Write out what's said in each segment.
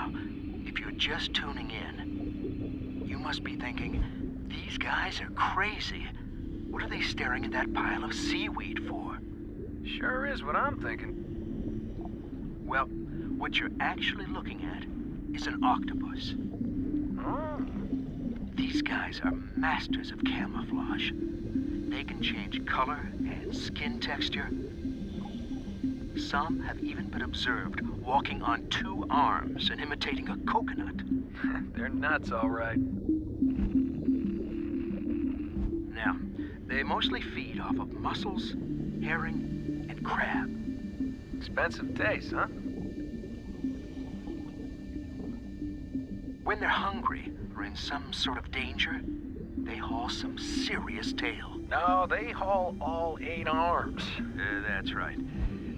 Now, if you're just tuning in, you must be thinking, these guys are crazy. What are they staring at that pile of seaweed for? Sure is what I'm thinking. Well, what you're actually looking at is an octopus. Oh. These guys are masters of camouflage. They can change color and skin texture. Some have even been observed walking on 2 arms and imitating a coconut. They're nuts, all right. Now, they mostly feed off of mussels, herring, and crab. Expensive taste, huh? When they're hungry or in some sort of danger, they haul some serious tail. No, they haul all 8 arms. That's right.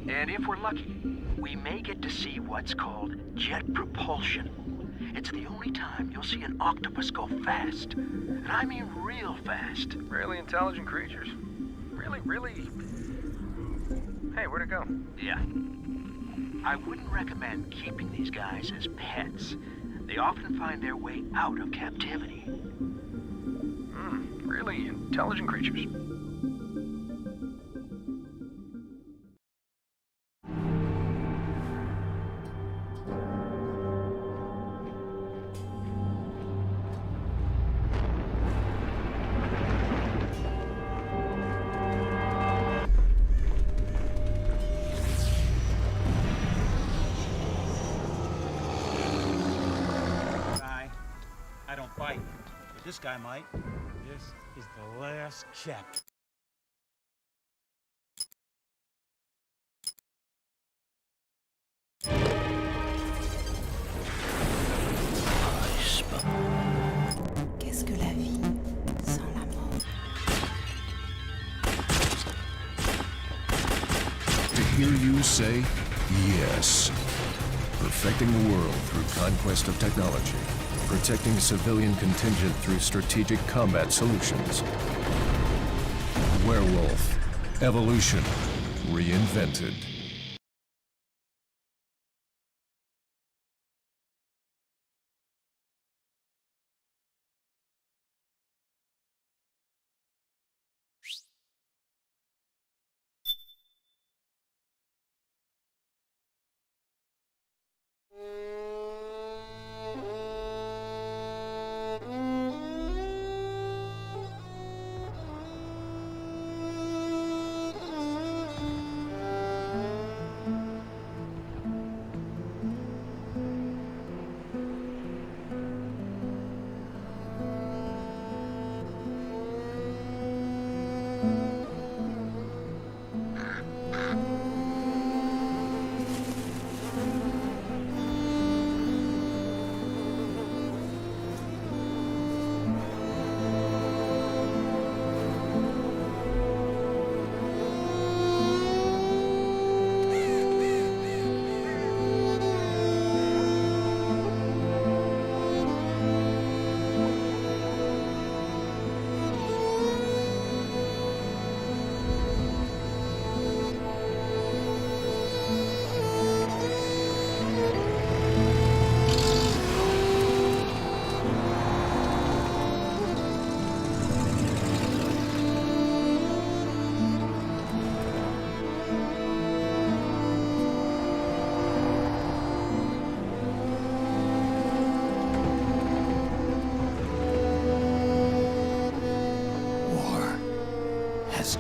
And if we're lucky, we may get to see what's called jet propulsion. It's the only time you'll see an octopus go fast. And I mean real fast. Really intelligent creatures. Really... Hey, where'd it go? Yeah. I wouldn't recommend keeping these guys as pets. They often find their way out of captivity. Really intelligent creatures. I don't bite, but this guy might. This is the last check. Qu'est-ce que la vie sans la mort? To hear you say yes. Perfecting the world through conquest of technology. Protecting civilian contingent through strategic combat solutions. Werewolf. Evolution. Reinvented.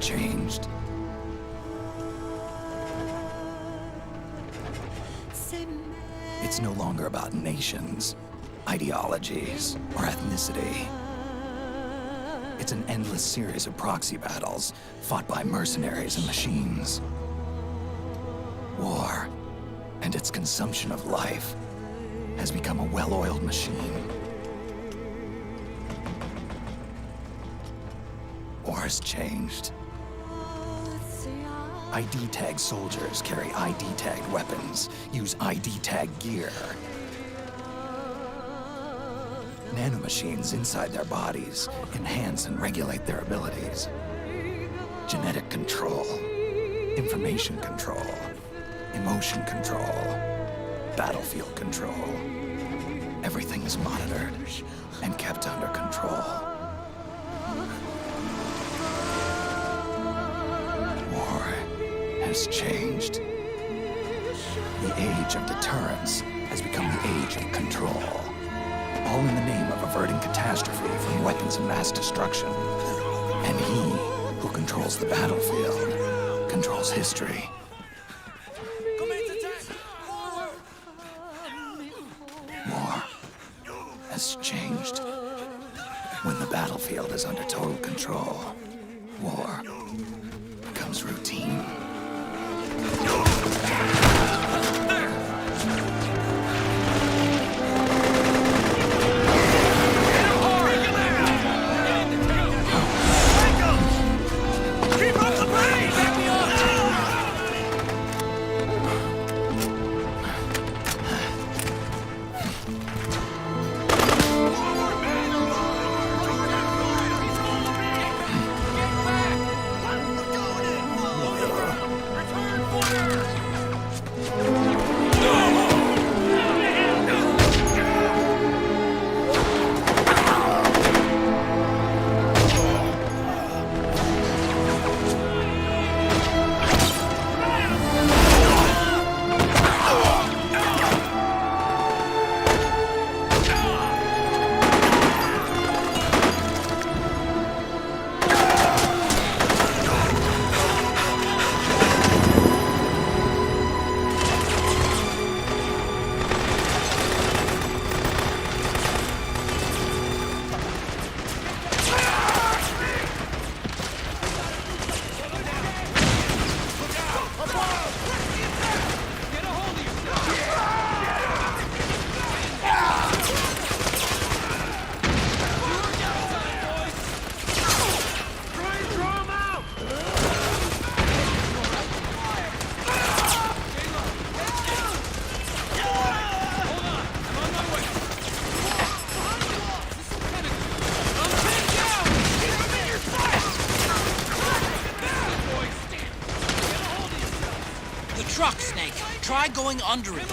Changed. It's no longer about nations, ideologies, or ethnicity. It's an endless series of proxy battles fought by mercenaries and machines. War and its consumption of life has become a well-oiled machine. War's changed. ID-tagged soldiers carry ID-tagged weapons, use ID-tagged gear. Nanomachines inside their bodies enhance and regulate their abilities. Genetic control, information control, emotion control, battlefield control. everything's monitored and kept under control. War has changed. The age of deterrence has become the age of control. All in the name of averting catastrophe from weapons of mass destruction. And he who controls the battlefield controls history. War has changed. When the battlefield is under total control, war becomes routine. Truck, Snake. Try going under it.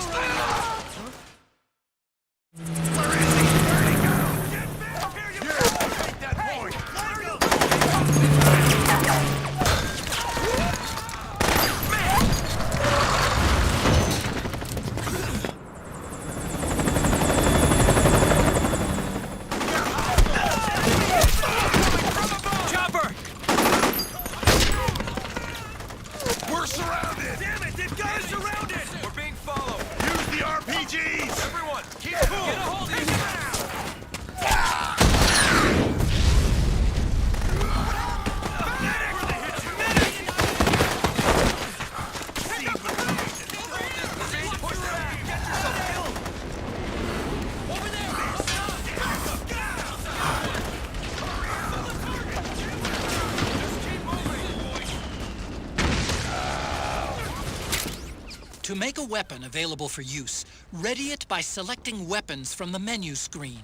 To make a weapon available for use, ready it by selecting weapons from the menu screen.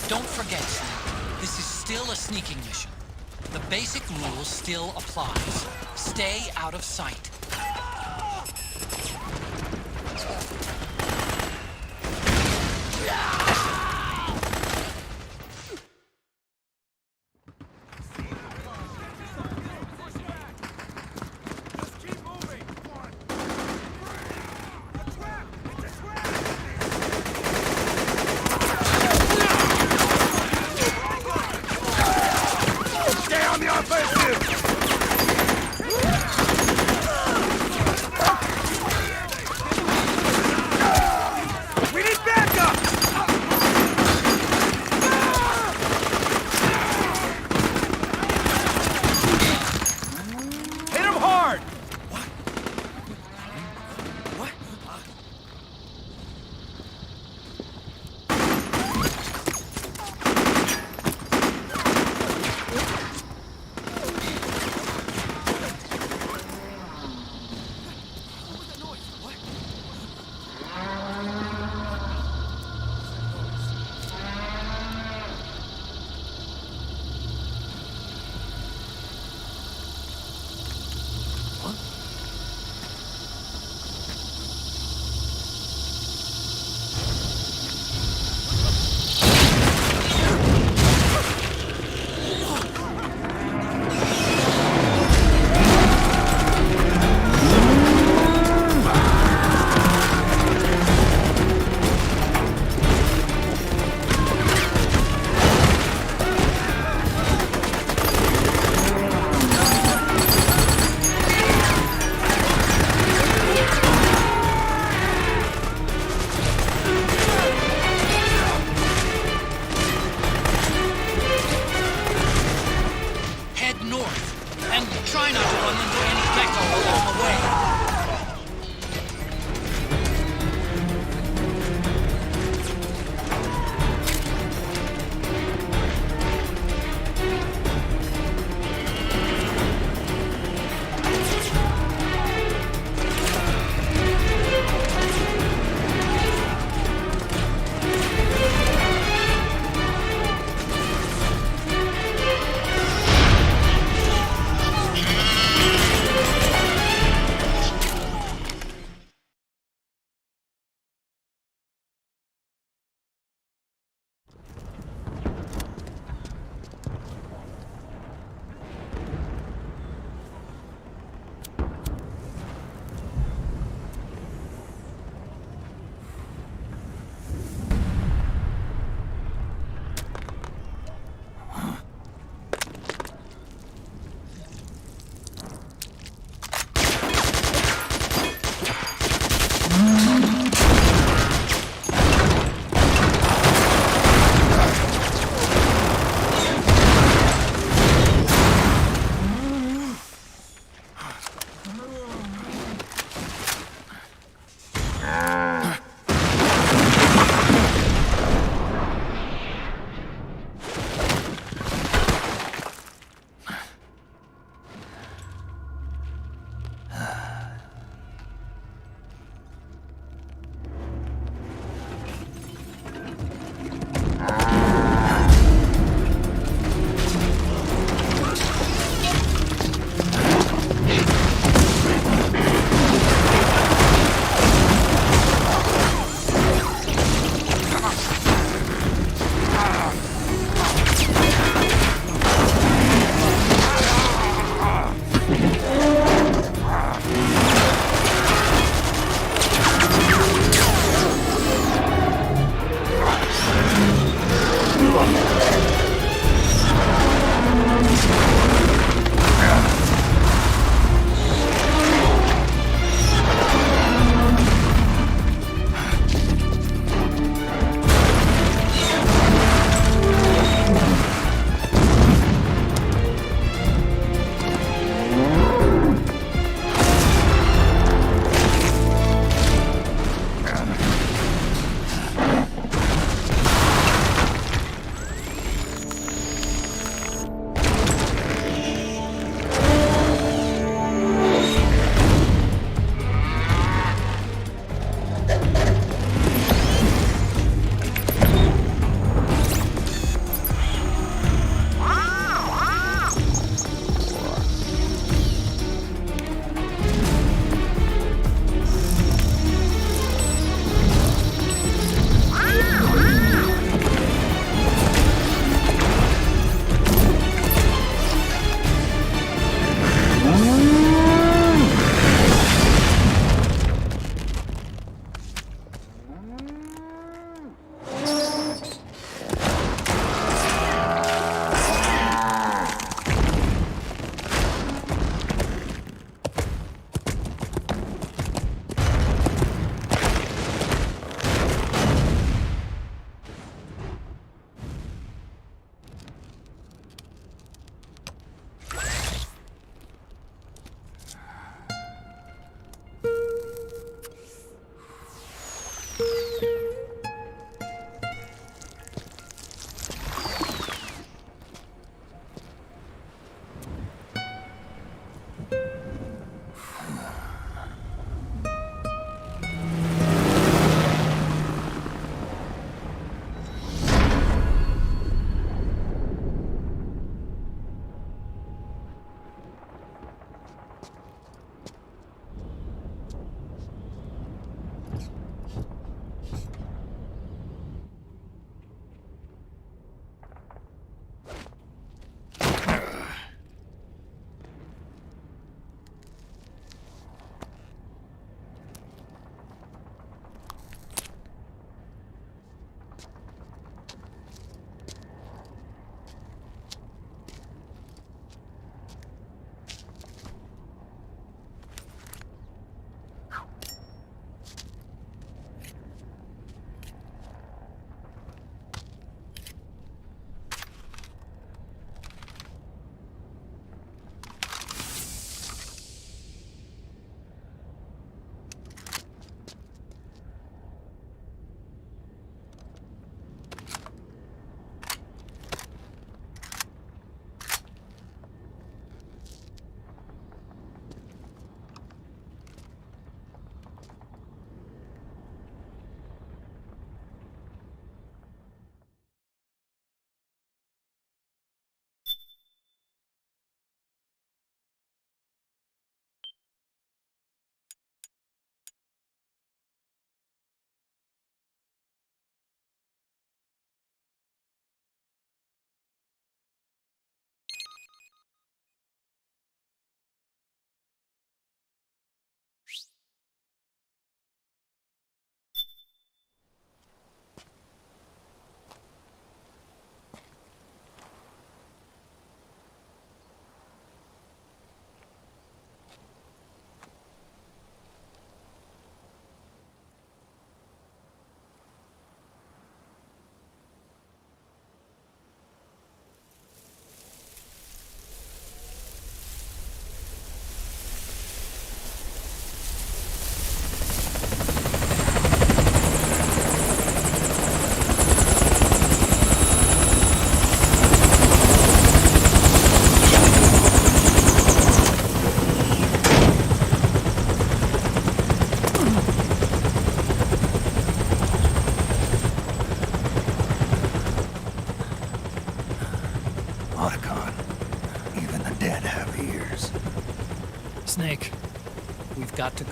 Don't forget, Snake, this is still a sneaking mission. The basic rule still applies. Stay out of sight.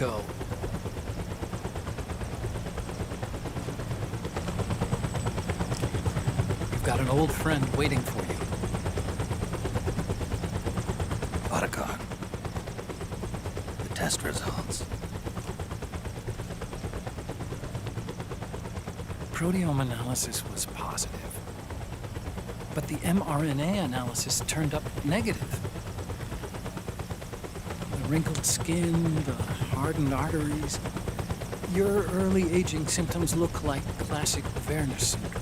go. You've got an old friend waiting for you. Otacon. The test results. Proteome analysis was positive, but the mRNA analysis turned up negative. The wrinkled skin, the hardened arteries. Your early aging symptoms look like classic Werner syndrome.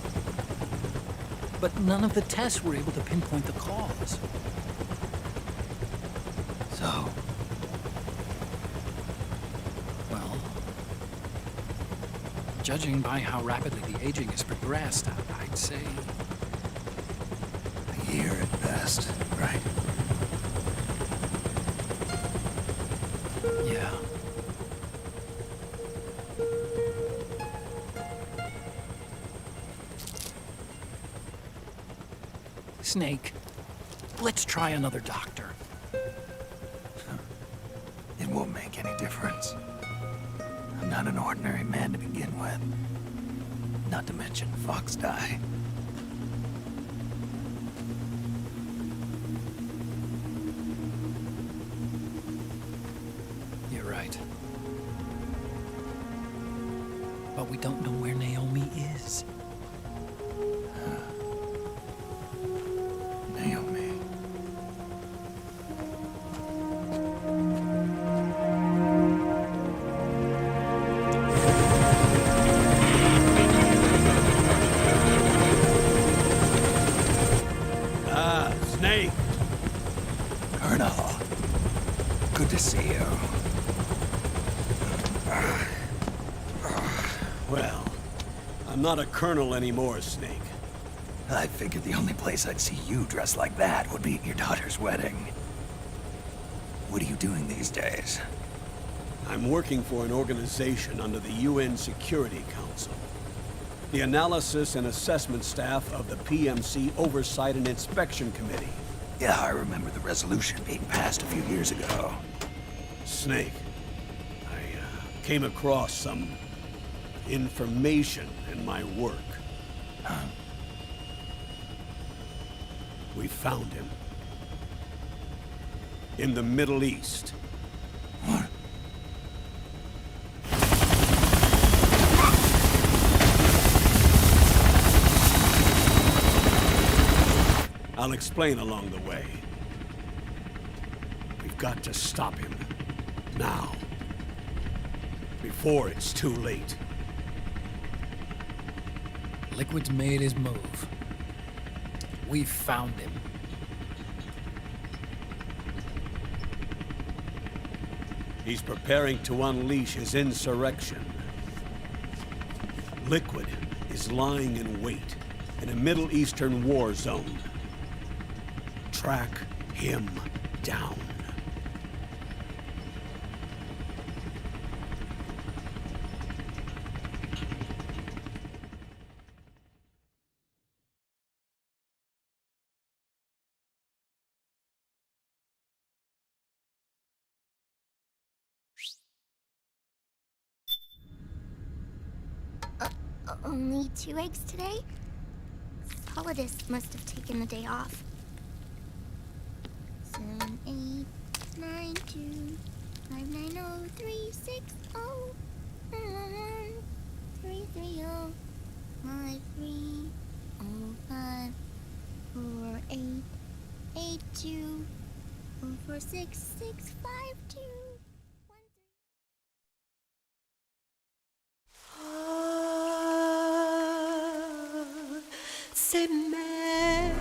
But none of the tests were able to pinpoint the cause. So, Well, judging by how rapidly the aging has progressed, I'd say a year at best, right? yeah. Snake, let's try another doctor. It won't make any difference. I'm not an ordinary man to begin with. Not to mention Fox die. You're right. But we don't know where Naomi is. Naomi. Snake! Colonel. Good to see you. Well, I'm not a colonel anymore, Snake. I figured the only place I'd see you dressed like that would be at your daughter's wedding. What are you doing these days? I'm working for an organization under the UN Security Council. The Analysis and Assessment Staff of the PMC Oversight and Inspection Committee. Yeah, I remember the resolution being passed a few years ago. Snake, I came across some information in my work. Huh? We found him. In the Middle East. What? I'll explain along the way. We've got to stop him. Now. Before it's too late. Liquid's made his move. We found him. He's preparing to unleash his insurrection. Liquid is lying in wait in a Middle Eastern war zone. Track him down. Only 2 eggs today? Solidus must have taken the day off. 7, 8, 9, 2, 5, 9, 0, 3, 6, 0, 1, 3, 3, 0, 5, 3, 0, 5, 4, 8, 8, 2, 0, 4, 6, 6, 5, 2. C'est mer.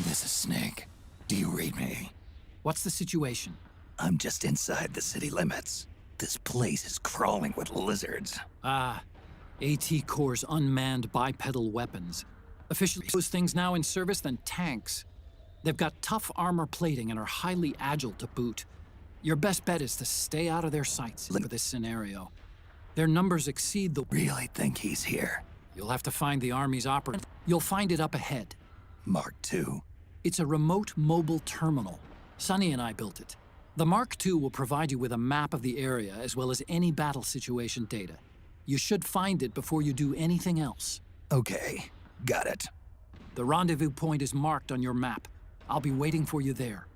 This is Snake. Do you read me? What's the situation? I'm just inside the city limits. This place is crawling with lizards. Ah, AT Corps' unmanned bipedal weapons. Officially, those things now in service than tanks. They've got tough armor plating and are highly agile to boot. Your best bet is to stay out of their sights for this scenario. Their numbers exceed the... Really think he's here? You'll have to find the Army's operative. You'll find it up ahead. Mark II. It's a remote mobile terminal. Sonny and I built it. The Mark II will provide you with a map of the area as well as any battle situation data. You should find it before you do anything else. Okay, got it. The rendezvous point is marked on your map. I'll be waiting for you there.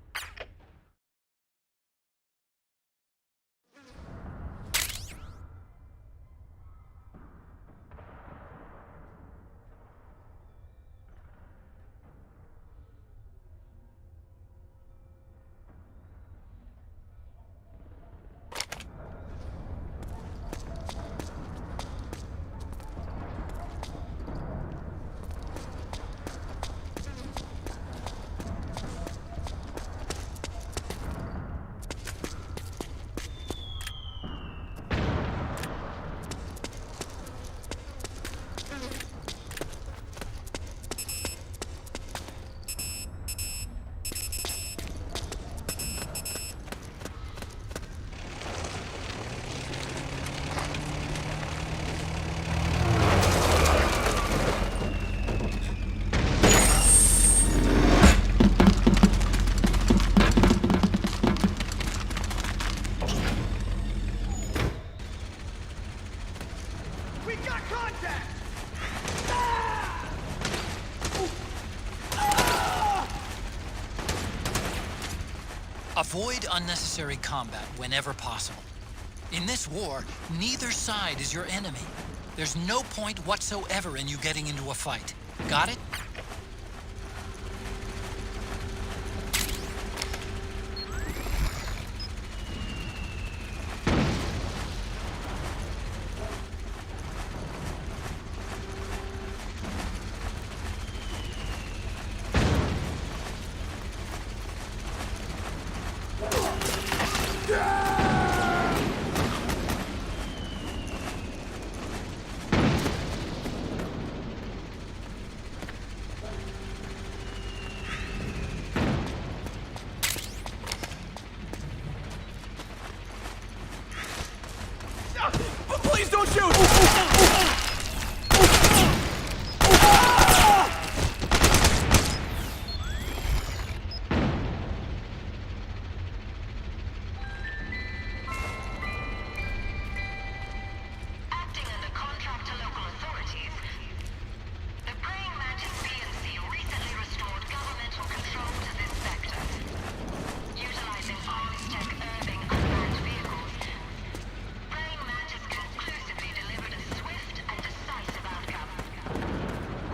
Avoid unnecessary combat whenever possible. In this war, neither side is your enemy. There's no point whatsoever in you getting into a fight. Got it? Please don't shoot! Acting under contract to local authorities, the Praying Mantis PNC recently restored governmental control to this sector. Utilizing arms tech Irving unmanned vehicles, Praying Mantis conclusively delivered a swift and decisive outcome.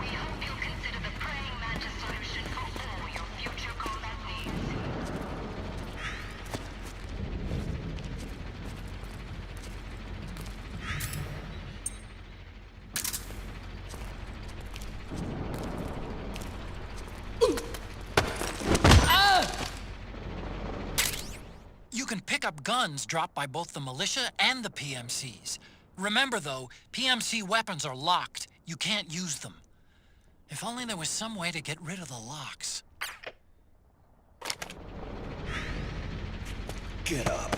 We hope you'll consider the Praying Mantis solution for all your future combat needs. You can pick up guns dropped by both the militia and the PMCs. Remember though, PMC weapons are locked. You can't use them. If only there was some way to get rid of the locks. Get up.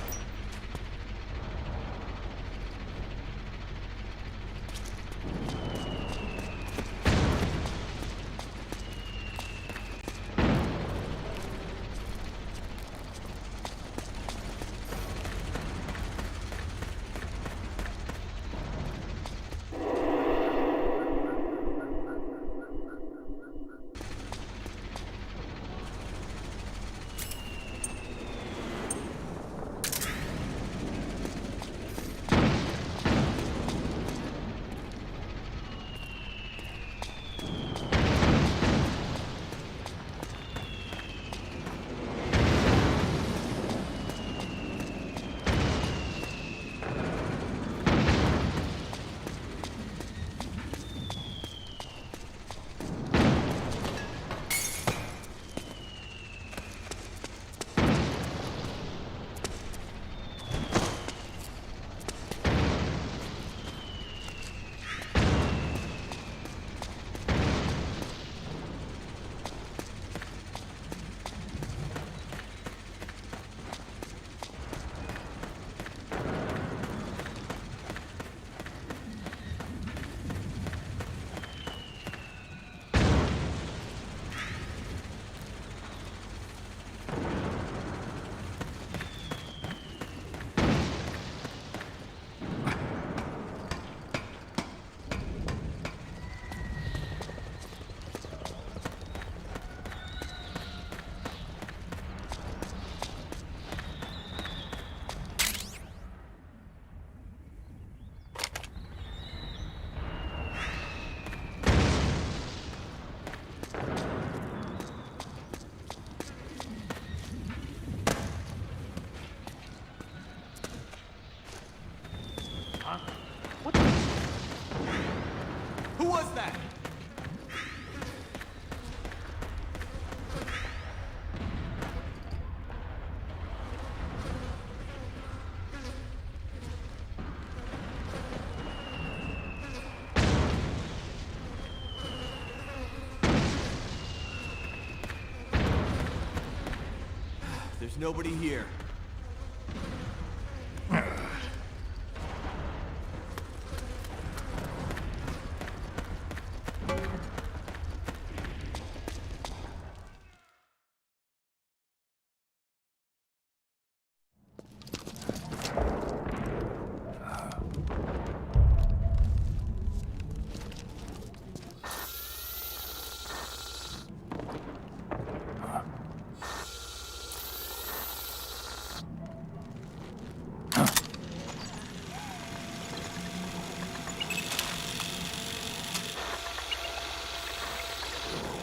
There's nobody here.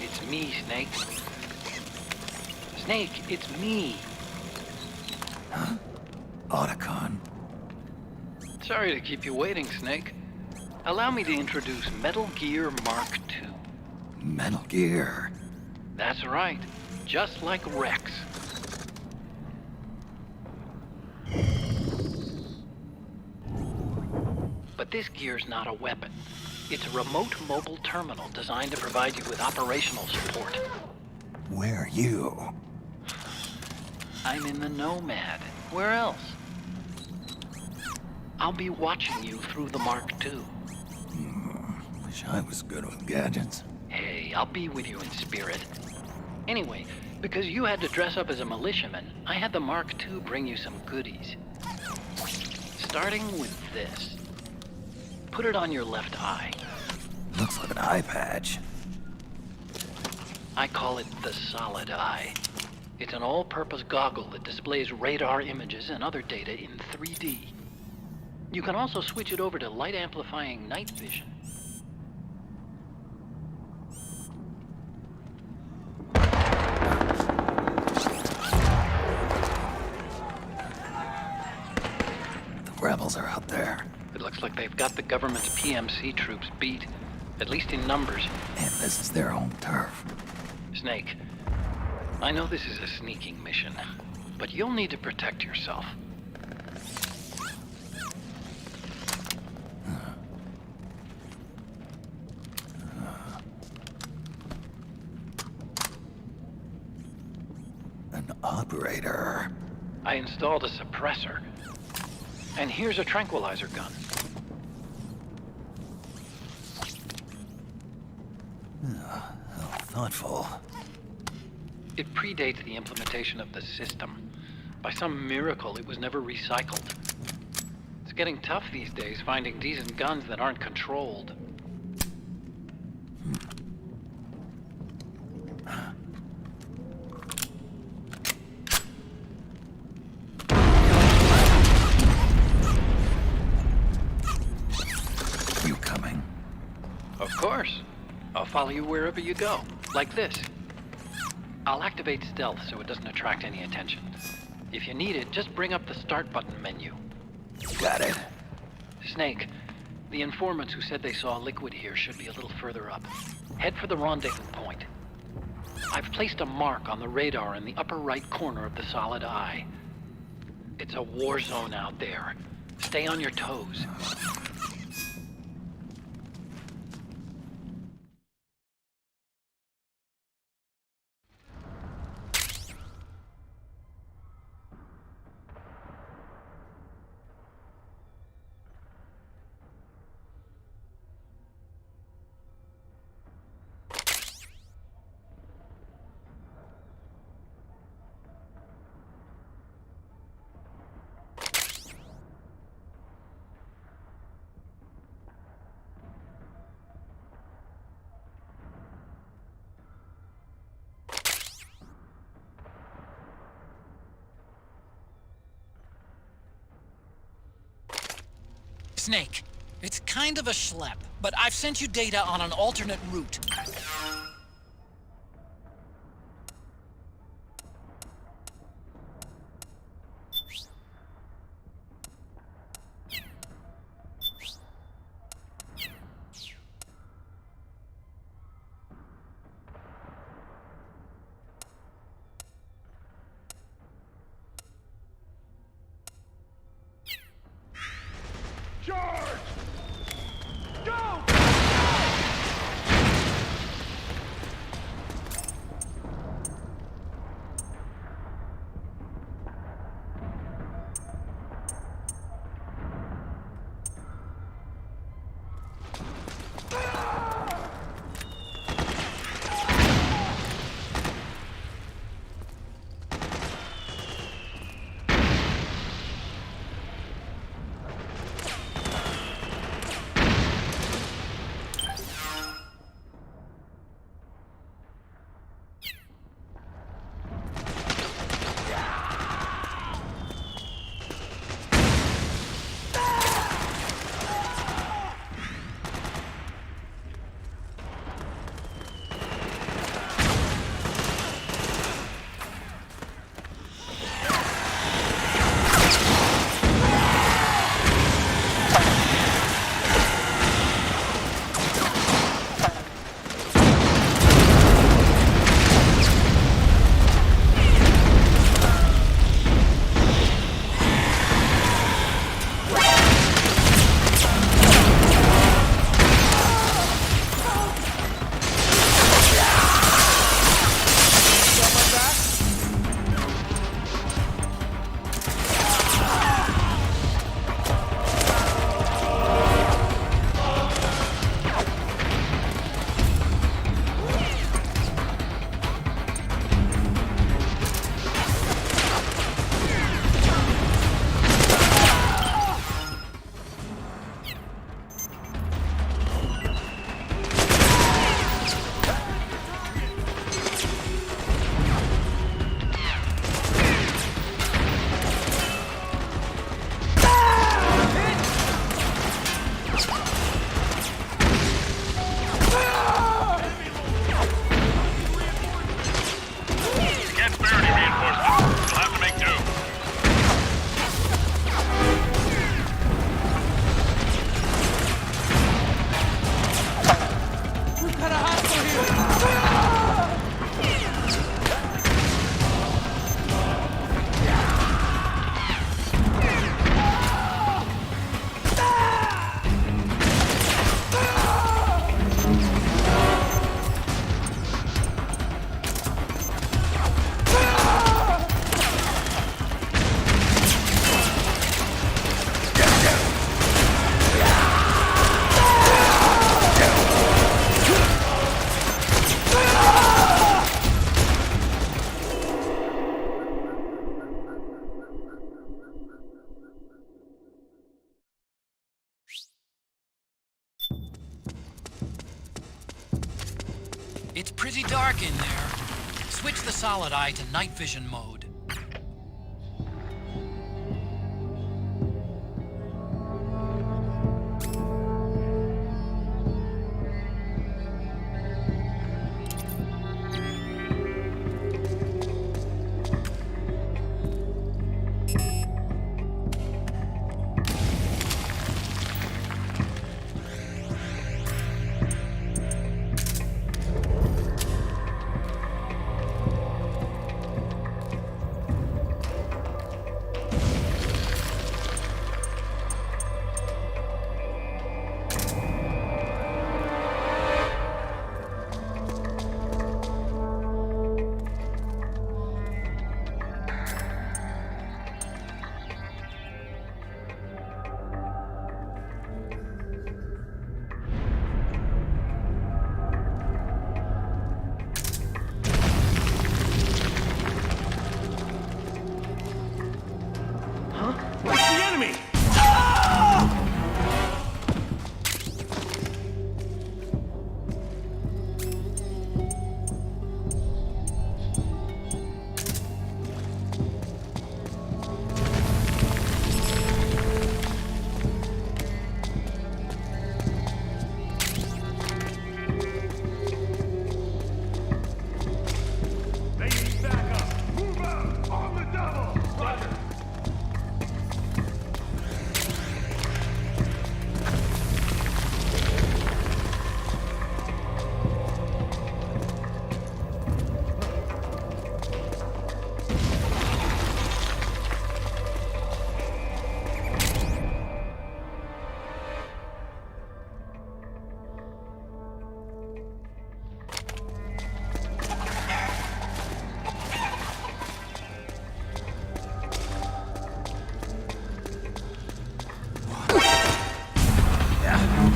It's me, Snake. Snake, it's me. Otacon. Sorry to keep you waiting, Snake. Allow me to introduce Metal Gear Mark II. Metal Gear. That's right. Just like Rex. But this gear's not a weapon. It's a remote mobile terminal designed to provide you with operational support. Where are you? I'm in the Nomad. Where else? I'll be watching you through the Mark II. Wish I was good with gadgets. Hey, I'll be with you in spirit. Anyway, because you had to dress up as a militiaman, I had the Mark II bring you some goodies. Starting with this. Put it on your left eye. Looks like an eye patch. I call it the Solid Eye. It's an all-purpose goggle that displays radar images and other data in 3D. You can also switch it over to light-amplifying night vision. The rebels are out there. It looks like they've got the government's PMC troops beat, at least in numbers. And this is their home turf. Snake, I know this is a sneaking mission, but you'll need to protect yourself. An operator. I installed a suppressor. And here's a tranquilizer gun. How thoughtful. It predates the implementation of the system. By some miracle, it was never recycled. It's getting tough these days finding decent guns that aren't controlled. You coming? Of course. I'll follow you wherever you go, like this. I'll activate stealth so it doesn't attract any attention. If you need it, just bring up the start button menu. Got it. Snake, the informants who said they saw liquid here should be a little further up. Head for the rendezvous point. I've placed a mark on the radar in the upper right corner of the Solid Eye. It's a war zone out there. Stay on your toes. Snake, it's kind of a schlep, but I've sent you data on an alternate route. It's pretty dark in there. Switch the solid eye to night vision mode.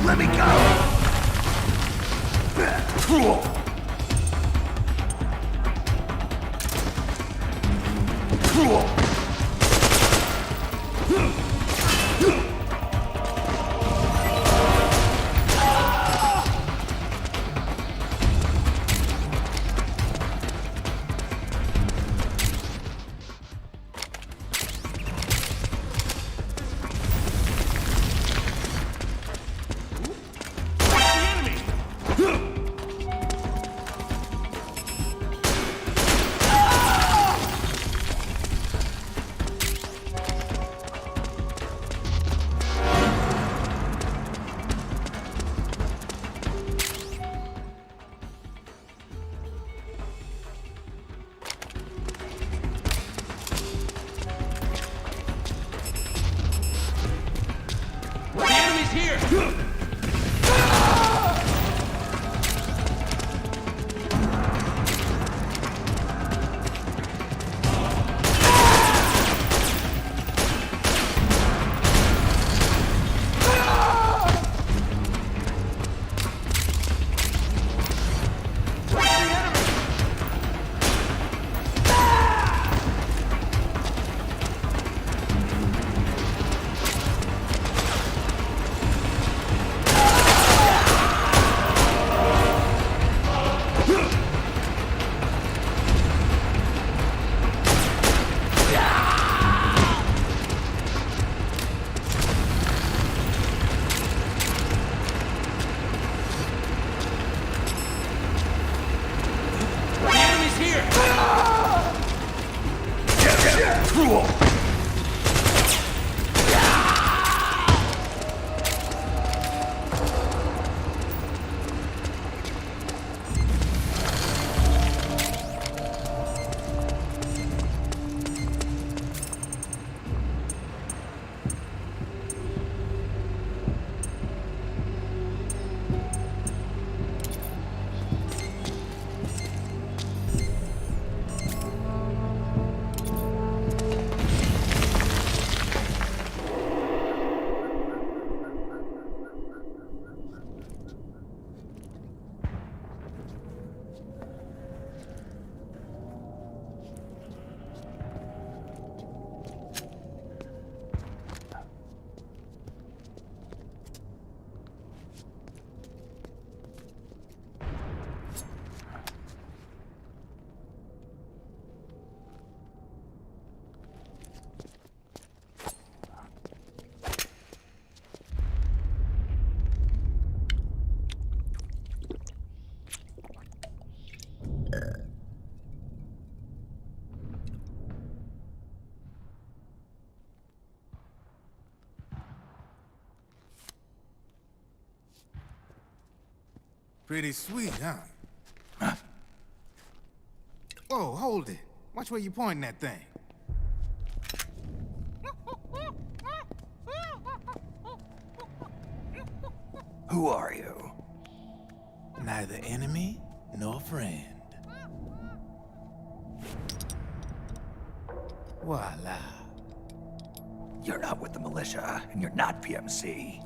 Let me go! Pretty sweet, huh? Whoa, hold it. Watch where you pointing that thing. Who are you? Neither enemy nor friend. Voila. You're not with the militia, and you're not PMC.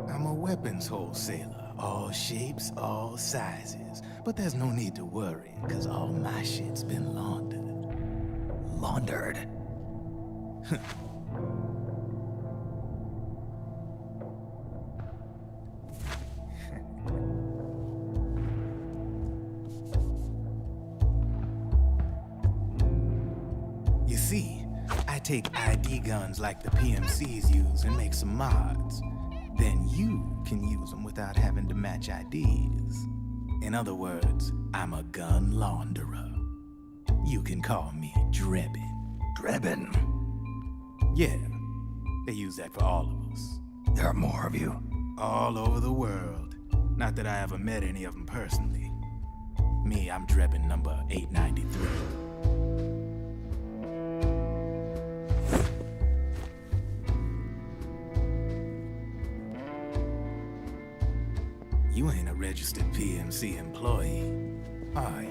I'm a weapons wholesaler. All shapes, all sizes. But there's no need to worry, because all my shit's been laundered. Laundered? You see, I take ID guns like the PMCs use and make some mods. Then you can use them without having to match IDs. In other words, I'm a gun launderer. You can call me Drebin. Drebin? Yeah, they use that for all of us. There are more of you? All over the world. Not that I ever met any of them personally. Me, I'm Drebin number 893. You ain't a registered PMC employee, are you?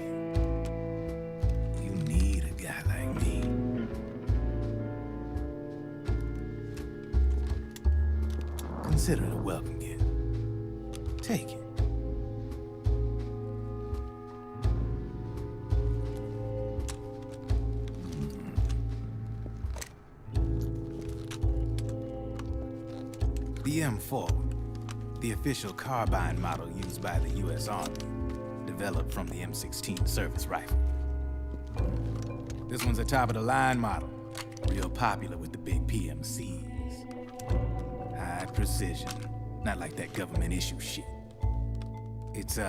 You need a guy like me. Consider it a welcome gift. Take it. The M4. The official carbine model used by the U.S. Army, developed from the M16 service rifle. This one's a top-of-the-line model, real popular with the big PMCs. High precision, not like that government-issue shit. It's,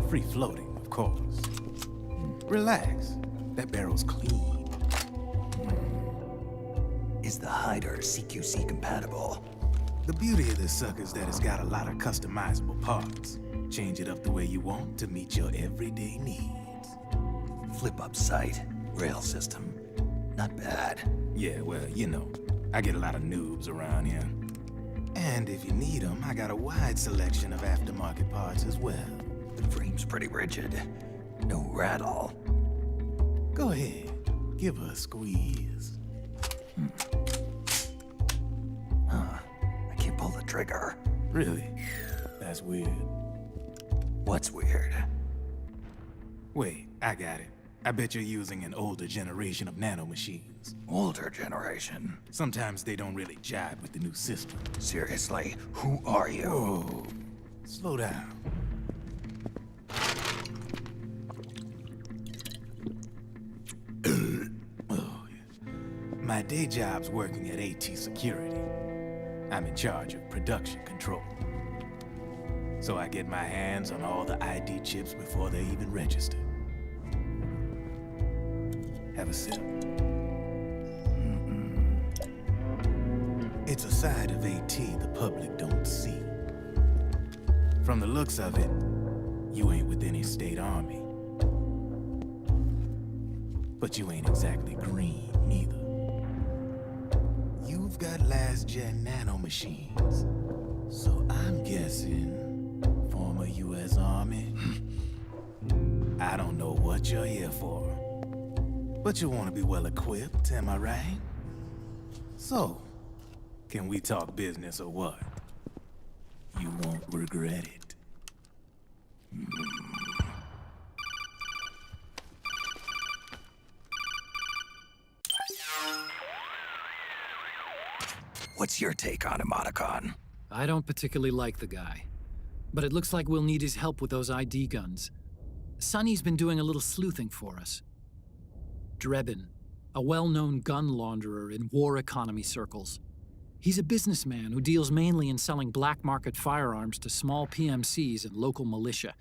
free-floating, of course. Relax, that barrel's clean. Is the hider CQC compatible? The beauty of this sucker is that it's got a lot of customizable parts. Change it up the way you want to meet your everyday needs. Flip-up sight, rail system. Not bad. Yeah, well, you know, I get a lot of noobs around here. And if you need them, I got a wide selection of aftermarket parts as well. The frame's pretty rigid. No rattle. Go ahead, give her a squeeze. Pull the trigger. Really? That's weird. What's weird? Wait, I got it. I bet you're using an older generation of nanomachines. Older generation? Sometimes they don't really jibe with the new system. Seriously, who are you? Whoa. Slow down. Oh, yeah. My day job's working at AT Security. I'm in charge of production control. So I get my hands on all the ID chips before they even register. Have a sip. It's a side of AT the public don't see. From the looks of it, you ain't with any state army. But you ain't exactly green, neither. You've got last-gen nanomachines. So I'm guessing former U.S. Army. I don't know what you're here for. But you want to be well-equipped, am I right? So, can we talk business or what? You won't regret it. What's your take on Emoticon? I don't particularly like the guy, but it looks like we'll need his help with those ID guns. Sonny's been doing a little sleuthing for us. Drebin, a well-known gun launderer in war economy circles. He's a businessman who deals mainly in selling black market firearms to small PMCs and local militia.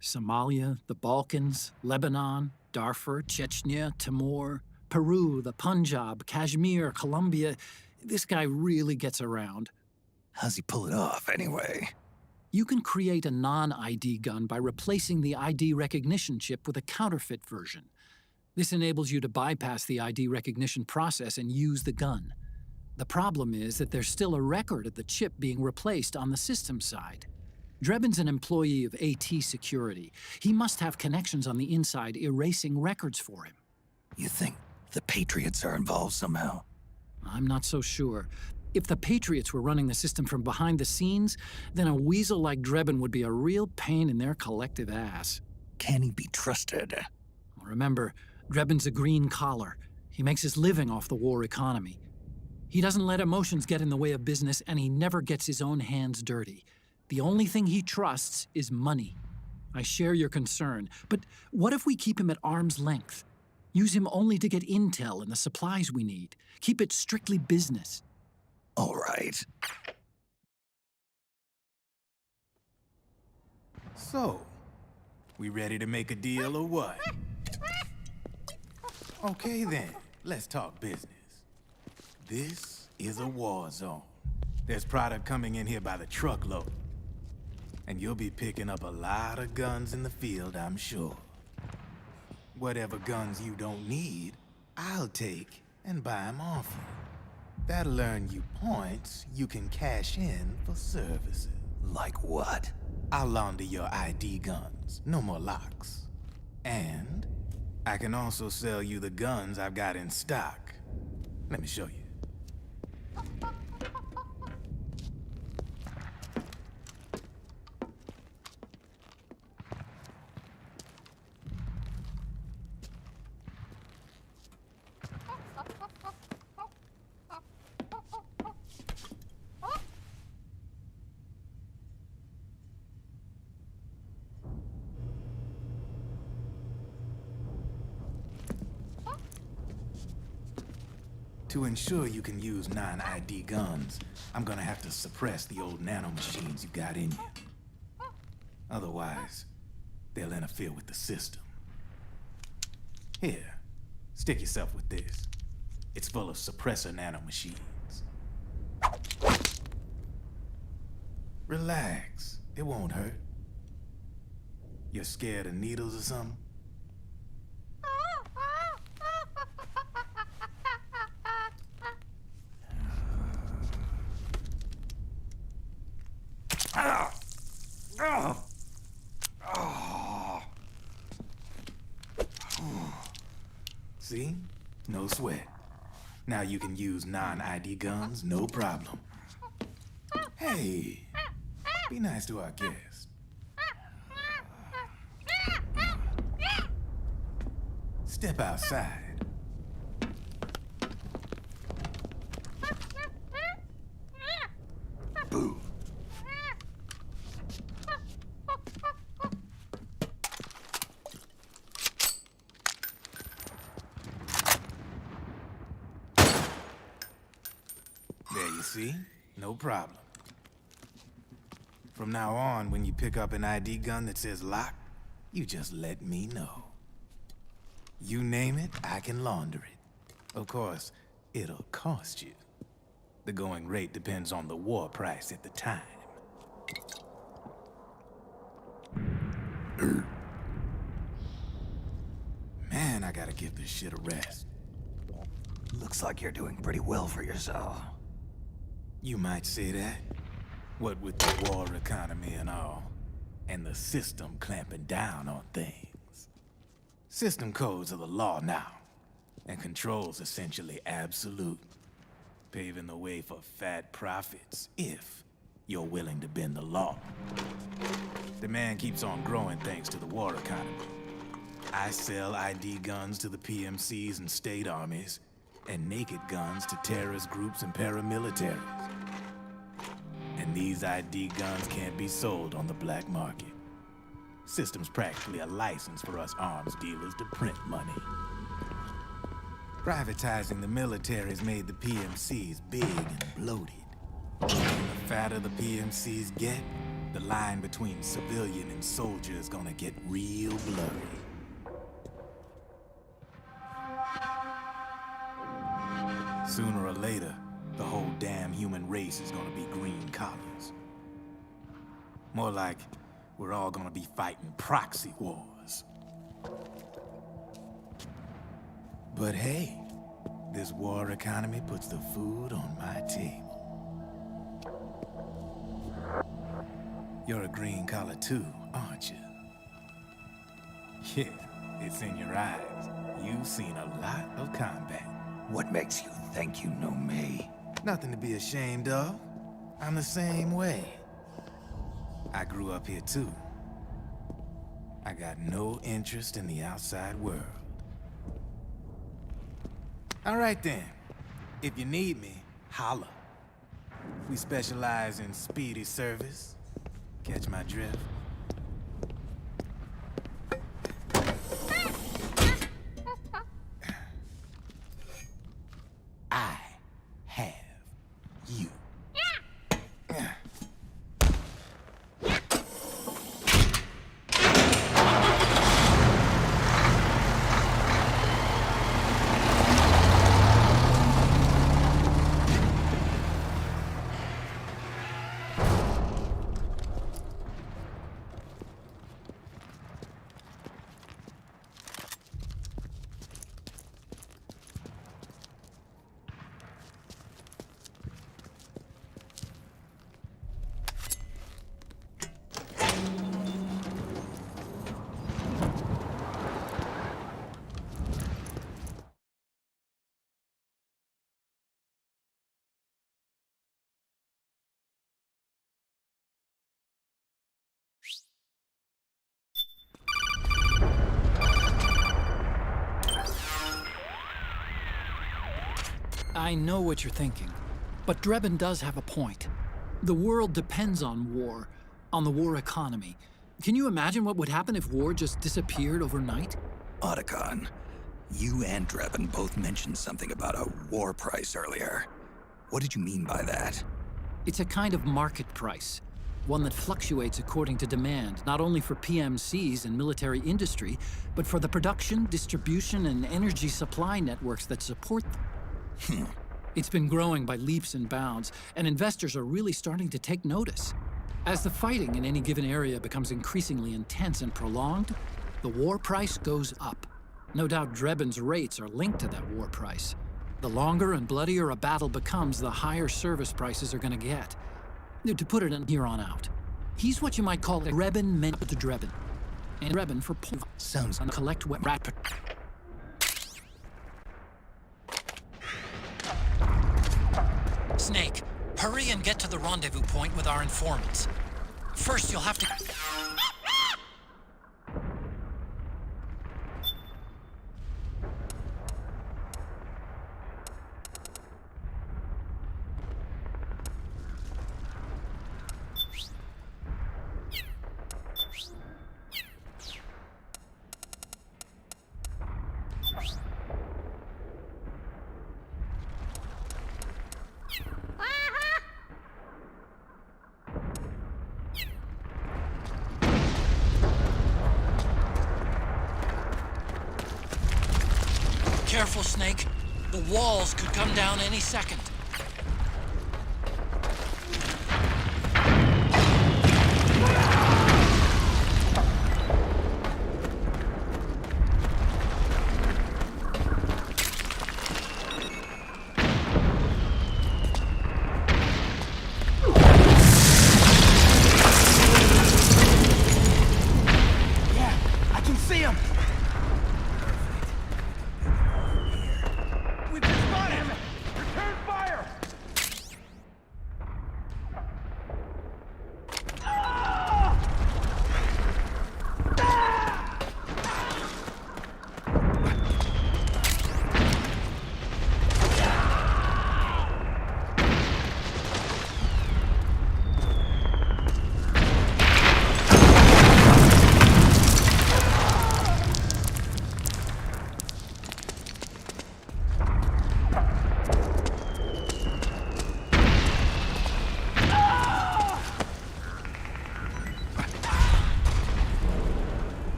Somalia, the Balkans, Lebanon, Darfur, Chechnya, Timor, Peru, the Punjab, Kashmir, Colombia. This guy really gets around. How's he pull it off, anyway? You can create a non-ID gun by replacing the ID recognition chip with a counterfeit version. This enables you to bypass the ID recognition process and use the gun. The problem is that there's still a record of the chip being replaced on the system side. Drebin's an employee of AT Security. He must have connections on the inside erasing records for him. You think the Patriots are involved somehow? I'm not so sure. If the Patriots were running the system from behind the scenes, then a weasel like Drebin would be a real pain in their collective ass. Can he be trusted? Remember, Drebin's a green collar. He makes his living off the war economy. He doesn't let emotions get in the way of business, and he never gets his own hands dirty. The only thing he trusts is money. I share your concern, but what if we keep him at arm's length? Use him only to get intel and the supplies we need. Keep it strictly business. All right. So, we ready to make a deal or what? Okay then, let's talk business. This is a war zone. There's product coming in here by the truckload. And you'll be picking up a lot of guns in the field, I'm sure. Whatever guns you don't need, I'll take and buy them off you. That'll earn you points you can cash in for services. Like what? I'll launder your ID guns, no more locks. And I can also sell you the guns I've got in stock. Let me show you. To ensure you can use non-ID guns, I'm gonna have to suppress the old nanomachines you got in you. Otherwise, they'll interfere with the system. Here, stick yourself with this. It's full of suppressor nanomachines. Relax, it won't hurt. You're scared of needles or something? See? No sweat. Now you can use non-ID guns, no problem. Hey, be nice to our guest. Step outside. Boo. There you see? No problem. From now on, when you pick up an ID gun that says lock, you just let me know. You name it, I can launder it. Of course, it'll cost you. The going rate depends on the war price at the time. Man, I gotta give this shit a rest. Looks like you're doing pretty well for yourself. You might say that. What with the war economy and all, and the system clamping down on things. System codes are the law now, and control's essentially absolute, paving the way for fat profits if you're willing to bend the law. Demand keeps on growing thanks to the war economy. I sell ID guns to the PMCs and state armies, and naked guns to terrorist groups and paramilitaries. And these ID guns can't be sold on the black market. System's practically a license for us arms dealers to print money. Privatizing the military's made the PMCs big and bloated. And the fatter the PMCs get, the line between civilian and soldier is gonna get real blurry. Sooner or later, the whole damn human race is gonna be green collars. More like we're all gonna be fighting proxy wars. But hey, this war economy puts the food on my table. You're a green collar too, aren't you? Yeah, it's in your eyes. You've seen a lot of combat. What makes you think you know me? Nothing to be ashamed of. I'm the same way. I grew up here too. I got no interest in the outside world. All right then. If you need me, holla. We specialize in speedy service. Catch my drift? I have you. I know what you're thinking, but Drebin does have a point. The world depends on war, on the war economy. Can you imagine what would happen if war just disappeared overnight? Otacon, you and Drebin both mentioned something about a war price earlier. What did you mean by that? It's a kind of market price, one that fluctuates according to demand, not only for PMCs and military industry, but for the production, distribution, and energy supply networks that support them. It's been growing by leaps and bounds, and investors are really starting to take notice. As the fighting in any given area becomes increasingly intense and prolonged, the war price goes up. No doubt Drebin's rates are linked to that war price. The longer and bloodier a battle becomes, the higher service prices are going to get. To put it in here on out, he's what you might call a Drebin meant to Drebin. And Drebin for Sounds and collect rapid. Snake, hurry and get to the rendezvous point with our informants. First, you'll have to... Careful, Snake. The walls could come down any second. Yeah, I can see him. We've been spotted! Return fire!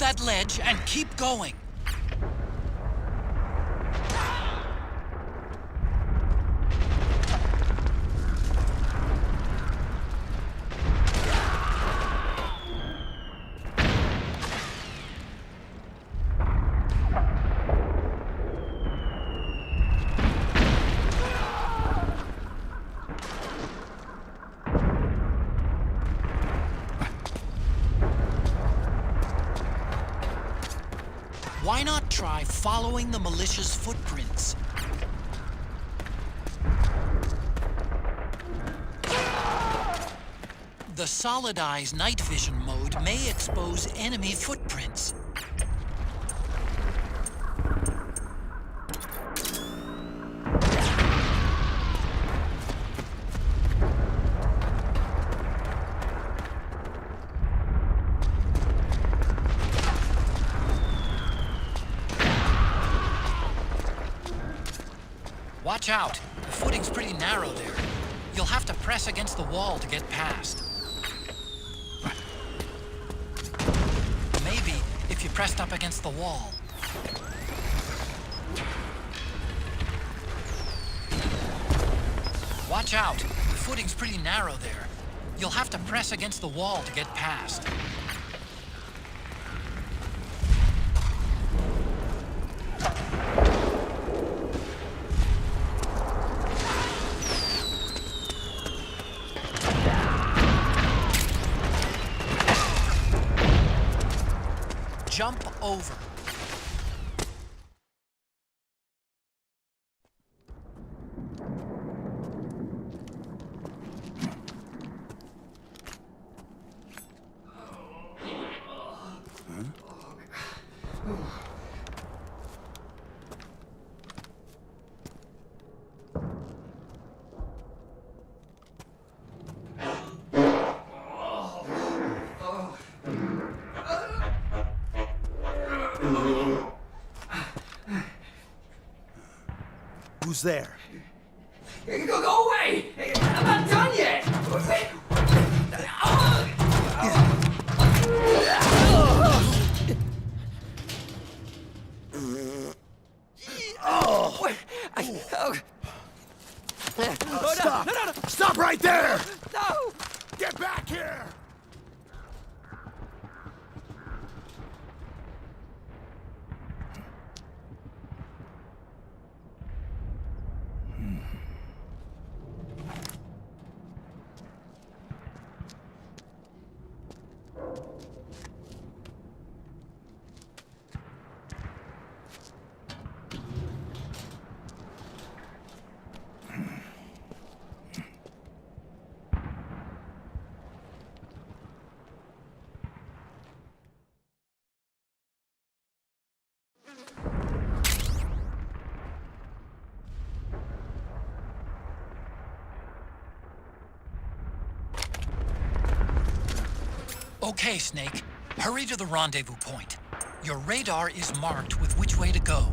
that ledge and keep going. Why not try following the militia's footprints? The Solid Eye's night vision mode may expose enemy footprints. Watch out! The footing's pretty narrow there. You'll have to press against the wall to get past. Maybe if you pressed up against the wall. Watch out! The footing's pretty narrow there. You'll have to press against the wall to get past. Jump over. Who's there? Go away! I'm not done yet! Stop! No. Stop right there! No! Get back here! Okay, Snake. Hurry to the rendezvous point. Your radar is marked with which way to go.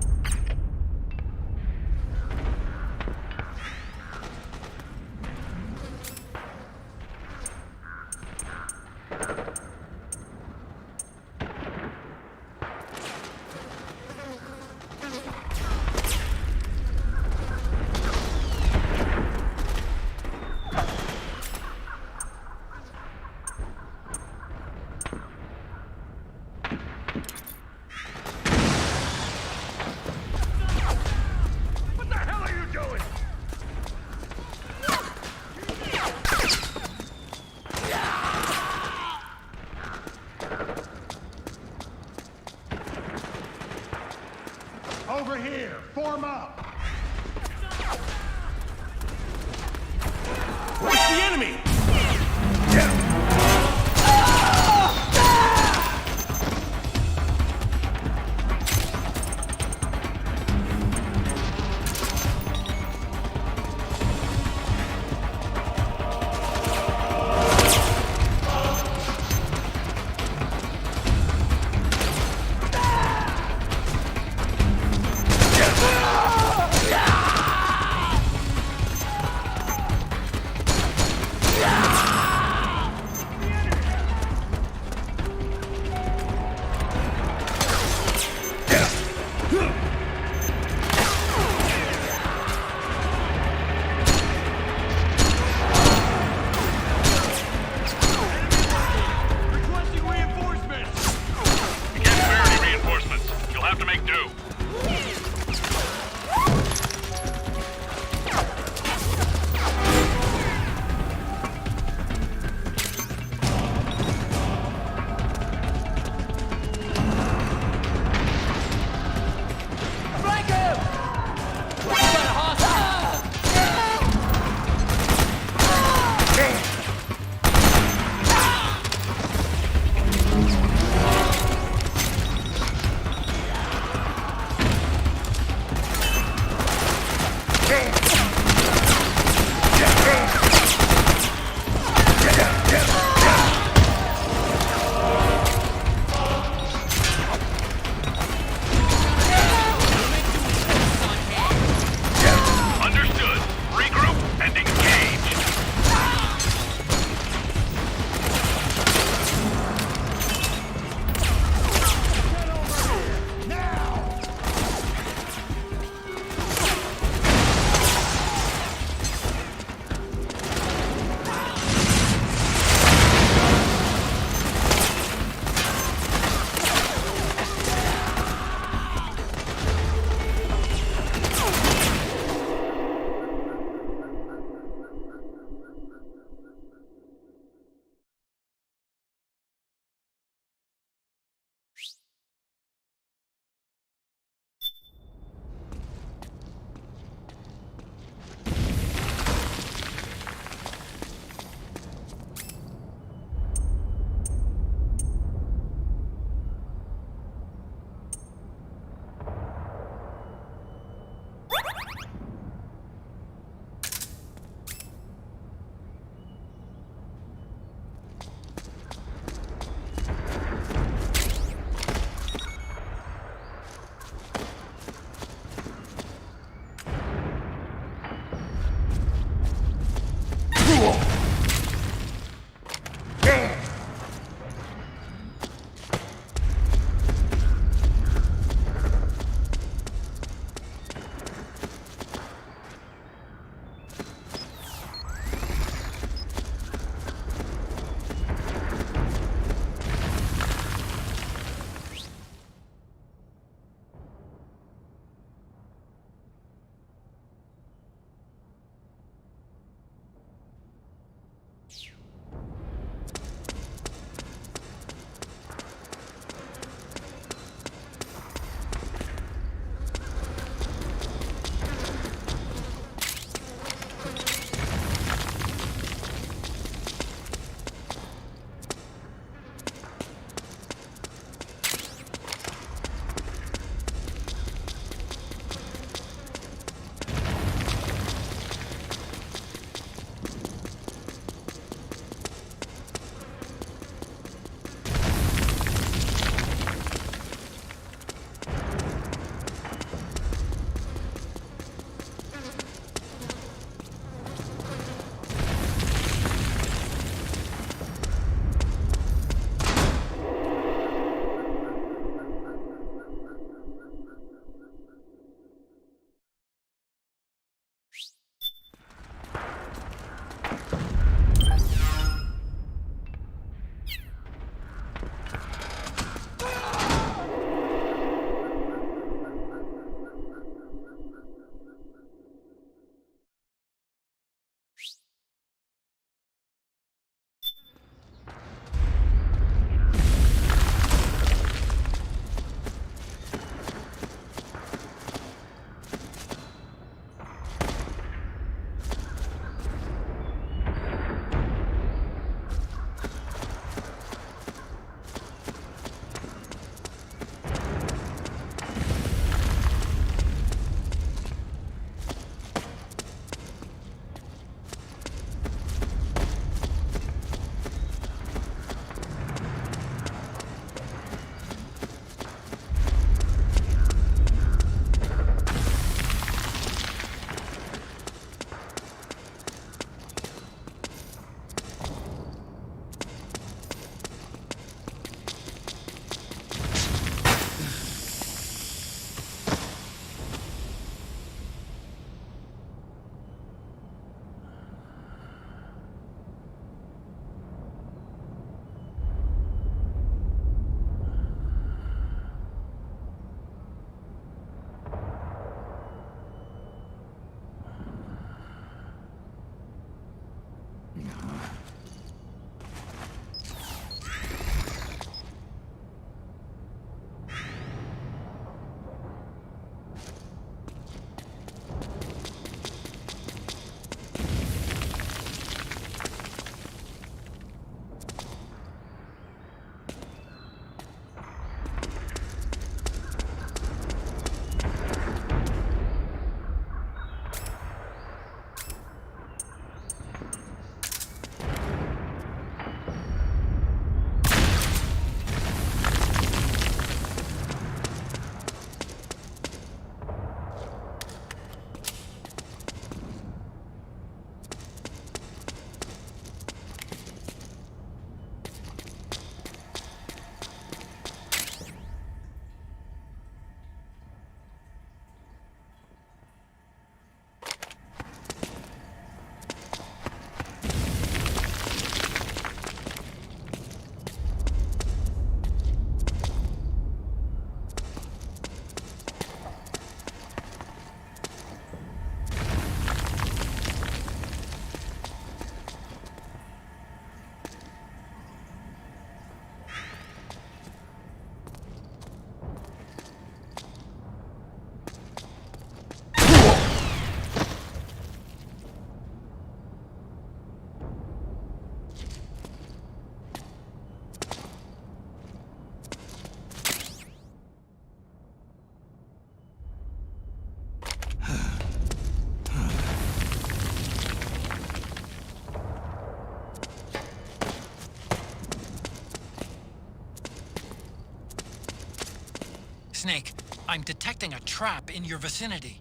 Snake, I'm detecting a trap in your vicinity.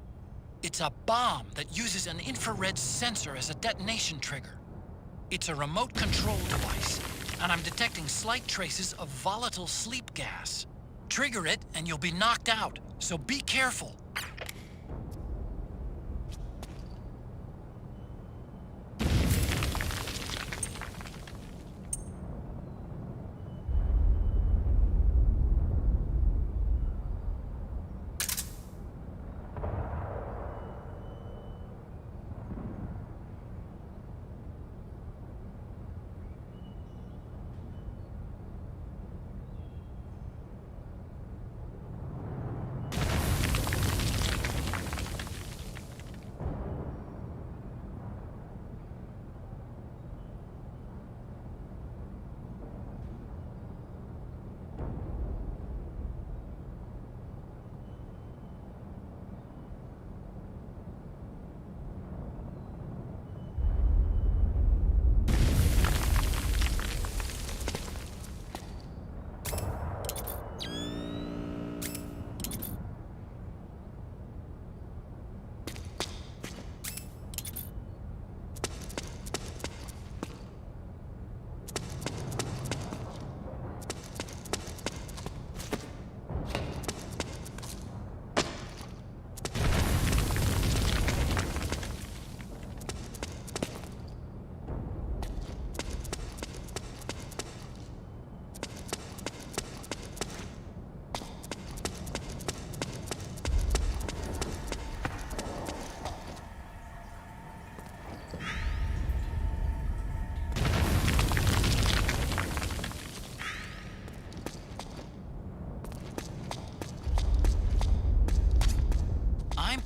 It's a bomb that uses an infrared sensor as a detonation trigger. It's a remote control device, and I'm detecting slight traces of volatile sleep gas. Trigger it, and you'll be knocked out, so be careful.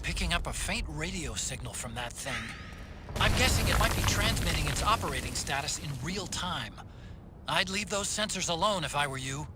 Picking up a faint radio signal from that thing. I'm guessing it might be transmitting its operating status in real time. I'd leave those sensors alone if I were you.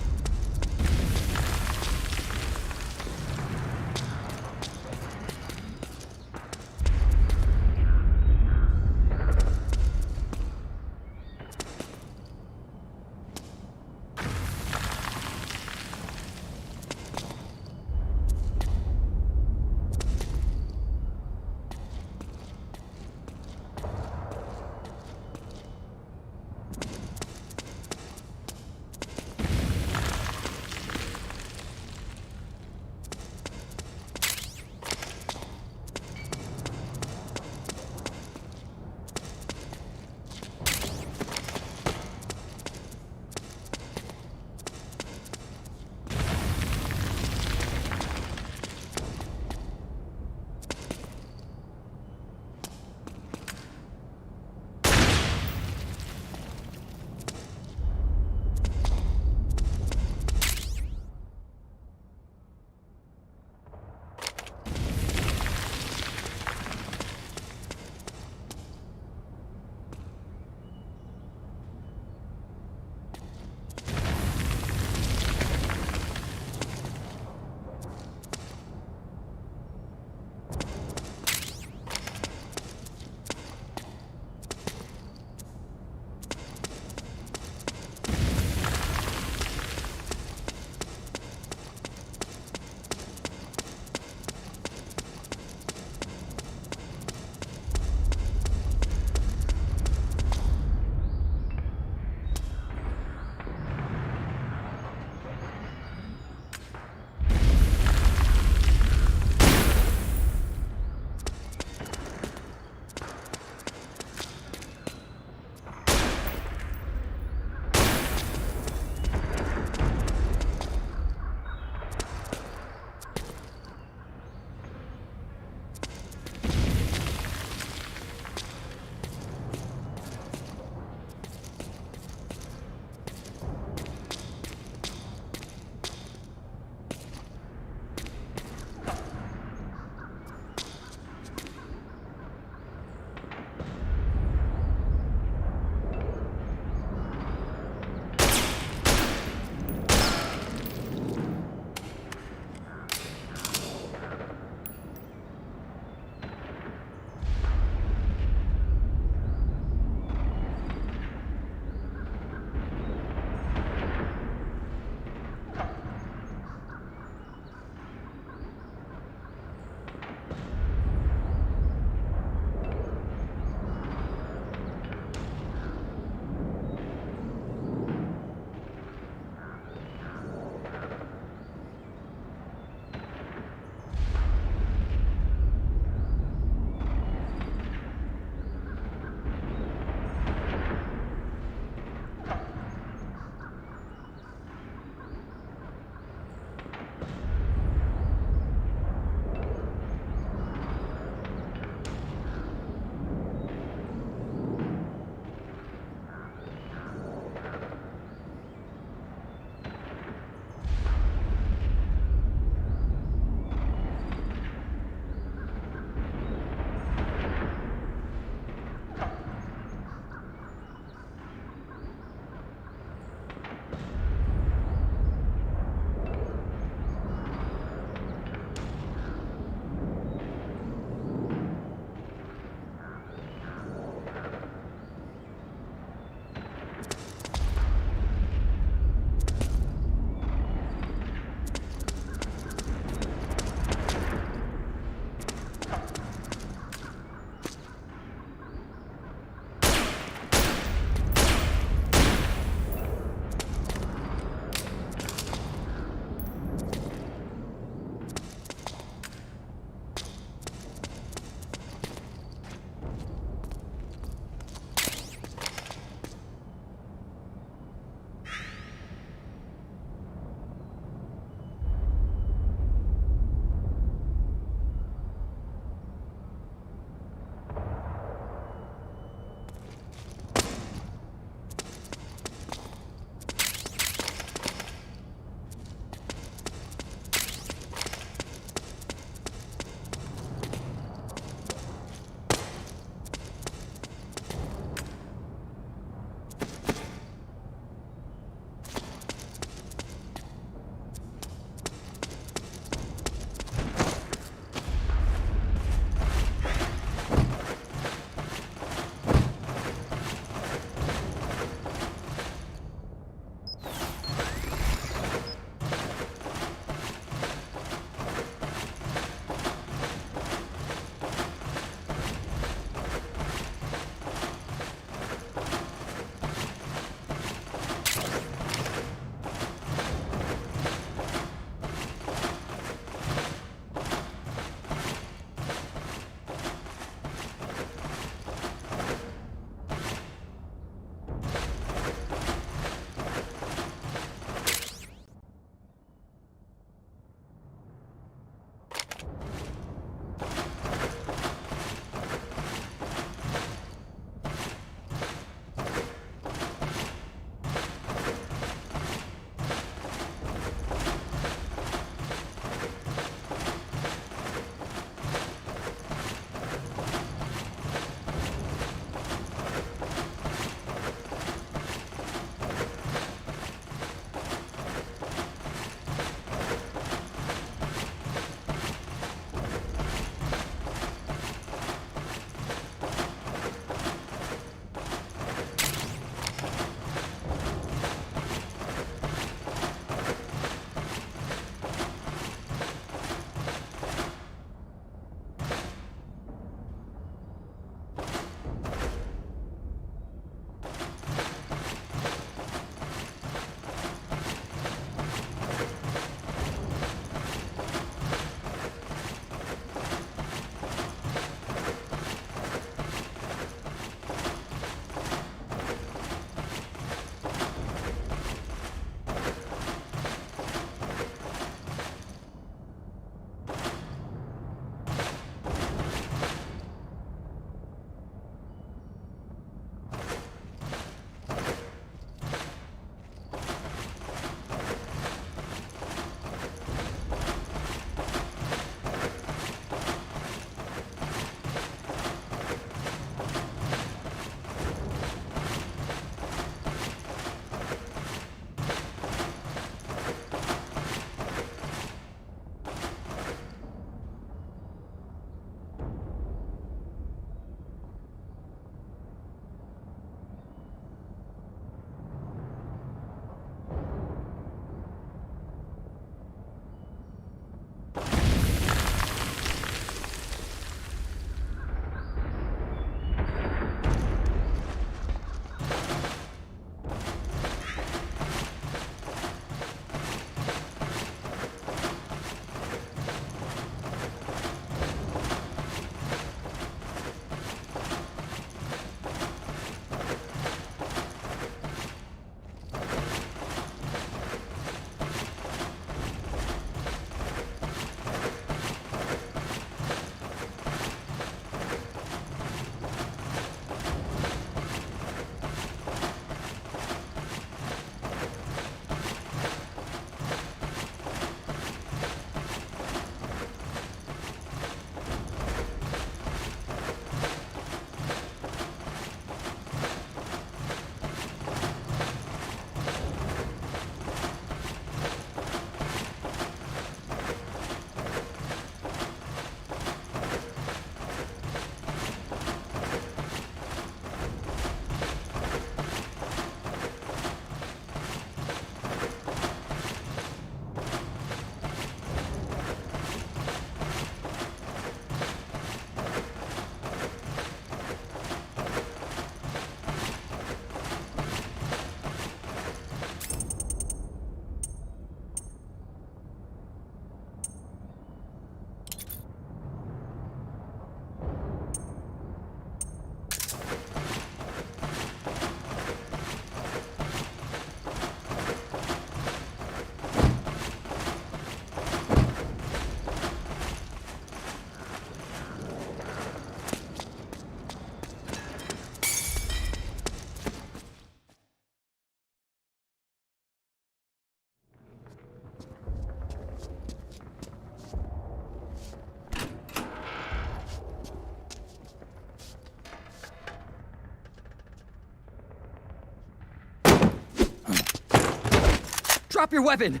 Drop your weapon!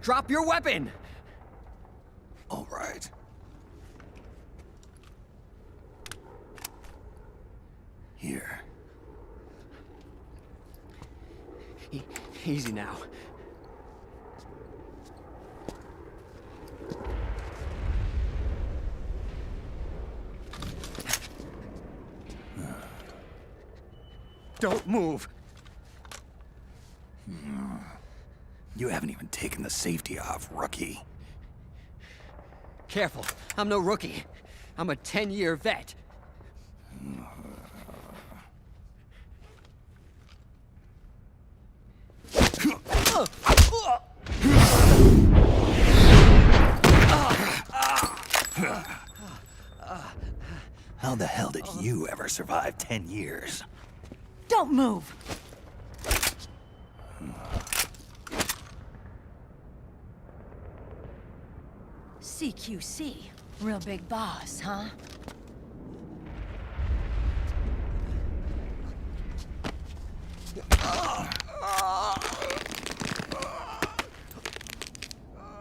Drop your weapon! All right. Here. Easy now. Don't move! You haven't even taken the safety off, rookie. Careful, I'm no rookie. I'm a 10-year vet. How the hell did you ever survive 10 years? Don't move! CQC. Real big boss, huh?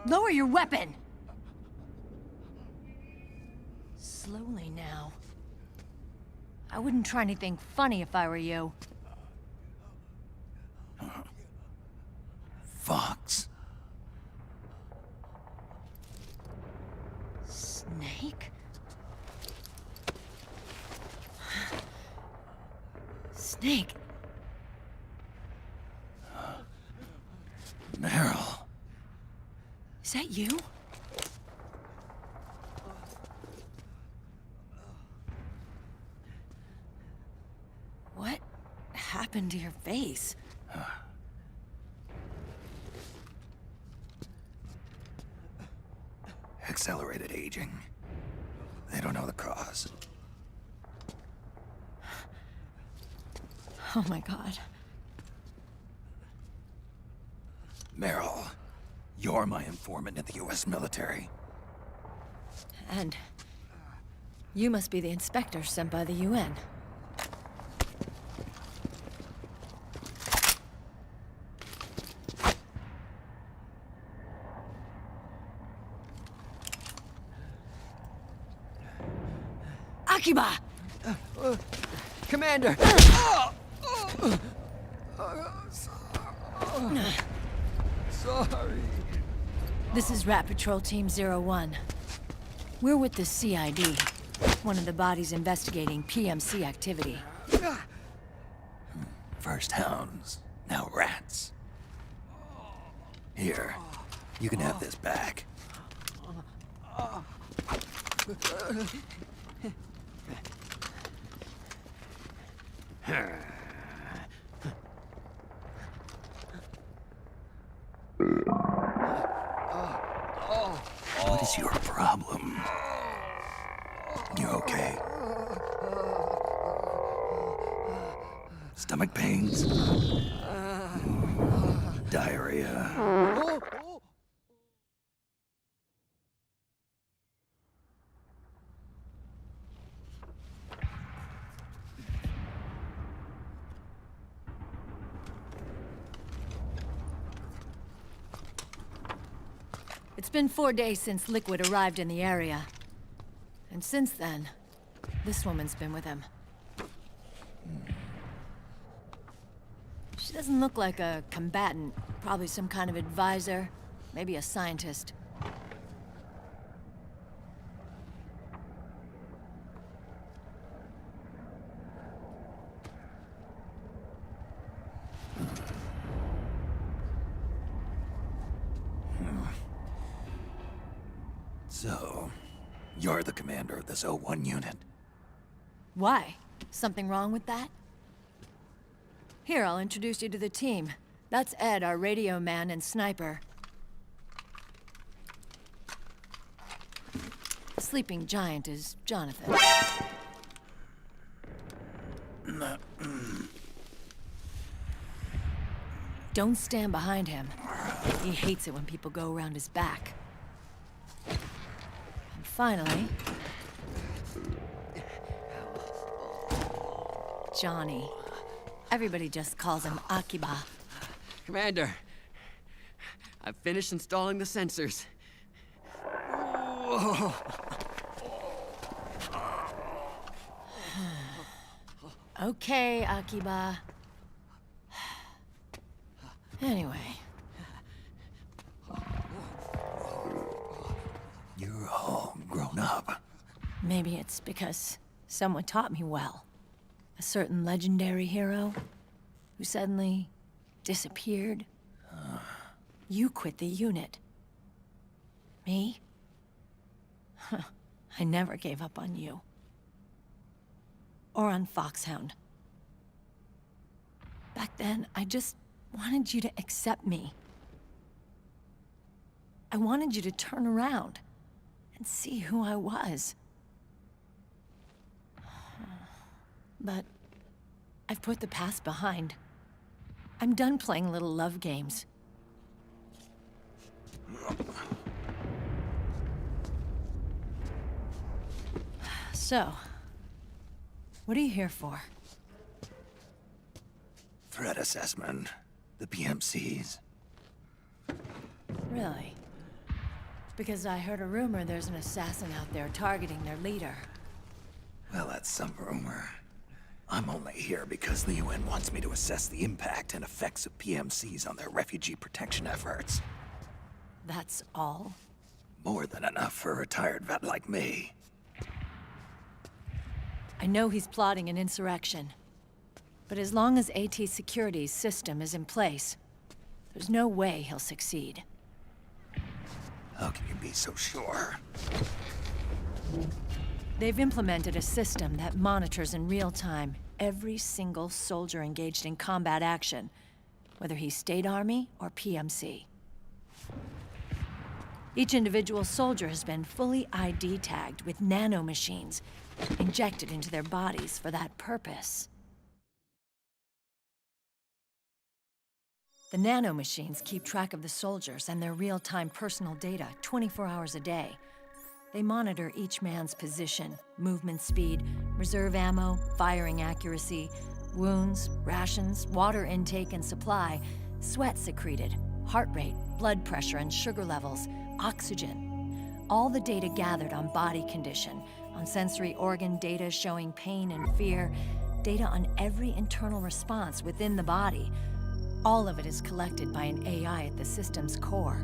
Lower your weapon! Slowly now. I wouldn't try anything funny if I were you. Fox. Snake? Snake? Meryl. Is that you? What happened to your face? Accelerated aging. They don't know the cause. Oh my god. Meryl, you're my informant in the US military. And you must be the inspector sent by the UN. Akiba! Commander! Sorry. This is Rat Patrol Team 01. We're with the CID, one of the bodies investigating PMC activity. First hounds, now rats. Here, you can have this back. What is your problem? You okay? Stomach pains? Diarrhea? It's been 4 days since Liquid arrived in the area. And since then, this woman's been with him. She doesn't look like a combatant. Probably some kind of advisor. Maybe a scientist. So, you're the commander of this O1 unit. Why? Something wrong with that? Here, I'll introduce you to the team. That's Ed, our radio man and sniper. The sleeping giant is Jonathan. Don't stand behind him. He hates it when people go around his back. And finally... Johnny. Everybody just calls him Akiba. Commander, I've finished installing the sensors. Whoa. Okay, Akiba. Anyway. You're all grown up. Maybe it's because someone taught me well. A certain legendary hero who suddenly disappeared. You quit the unit. Me? I never gave up on you. Or on Foxhound. Back then, I just wanted you to accept me. I wanted you to turn around and see who I was. But I've put the past behind. I'm done playing little love games. So, what are you here for? Threat assessment. The PMCs. Really? Because I heard a rumor there's an assassin out there targeting their leader. Well, that's some rumor. I'm only here because the UN wants me to assess the impact and effects of PMCs on their refugee protection efforts. That's all? More than enough for a retired vet like me. I know he's plotting an insurrection. But as long as AT Security's system is in place, there's no way he'll succeed. How can you be so sure? They've implemented a system that monitors in real time every single soldier engaged in combat action, whether he's State Army or PMC. Each individual soldier has been fully ID tagged with nanomachines injected into their bodies for that purpose. The nanomachines keep track of the soldiers and their real-time personal data 24 hours a day. They monitor each man's position, movement speed, reserve ammo, firing accuracy, wounds, rations, water intake and supply, sweat secreted, heart rate, blood pressure and sugar levels, oxygen. All the data gathered on body condition, on sensory organ data showing pain and fear, data on every internal response within the body. All of it is collected by an AI at the system's core.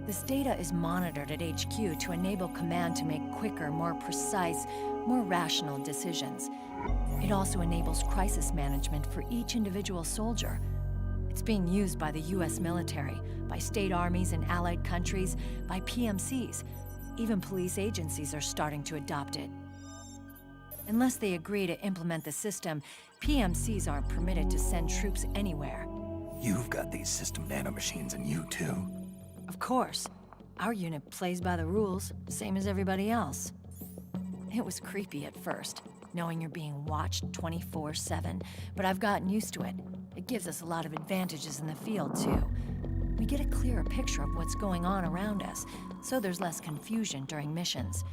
This data is monitored at HQ to enable command to make quicker, more precise, more rational decisions. It also enables crisis management for each individual soldier. It's being used by the US military, by state armies in allied countries, by PMCs. Even police agencies are starting to adopt it. Unless they agree to implement the system, PMCs aren't permitted to send troops anywhere. You've got these system nanomachines in you too. Of course. Our unit plays by the rules, same as everybody else. It was creepy at first, knowing you're being watched 24/7, but I've gotten used to it. It gives us a lot of advantages in the field, too. We get a clearer picture of what's going on around us, so there's less confusion during missions.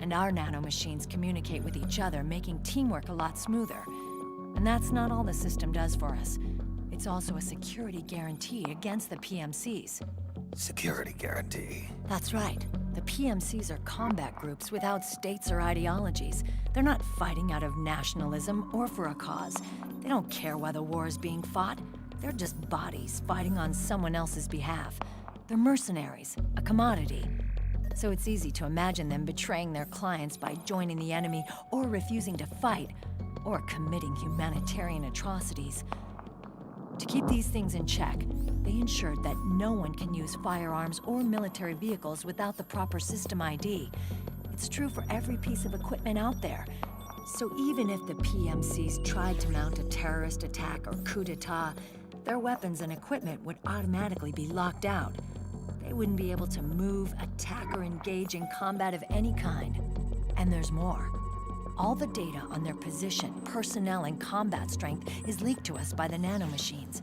And our nanomachines communicate with each other, making teamwork a lot smoother. And that's not all the system does for us. It's also a security guarantee against the PMCs. Security guarantee. That's right. The PMCs are combat groups without states or ideologies. They're not fighting out of nationalism or for a cause. They don't care why the war is being fought. They're just bodies fighting on someone else's behalf. They're mercenaries, a commodity. So it's easy to imagine them betraying their clients by joining the enemy or refusing to fight, or committing humanitarian atrocities. To keep these things in check, they ensured that no one can use firearms or military vehicles without the proper system ID. It's true for every piece of equipment out there. So even if the PMCs tried to mount a terrorist attack or coup d'etat, their weapons and equipment would automatically be locked out. They wouldn't be able to move, attack, or engage in combat of any kind. And there's more. All the data on their position, personnel, and combat strength is leaked to us by the nanomachines.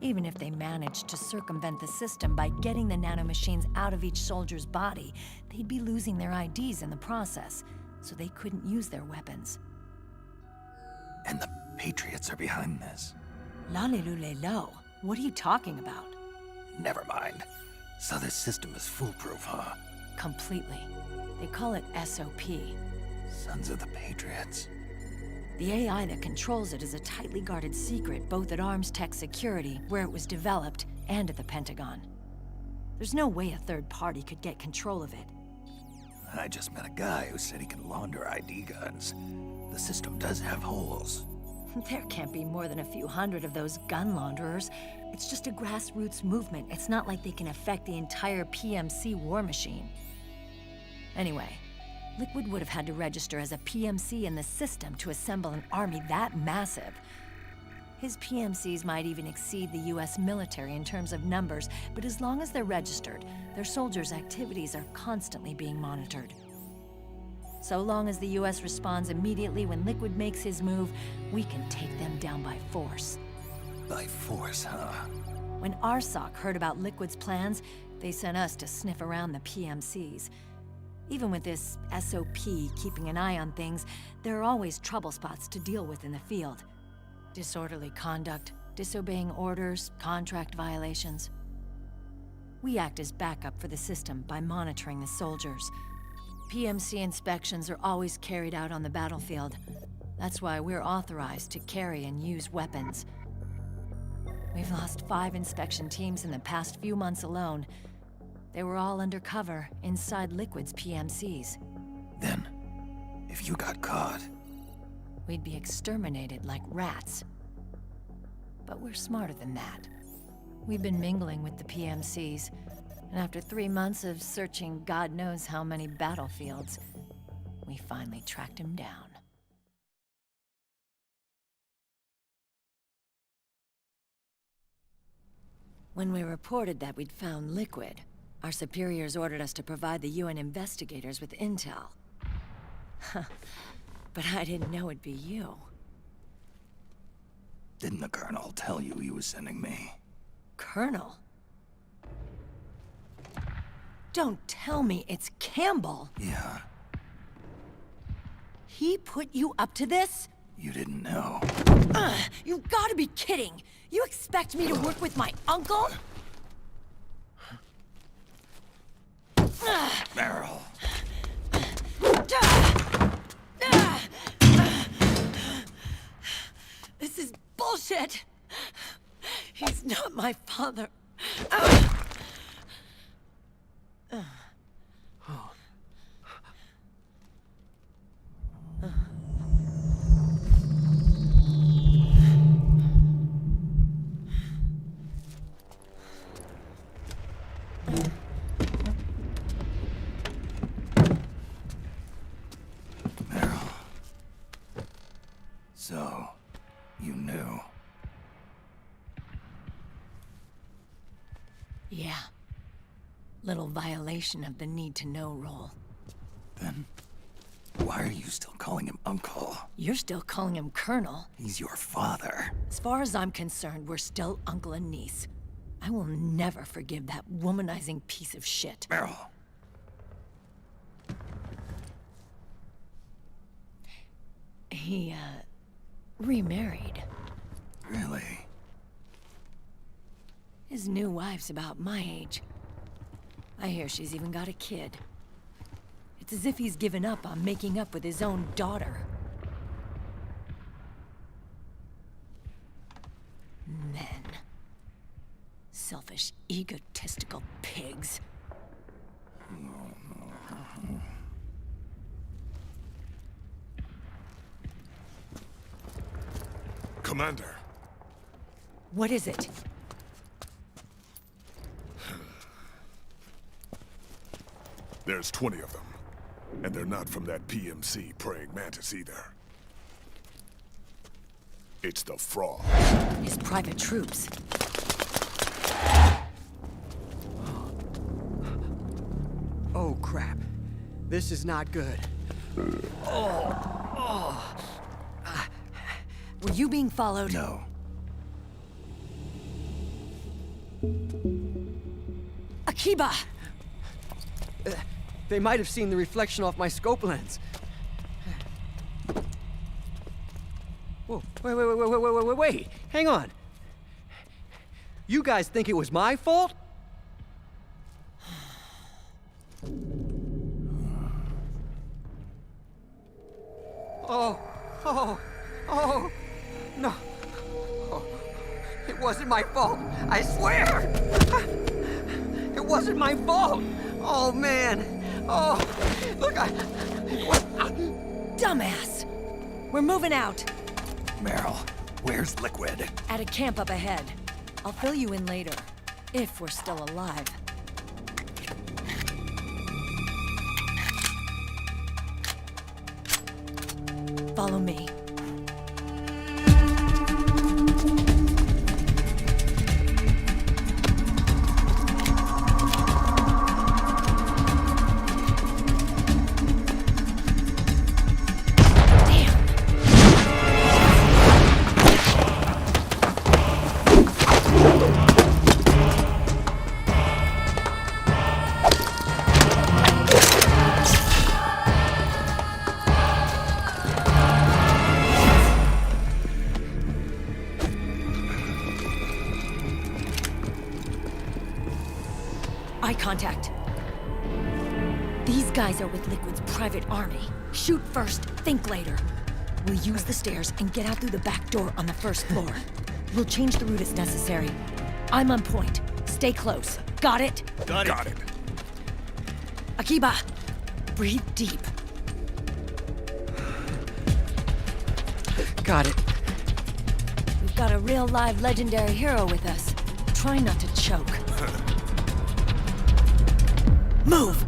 Even if they managed to circumvent the system by getting the nanomachines out of each soldier's body, they'd be losing their IDs in the process, so they couldn't use their weapons. And the Patriots are behind this. Lalilulelo. What are you talking about? Never mind. So this system is foolproof, huh? Completely. They call it SOP. Sons of the Patriots. The AI that controls it is a tightly guarded secret, both at Arms Tech Security, where it was developed, and at the Pentagon. There's no way a third party could get control of it. I just met a guy who said he can launder ID guns. The system does have holes. There can't be more than a few hundred of those gun launderers. It's just a grassroots movement. It's not like they can affect the entire PMC war machine. Anyway, Liquid would have had to register as a PMC in the system to assemble an army that massive. His PMCs might even exceed the US military in terms of numbers, but as long as they're registered, their soldiers' activities are constantly being monitored. So long as the US responds immediately when Liquid makes his move, we can take them down by force. By force, huh? When RSOC heard about Liquid's plans, they sent us to sniff around the PMCs. Even with this SOP keeping an eye on things, there are always trouble spots to deal with in the field. Disorderly conduct, disobeying orders, contract violations. We act as backup for the system by monitoring the soldiers. PMC inspections are always carried out on the battlefield. That's why we're authorized to carry and use weapons. We've lost 5 inspection teams in the past few months alone. They were all undercover inside Liquid's PMCs. Then, if you got caught... we'd be exterminated like rats. But we're smarter than that. We've been mingling with the PMCs, and after 3 months of searching God knows how many battlefields, we finally tracked him down. When we reported that we'd found Liquid, our superiors ordered us to provide the UN investigators with intel. But I didn't know it'd be you. Didn't the Colonel tell you he was sending me? Colonel? Don't tell me it's Campbell! Yeah. He put you up to this? You didn't know. You've gotta be kidding! You expect me to work with my uncle? Meryl. This is bullshit! He's not my father. Meryl. So, you knew. Yeah. Little violation of the need-to-know rule. Then, why are you still calling him Uncle? You're still calling him Colonel. He's your father. As far as I'm concerned, we're still uncle and niece. I will never forgive that womanizing piece of shit. Meryl. He, remarried. Really? His new wife's about my age. I hear she's even got a kid. It's as if he's given up on making up with his own daughter. Men. Selfish, egotistical pigs. Commander. What is it? There's 20 of them. And they're not from that PMC praying mantis either. It's the Frog. His private troops. Oh, crap. This is not good. Were you being followed? No. Akiba! They might have seen the reflection off my scope lens. Whoa, wait. Hang on. You guys think it was my fault? Oh, no. Oh, it wasn't my fault. I swear. It wasn't my fault. Oh, man. Oh, look, Dumbass! We're moving out. Meryl, where's Liquid? At a camp up ahead. I'll fill you in later. If we're still alive. Follow me. Eye contact. These guys are with Liquid's private army. Shoot first, think later. We'll use the stairs and get out through the back door on the first floor. We'll change the route as necessary. I'm on point. Stay close. Got it? Got it. Akiba, breathe deep. got it. We've got a real live legendary hero with us. Try not to choke. Move!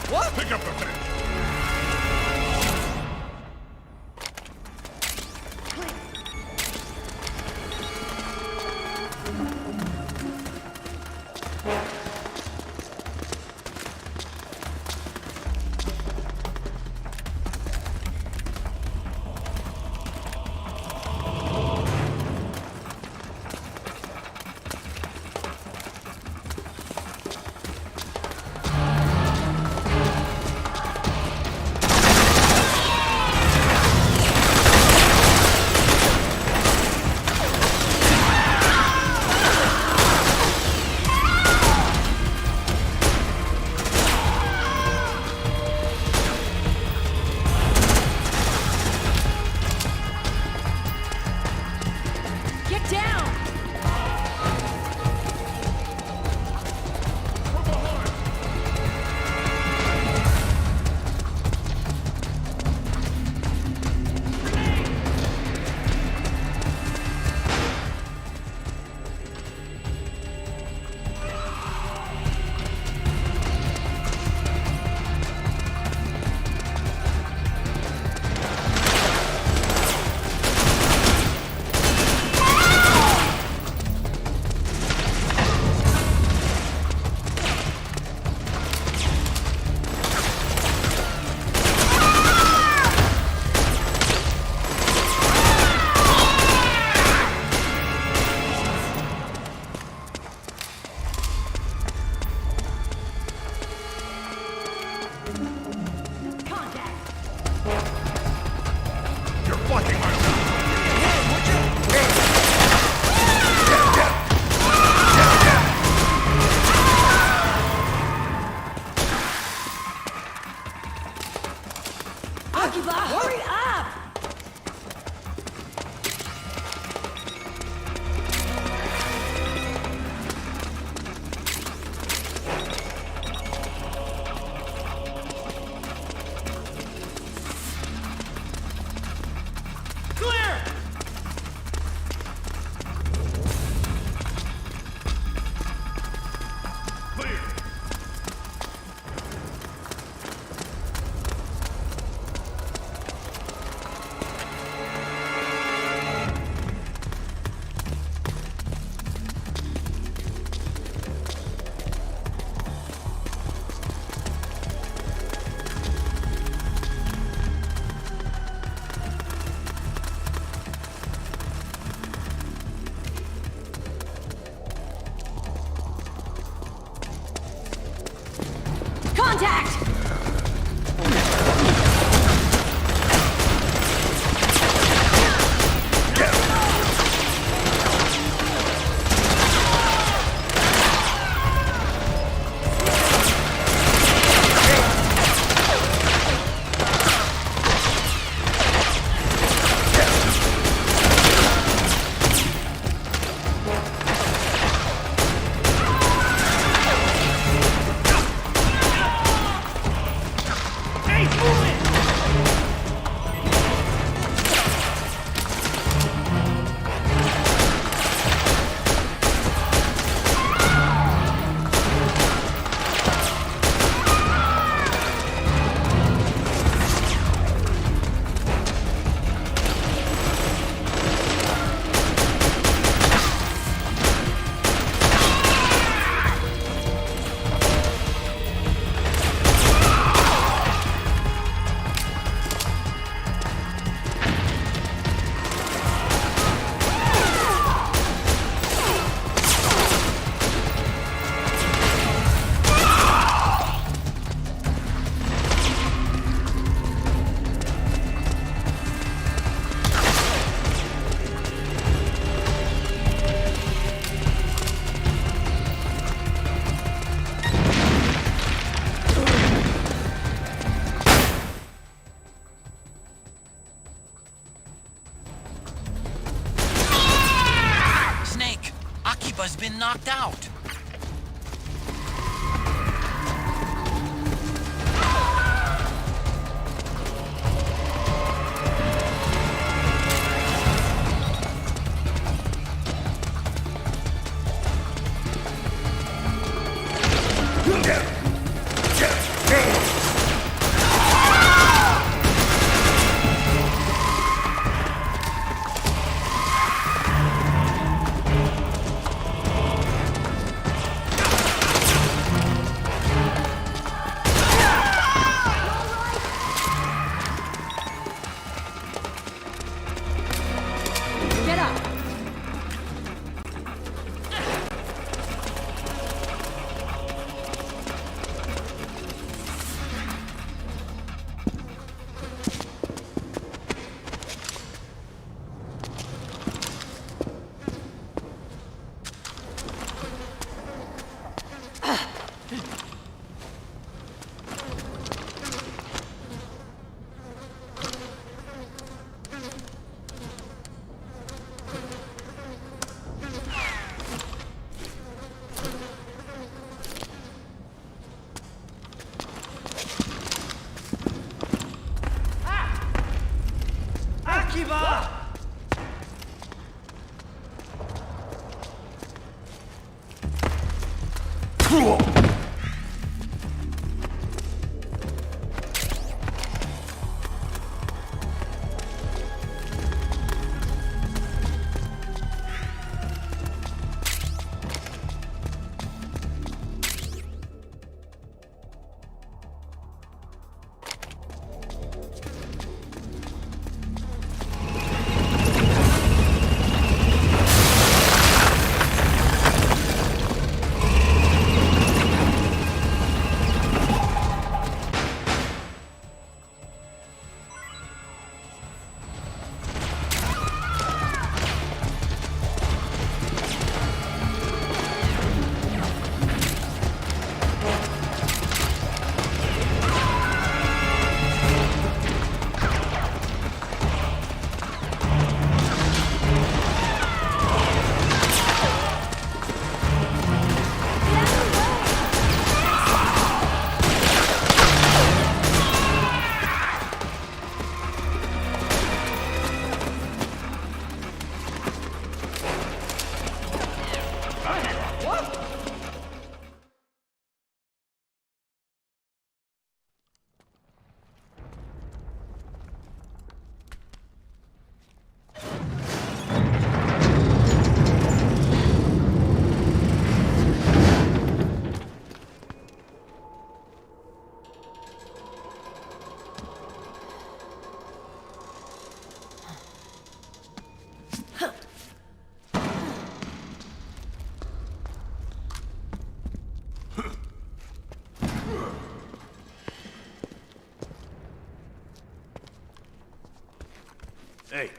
What? Pick up the thing. Hurry up! Get up! Hey.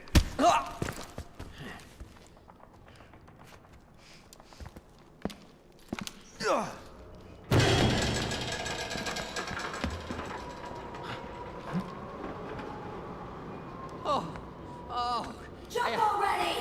Jump already!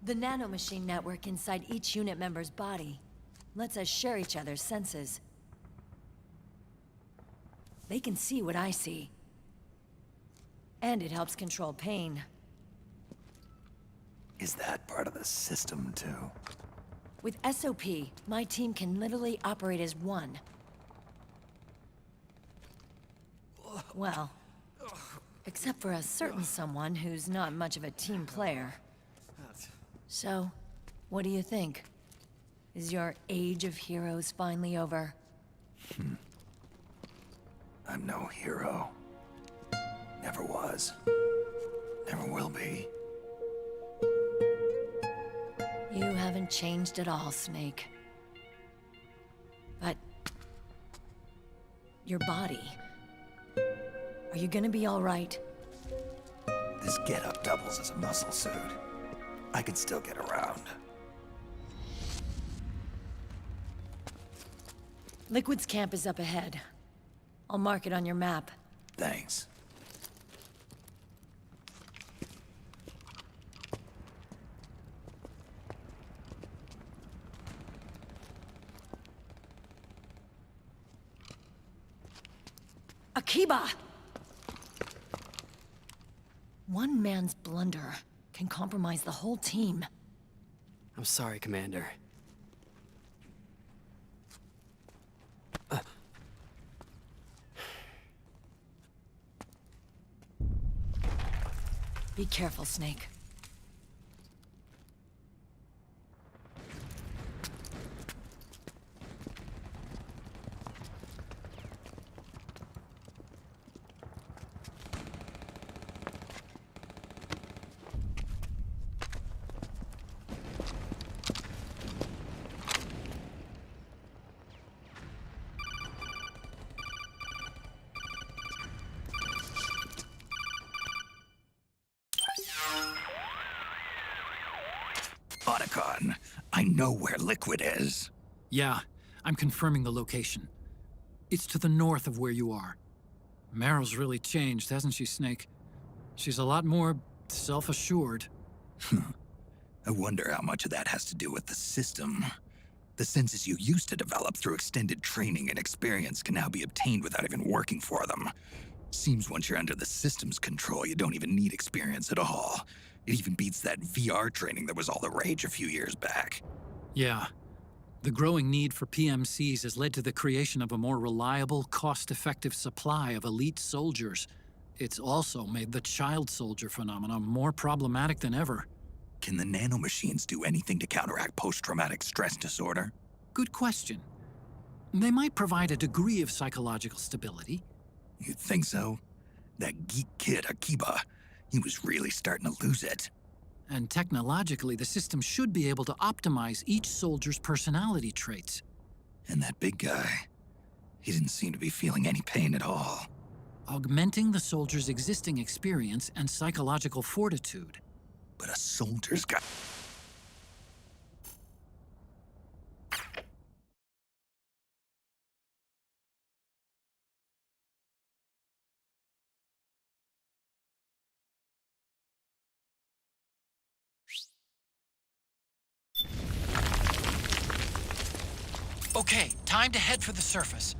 The nanomachine network inside each unit member's body lets us share each other's senses. They can see what I see. And it helps control pain. Is that part of the system, too? With SOP, my team can literally operate as one. Well, except for a certain someone who's not much of a team player. So, what do you think? Is your age of heroes finally over? I'm no hero. Never was. Never will be. You haven't changed at all, Snake. But... your body... are you gonna be all right? This getup doubles as a muscle suit. I can still get around. Liquid's camp is up ahead. I'll mark it on your map. Thanks. Akiba! One man's blunder can compromise the whole team. I'm sorry, Commander. Be careful, Snake. Otacon, I know where Liquid is. Yeah, I'm confirming the location. It's to the north of where you are. Meryl's really changed, hasn't she, Snake? She's a lot more self-assured. I wonder how much of that has to do with the system. The senses you used to develop through extended training and experience can now be obtained without even working for them. Seems once you're under the system's control, you don't even need experience at all. It even beats that VR training that was all the rage a few years back. Yeah. The growing need for PMCs has led to the creation of a more reliable, cost-effective supply of elite soldiers. It's also made the child soldier phenomenon more problematic than ever. Can the nanomachines do anything to counteract post-traumatic stress disorder? Good question. They might provide a degree of psychological stability. You'd think so? That geek kid, Akiba, he was really starting to lose it. And technologically, the system should be able to optimize each soldier's personality traits. And that big guy, he didn't seem to be feeling any pain at all. Augmenting the soldier's existing experience and psychological fortitude. But a soldier's got... Okay, time to head for the surface.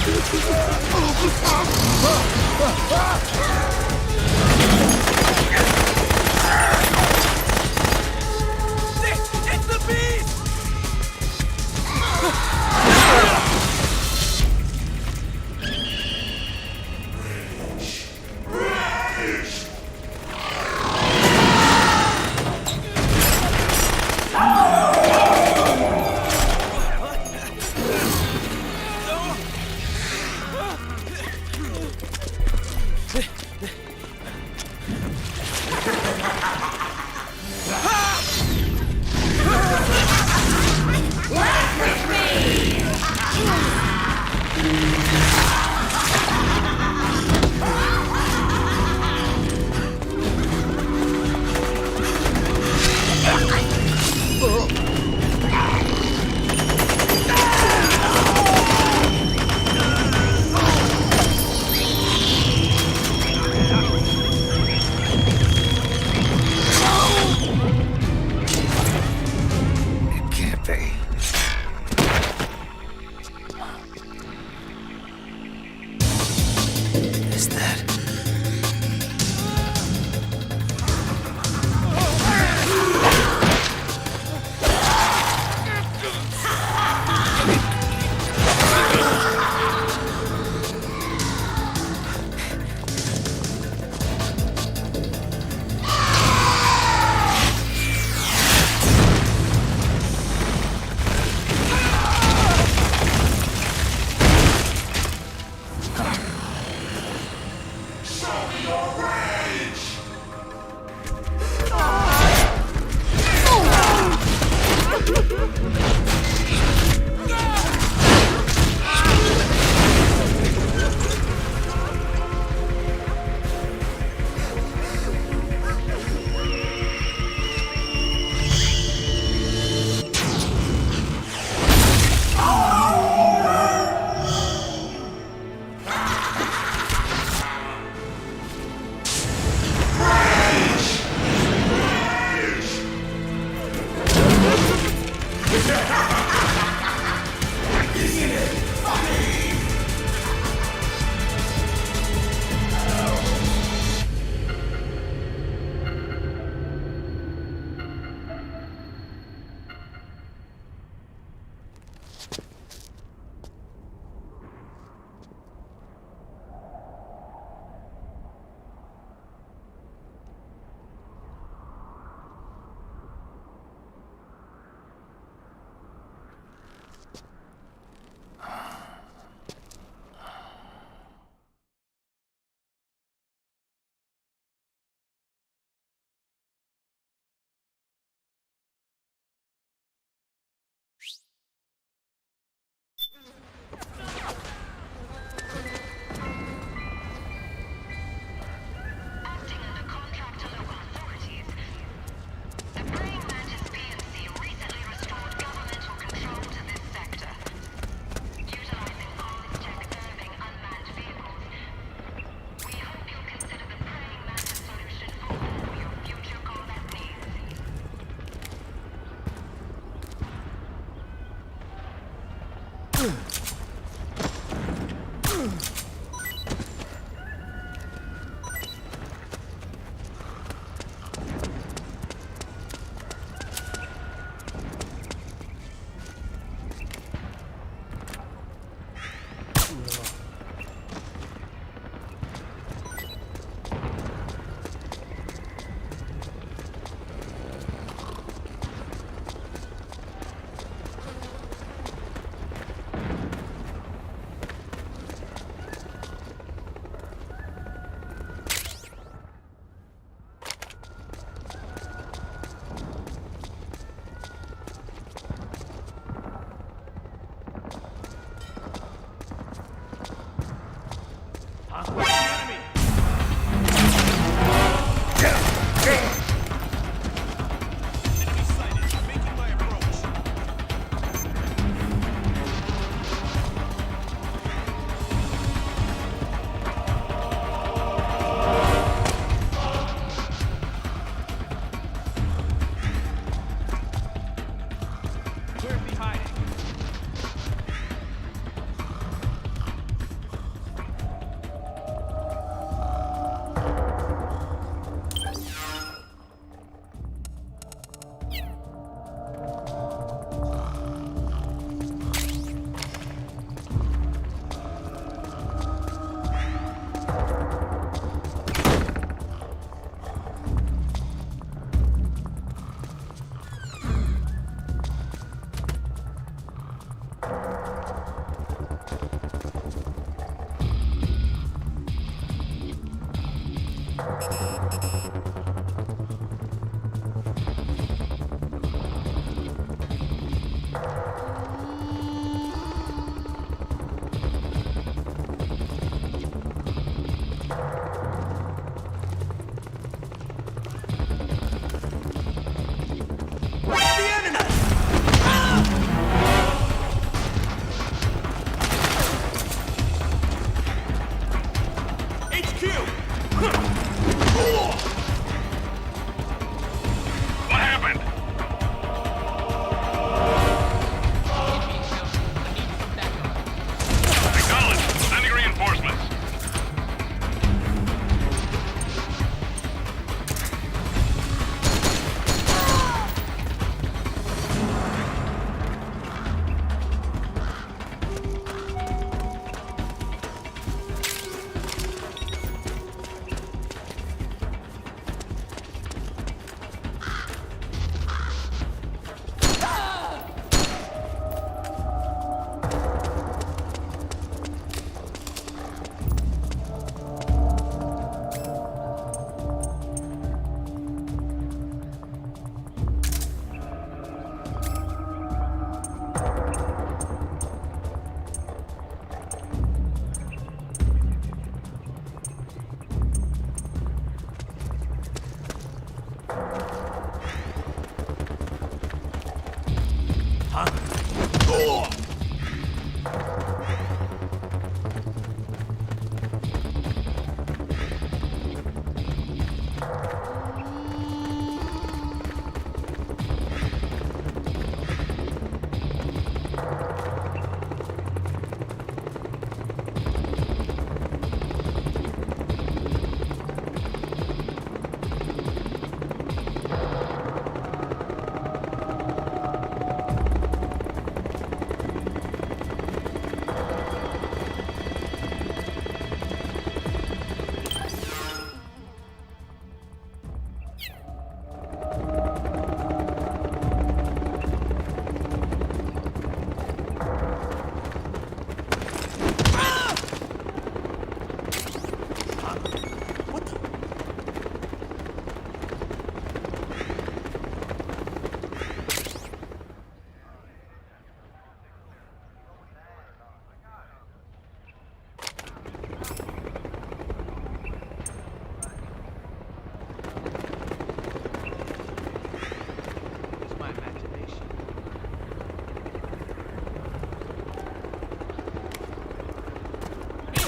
It's the beast! It can't be. Is that...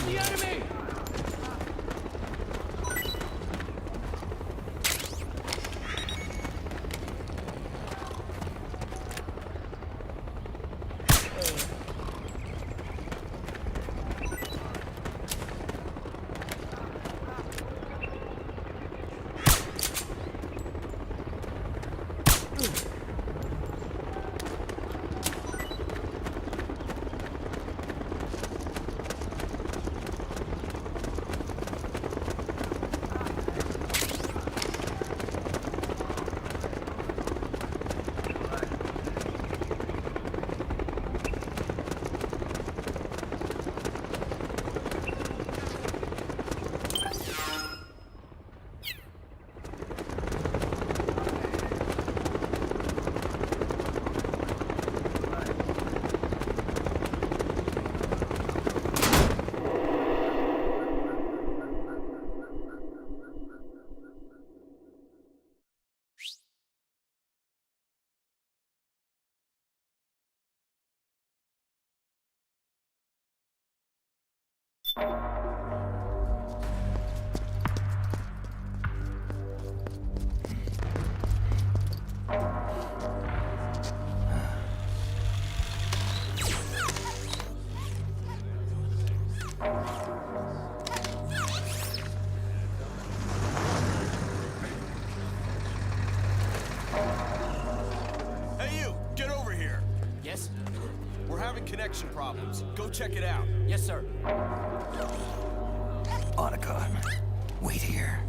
the enemy! Hey you, get over here. Yes? We're having connection problems. Go check it out. Yes, sir. Otacon, wait here.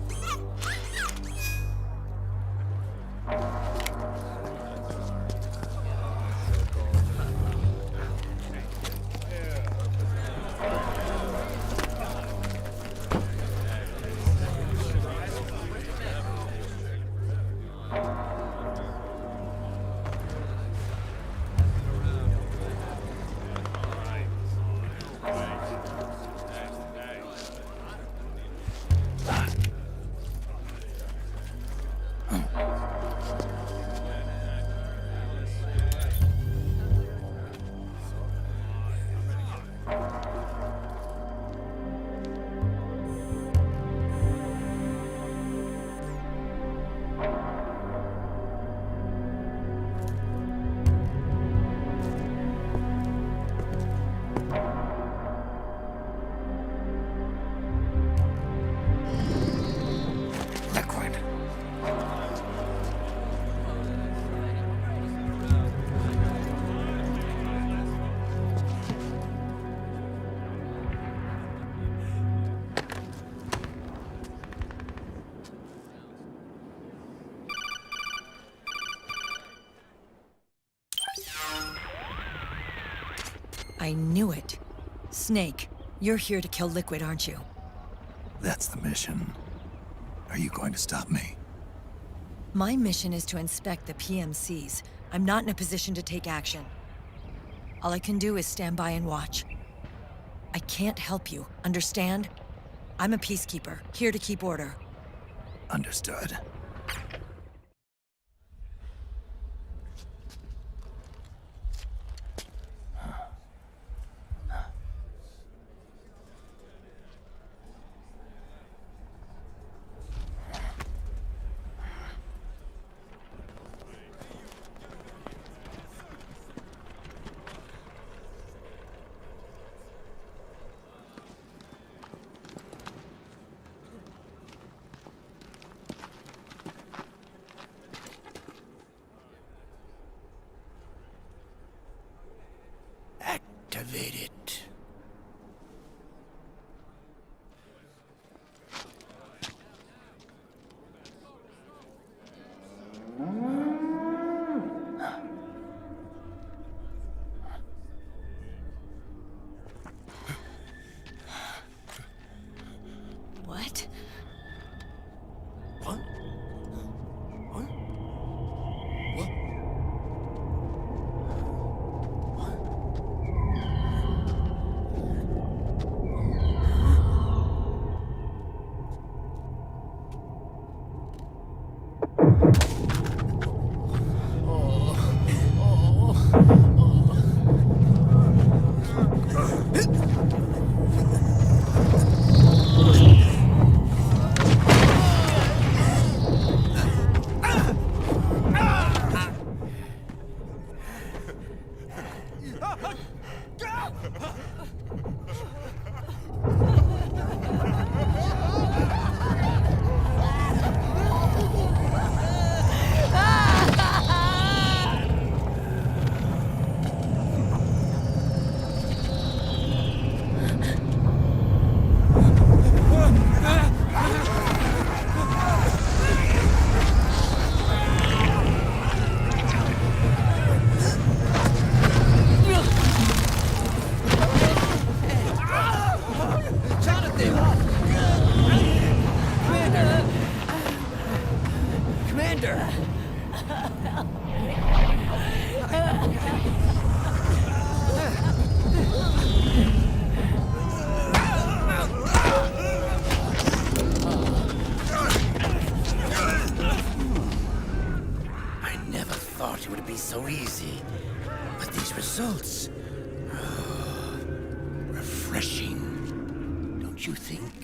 Liquid. I knew it. Snake, you're here to kill Liquid, aren't you? That's the mission. Are you going to stop me? My mission is to inspect the PMCs. I'm not in a position to take action. All I can do is stand by and watch. I can't help you, understand? I'm a peacekeeper, here to keep order. Understood. don't you think?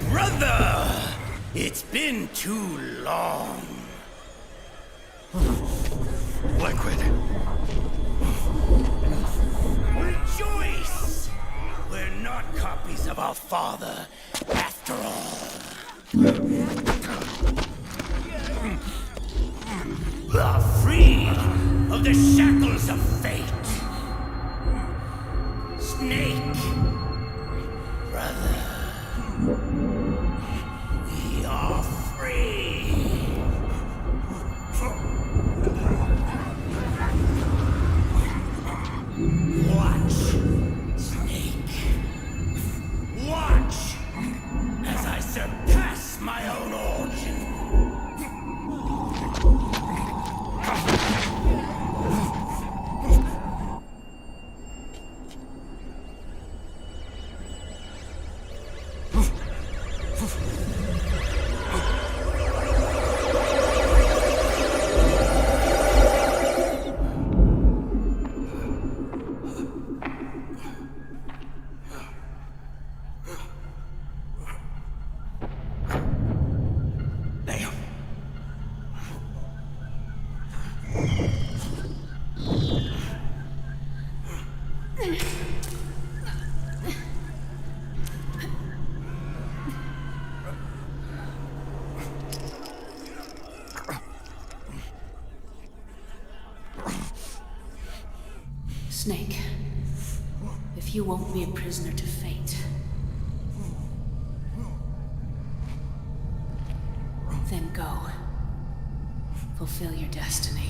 Brother! It's been too long. Liquid. Rejoice! We're not copies of our father, after all. We are free of the shackles of fate. Snake, brother. We are free! Watch, Snake. Watch as I surpass my own origin. Snake, if you won't be a prisoner to fate, then go. Fulfill your destiny.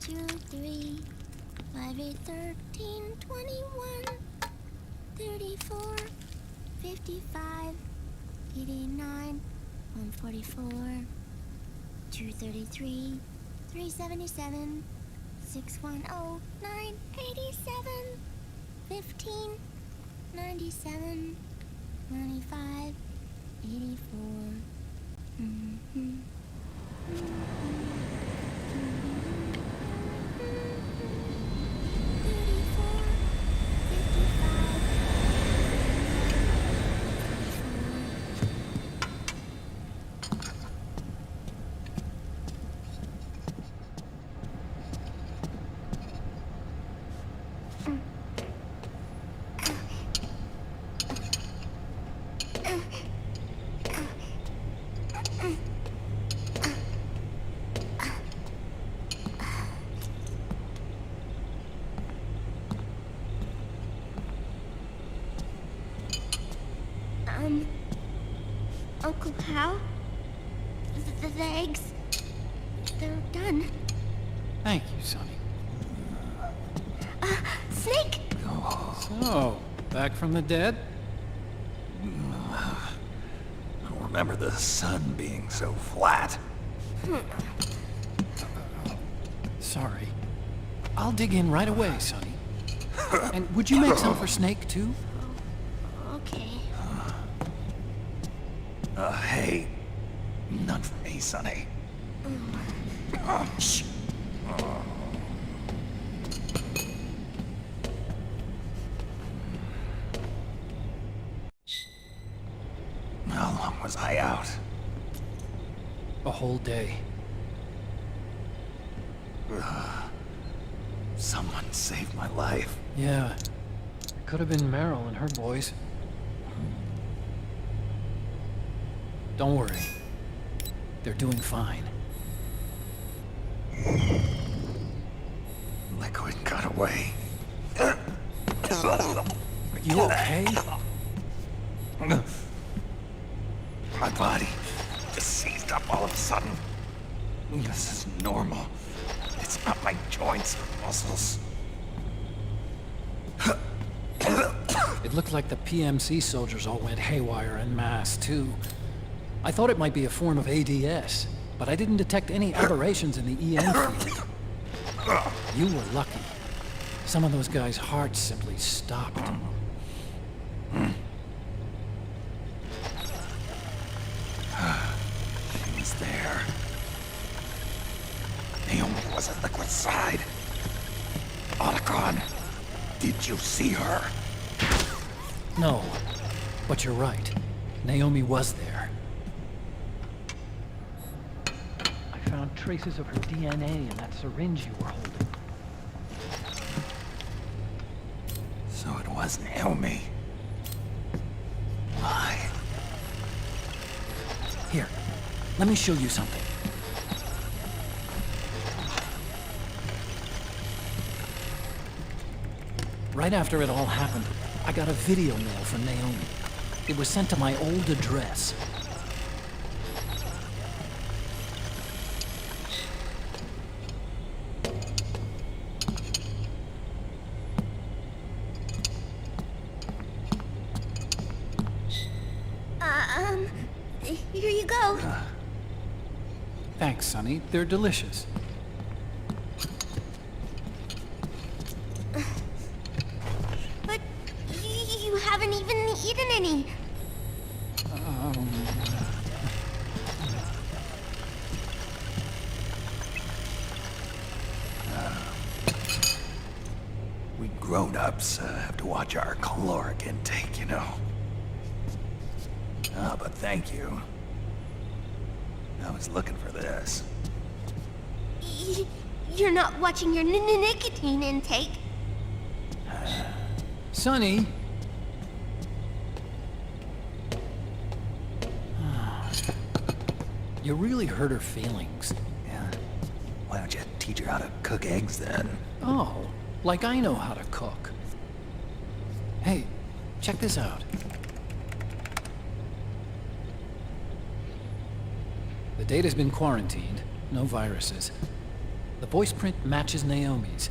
2, 3, 5, 8, 13, 21, 34, 55, 89, 144, 233, 377, 610, 987, 15, 97, 95, 84. Uncle Hal? The eggs? They're done. Thank you, Sonny. Snake! So, back from the dead? I don't remember the sun being so flat. Sorry. I'll dig in right away, Sonny. And would you make some for Snake, too? Okay. Hey. None for me, Sonny. Shh. How long was I out? A whole day. Someone saved my life. Yeah. It could have been Meryl and her boys. Don't worry. They're doing fine. Liquid got away. Are you okay? My body just seized up all of a sudden. This is normal. It's not my joints or muscles. It looked like the PMC soldiers all went haywire en masse, too. I thought it might be a form of ADS, but I didn't detect any aberrations in the EM field. You were lucky. Some of those guys' hearts simply stopped. She was there. Naomi was at Liquid's side. Otacon, did you see her? No, but you're right. Naomi was there. I found traces of her DNA in that syringe you were holding. So it was Naomi. Why? Here, let me show you something. Right after it all happened, I got a video mail from Naomi. It was sent to my old address. Here you go. Thanks, Sonny. They're delicious. But you haven't even eaten any. We grown-ups have to watch our caloric intake, you know. But thank you. I was looking for this. You're not watching your nicotine intake. Sonny! You really hurt her feelings. Yeah. Why don't you teach her how to cook eggs then? Oh, like I know how to cook. Hey, check this out. The data's been quarantined, no viruses. The voice print matches Naomi's,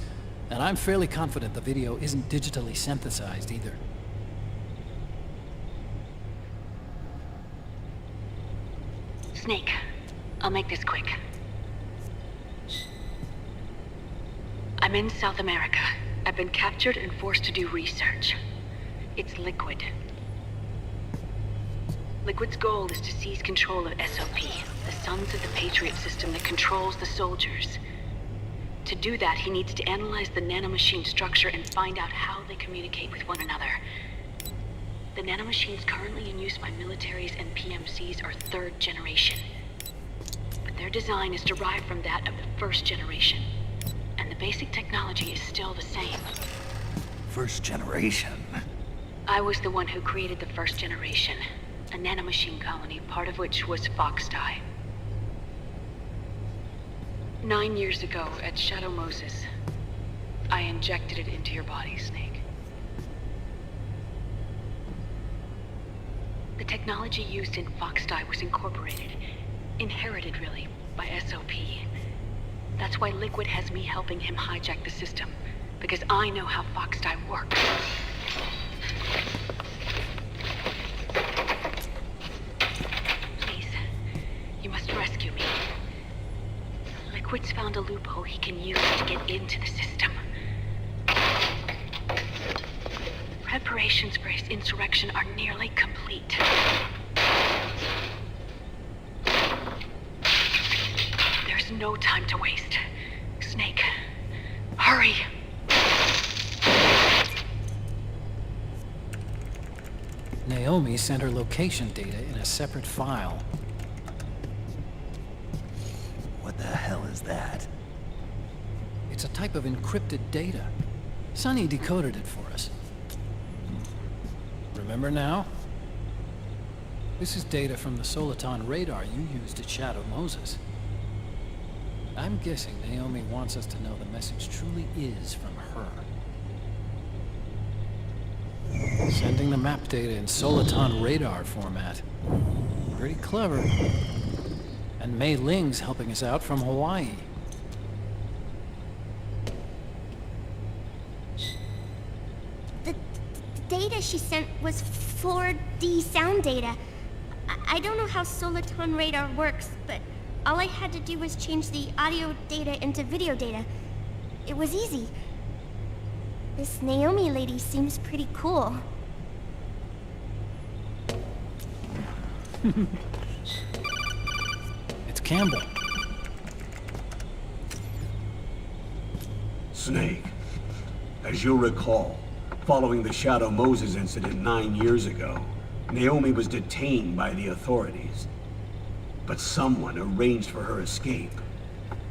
and I'm fairly confident the video isn't digitally synthesized either. Snake, I'll make this quick. I'm in South America. I've been captured and forced to do research. It's Liquid. Liquid's goal is to seize control of SOP, the sons of the Patriot system that controls the soldiers. To do that, he needs to analyze the nanomachine structure and find out how they communicate with one another. The nanomachines currently in use by militaries and PMCs are 3rd generation. But their design is derived from that of the 1st generation. And the basic technology is still the same. 1st generation? I was the one who created the 1st generation. A nanomachine colony, part of which was Foxdie. 9 years ago, at Shadow Moses, I injected it into your body, Snake. The technology used in Foxdie was incorporated, inherited really, by SOP. That's why Liquid has me helping him hijack the system, because I know how Foxdie works. Please, you must rescue me. Liquid's found a loophole he can use to get into the system. Preparations for his insurrection are nearly complete. There's no time to waste. Snake, hurry! Naomi sent her location data in a separate file. What the hell is that? It's a type of encrypted data. Sonny decoded it for us. Remember now? This is data from the Soliton radar you used at Shadow Moses. I'm guessing Naomi wants us to know the message truly is from her. Sending the map data in Soliton radar format. Pretty clever. And Mei Ling's helping us out from Hawaii. The data she sent was 4D sound data. I don't know how Soliton radar works, but all I had to do was change the audio data into video data. It was easy. This Naomi lady seems pretty cool. It's Campbell. Snake, as you'll recall, following the Shadow Moses incident 9 years ago, Naomi was detained by the authorities. But someone arranged for her escape.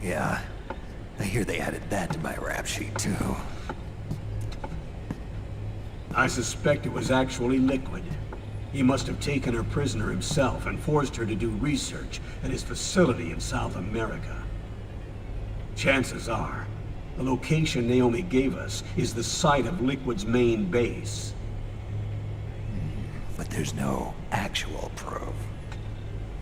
Yeah, I hear they added that to my rap sheet too. I suspect it was actually Liquid. He must have taken her prisoner himself and forced her to do research at his facility in South America. Chances are, the location Naomi gave us is the site of Liquid's main base. But there's no actual proof.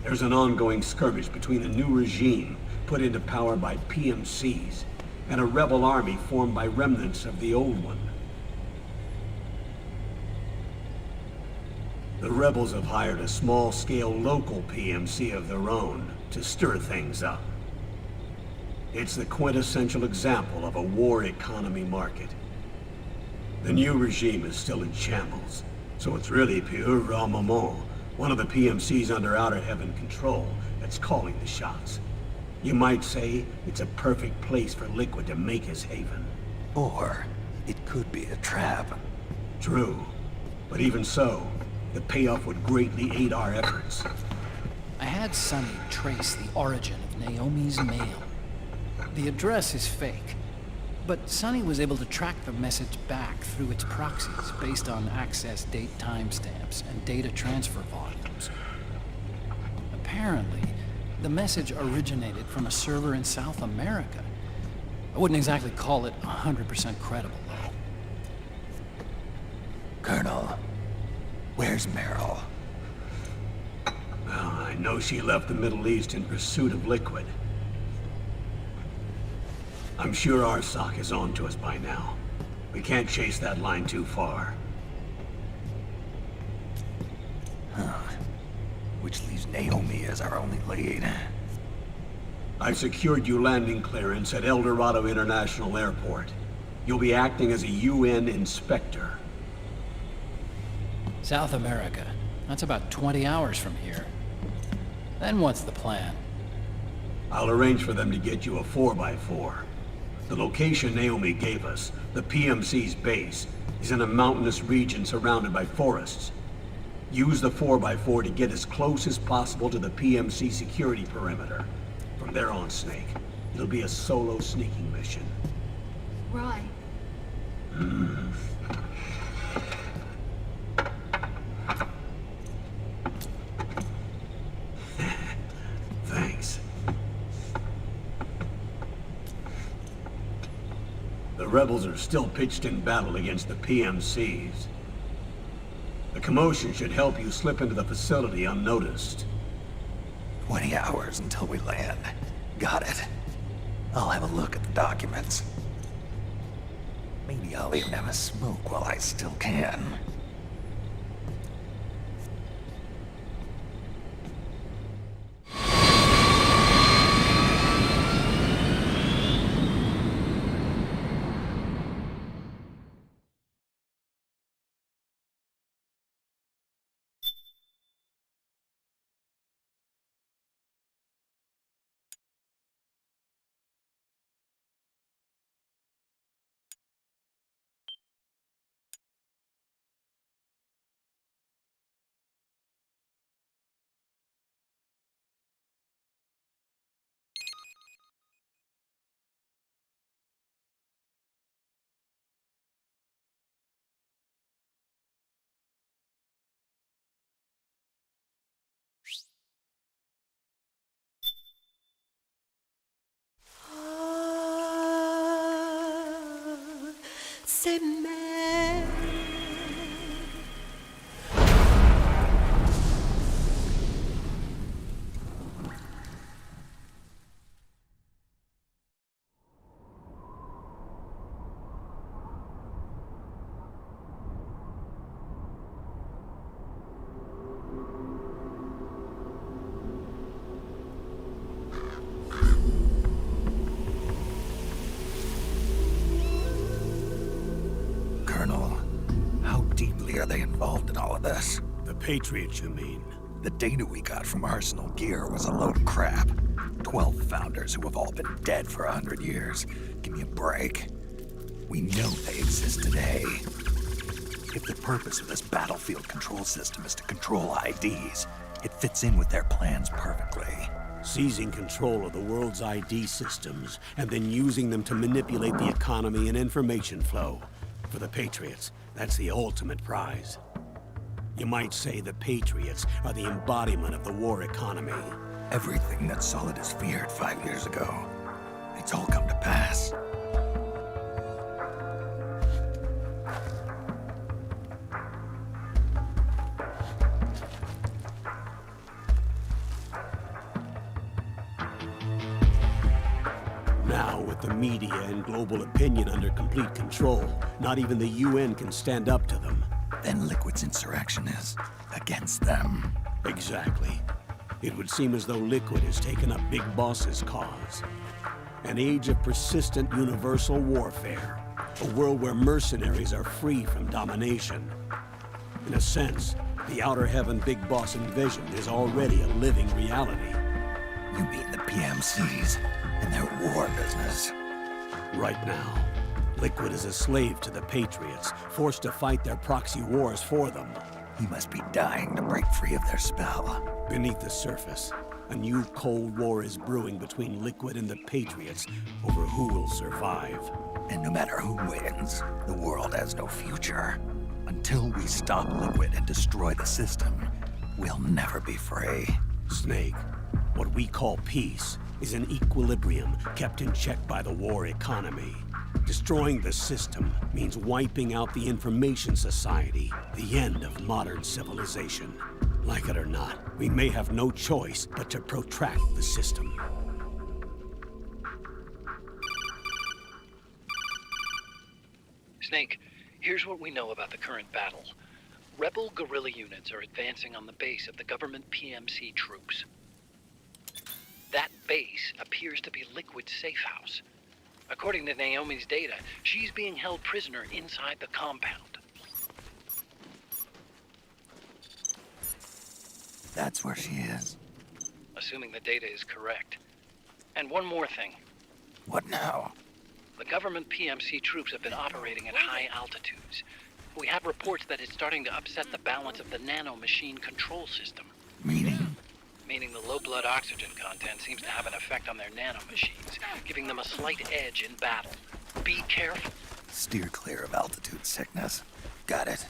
There's an ongoing skirmish between a new regime put into power by PMCs and a rebel army formed by remnants of the old one. The rebels have hired a small-scale local PMC of their own to stir things up. It's the quintessential example of a war economy market. The new regime is still in shambles, so it's really pure Ramamon, one of the PMCs under Outer Heaven control, that's calling the shots. You might say it's a perfect place for Liquid to make his haven. Or it could be a trap. True, but even so, the payoff would greatly aid our efforts. I had Sonny trace the origin of Naomi's mail. The address is fake, but Sonny was able to track the message back through its proxies based on access date timestamps and data transfer volumes. Apparently, the message originated from a server in South America. I wouldn't exactly call it 100% credible, though. Colonel, where's Meryl? Well, I know she left the Middle East in pursuit of Liquid. I'm sure RSOC is on to us by now. We can't chase that line too far. Which leaves Naomi as our only lead. I've secured you landing clearance at El Dorado International Airport. You'll be acting as a UN inspector. South America. That's about 20 hours from here. Then what's the plan? I'll arrange for them to get you a 4x4. The location Naomi gave us, the PMC's base, is in a mountainous region surrounded by forests. Use the 4x4 to get as close as possible to the PMC security perimeter. From there on, Snake, it'll be a solo sneaking mission. Right. Thanks. The rebels are still pitched in battle against the PMCs. The commotion should help you slip into the facility unnoticed. 20 hours until we land. Got it. I'll have a look at the documents. Maybe I'll even have a smoke while I still can. C'est mère. Are they involved in all of this? The Patriots, you mean? The data we got from Arsenal Gear was a load of crap. 12 founders who have all been dead for 100 years. Give me a break. We know they exist today. If the purpose of this battlefield control system is to control IDs, it fits in with their plans perfectly. Seizing control of the world's ID systems, and then using them to manipulate the economy and information flow. For the Patriots, that's the ultimate prize. You might say the Patriots are the embodiment of the war economy. Everything that Solidus feared 5 years ago, it's all come to pass. Now, with the media and global opinion under complete control, not even the UN can stand up to them. Then Liquid's insurrection is against them. Exactly. It would seem as though Liquid has taken up Big Boss's cause. An age of persistent universal warfare. A world where mercenaries are free from domination. In a sense, the Outer Heaven Big Boss envisioned is already a living reality. You mean the PMCs and their war business? Right now, Liquid is a slave to the Patriots, forced to fight their proxy wars for them. He must be dying to break free of their spell. Beneath the surface, a new Cold War is brewing between Liquid and the Patriots over who will survive. And no matter who wins, the world has no future. Until we stop Liquid and destroy the system, we'll never be free. Snake, what we call peace is an equilibrium kept in check by the war economy. Destroying the system means wiping out the information society, the end of modern civilization. Like it or not, we may have no choice but to protract the system. Snake, here's what we know about the current battle. Rebel guerrilla units are advancing on the base of the government PMC troops. That base appears to be Liquid's safe house. According to Naomi's data, she's being held prisoner inside the compound. That's where she is. Assuming the data is correct. And one more thing. What now? The government PMC troops have been operating at high altitudes. We have reports that it's starting to upset the balance of the nano-machine control system. Meaning? Meaning the low blood oxygen content seems to have an effect on their nano-machines, giving them a slight edge in battle. Be careful. Steer clear of altitude sickness. Got it.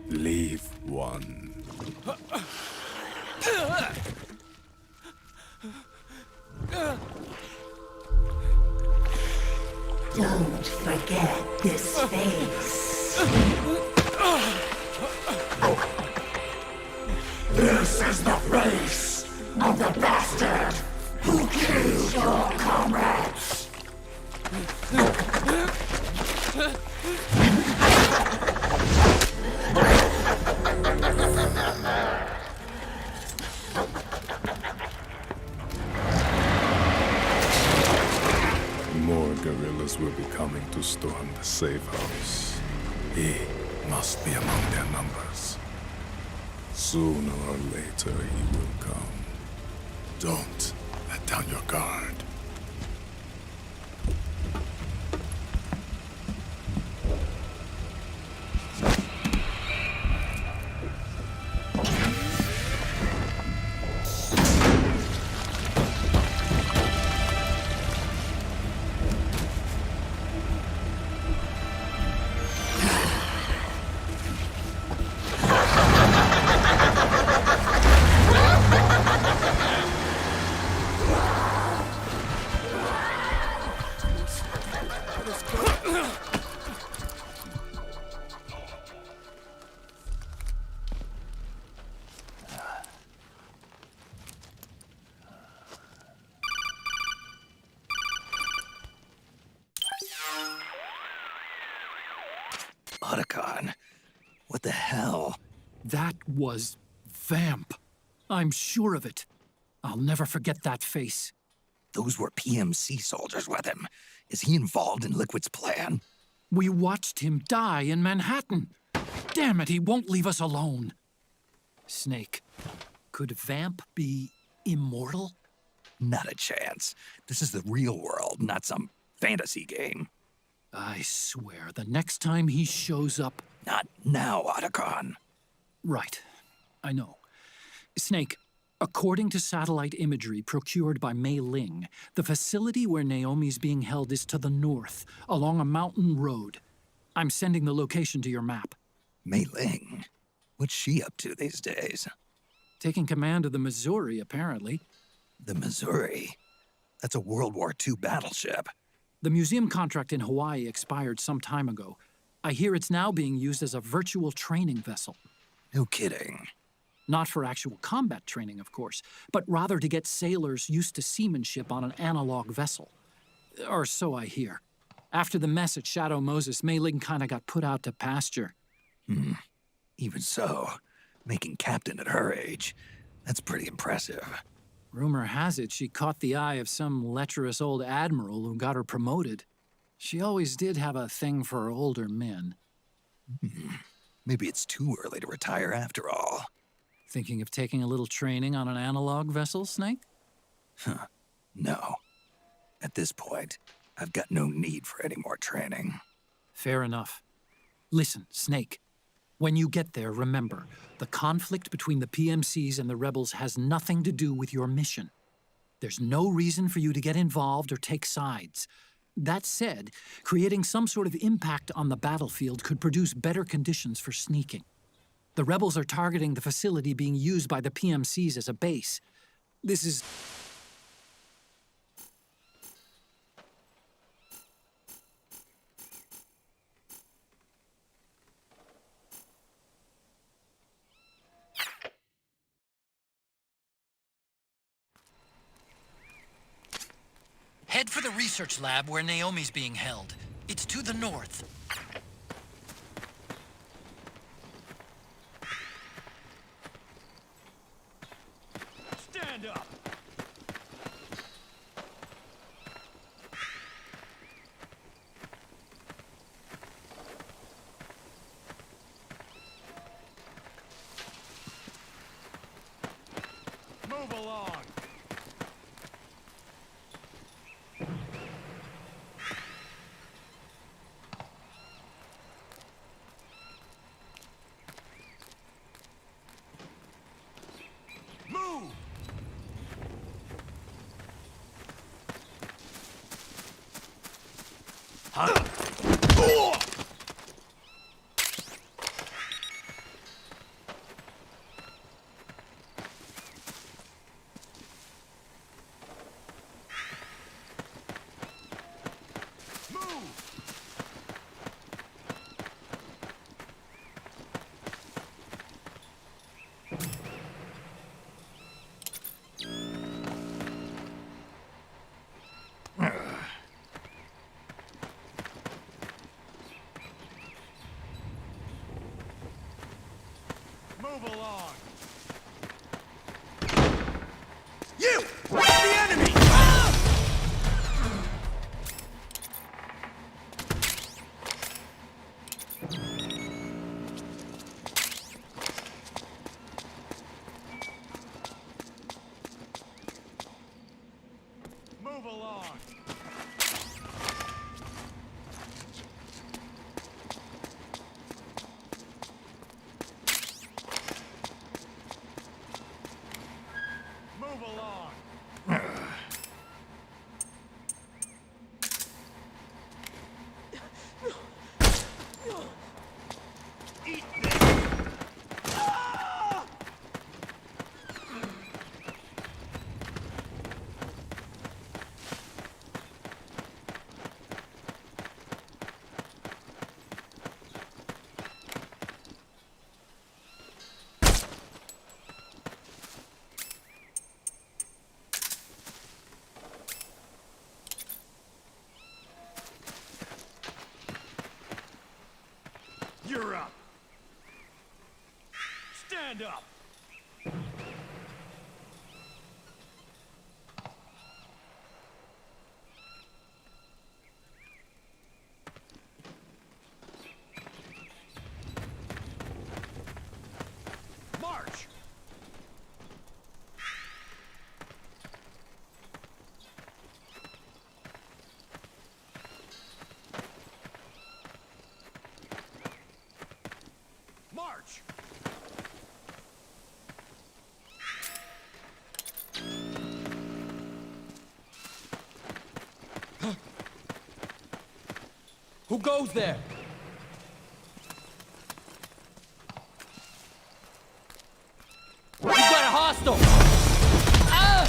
Leave one. Don't forget this face. This is the face of the bastard who killed your comrades. More guerrillas will be coming to storm the safe house. He must be among their numbers. Sooner or later he will come. Don't let down your guard. Otacon, what the hell? That was Vamp. I'm sure of it. I'll never forget that face. Those were PMC soldiers with him. Is he involved in Liquid's plan? We watched him die in Manhattan. Damn it, he won't leave us alone. Snake, could Vamp be immortal? Not a chance. This is the real world, not some fantasy game. I swear, the next time he shows up... Not now, Otacon. Right. I know. Snake, according to satellite imagery procured by Mei Ling, the facility where Naomi's being held is to the north, along a mountain road. I'm sending the location to your map. Mei Ling? What's she up to these days? Taking command of the Missouri, apparently. The Missouri? That's a World War II battleship. The museum contract in Hawaii expired some time ago. I hear it's now being used as a virtual training vessel. No kidding. Not for actual combat training, of course, but rather to get sailors used to seamanship on an analog vessel. Or so I hear. After the mess at Shadow Moses, Mei Ling kinda got put out to pasture. Even so, making captain at her age, that's pretty impressive. Rumor has it she caught the eye of some lecherous old admiral who got her promoted. She always did have a thing for older men. Maybe it's too early to retire after all. Thinking of taking a little training on an analog vessel, Snake? No. At this point, I've got no need for any more training. Fair enough. Listen, Snake. When you get there, remember, the conflict between the PMCs and the rebels has nothing to do with your mission. There's no reason for you to get involved or take sides. That said, creating some sort of impact on the battlefield could produce better conditions for sneaking. The rebels are targeting the facility being used by the PMCs as a base. This is... Head for the research lab where Naomi's being held. It's to the north. Stand up! Move along! Move! Move along! You! The enemy! Move along! Move along! Eat this! Ah! You're up! Stand up! March! March! Who goes there? We've got a hostile! Ah!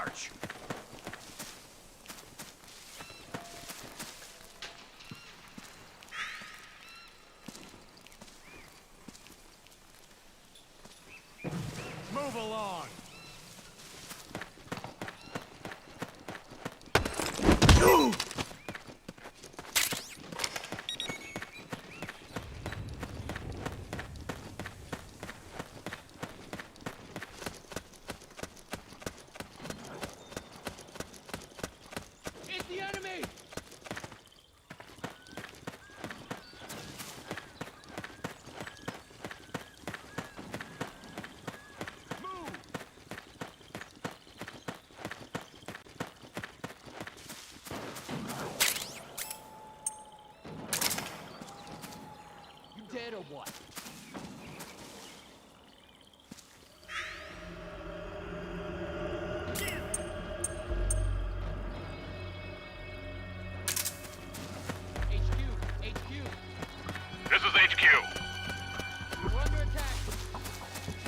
charge! Move along! It's the enemy! You dead or what? This is HQ. We're under attack.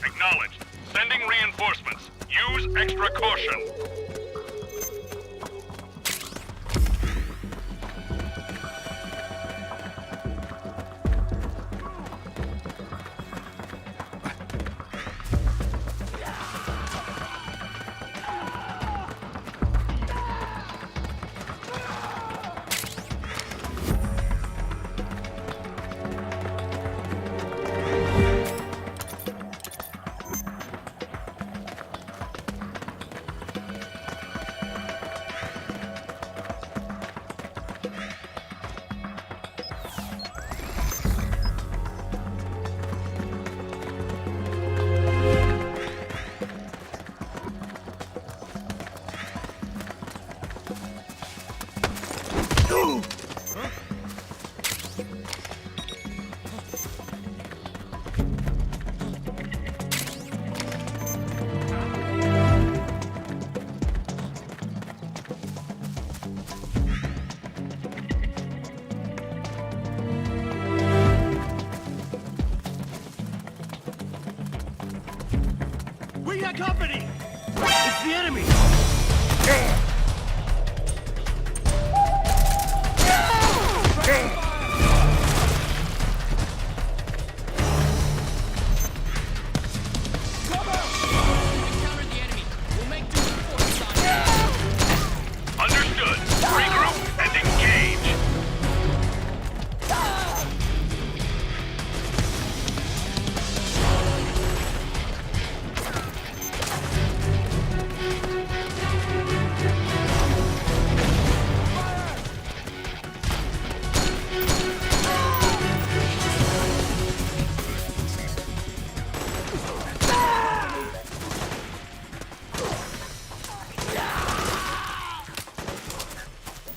Acknowledged. Sending reinforcements. Use extra caution. We got company! It's the enemy! Understood. Regroup and engage.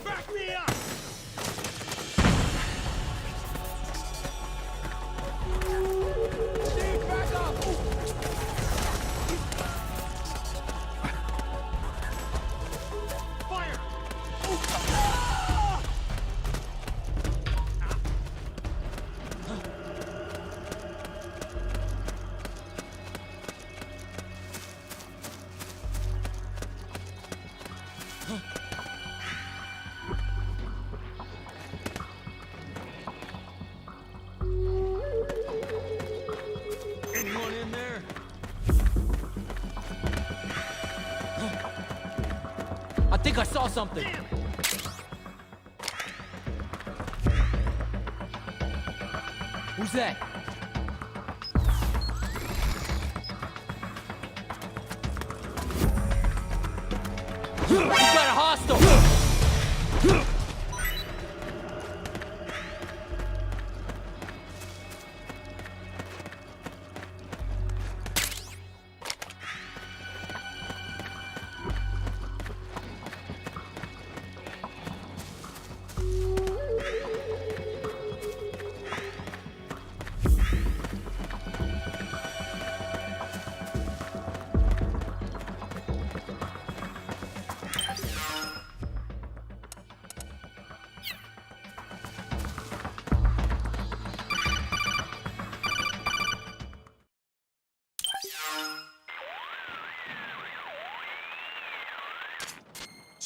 Back me up! Steve, back up! Fire! Anyone in there? I think I saw something. Who's that? We got a hostile!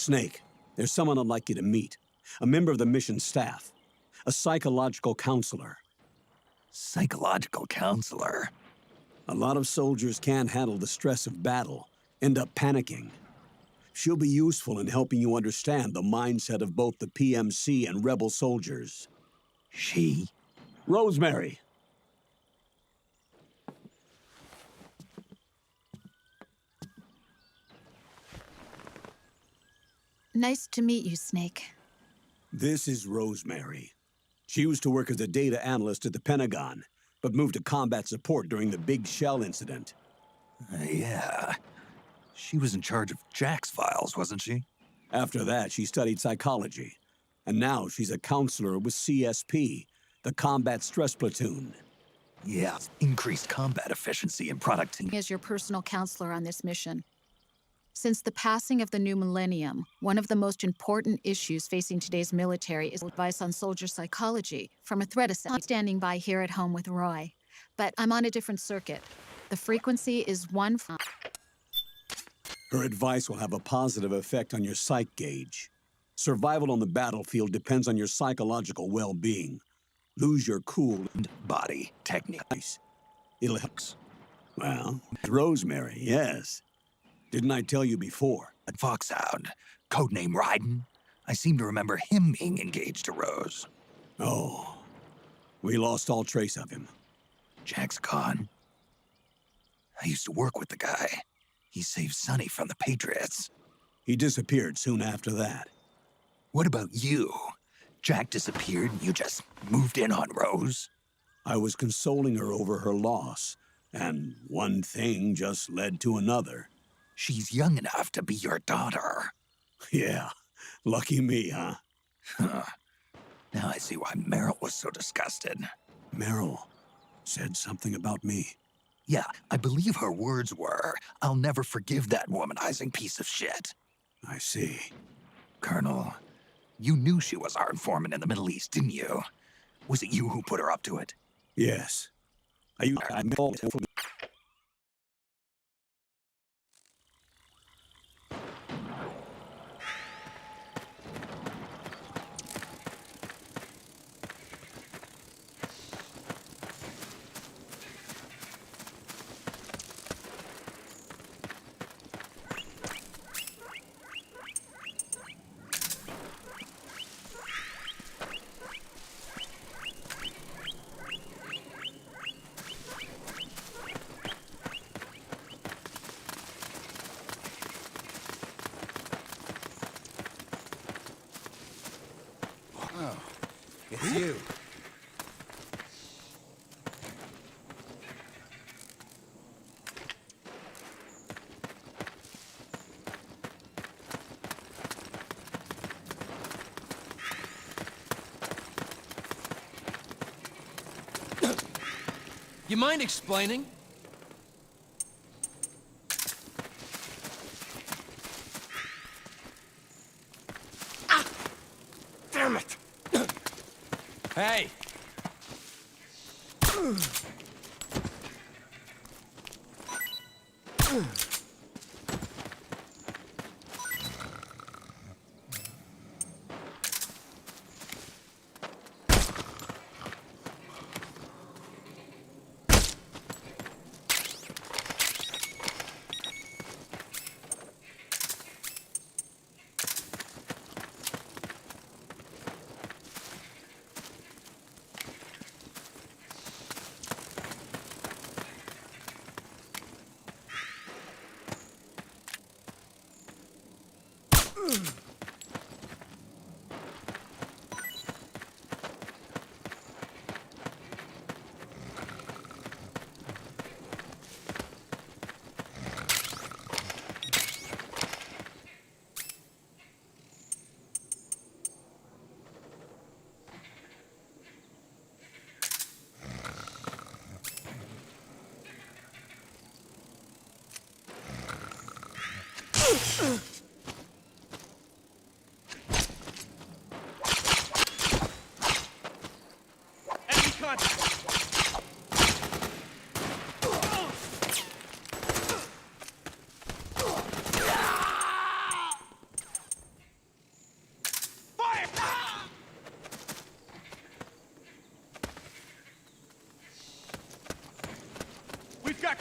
Snake, there's someone I'd like you to meet. A member of the mission staff. A psychological counselor. Psychological counselor? A lot of soldiers can't handle the stress of battle, end up panicking. She'll be useful in helping you understand the mindset of both the PMC and rebel soldiers. She? Rosemary. Nice to meet you, Snake. This is Rosemary. She used to work as a data analyst at the Pentagon, but moved to combat support during the Big Shell incident. Yeah. She was in charge of Jack's files, wasn't she? After that, she studied psychology. And now she's a counselor with CSP, the Combat Stress Platoon. Yeah, increased combat efficiency and productivity. As your personal counselor on this mission. Since the passing of the new millennium, one of the most important issues facing today's military is advice on soldier psychology from a threat assessment. I'm standing by here at home with Roy, but I'm on a different circuit. The frequency is one. Her advice will have a positive effect on your psych gauge. Survival on the battlefield depends on your psychological well-being. Lose your cool and body techniques. It'll help. Well, Rosemary, yes. Didn't I tell you before? At Foxhound, codename Ryden. I seem to remember him being engaged to Rose. Oh, we lost all trace of him. Jack's gone. I used to work with the guy. He saved Sonny from the Patriots. He disappeared soon after that. What about you? Jack disappeared and you just moved in on Rose? I was consoling her over her loss, and one thing just led to another. She's young enough to be your daughter. Yeah, lucky me, huh? Now I see why Meryl was so disgusted. Meryl said something about me. Yeah, I believe her words were, "I'll never forgive that womanizing piece of shit." I see. Colonel, you knew she was our informant in the Middle East, didn't you? Was it you who put her up to it? Yes. Oh, it's you. You mind explaining? Damn it! Hey!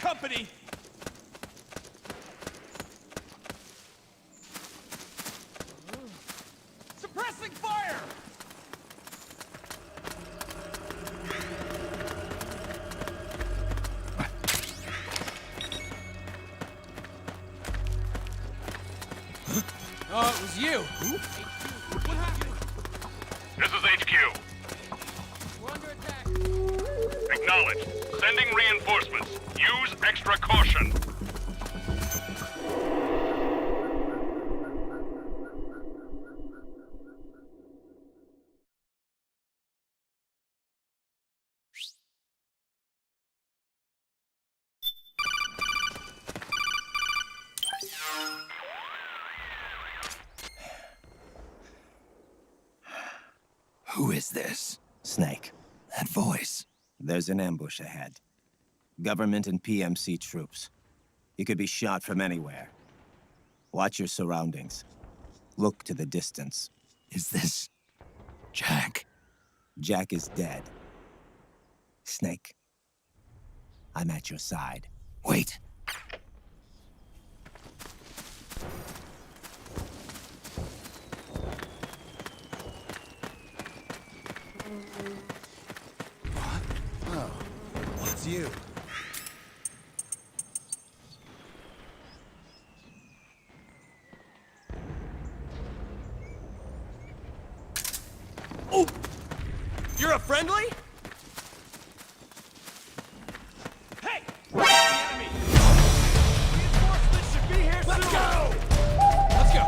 company! Suppressing fire! Oh, it was you. What happened? This is HQ. We're under attack. Acknowledged. Sending reinforcements. Use extra caution. Who is this? Snake. That voice. There's an ambush ahead. Government and PMC troops. You could be shot from anywhere. Watch your surroundings. Look to the distance. Is this... Jack? Jack is dead. Snake. I'm at your side. Wait. Oh, it's you. Oh! You're a friendly? Hey! The enemy! Reinforcements should be here soon! Let's go! Let's go!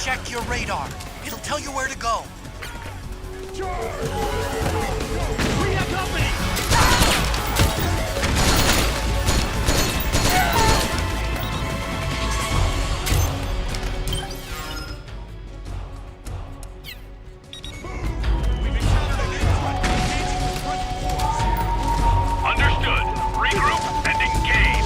Check your radar. It'll tell you where to go. We got company! Understood. Regroup and engage.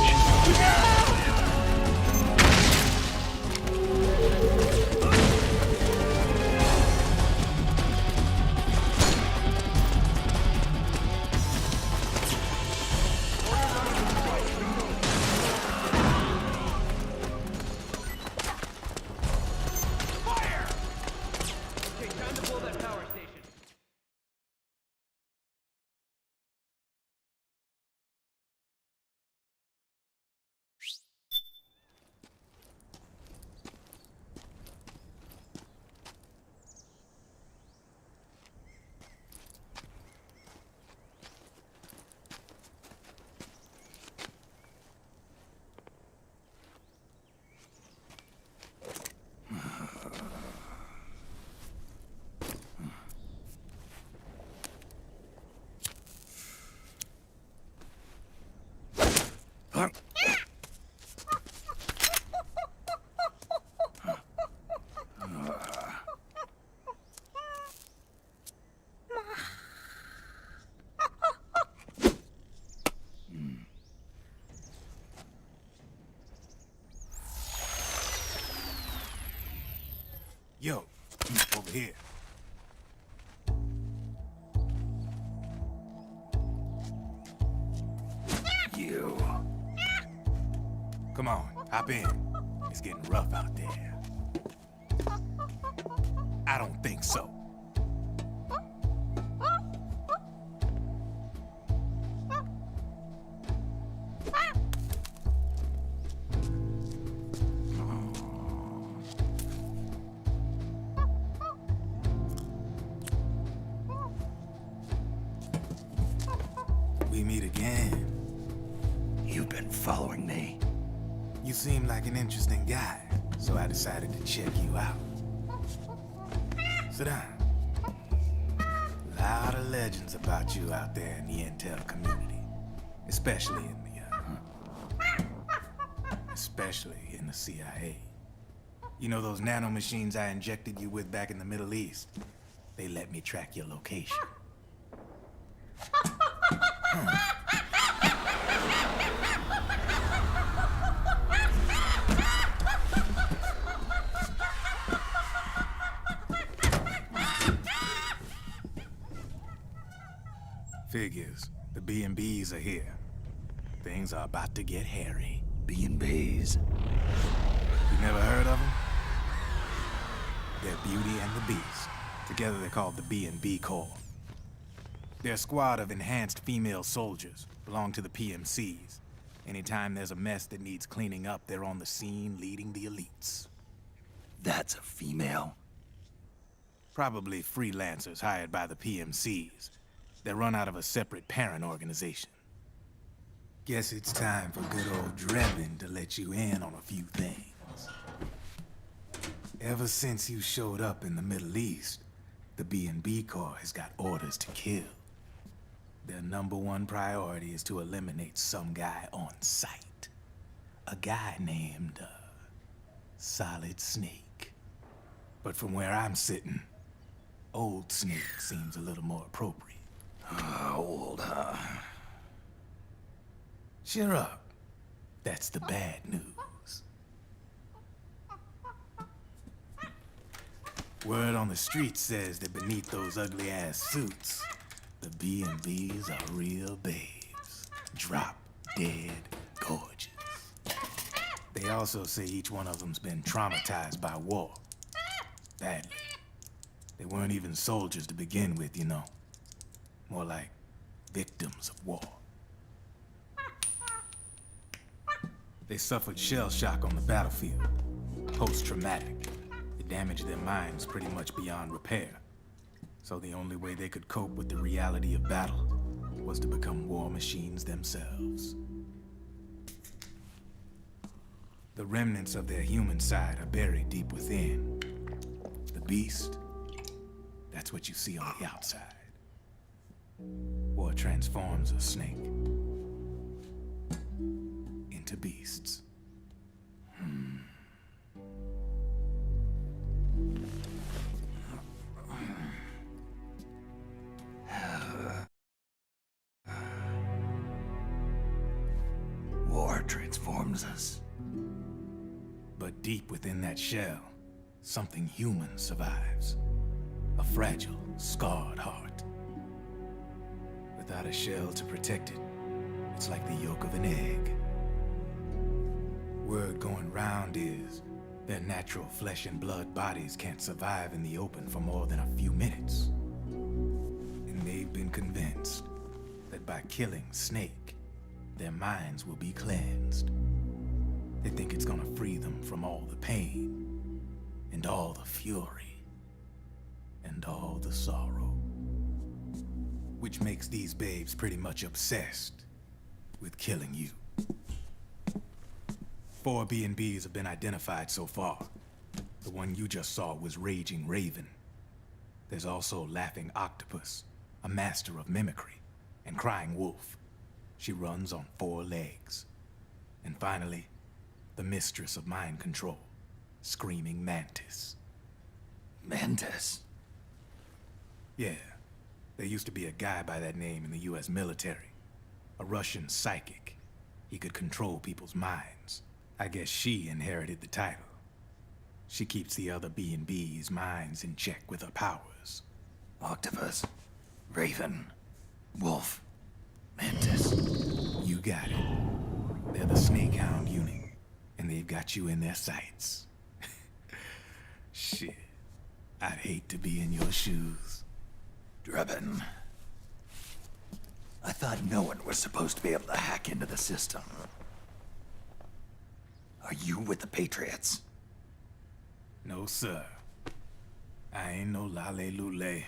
Yo, over here. You. Come on, hop in. It's getting rough out there. I don't think so. We meet again. You've been following me. You seem like an interesting guy, so I decided to check you out. Sit down. A lot of legends about you out there in the intel community, especially in the CIA. You know those nanomachines I injected you with back in the Middle East? They let me track your location. Figures. The B&Bs are here. Things are about to get hairy. B&Bs? You never heard of them? They're Beauty and the Beast. Together they're called the B&B Corps. They're a squad of enhanced female soldiers, belong to the PMCs. Anytime there's a mess that needs cleaning up, they're on the scene leading the elites. That's a female? Probably freelancers hired by the PMCs. They're run out of a separate parent organization. Guess it's time for good old Drebin to let you in on a few things. Ever since you showed up in the Middle East, the B&B Corps has got orders to kill. Their #1 priority is to eliminate some guy on sight. A guy named, Solid Snake. But from where I'm sitting, Old Snake seems a little more appropriate. Old, huh? Cheer up. That's the bad news. Word on the street says that beneath those ugly-ass suits, the B&Bs are real babes. Drop dead gorgeous. They also say each one of them's been traumatized by war. Badly. They weren't even soldiers to begin with, you know. More like victims of war. They suffered shell shock on the battlefield. Post-traumatic. It damaged their minds pretty much beyond repair. So the only way they could cope with the reality of battle was to become war machines themselves. The remnants of their human side are buried deep within. The beast, that's what you see on the outside. War transforms a snake into beasts. War transforms us. But deep within that shell, something human survives. A fragile, scarred heart. Without a shell to protect it, it's like the yolk of an egg. Word going round is their natural flesh and blood bodies can't survive in the open for more than a few minutes. And they've been convinced that by killing Snake, their minds will be cleansed. They think it's gonna free them from all the pain, and all the fury, and all the sorrow. Which makes these babes pretty much obsessed with killing you. 4 B&Bs have been identified so far. The one you just saw was Raging Raven. There's also Laughing Octopus, a master of mimicry, and Crying Wolf. She runs on 4 legs. And finally, the mistress of mind control, Screaming Mantis. Mantis? Yeah. There used to be a guy by that name in the US military. A Russian psychic. He could control people's minds. I guess she inherited the title. She keeps the other B&B's minds in check with her powers. Octopus, Raven, Wolf, Mantis. You got it. They're the Snakehound unit, and they've got you in their sights. Shit. I'd hate to be in your shoes. Drebin. I thought no one was supposed to be able to hack into the system. Are you with the Patriots? No, sir. I ain't no lale-lule.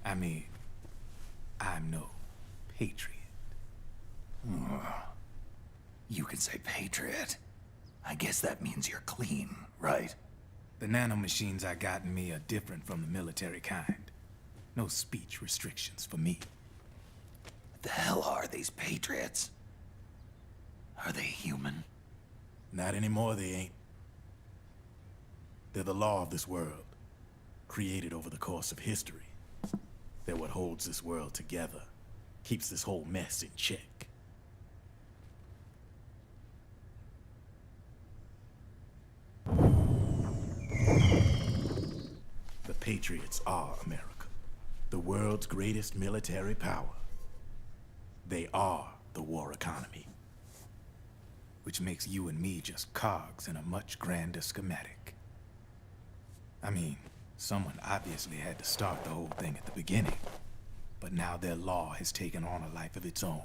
I mean, I'm no patriot. You can say patriot. I guess that means you're clean, right? The nanomachines I got in me are different from the military kind. No speech restrictions for me. What the hell are these Patriots? Are they human? Not anymore, they ain't. They're the law of this world, created over the course of history. They're what holds this world together, keeps this whole mess in check. The Patriots are America, the world's greatest military power. They are the war economy, which makes you and me just cogs in a much grander schematic. I mean, someone obviously had to start the whole thing at the beginning, but now their law has taken on a life of its own.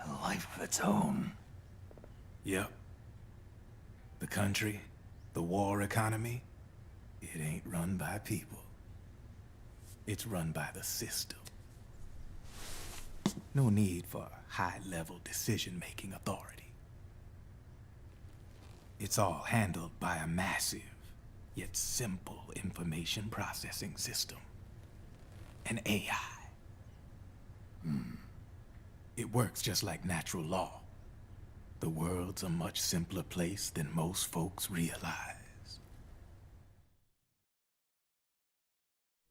A life of its own? Yep. The country, the war economy, it ain't run by people. It's run by the system. No need for high-level decision-making authority. It's all handled by a massive, yet simple information processing system. An AI. It works just like natural law. The world's a much simpler place than most folks realize.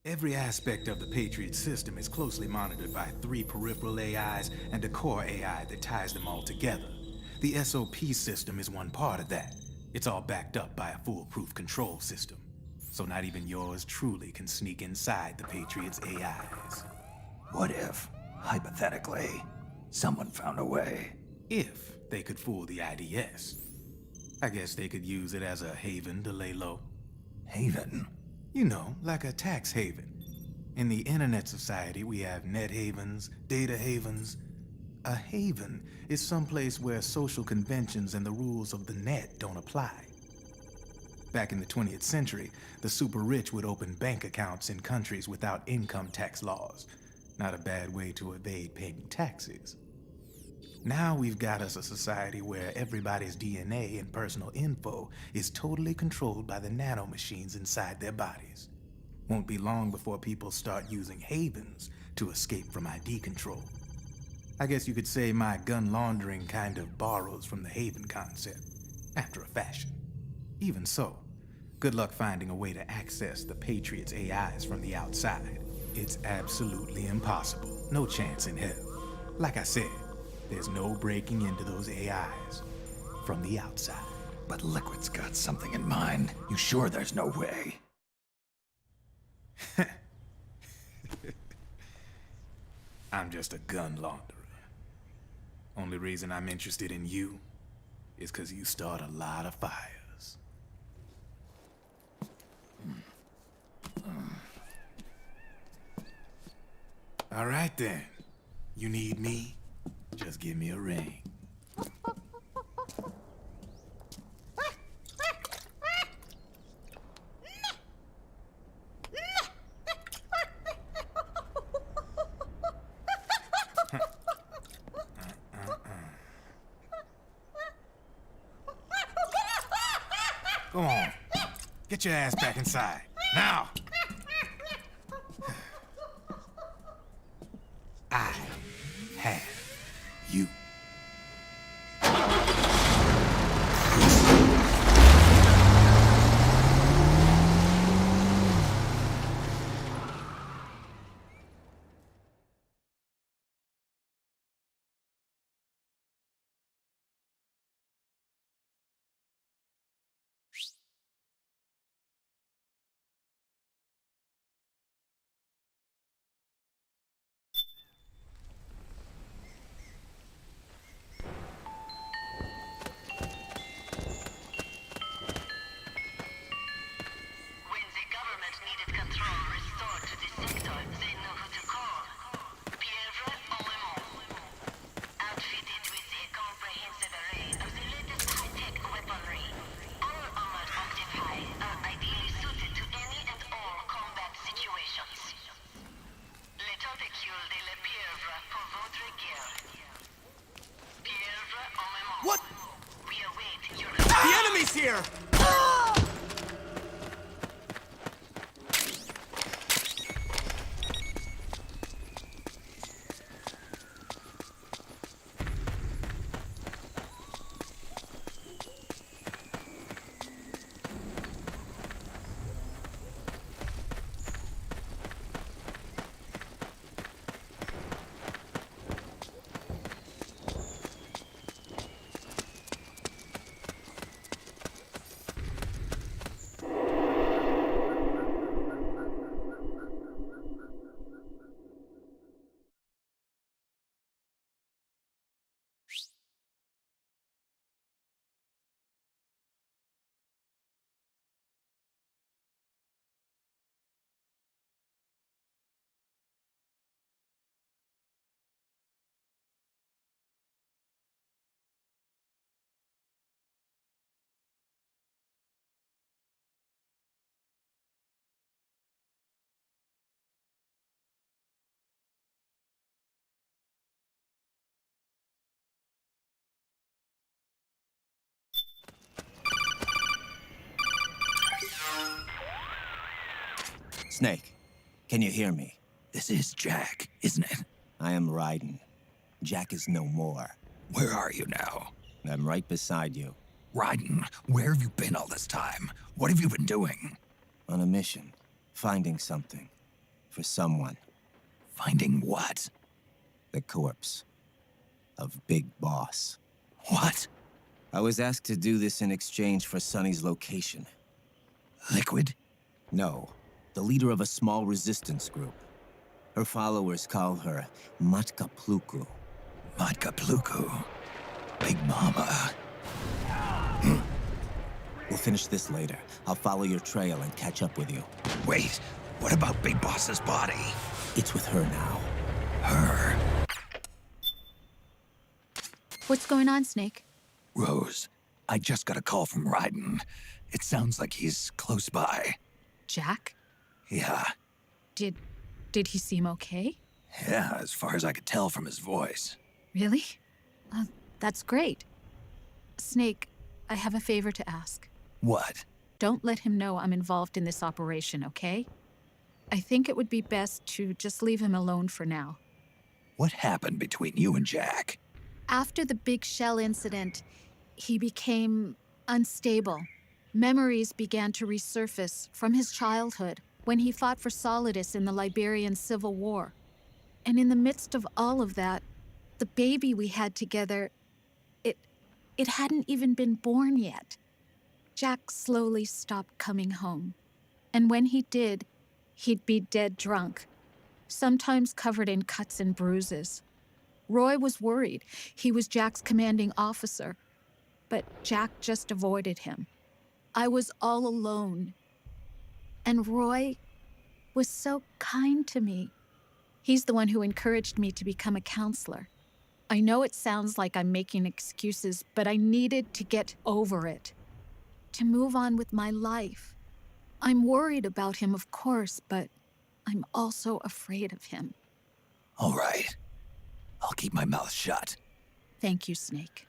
Every aspect of the Patriot system is closely monitored by 3 peripheral AIs and a core AI that ties them all together. The SOP system is one part of that. It's all backed up by a foolproof control system. So not even yours truly can sneak inside the Patriots' AIs. What if, hypothetically, someone found a way? If they could fool the IDS. I guess they could use it as a haven to lay low. Haven? You know, like a tax haven. In the internet society, we have net havens, data havens. A haven is someplace where social conventions and the rules of the net don't apply. Back in the 20th century, the super rich would open bank accounts in countries without income tax laws. Not a bad way to evade paying taxes. Now we've got us a society where everybody's DNA and personal info is totally controlled by the nanomachines inside their bodies. Won't be long before people start using havens to escape from ID control. I guess you could say my gun laundering kind of borrows from the haven concept, after a fashion. Even so, good luck finding a way to access the Patriots' AIs from the outside. It's absolutely impossible. No chance in hell. Like I said, there's no breaking into those AIs from the outside. But Liquid's got something in mind. You sure there's no way? I'm just a gun launderer. Only reason I'm interested in you is because you start a lot of fires. All right then. You need me? Just give me a ring. Go on. Get your ass back inside. Now! I have you. What? The enemy's here! Snake, can you hear me? This is Jack, isn't it? I am Raiden. Jack is no more. Where are you now? I'm right beside you. Raiden, where have you been all this time? What have you been doing? On a mission. Finding something. For someone. Finding what? The corpse. Of Big Boss. What? I was asked to do this in exchange for Sonny's location. Liquid? No. The leader of a small resistance group. Her followers call her Matka Pluku. Matka Pluku? Big Mama. We'll finish this later. I'll follow your trail and catch up with you. Wait, what about Big Boss's body? It's with her now. Her? What's going on, Snake? Rose, I just got a call from Raiden. It sounds like he's close by. Jack? Yeah. Did he seem okay? Yeah, as far as I could tell from his voice. Really? That's great. Snake, I have a favor to ask. What? Don't let him know I'm involved in this operation, okay? I think it would be best to just leave him alone for now. What happened between you and Jack? After the Big Shell incident, he became unstable. Memories began to resurface from his childhood when he fought for Solidus in the Liberian Civil War. And in the midst of all of that, the baby we had together, it hadn't even been born yet. Jack slowly stopped coming home. And when he did, he'd be dead drunk, sometimes covered in cuts and bruises. Roy was worried. He was Jack's commanding officer. But Jack just avoided him. I was all alone. And Roy was so kind to me. He's the one who encouraged me to become a counselor. I know it sounds like I'm making excuses, but I needed to get over it. To move on with my life. I'm worried about him, of course, but I'm also afraid of him. All right. I'll keep my mouth shut. Thank you, Snake.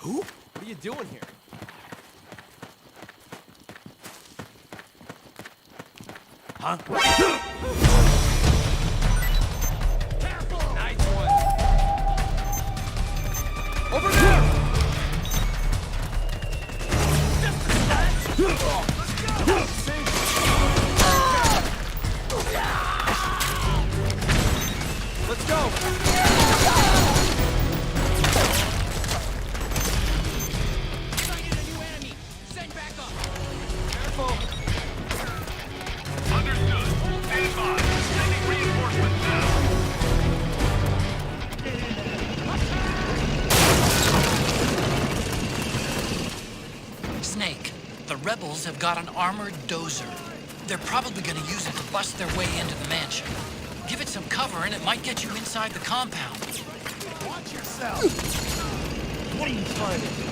Who? What are you doing here? Huh? Careful! Nice one. Over there! Just a snatch! Let's go! Let's go! Snake, the rebels have got an armored dozer. They're probably gonna use it to bust their way into the mansion. Give it some cover and it might get you inside the compound. Watch yourself! What are you trying to do?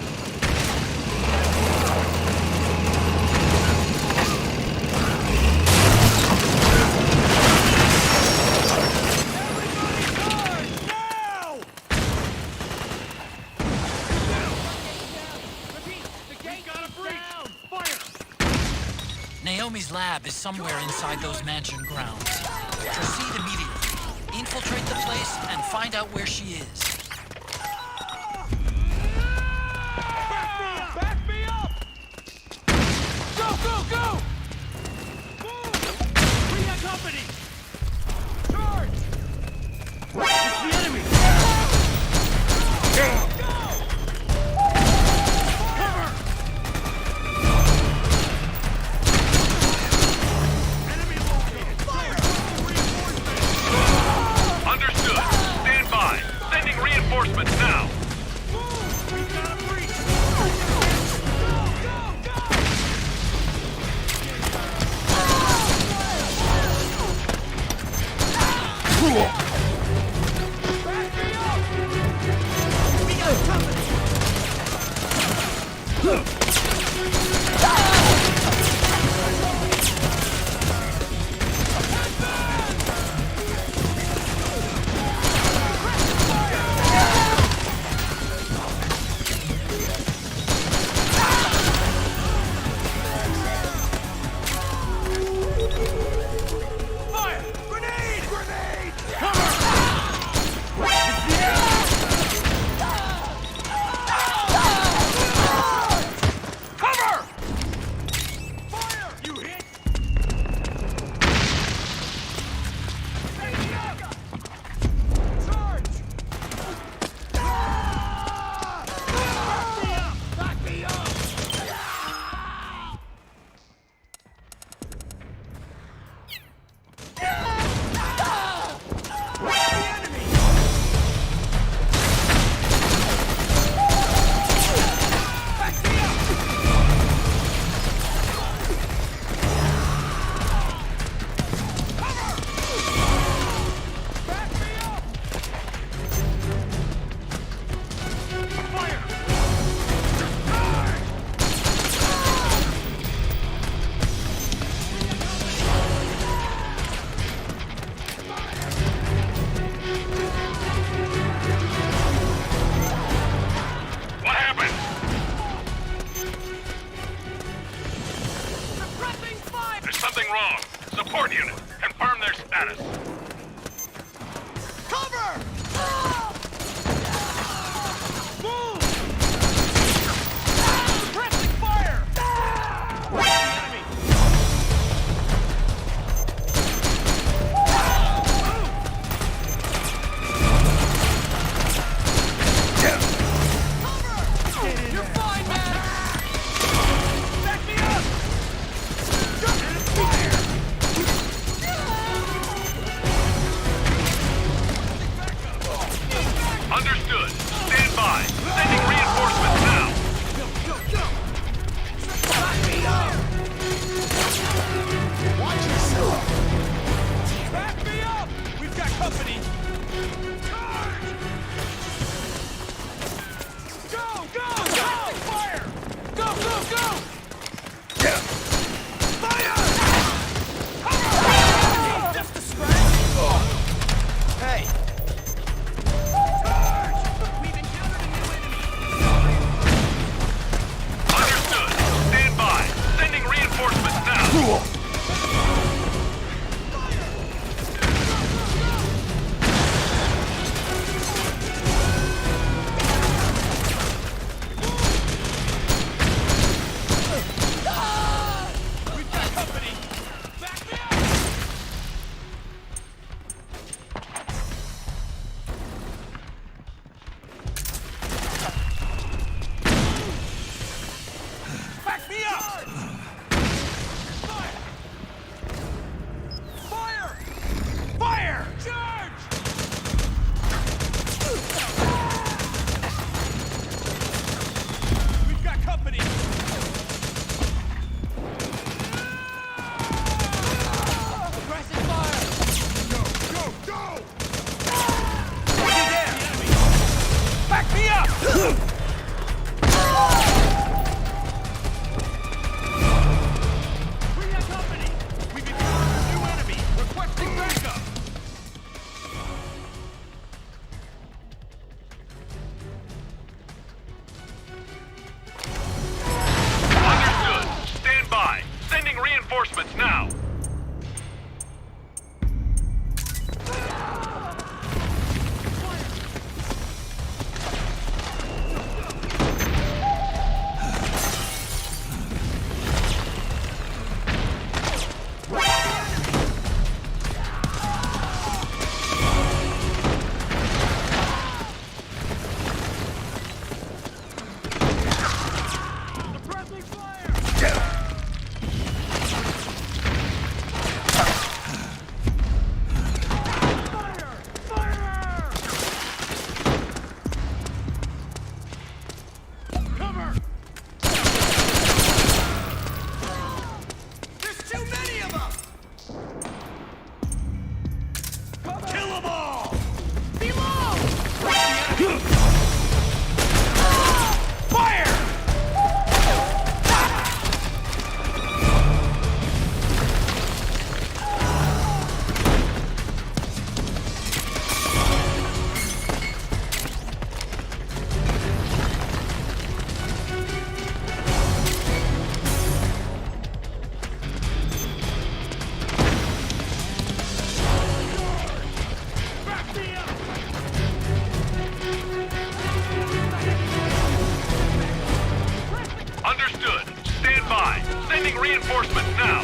Naomi's lab is somewhere inside those mansion grounds. Proceed immediately. Infiltrate the place and find out where she is. Back me up! Go, go, go! Move! Bring that company! Charge! It's the enemy! Go! Reinforcements now! We got a breach! Go, go, go! Back me up! We got company! Support unit, confirm their status. Cover! Move! Bring that company! We've encountered a new enemy! Requesting backup! Understood. Stand by. Sending reinforcements now. Suppressing fire! Cover! There's too many of them! Kill them all! Below! Fire! Back me up! Understood. Stand by. Sending reinforcements now.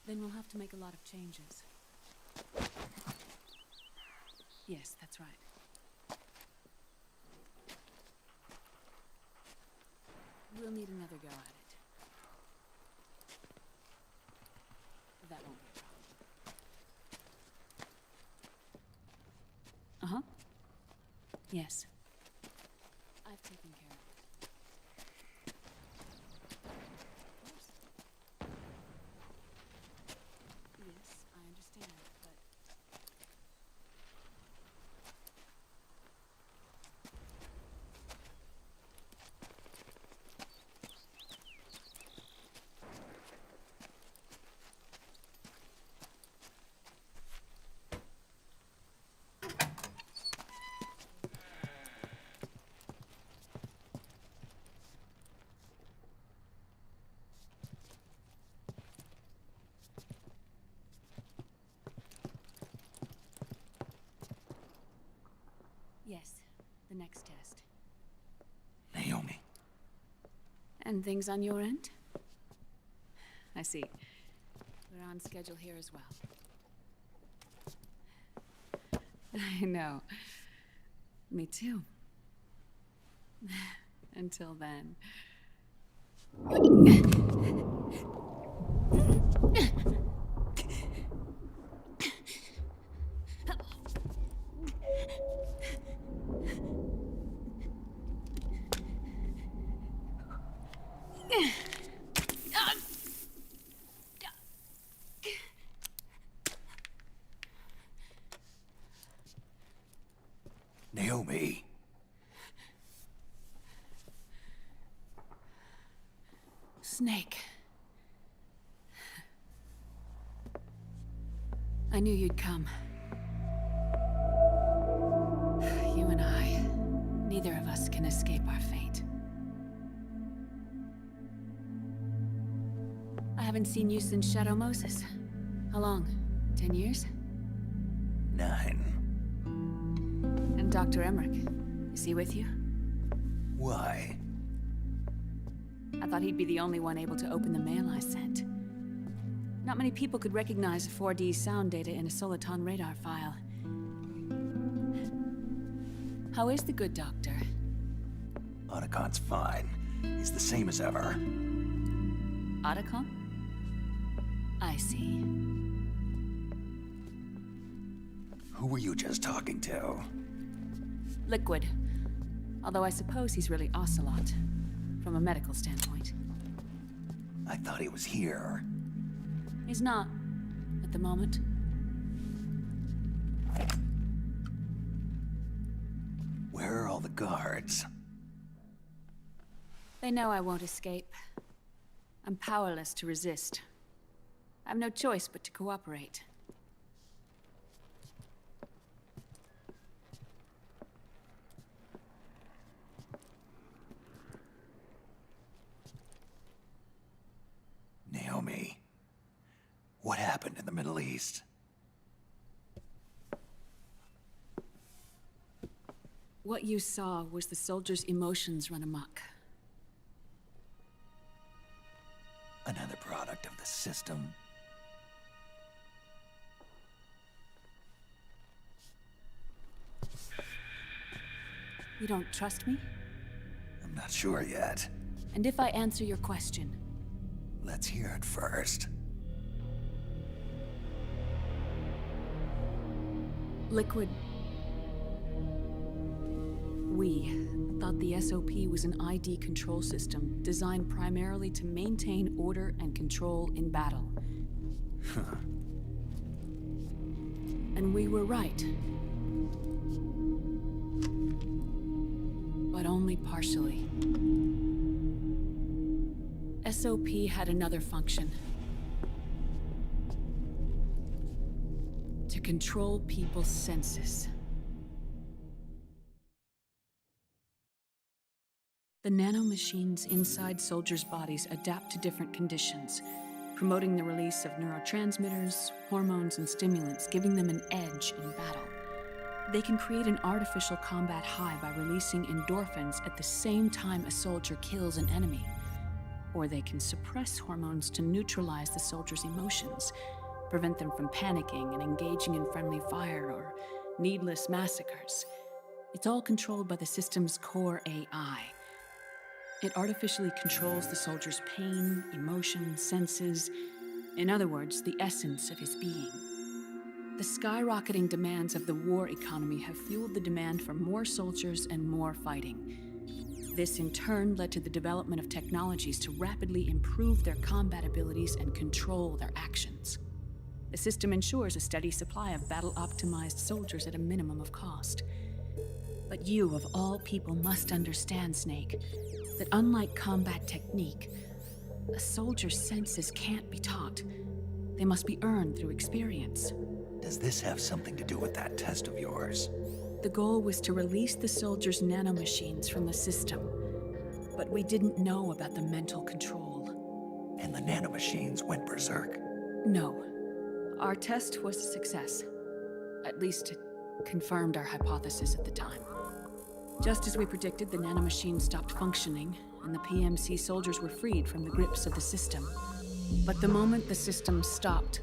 Then we'll have to make a lot of changes. Yes, that's right. We'll need another go at it. That won't be a problem. Uh-huh. Yes. I've taken care of it. Yes, I understand, but... Yes, the next test. Naomi. And things on your end? I see. We're on schedule here as well. I know. Me too. Until then. Naomi. Snake. I knew you'd come. You and I, neither of us can escape our fate. I haven't seen you since Shadow Moses. How long? 10 years? 9. And Dr. Emmerich, is he with you? Why? I thought he'd be the only one able to open the mail I sent. Not many people could recognize 4D sound data in a Soliton radar file. How is the good doctor? Otacon's fine. He's the same as ever. Otacon? I see. Who were you just talking to? Liquid. Although I suppose he's really Ocelot, from a medical standpoint. I thought he was here. He's not, at the moment. Where are all the guards? They know I won't escape. I'm powerless to resist. I have no choice but to cooperate. Naomi, what happened in the Middle East? What you saw was the soldiers' emotions run amok. Another product of the system. You don't trust me? I'm not sure yet. And if I answer your question? Let's hear it first. Liquid. We thought the SOP was an ID control system designed primarily to maintain order and control in battle. And we were right. But only partially. SOP had another function. To control people's senses. The nanomachines inside soldiers' bodies adapt to different conditions, promoting the release of neurotransmitters, hormones, and stimulants, giving them an edge in battle. They can create an artificial combat high by releasing endorphins at the same time a soldier kills an enemy. Or they can suppress hormones to neutralize the soldier's emotions, prevent them from panicking and engaging in friendly fire or needless massacres. It's all controlled by the system's core AI. It artificially controls the soldier's pain, emotion, senses, in other words, the essence of his being. The skyrocketing demands of the war economy have fueled the demand for more soldiers and more fighting. This in turn led to the development of technologies to rapidly improve their combat abilities and control their actions. The system ensures a steady supply of battle-optimized soldiers at a minimum of cost. But you, of all people, must understand, Snake, that unlike combat technique, a soldier's senses can't be taught. They must be earned through experience. Does this have something to do with that test of yours? The goal was to release the soldiers' nanomachines from the system, but we didn't know about the mental control. And the nanomachines went berserk? No. Our test was a success. At least it confirmed our hypothesis at the time. Just as we predicted, the nanomachines stopped functioning, and the PMC soldiers were freed from the grips of the system. But the moment the system stopped,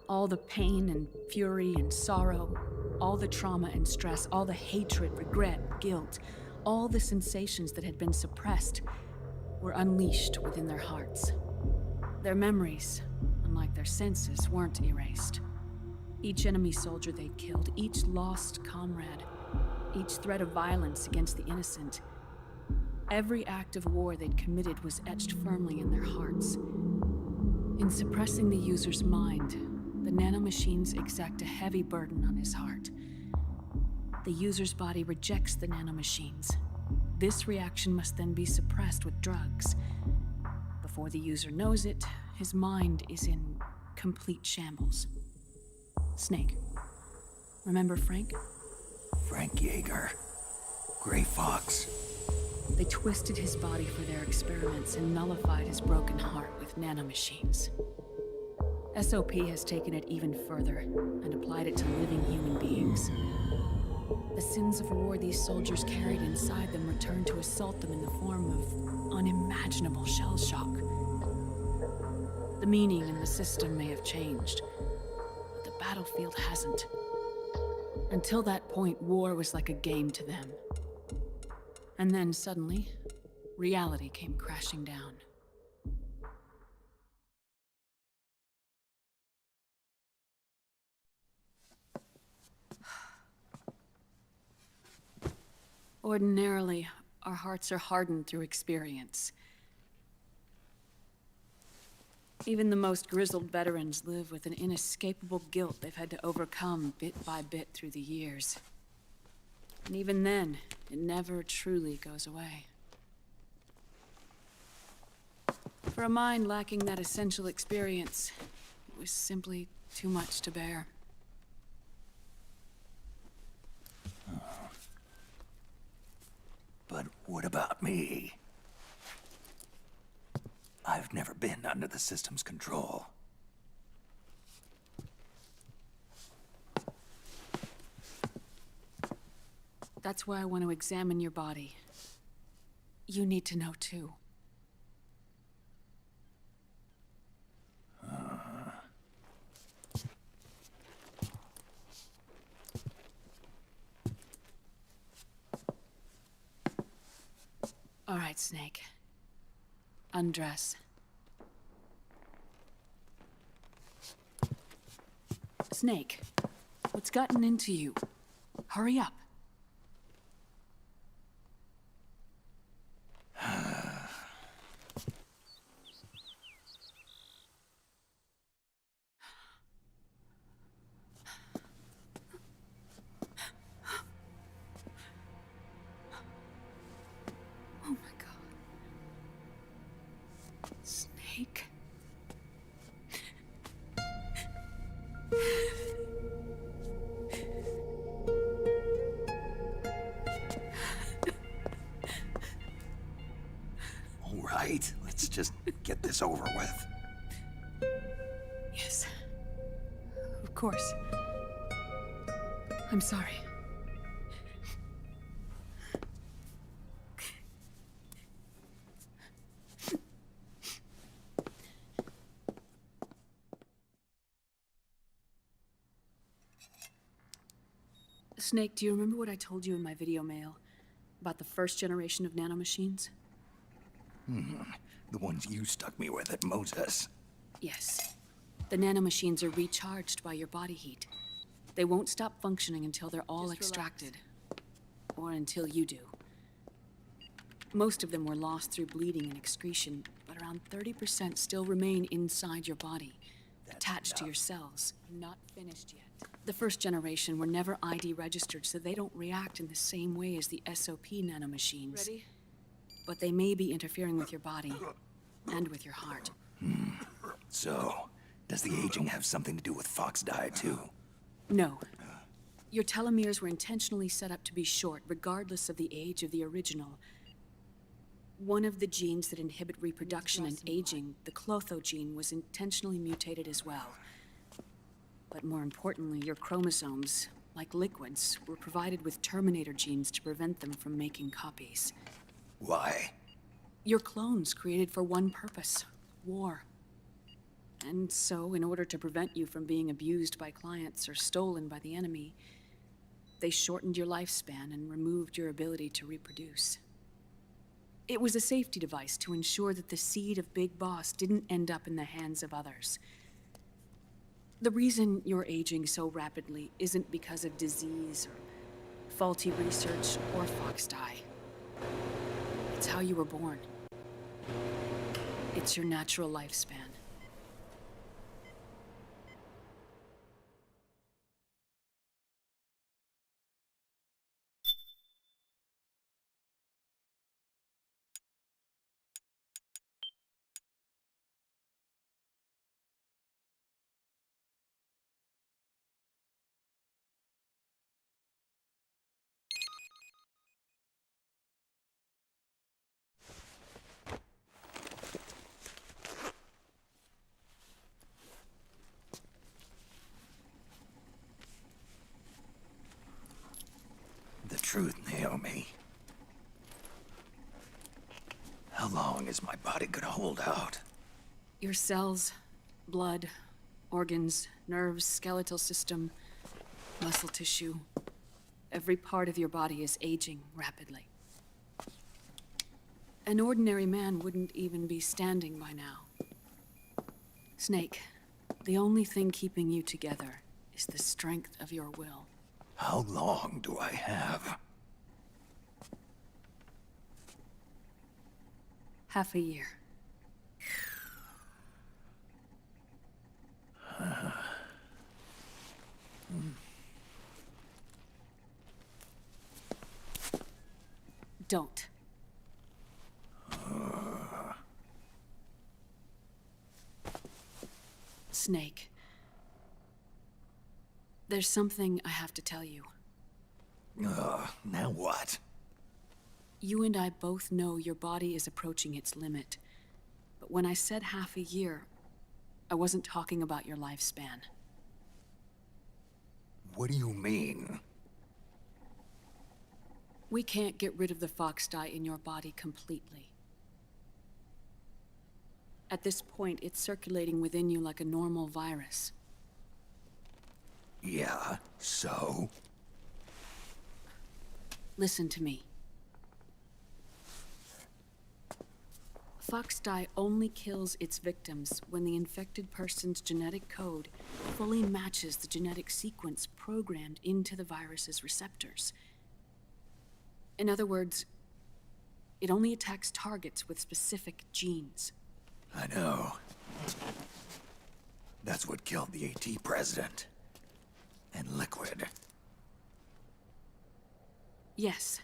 all the pain and fury and sorrow, all the trauma and stress, all the hatred, regret, guilt, all the sensations that had been suppressed, were unleashed within their hearts. Their memories, unlike their senses, weren't erased. Each enemy soldier they'd killed, each lost comrade, each threat of violence against the innocent, every act of war they'd committed was etched firmly in their hearts. In suppressing the user's mind, the nanomachines exact a heavy burden on his heart. The user's body rejects the nanomachines. This reaction must then be suppressed with drugs. Before the user knows it, his mind is in complete shambles. Snake. Remember Frank? Frank Yeager. Gray Fox. They twisted his body for their experiments and nullified his broken heart with nanomachines. SOP has taken it even further and applied it to living human beings. The sins of war these soldiers carried inside them returned to assault them in the form of unimaginable shell shock. The meaning in the system may have changed, but the battlefield hasn't. Until that point, war was like a game to them. And then suddenly, reality came crashing down. Ordinarily, our hearts are hardened through experience. Even the most grizzled veterans live with an inescapable guilt they've had to overcome bit by bit through the years. And even then, it never truly goes away. For a mind lacking that essential experience, it was simply too much to bear. But what about me? I've never been under the system's control. That's why I want to examine your body. You need to know too. All right, Snake. Undress. Snake, what's gotten into you? Hurry up. Oh my God. Snake. All right, let's just get this over with. Yes. Of course. I'm sorry. Snake, do you remember what I told you in my video mail about the first generation of nanomachines? The ones you stuck me with at Moses. Yes. The nanomachines are recharged by your body heat. They won't stop functioning until they're all extracted. Or until you do. Most of them were lost through bleeding and excretion, but around 30% still remain inside your body, attached to your cells. Not finished yet. The first generation were never ID registered, so they don't react in the same way as the SOP nanomachines. Ready? But they may be interfering with your body and with your heart. So, does the aging have something to do with Fox diet too? No. Your telomeres were intentionally set up to be short, regardless of the age of the original. One of the genes that inhibit reproduction and aging, the Clotho gene, was intentionally mutated as well. But more importantly, your chromosomes, like liquids, were provided with Terminator genes to prevent them from making copies. Why? Your clones created for one purpose: war. And so, in order to prevent you from being abused by clients or stolen by the enemy, they shortened your lifespan and removed your ability to reproduce. It was a safety device to ensure that the seed of Big Boss didn't end up in the hands of others. The reason you're aging so rapidly isn't because of disease or faulty research or fox dye. It's how you were born. It's your natural lifespan. The truth, Naomi. How long is my body gonna hold out? Your cells, blood, organs, nerves, skeletal system, muscle tissue. Every part of your body is aging rapidly. An ordinary man wouldn't even be standing by now. Snake, the only thing keeping you together is the strength of your will. How long do I have? Half a year. Don't. Snake. There's something I have to tell you. Now what? You and I both know your body is approaching its limit. But when I said half a year, I wasn't talking about your lifespan. What do you mean? We can't get rid of the fox dye in your body completely. At this point, it's circulating within you like a normal virus. Yeah, so? Listen to me. Fox dye only kills its victims when the infected person's genetic code fully matches the genetic sequence programmed into the virus's receptors. In other words, it only attacks targets with specific genes. I know. That's what killed the AT president. And Liquid. Yes.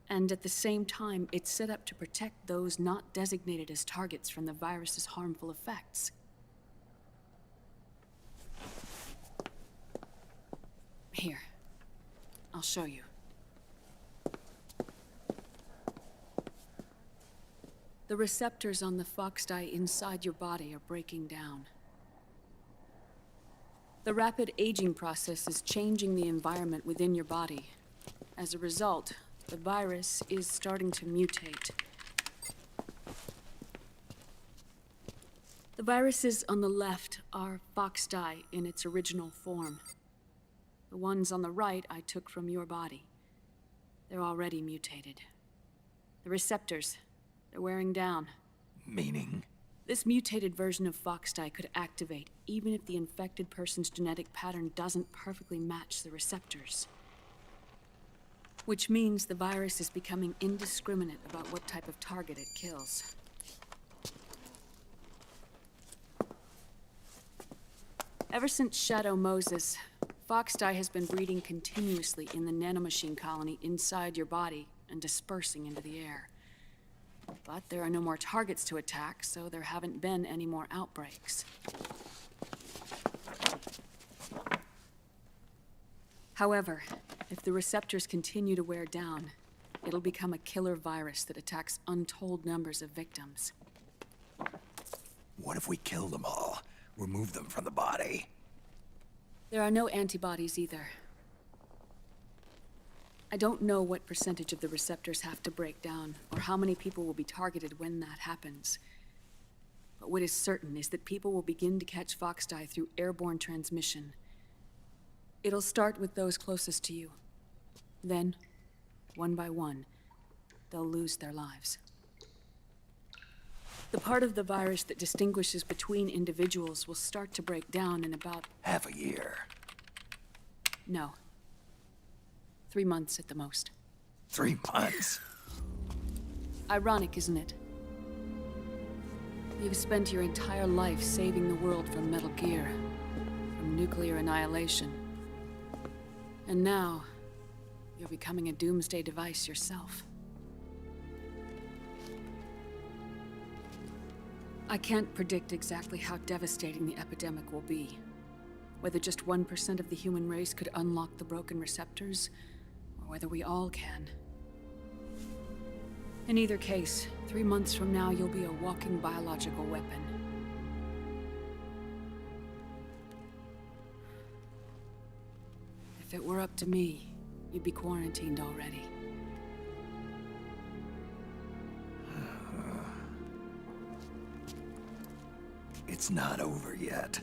And at the same time, it's set up to protect those not designated as targets from the virus's harmful effects. Here. I'll show you. The receptors on the fox dye inside your body are breaking down. The rapid aging process is changing the environment within your body. As a result, the virus is starting to mutate. The viruses on the left are fox dye in its original form. The ones on the right I took from your body. They're already mutated. The receptors, they're wearing down. Meaning? This mutated version of fox dye could activate even if the infected person's genetic pattern doesn't perfectly match the receptors. Which means the virus is becoming indiscriminate about what type of target it kills. Ever since Shadow Moses, fox dye has been breeding continuously in the nanomachine colony inside your body and dispersing into the air. But there are no more targets to attack, so there haven't been any more outbreaks. However, if the receptors continue to wear down, it'll become a killer virus that attacks untold numbers of victims. What if we kill them all? Remove them from the body? There are no antibodies either. I don't know what percentage of the receptors have to break down, or how many people will be targeted when that happens. But what is certain is that people will begin to catch fox dye through airborne transmission. It'll start with those closest to you. Then, one by one, they'll lose their lives. The part of the virus that distinguishes between individuals will start to break down in about... Half a year. No. 3 months at the most. 3 months? Ironic, isn't it? You've spent your entire life saving the world from Metal Gear, from nuclear annihilation. And now, you're becoming a doomsday device yourself. I can't predict exactly how devastating the epidemic will be. Whether just 1% of the human race could unlock the broken receptors, or whether we all can. In either case, 3 months from now, you'll be a walking biological weapon. If it were up to me, you'd be quarantined already. It's not over yet.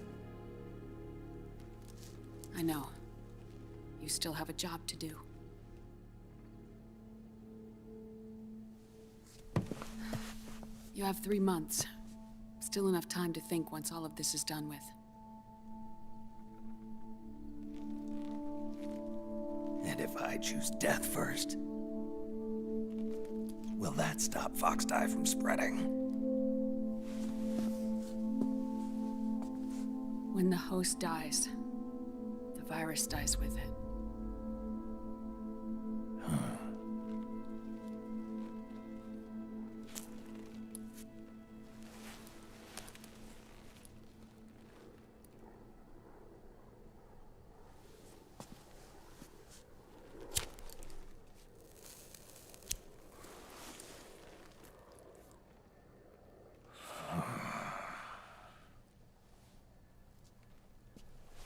I know. You still have a job to do. You have 3 months. Still enough time to think once all of this is done with. And if I choose death first, will that stop Foxdie from spreading? When the host dies, the virus dies with it.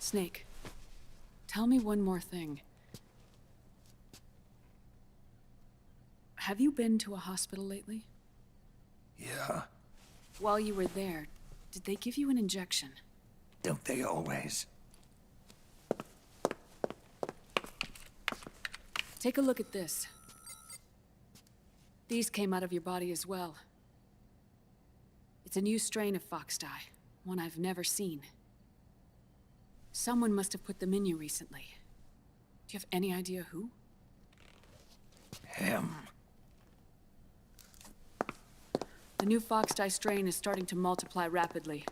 Snake, tell me one more thing. Have you been to a hospital lately? Yeah. While you were there, did they give you an injection? Don't they always? Take a look at this. These came out of your body as well. It's a new strain of Foxdie, one I've never seen. Someone must have put them in you recently. Do you have any idea who? Him. The new Foxdie strain is starting to multiply rapidly.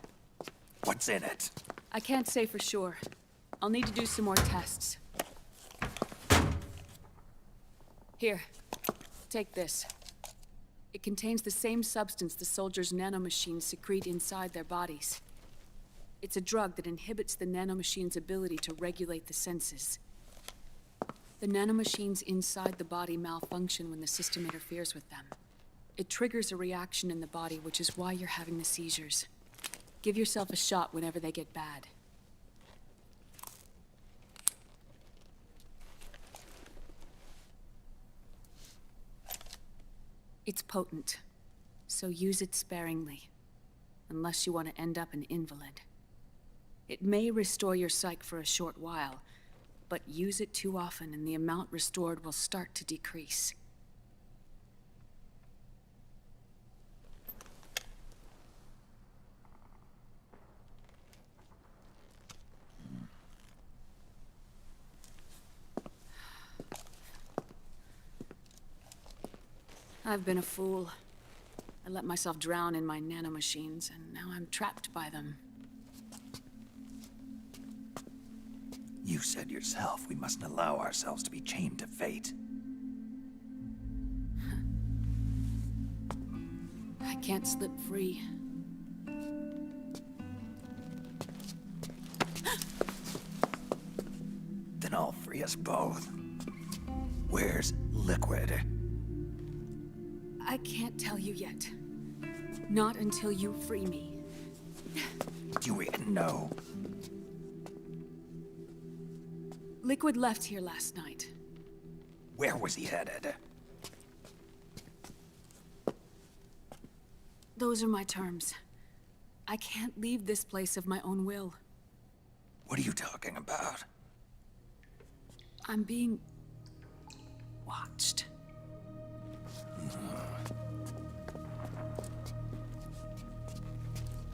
What's in it? I can't say for sure. I'll need to do some more tests. Here, take this. It contains the same substance the soldiers' nanomachines secrete inside their bodies. It's a drug that inhibits the nanomachine's ability to regulate the senses. The nanomachines inside the body malfunction when the system interferes with them. It triggers a reaction in the body, which is why you're having the seizures. Give yourself a shot whenever they get bad. It's potent, so use it sparingly, unless you want to end up an invalid. It may restore your psyche for a short while, but use it too often and the amount restored will start to decrease. I've been a fool. I let myself drown in my nanomachines, and now I'm trapped by them. You said yourself we mustn't allow ourselves to be chained to fate. I can't slip free. Then I'll free us both. Where's Liquid? I can't tell you yet. Not until you free me. Do you even know? Liquid left here last night. Where was he headed? Those are my terms. I can't leave this place of my own will. What are you talking about? I'm being... watched.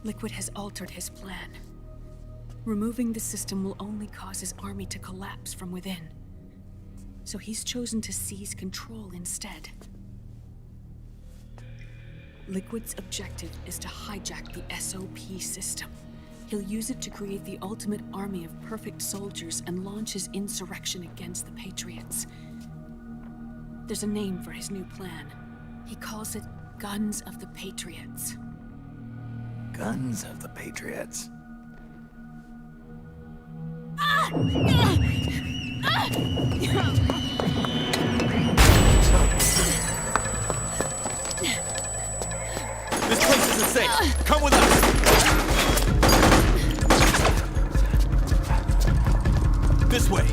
Liquid has altered his plan. Removing the system will only cause his army to collapse from within. So he's chosen to seize control instead. Liquid's objective is to hijack the SOP system. He'll use it to create the ultimate army of perfect soldiers and launch his insurrection against the Patriots. There's a name for his new plan. He calls it Guns of the Patriots. Guns of the Patriots. This place isn't safe. Come with us. This way.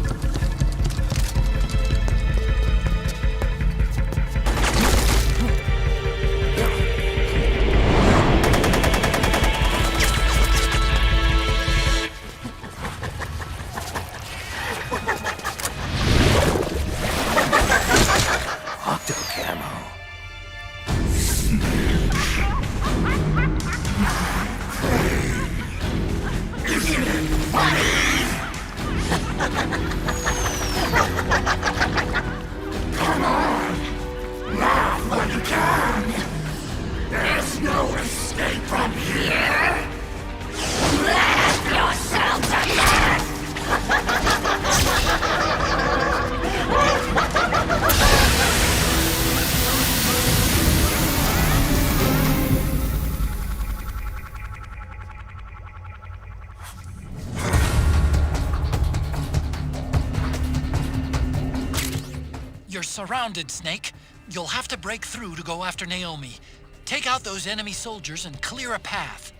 Come on! Laugh when you can! There's no escape from here! Laugh yourself to death! You're surrounded, Snake. You'll have to break through to go after Naomi. Take out those enemy soldiers and clear a path.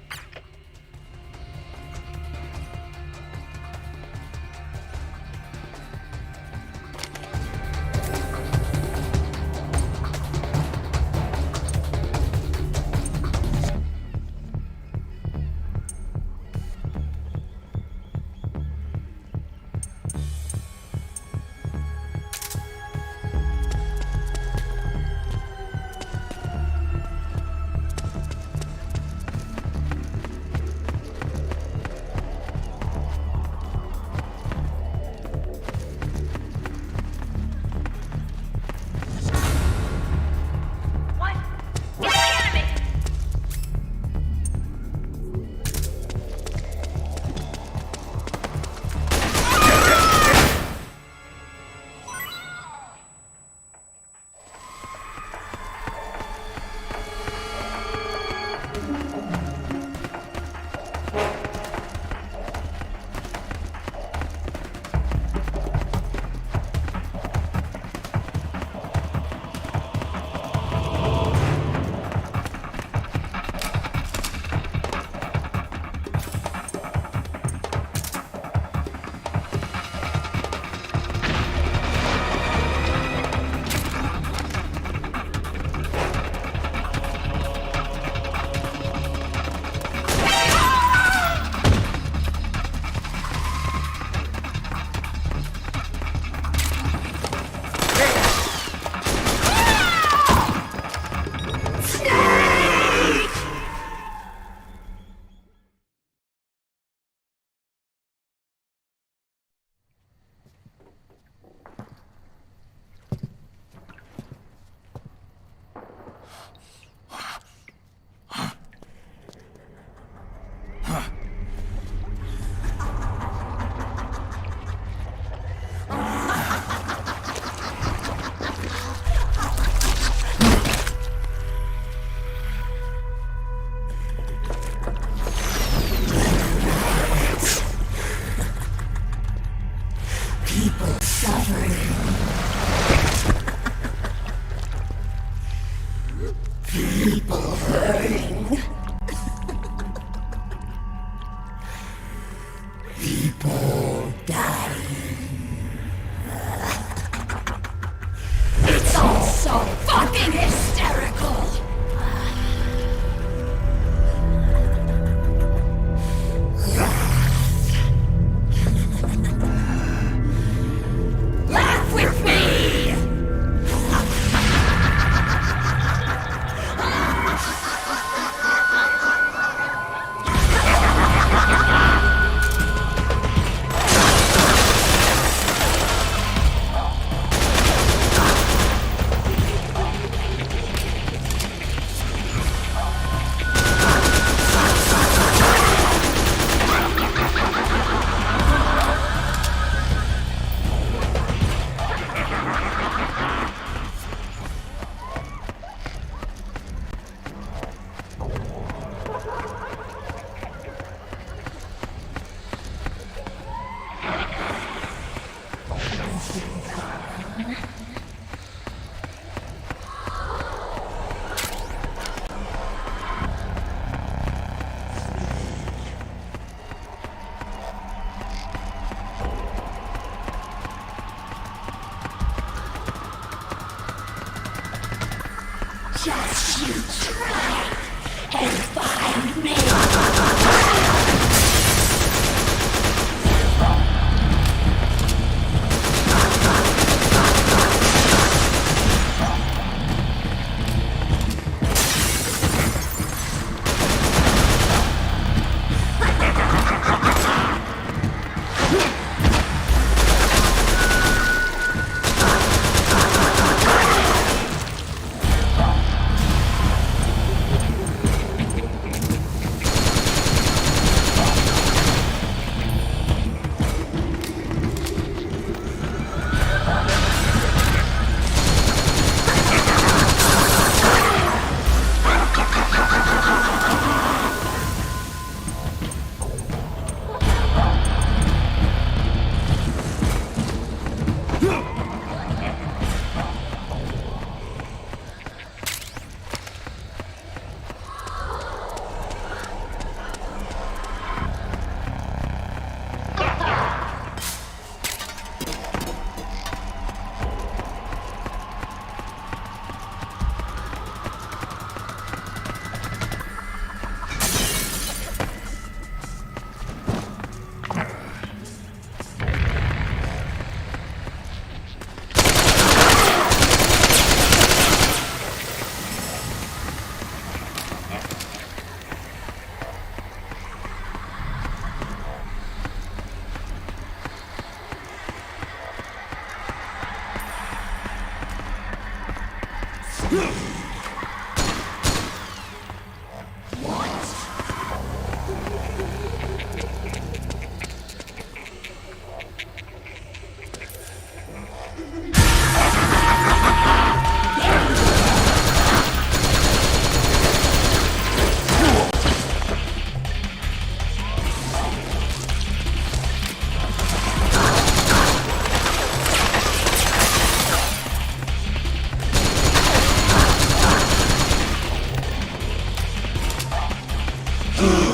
Snake,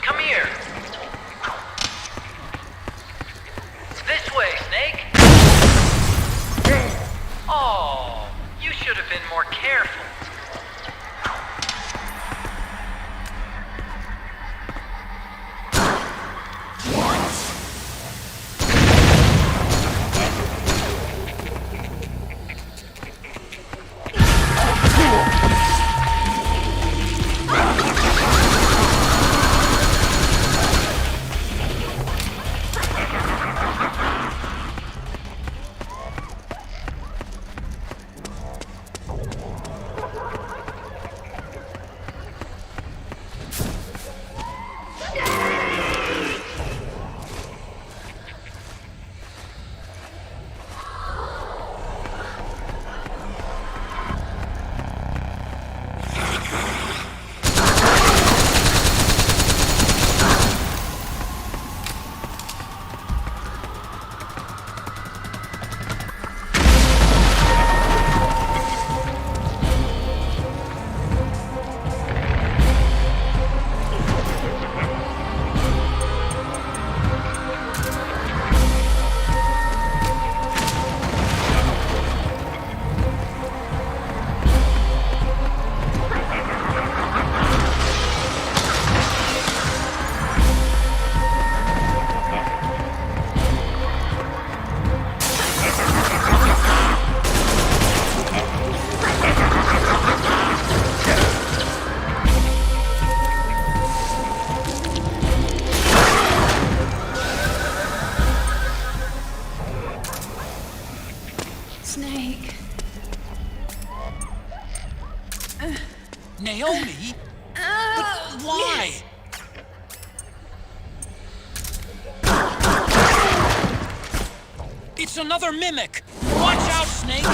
come here. This way, Snake. Oh, you should have been more careful. Snake. Naomi? But why? It's another mimic! Watch out, Snake!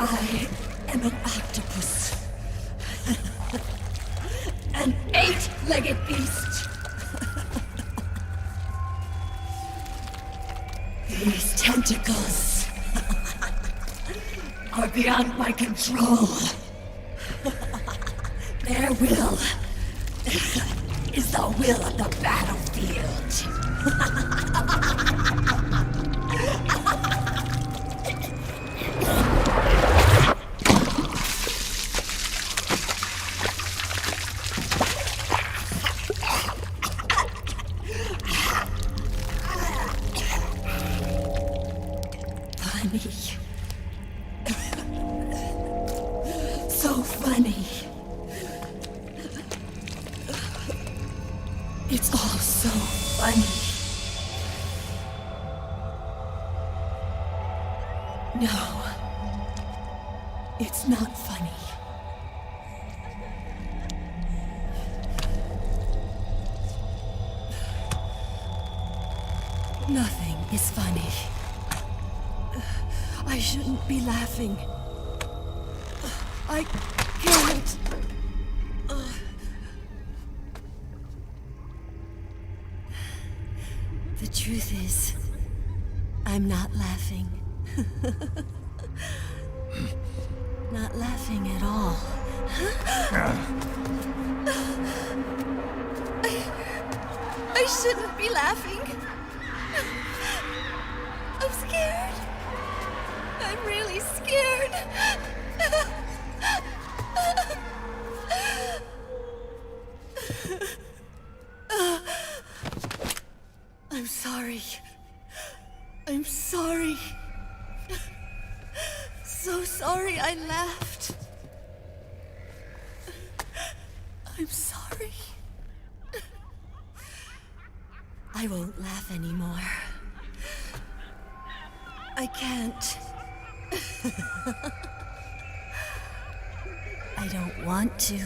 I am an octopus. An 8-legged beast. These tentacles are beyond my control. Their will is the will of the battlefield. Funny. So funny. It's all so funny. No. It's not funny. Nothing is funny. I shouldn't be laughing. I can't. The truth is, I'm not laughing. Not laughing at all. I shouldn't be laughing. I'm scared. I'm really scared. I'm sorry. I'm sorry. So sorry I laughed. I'm sorry. I won't laugh anymore. I can't. I don't want to.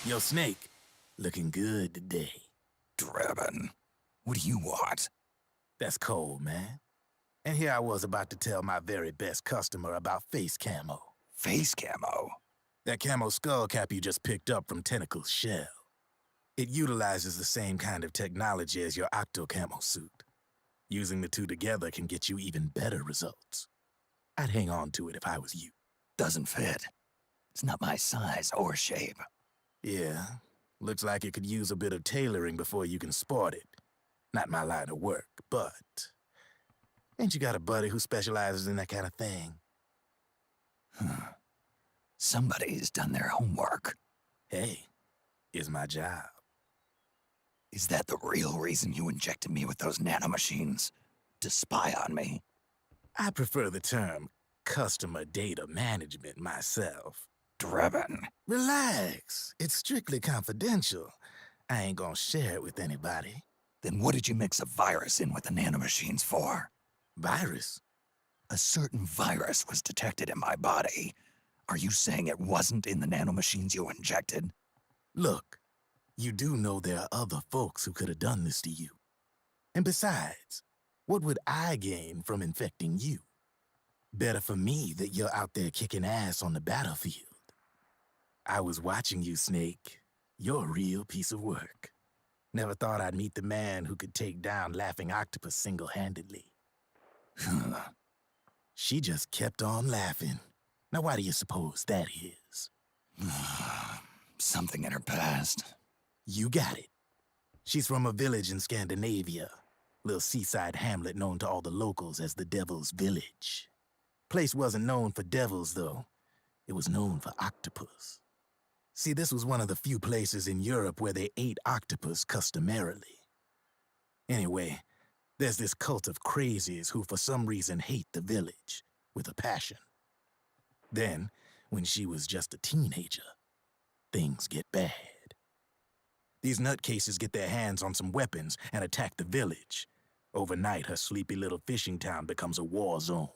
Yo, Snake, looking good today. Drebin, what do you want? That's cold, man. And here I was about to tell my very best customer about face camo. Face camo? That camo skull cap you just picked up from Tentacle's shell. It utilizes the same kind of technology as your Octo camo suit. Using the two together can get you even better results. I'd hang on to it if I was you. Doesn't fit. It's not my size or shape. Yeah, looks like it could use a bit of tailoring before you can sport it. Not my line of work, but... ain't you got a buddy who specializes in that kind of thing? Somebody's done their homework. Hey, it's my job. Is that the real reason you injected me with those nanomachines? To spy on me? I prefer the term customer data management myself. Drebin. Relax. It's strictly confidential. I ain't gonna share it with anybody. Then what did you mix a virus in with the nanomachines for? Virus? A certain virus was detected in my body. Are you saying it wasn't in the nanomachines you injected? Look, you do know there are other folks who could have done this to you. And besides, what would I gain from infecting you? Better for me that you're out there kicking ass on the battlefield. I was watching you, Snake. You're a real piece of work. Never thought I'd meet the man who could take down Laughing Octopus single-handedly. She just kept on laughing. Now why do you suppose that is? Something in her past. You got it. She's from a village in Scandinavia. Little seaside hamlet known to all the locals as the Devil's Village. Place wasn't known for devils, though. It was known for octopus. See, this was one of the few places in Europe where they ate octopus customarily. Anyway, there's this cult of crazies who for some reason hate the village with a passion. Then, when she was just a teenager, things get bad. These nutcases get their hands on some weapons and attack the village. Overnight, her sleepy little fishing town becomes a war zone.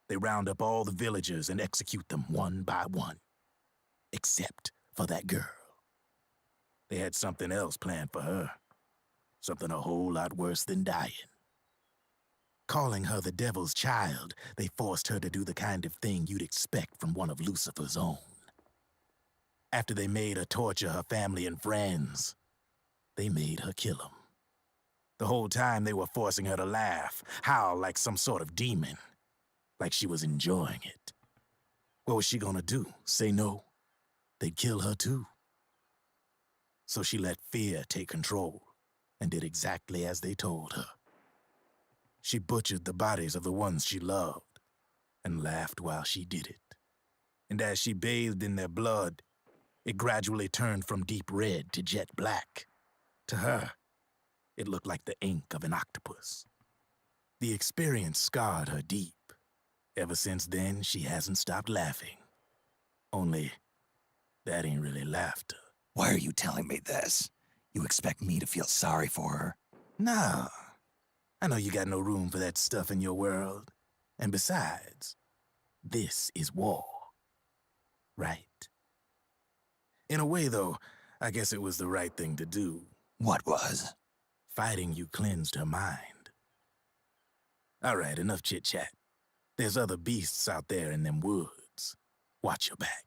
They round up all the villagers and execute them one by one. Except for that girl. They had something else planned for her. Something a whole lot worse than dying. Calling her the Devil's Child, they forced her to do the kind of thing you'd expect from one of Lucifer's own. After they made her torture her family and friends, they made her kill them. The whole time they were forcing her to laugh, howl like some sort of demon. Like she was enjoying it. What was she gonna do? Say no? They'd kill her too. So she let fear take control and did exactly as they told her. She butchered the bodies of the ones she loved and laughed while she did it. And as she bathed in their blood, it gradually turned from deep red to jet black. To her, it looked like the ink of an octopus. The experience scarred her deep. Ever since then, she hasn't stopped laughing. Only, that ain't really laughter. Why are you telling me this? You expect me to feel sorry for her? Nah. I know you got no room for that stuff in your world. And besides, this is war. Right? In a way, though, I guess it was the right thing to do. What was? Fighting you cleansed her mind. All right, enough chit-chat. There's other beasts out there in them woods. Watch your back.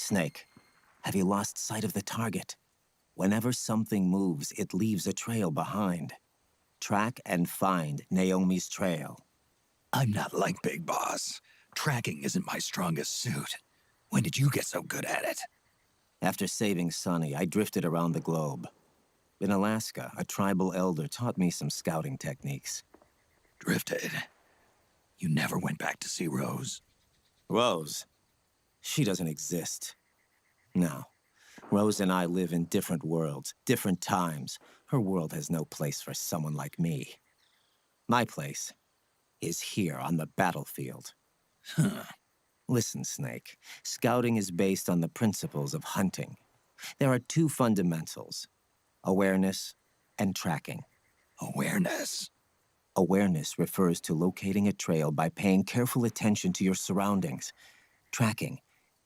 Snake, have you lost sight of the target? Whenever something moves, it leaves a trail behind. Track and find Naomi's trail. I'm not like Big Boss. Tracking isn't my strongest suit. When did you get so good at it? After saving Sonny, I drifted around the globe. In Alaska, a tribal elder taught me some scouting techniques. Drifted? You never went back to see Rose? Rose? She doesn't exist. No. Rose and I live in different worlds, different times. Her world has no place for someone like me. My place is here on the battlefield. Huh. Listen, Snake. Scouting is based on the principles of hunting. There are two fundamentals: awareness and tracking. Awareness? Awareness refers to locating a trail by paying careful attention to your surroundings. Tracking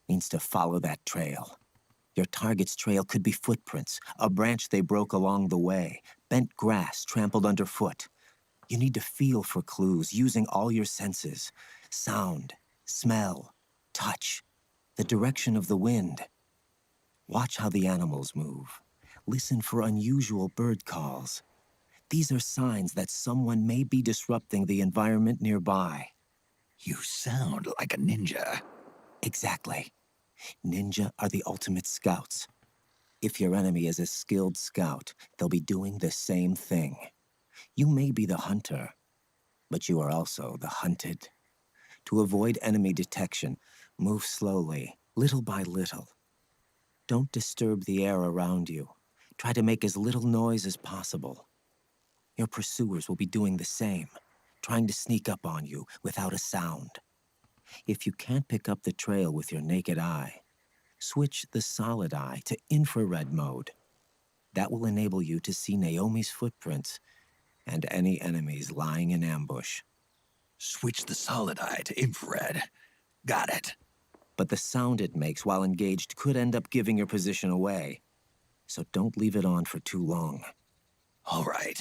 means to follow that trail. Your target's trail could be footprints, a branch they broke along the way, bent grass trampled underfoot. You need to feel for clues using all your senses: sound, smell, touch, the direction of the wind. Watch how the animals move. Listen for unusual bird calls. These are signs that someone may be disrupting the environment nearby. You sound like a ninja. Exactly. Ninja are the ultimate scouts. If your enemy is a skilled scout, they'll be doing the same thing. You may be the hunter, but you are also the hunted. To avoid enemy detection, move slowly, little by little. Don't disturb the air around you. Try to make as little noise as possible. Your pursuers will be doing the same, trying to sneak up on you without a sound. If you can't pick up the trail with your naked eye, switch the solid eye to infrared mode. That will enable you to see Naomi's footprints and any enemies lying in ambush. Switch the solid eye to infrared. Got it. But the sound it makes while engaged could end up giving your position away. So don't leave it on for too long. All right.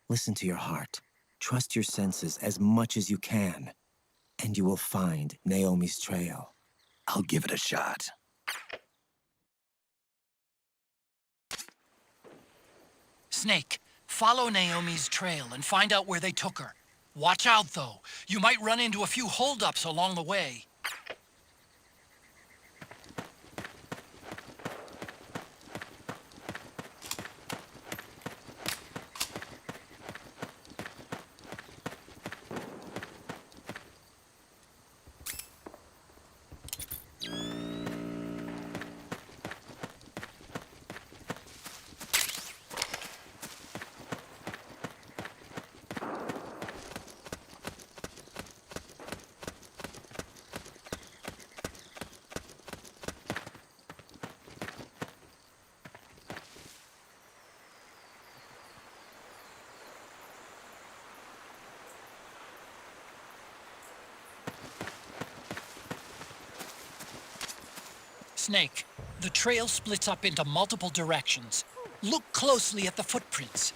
Listen to your heart. Trust your senses as much as you can. And you will find Naomi's trail. I'll give it a shot. Snake, follow Naomi's trail and find out where they took her. Watch out, though. You might run into a few holdups along the way. Snake, the trail splits up into multiple directions. Look closely at the footprints.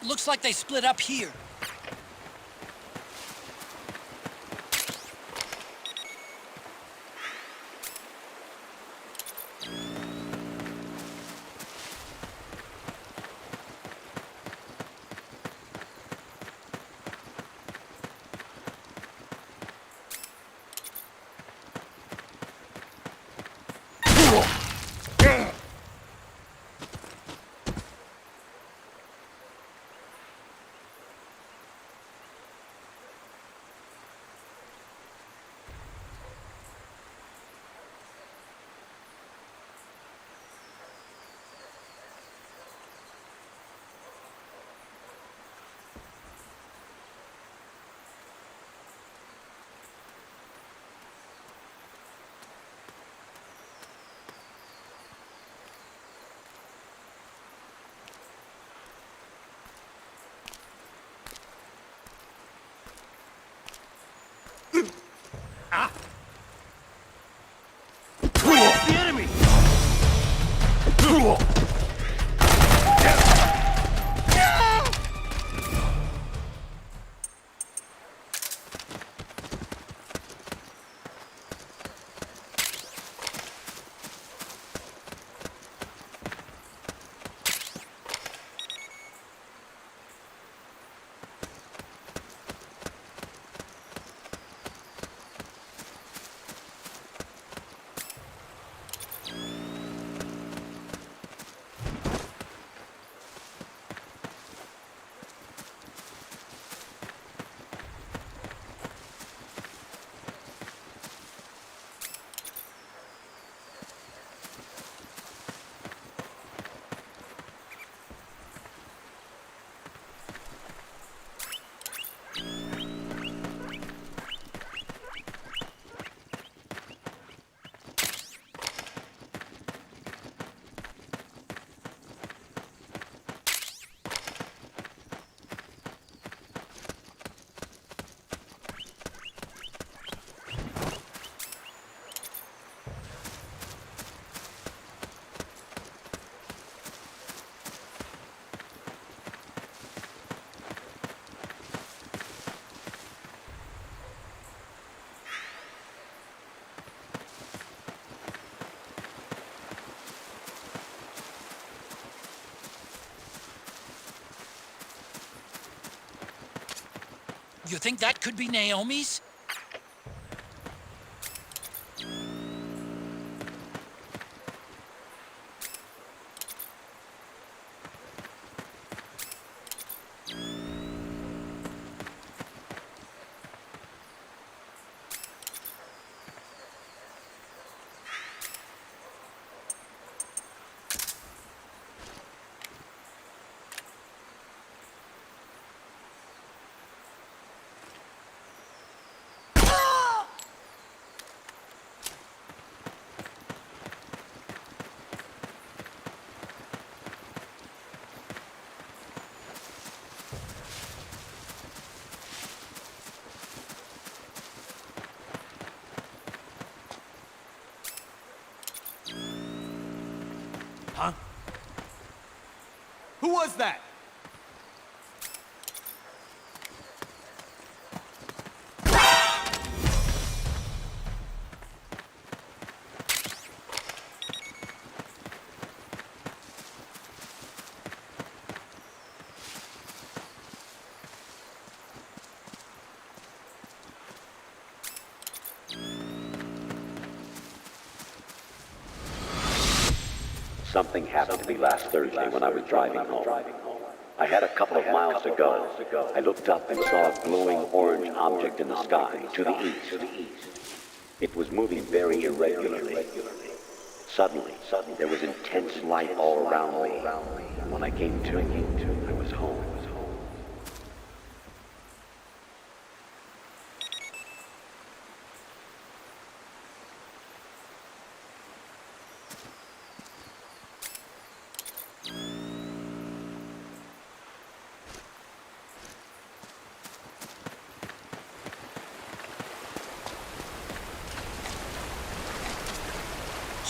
Looks like they split up here. You think that could be Naomi's? Huh? Who was that? Something happened to me last Thursday when I was driving home. I had a couple of miles to go. I looked up and saw a glowing orange object in the sky to the east. It was moving very irregularly. Suddenly, there was intense light all around me. And when I came to, I was home.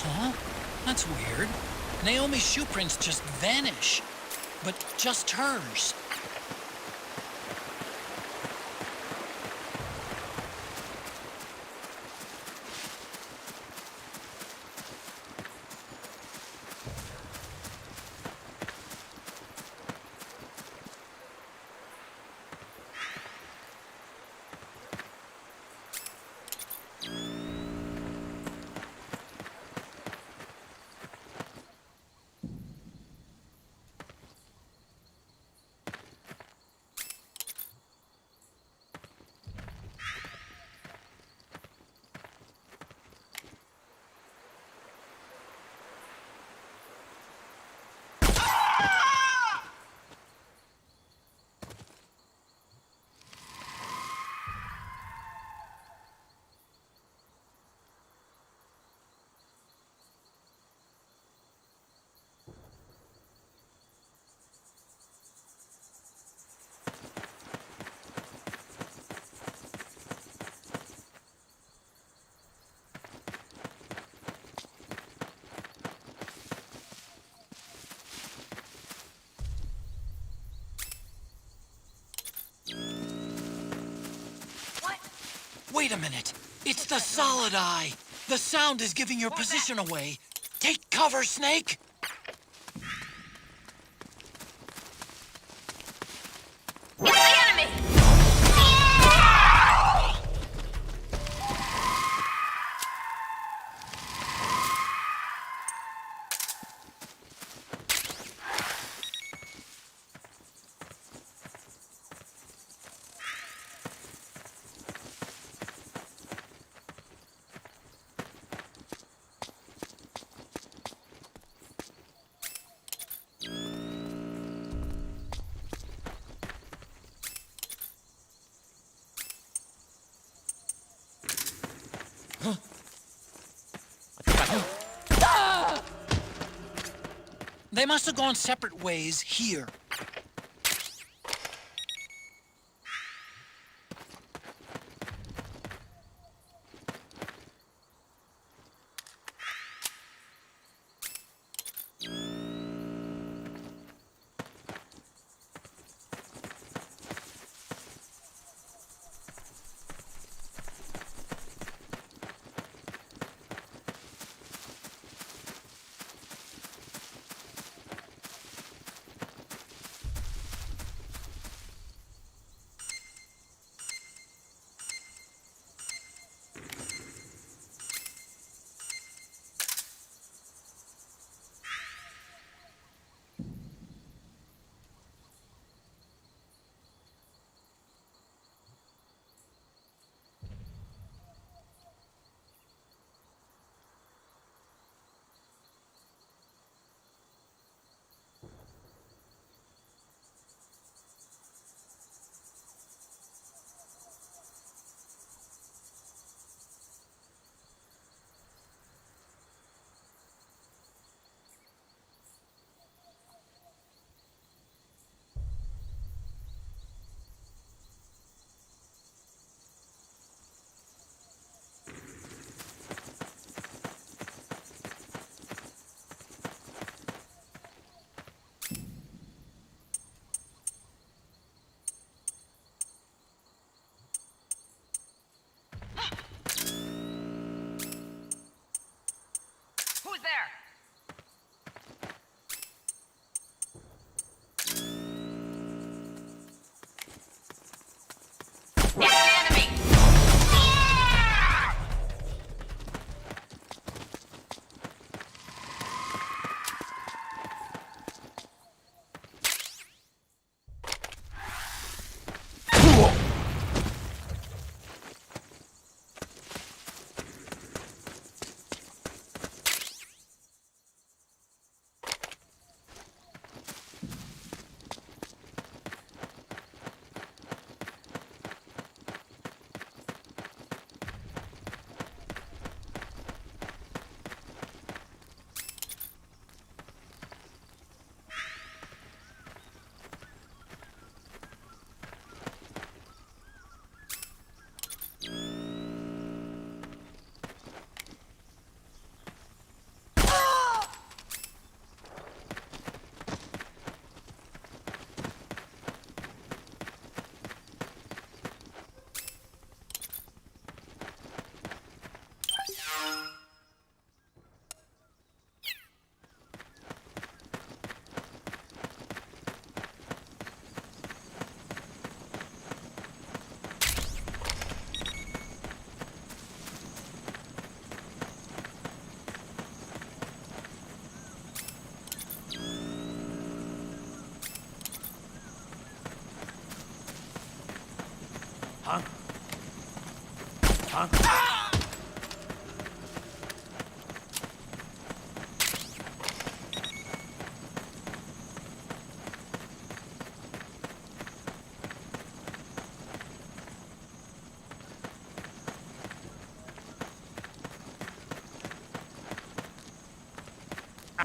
Huh? That's weird. Naomi's shoe prints just vanish. But just hers. Wait a minute. It's the solid eye. The sound is giving your position away. Take cover, Snake. It's the enemy! They must have gone separate ways here. Huh? Huh?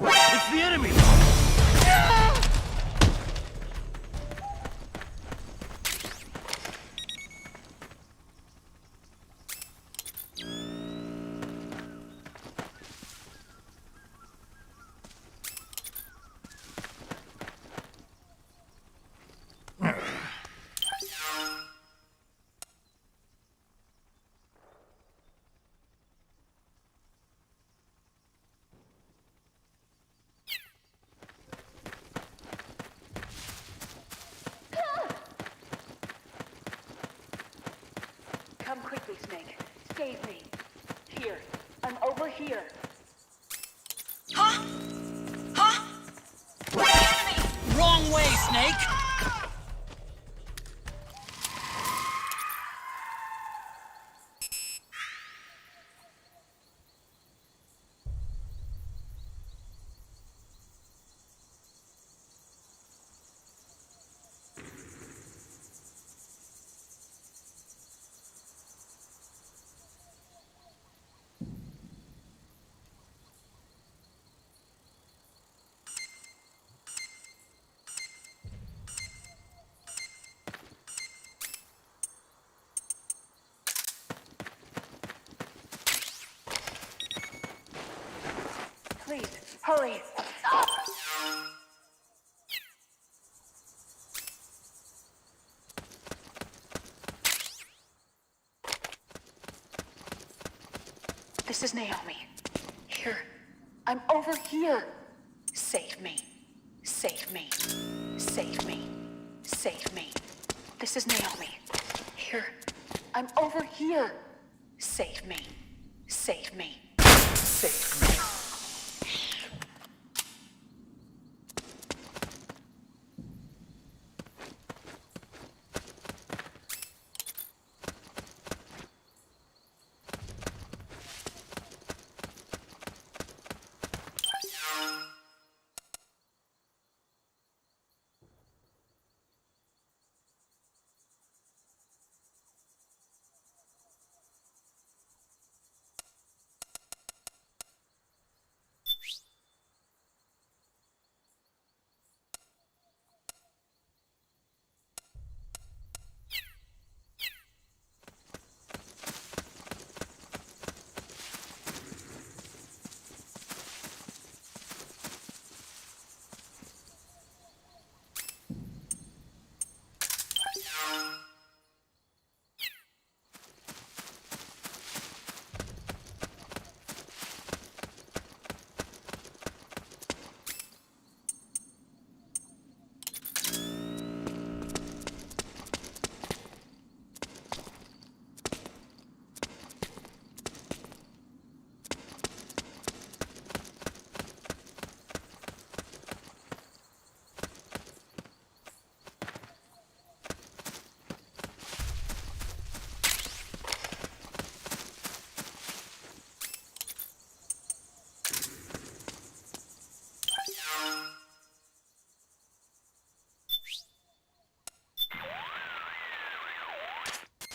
It's the enemy! Come quickly, Snake. Save me. Here. I'm over here. Huh? Huh? Wrong way, Snake! Please, hurry. Stop! This is Naomi. Here. I'm over here. Save me. Save me. Save me. Save me. This is Naomi. Here. I'm over here. Save me. Save me. Save me.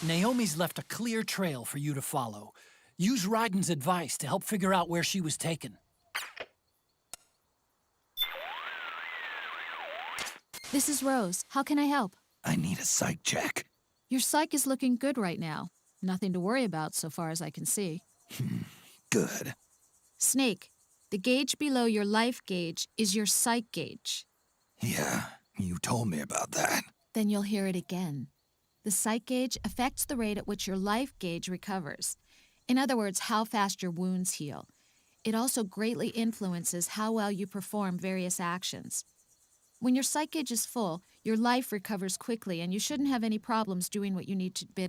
Naomi's left a clear trail for you to follow. Use Raiden's advice to help figure out where she was taken. This is Rose. How can I help? I need a psych check. Your psych is looking good right now. Nothing to worry about so far as I can see. Good. Snake, the gauge below your life gauge is your psych gauge. Yeah, you told me about that. Then you'll hear it again. The psych gauge affects the rate at which your life gauge recovers. In other words, how fast your wounds heal. It also greatly influences how well you perform various actions. When your psych gauge is full, your life recovers quickly and you shouldn't have any problems doing what you need to do.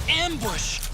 ambush!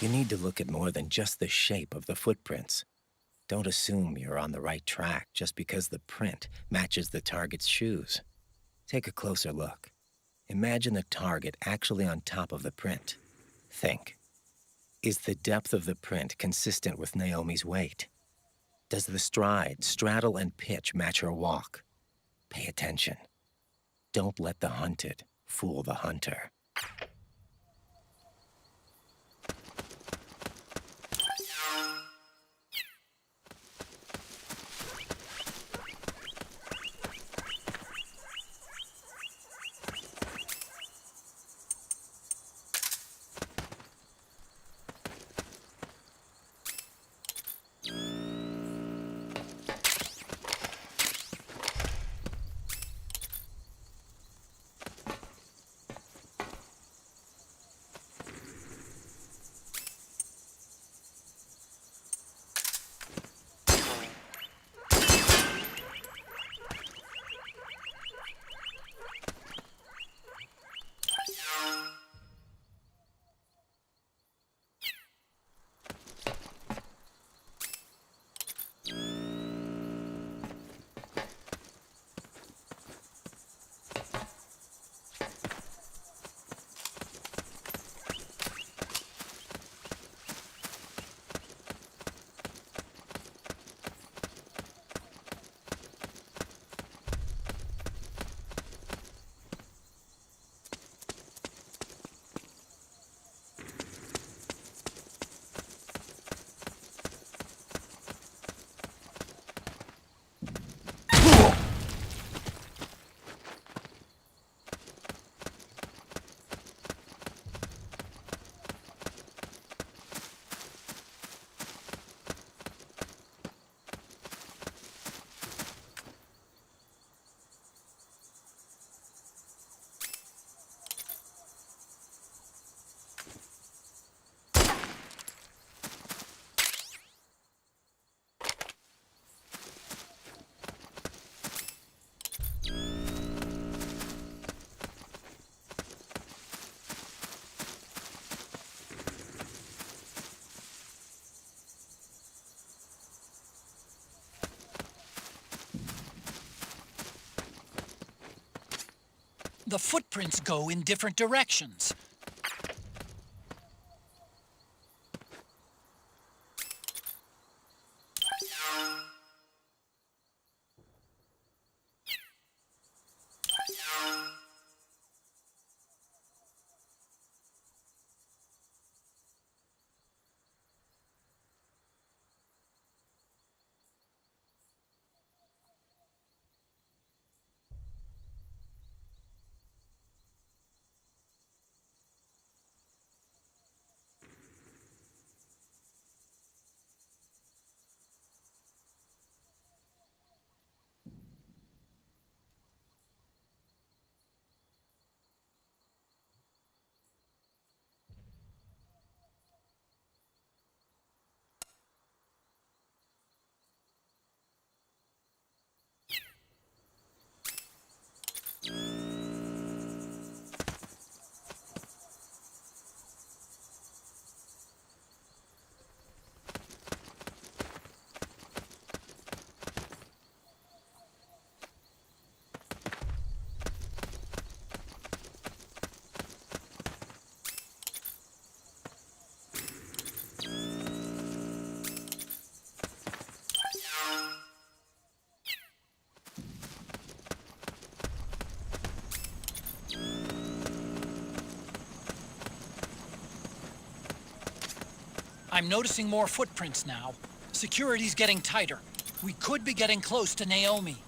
You need to look at more than just the shape of the footprints. Don't assume you're on the right track just because the print matches the target's shoes. Take a closer look. Imagine the target actually on top of the print. Think. Is the depth of the print consistent with Naomi's weight? Does the stride, straddle, and pitch match her walk? Pay attention. Don't let the hunted fool the hunter. The footprints go in different directions. I'm noticing more footprints now. Security's getting tighter. We could be getting close to Naomi.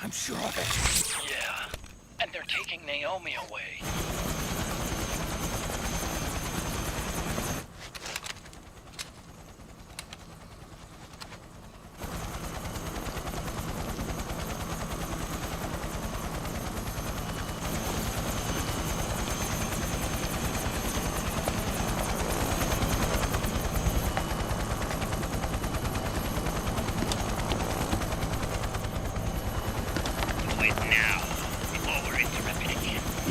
I'm sure of it. Yeah. And they're taking Naomi away.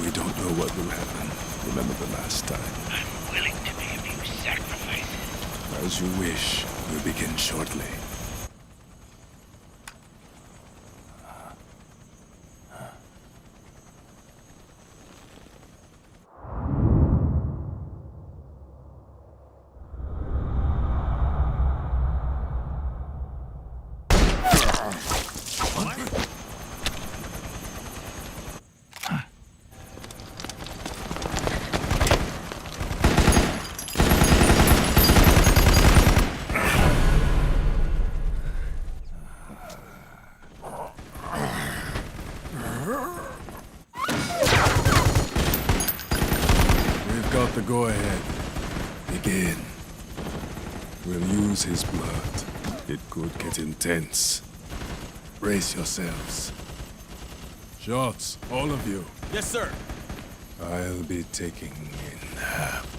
We don't know what will happen. Remember the last time. I'm willing to make a few sacrifices. As you wish. We'll begin shortly. Got the go-ahead. Begin. We'll use his blood. It could get intense. Brace yourselves. Shots, all of you. Yes, sir. I'll be taking in half.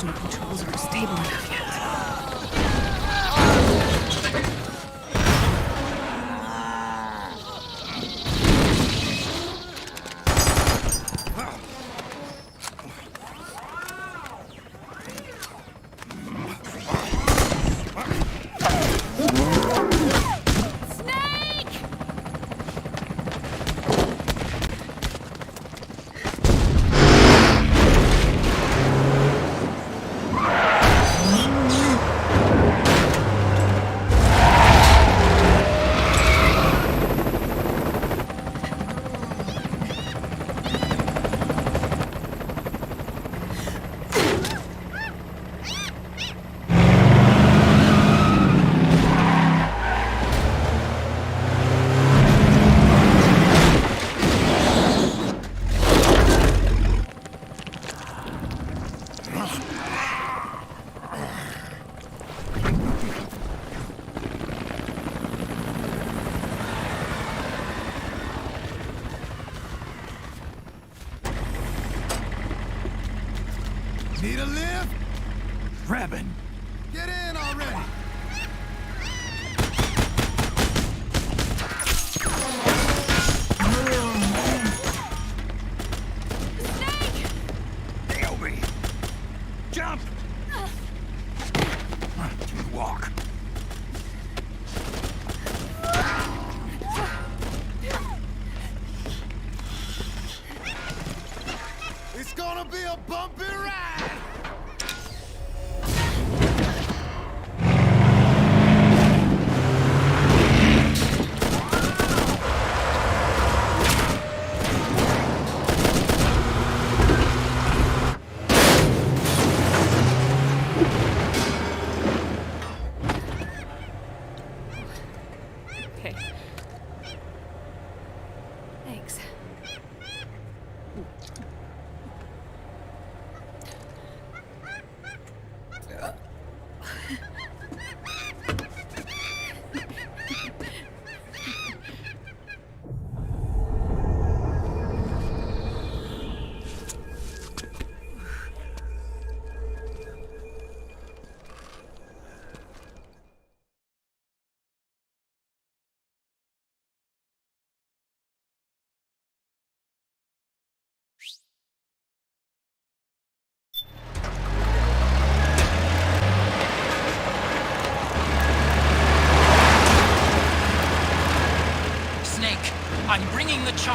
Controls aren't stable enough yet. Need a lift? Revan! Get in already! Naomi! Jump! Walk. It's gonna be a bumpy ride!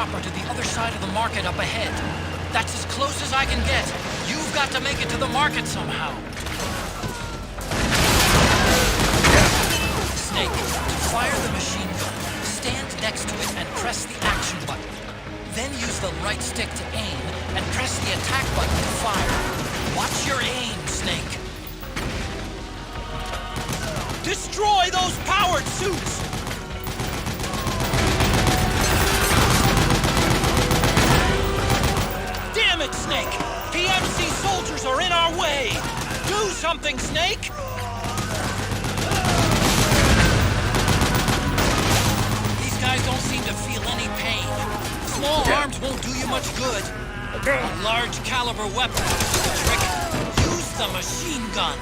chopper to the other side of the market up ahead. That's as close as I can get. You've got to make it to the market somehow. Snake, to fire the machine gun, stand next to it and press the action button. Then use the right stick to aim and press the attack button to fire. Watch your aim, Snake. Destroy those powered suits! Damn it, Snake! PMC soldiers are in our way! Do something, Snake! These guys don't seem to feel any pain. Small arms won't do you much good. A large caliber weapon is the trick. Use the machine gun.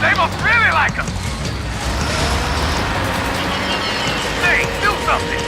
They must really like us! Hey, do something!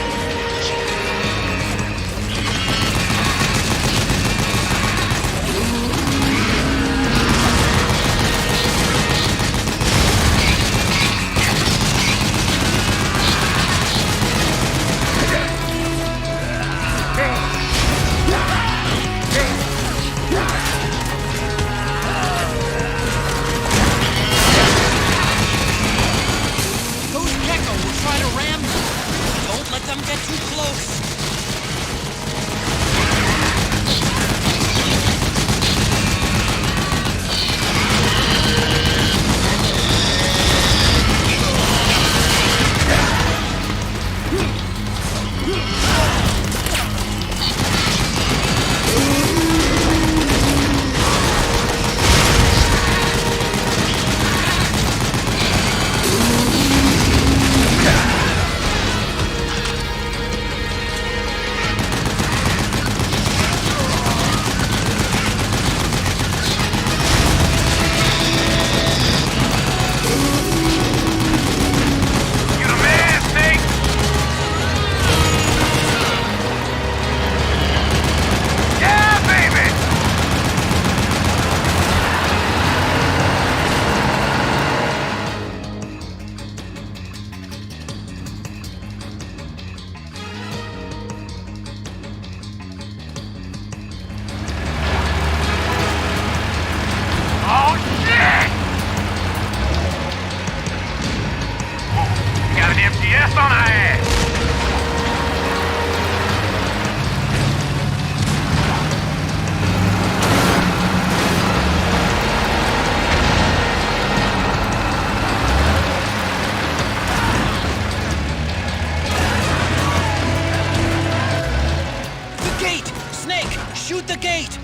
Shoot the gate!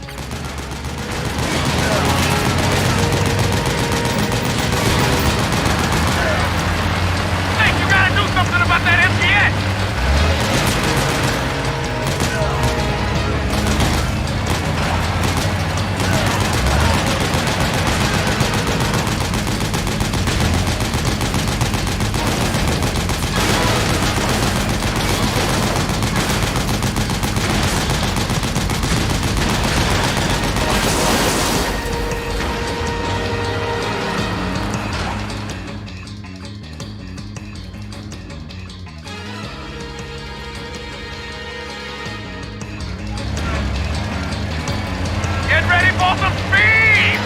Hey, you gotta do something about that MTS! Get ready for some speed!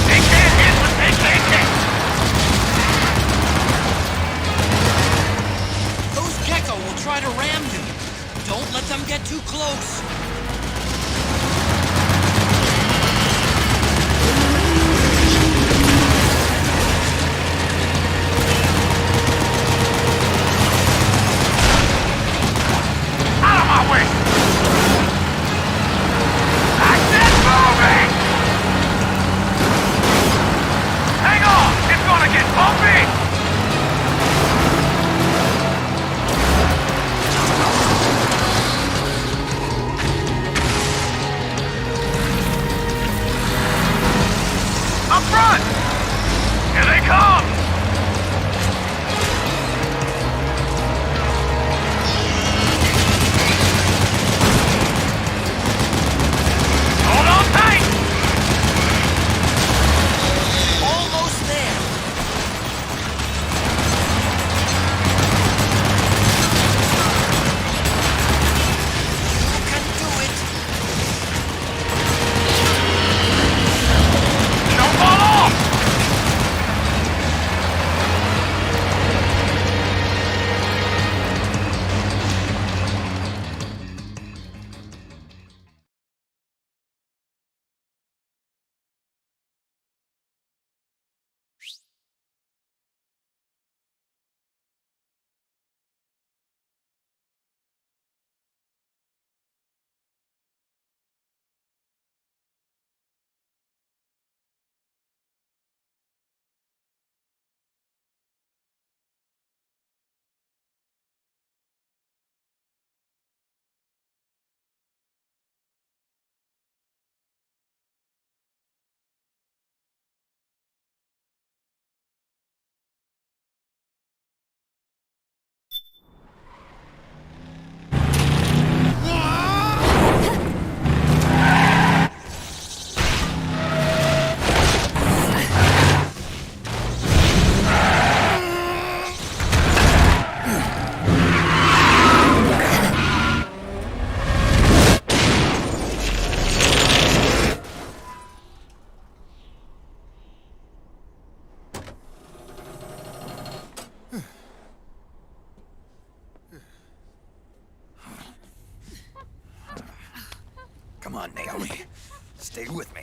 They can't hit, but they can't hit! Those Gecko will try to ram you. Don't let them get too close. on, Naomi. Stay with me.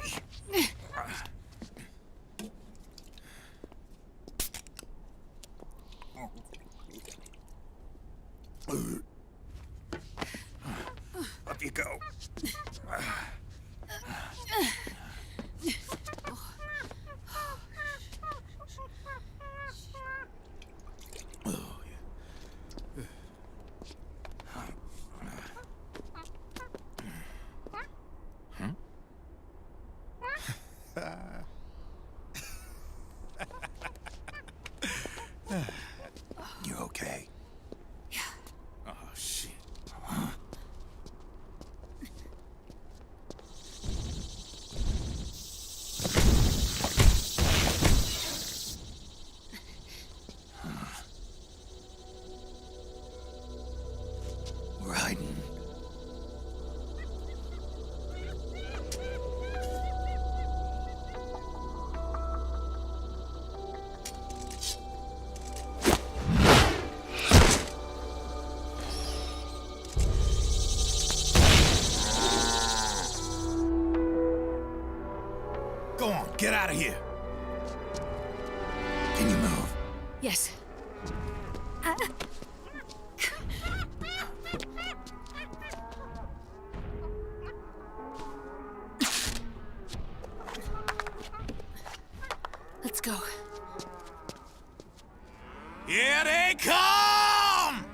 Up you go. You okay? Yeah. Oh, shit. We're hiding. Go on, get out of here. Can you move? Yes. Let's go. Here they come!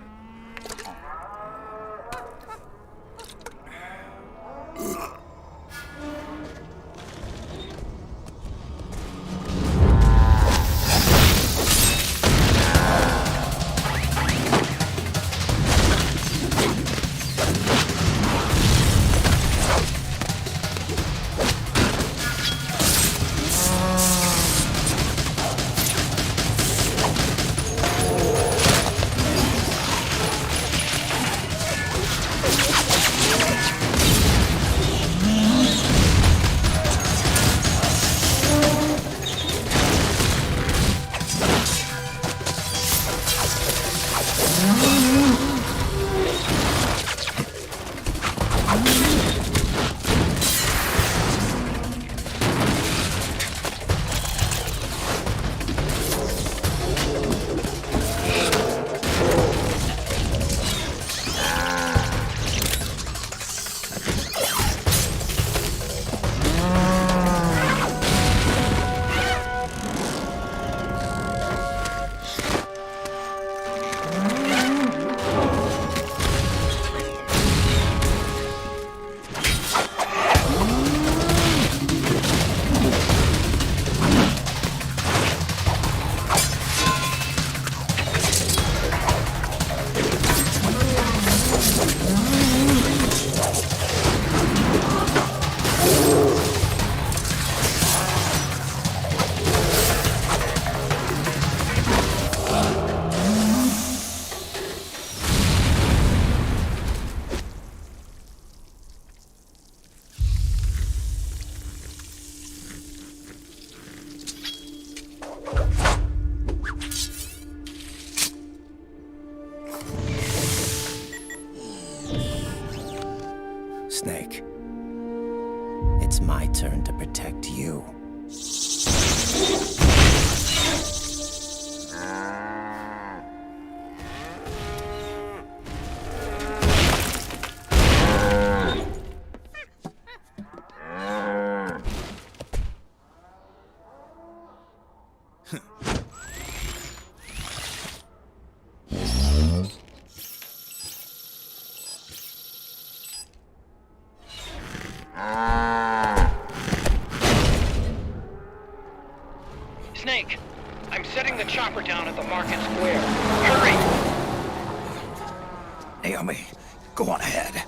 Snake. It's my turn to protect you. Snake, I'm setting the chopper down at the market square. Hurry! Naomi, go on ahead.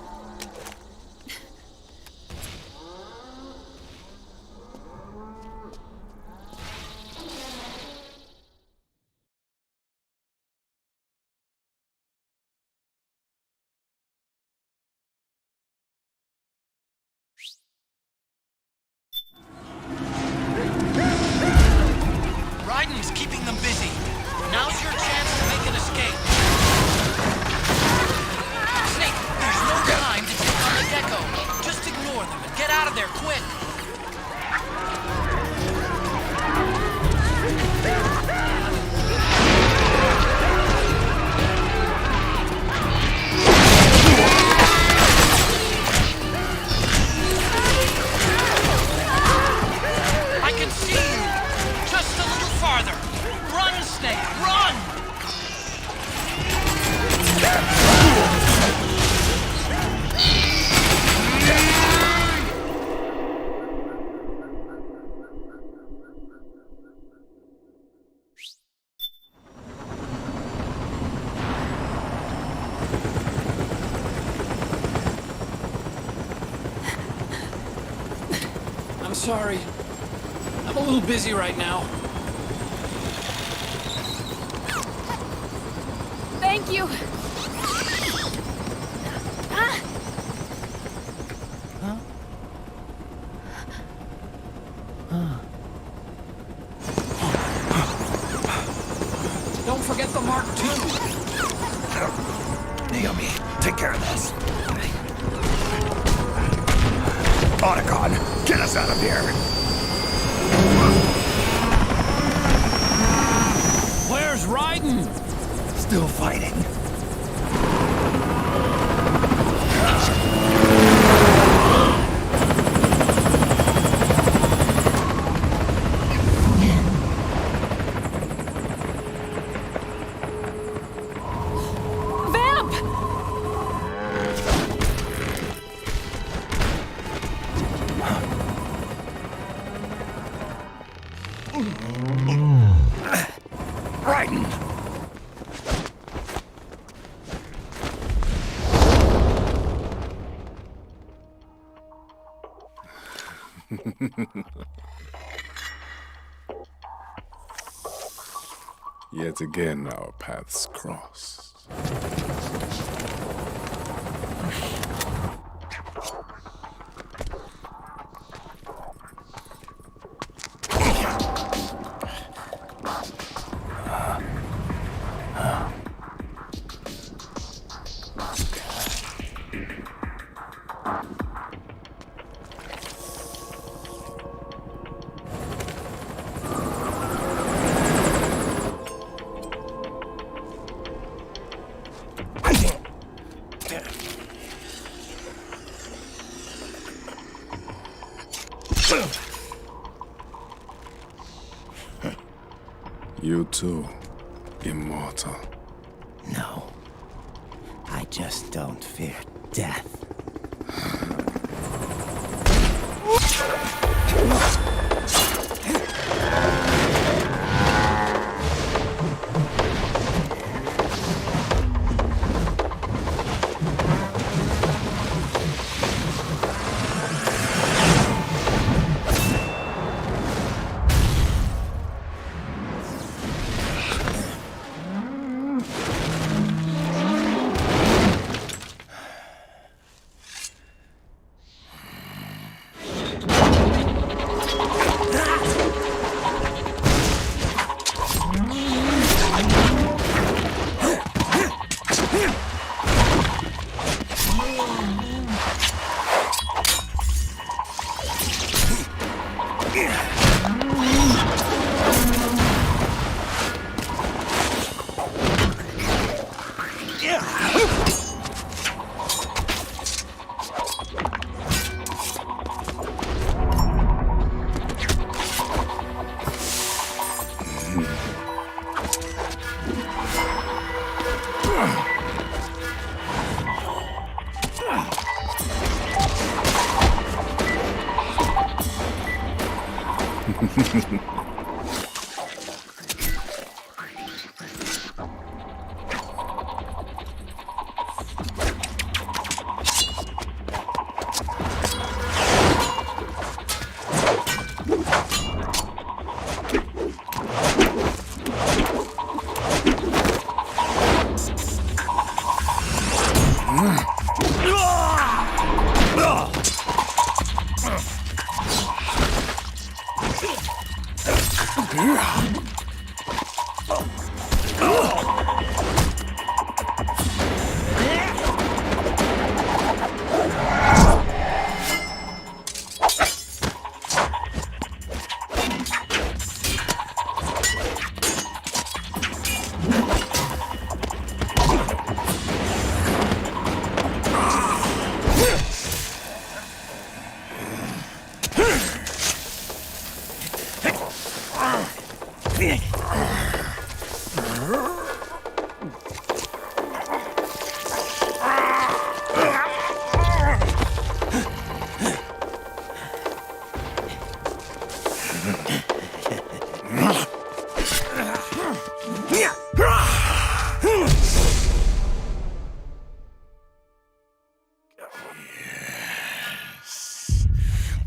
Raiden's keeping them busy. Now's your chance to make an escape. Snake, there's no time. Sorry. I'm a little busy right now. Thank you. Don't forget the Mark II. Naomi, take care of this. Otacon, get us out of here. Where's Raiden? Still fighting. Raiden! Yet again, our paths cross. You too, immortal. No. I just don't fear death.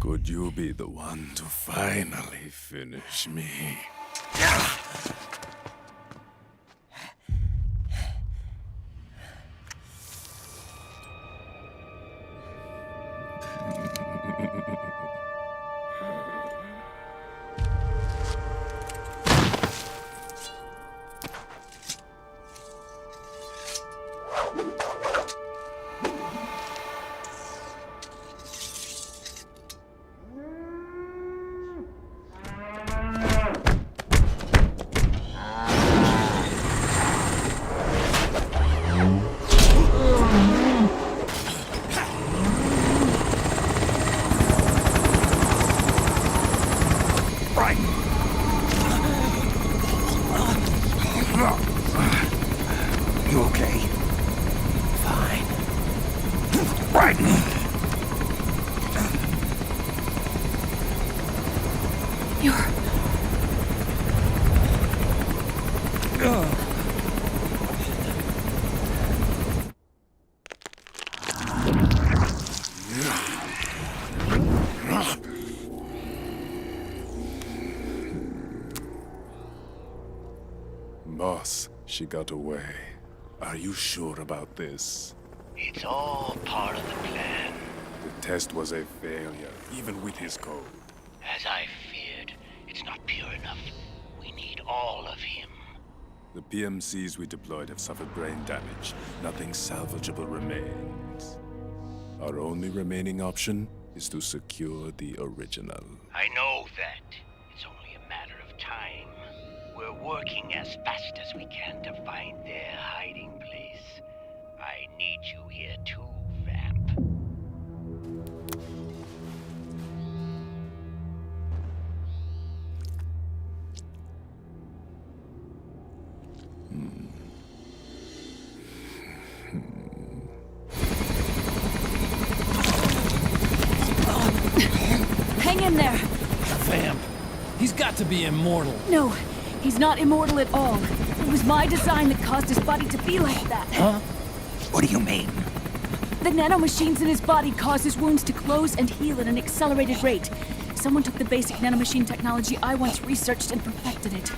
Could you be the one to finally finish me? You okay? Fine. Bryden! You're... Boss, she got away. Are you sure about this? It's all part of the plan. The test was a failure, even with his code. As I feared, it's not pure enough. We need all of him. The PMCs we deployed have suffered brain damage. Nothing salvageable remains. Our only remaining option is to secure the original. I know that. It's only a matter of time. We're working as fast as we can to find their hiding place. I need you here too, Vamp. Hang in there! Vamp. He's got to be immortal. No, he's not immortal at all. It was my design that caused his body to be like that. Huh? What do you mean? The nanomachines in his body cause his wounds to close and heal at an accelerated rate. Someone took the basic nanomachine technology I once researched and perfected it.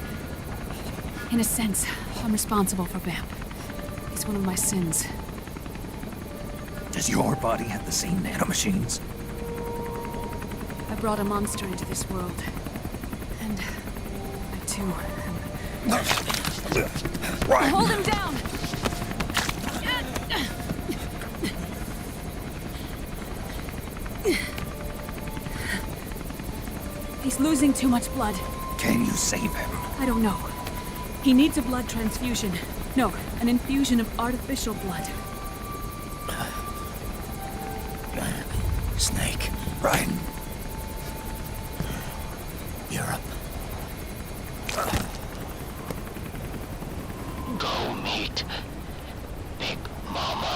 In a sense, I'm responsible for Vamp. It's one of my sins. Does your body have the same nanomachines? I brought a monster into this world. And I too am... Hold him down! He's losing too much blood. Can you save him? I don't know. He needs a blood transfusion. No, an infusion of artificial blood. Snake. Ryan. Europe. Go meet Big Mama.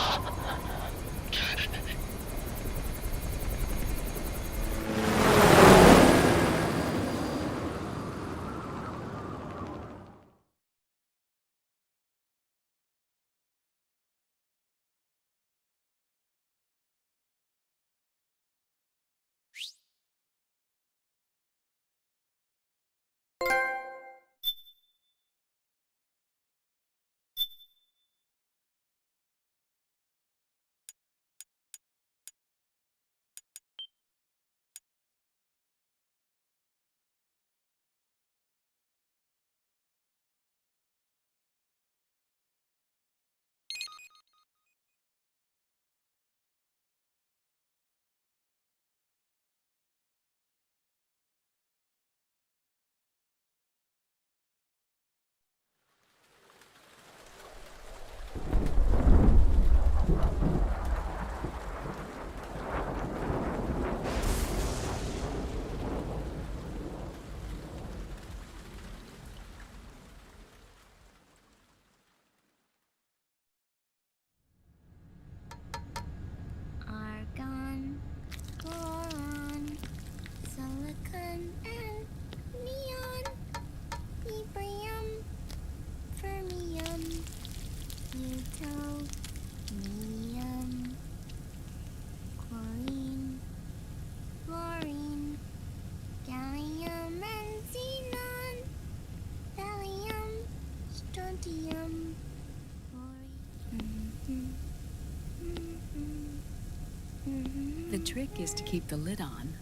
trick is to keep the lid on.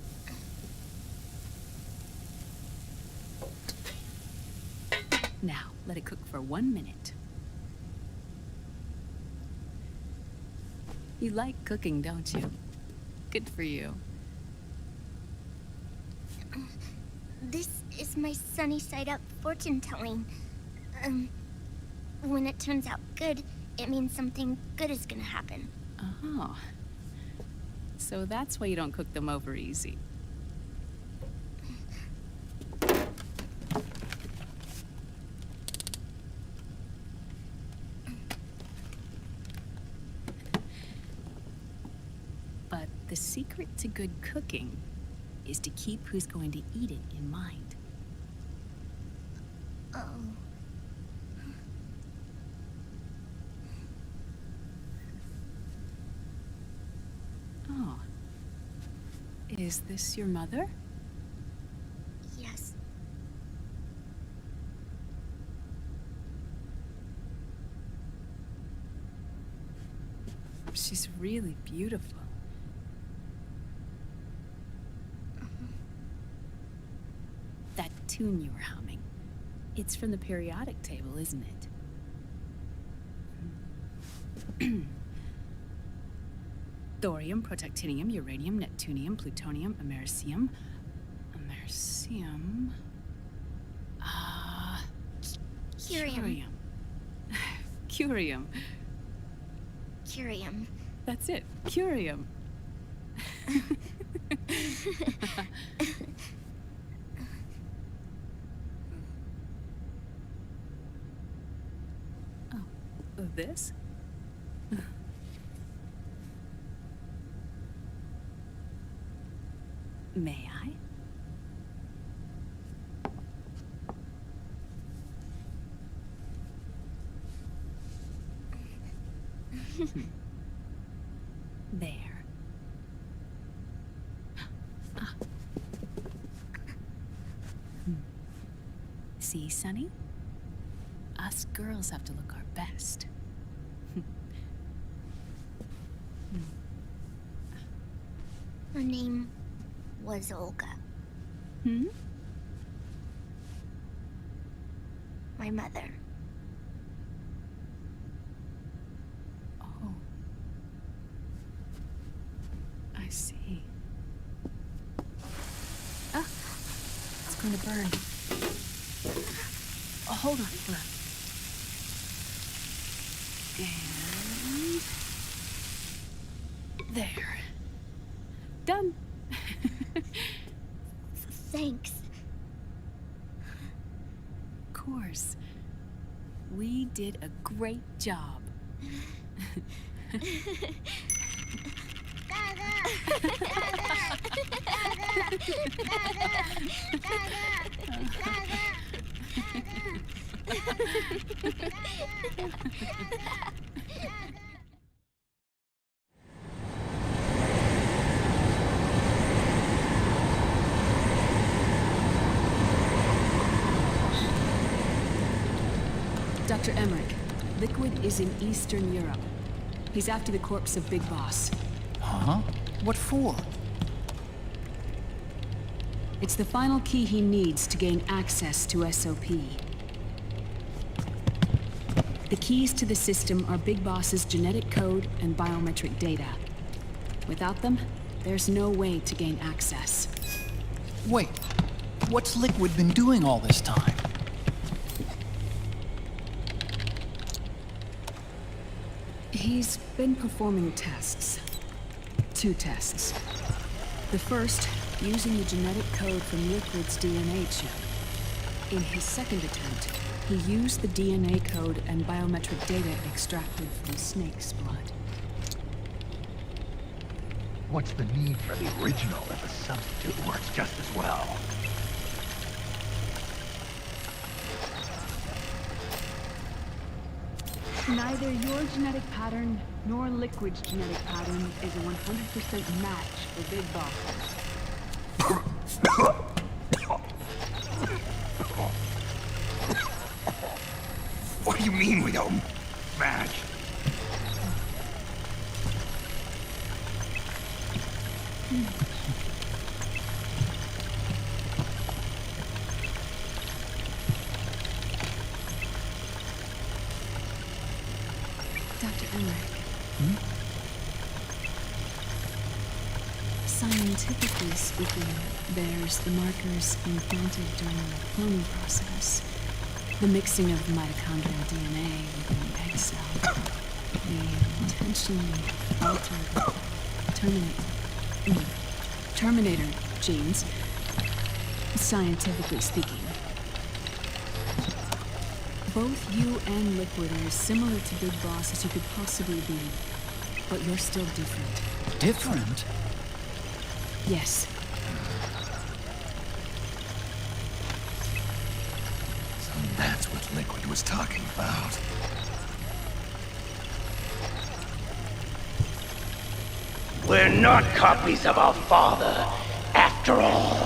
Now, let it cook for 1 minute. You like cooking, don't you? Good for you. This is my sunny side up fortune telling. When it turns out good, it means something good is gonna happen. Oh. So that's why you don't cook them over easy. But the secret to good cooking is to keep who's going to eat it in mind. Oh. Oh. Is this your mother? Yes. She's really beautiful. That tune you were humming, it's from the periodic table, isn't it? Thorium, protactinium, uranium, neptunium, plutonium, americium. Americium. Curium. Curium. Curium. That's it. Curium. Oh, this? May I? There. Ah. See, Sonny? Us girls have to look our best. Her name was Olga. Hmm? My mother. Oh. I see. Ah! It's going to burn. Oh, hold on. And... there. Done. Thanks. Of course. We did a great job. Dr. Emmerich, Liquid is in Eastern Europe. He's after the corpse of Big Boss. Huh? What for? It's the final key he needs to gain access to SOP. The keys to the system are Big Boss's genetic code and biometric data. Without them, there's no way to gain access. Wait, what's Liquid been doing all this time? He's been performing tests. 2 tests. The first, using the genetic code from Liquid's DNA chip. In his second attempt, he used the DNA code and biometric data extracted from Snake's blood. What's the need for the original if a substitute works just as well? Neither your genetic pattern nor Liquid's genetic pattern is a 100% match for Big Boss. What do you mean we don't match? Dr. Emmerich. Scientifically speaking, there's the markers implanted during the cloning process. The mixing of mitochondrial DNA within the egg cell. The intentionally altered terminator genes, scientifically speaking. Both you and Liquid are as similar to Big Boss as you could possibly be, but you're still different. Different? Yes. So that's what Liquid was talking about. We're not copies of our father, after all.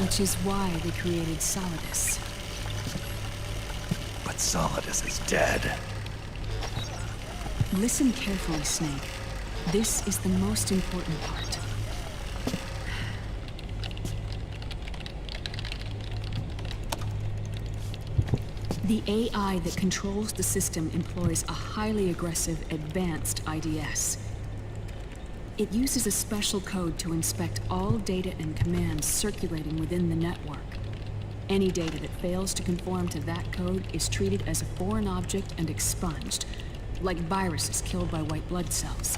Which is why they created Solidus. But Solidus is dead. Listen carefully, Snake. This is the most important part. The AI that controls the system employs a highly aggressive, advanced IDS. It uses a special code to inspect all data and commands circulating within the network. Any data that fails to conform to that code is treated as a foreign object and expunged, like viruses killed by white blood cells.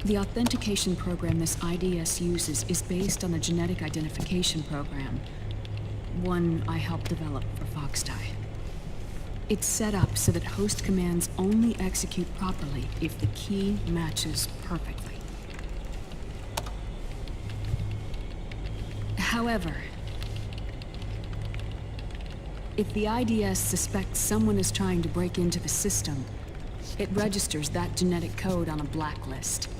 The authentication program this IDS uses is based on a genetic identification program, one I helped develop for Foxdie. It's set up so that host commands only execute properly if the key matches perfectly. However, if the IDS suspects someone is trying to break into the system, it registers that genetic code on a blacklist.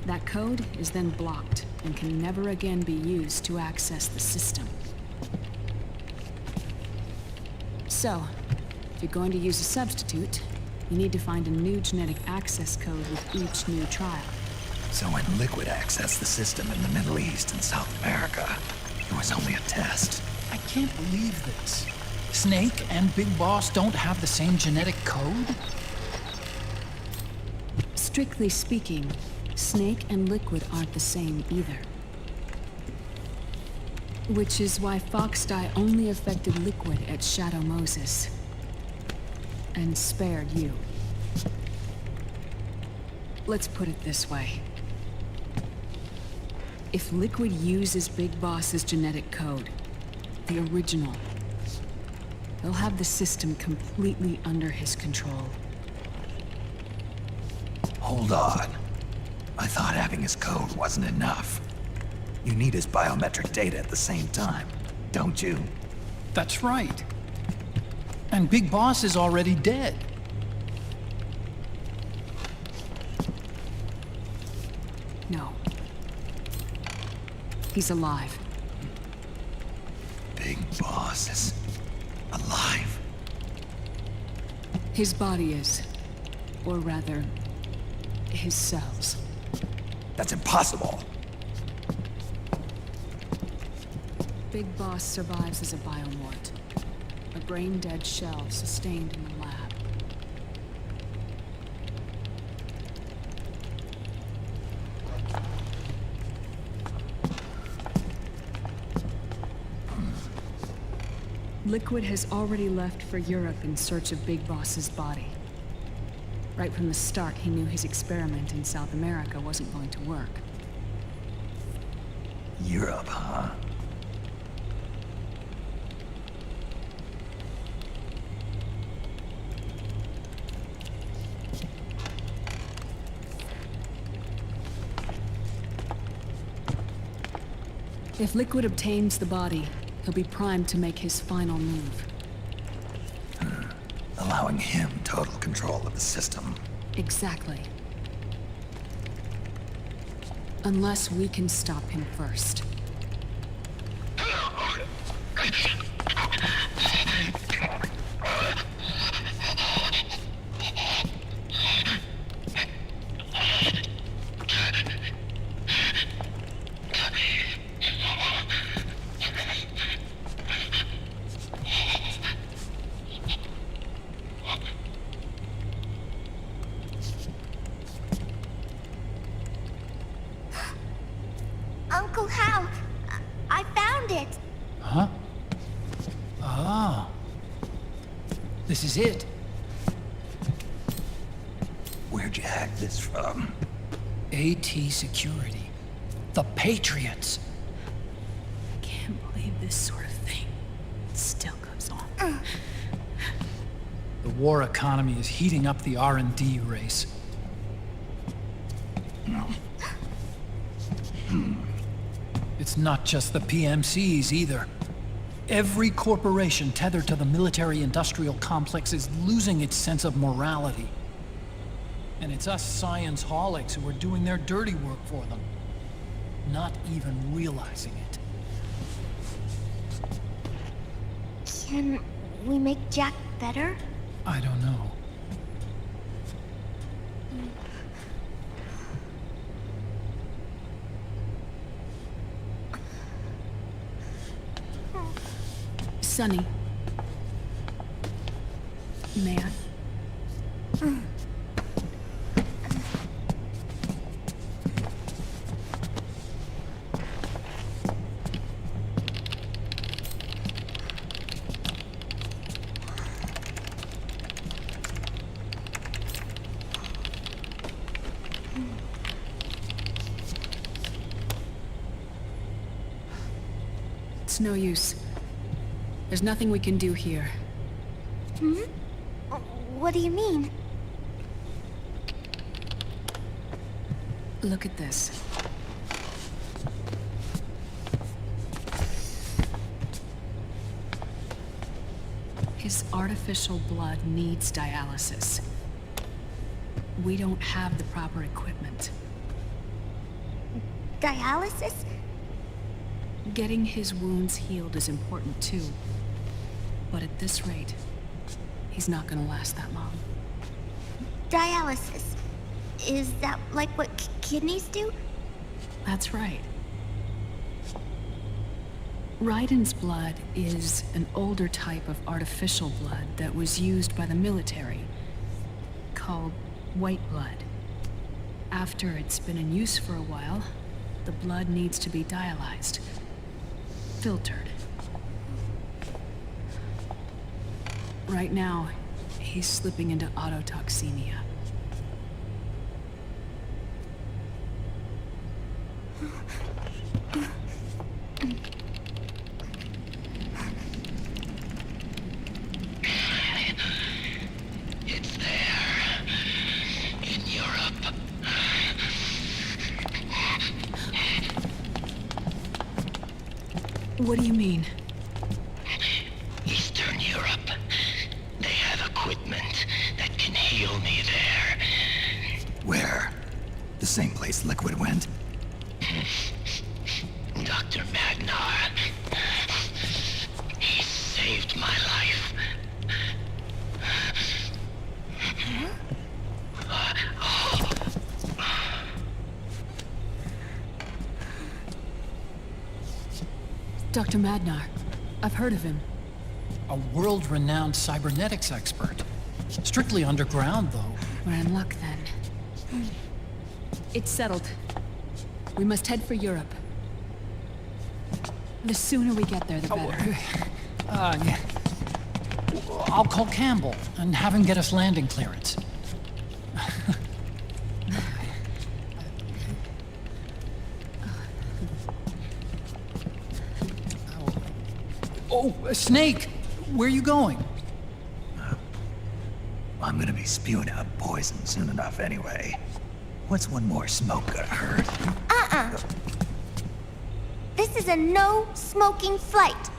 That code is then blocked and can never again be used to access the system. So, if you're going to use a substitute, you need to find a new genetic access code with each new trial. So when Liquid accessed the system in the Middle East and South America, it was only a test. I can't believe this. Snake and Big Boss don't have the same genetic code? Strictly speaking, Snake and Liquid aren't the same either. Which is why Foxdie only affected Liquid at Shadow Moses. And spared you. Let's put it this way. If Liquid uses Big Boss's genetic code, the original, he'll have the system completely under his control. Hold on. I thought having his code wasn't enough. You need his biometric data at the same time, don't you? That's right. And Big Boss is already dead. No. He's alive. Big Boss is alive? His body is. Or rather, his cells. That's impossible. Big Boss survives as a biomort. A brain-dead shell sustained in the lab. Liquid has already left for Europe in search of Big Boss's body. Right from the start, he knew his experiment in South America wasn't going to work. Europe, huh? If Liquid obtains the body, he'll be primed to make his final move. Allowing him total control of the system. Exactly. Unless we can stop him first. Uncle Hal, I found it. Huh? Ah. This is it. Where'd you hack this from? AT Security. The Patriots. I can't believe this sort of thing still goes on. The war economy is heating up the R&D race. It's not just the PMCs either. Every corporation tethered to the military-industrial complex is losing its sense of morality. And it's us science-holics who are doing their dirty work for them, not even realizing it. Can we make Jack better? I don't know. Sonny. May I? It's no use. There's nothing we can do here. Hmm? What do you mean? Look at this. His artificial blood needs dialysis. We don't have the proper equipment. Dialysis? Getting his wounds healed is important too. But at this rate, he's not gonna last that long. Dialysis. Is that like what kidneys do? That's right. Raiden's blood is an older type of artificial blood that was used by the military, called white blood. After it's been in use for a while, the blood needs to be dialyzed, filtered. Right now, he's slipping into autotoxemia. It's there. In Europe. What do you mean? Eastern Europe. They have equipment that can heal me there. Where? The same place Liquid went? Dr. Magnar. He saved my life. Dr. Madnar. I've heard of him. A world-renowned cybernetics expert. Strictly underground, though. We're in luck, then. It's settled. We must head for Europe. The sooner we get there, the better. Yeah. I'll call Campbell and have him get us landing clearance. Oh, Snake! Where are you going? I'm gonna be spewing out poison soon enough anyway. What's one more smoke gonna hurt? This is a no-smoking flight.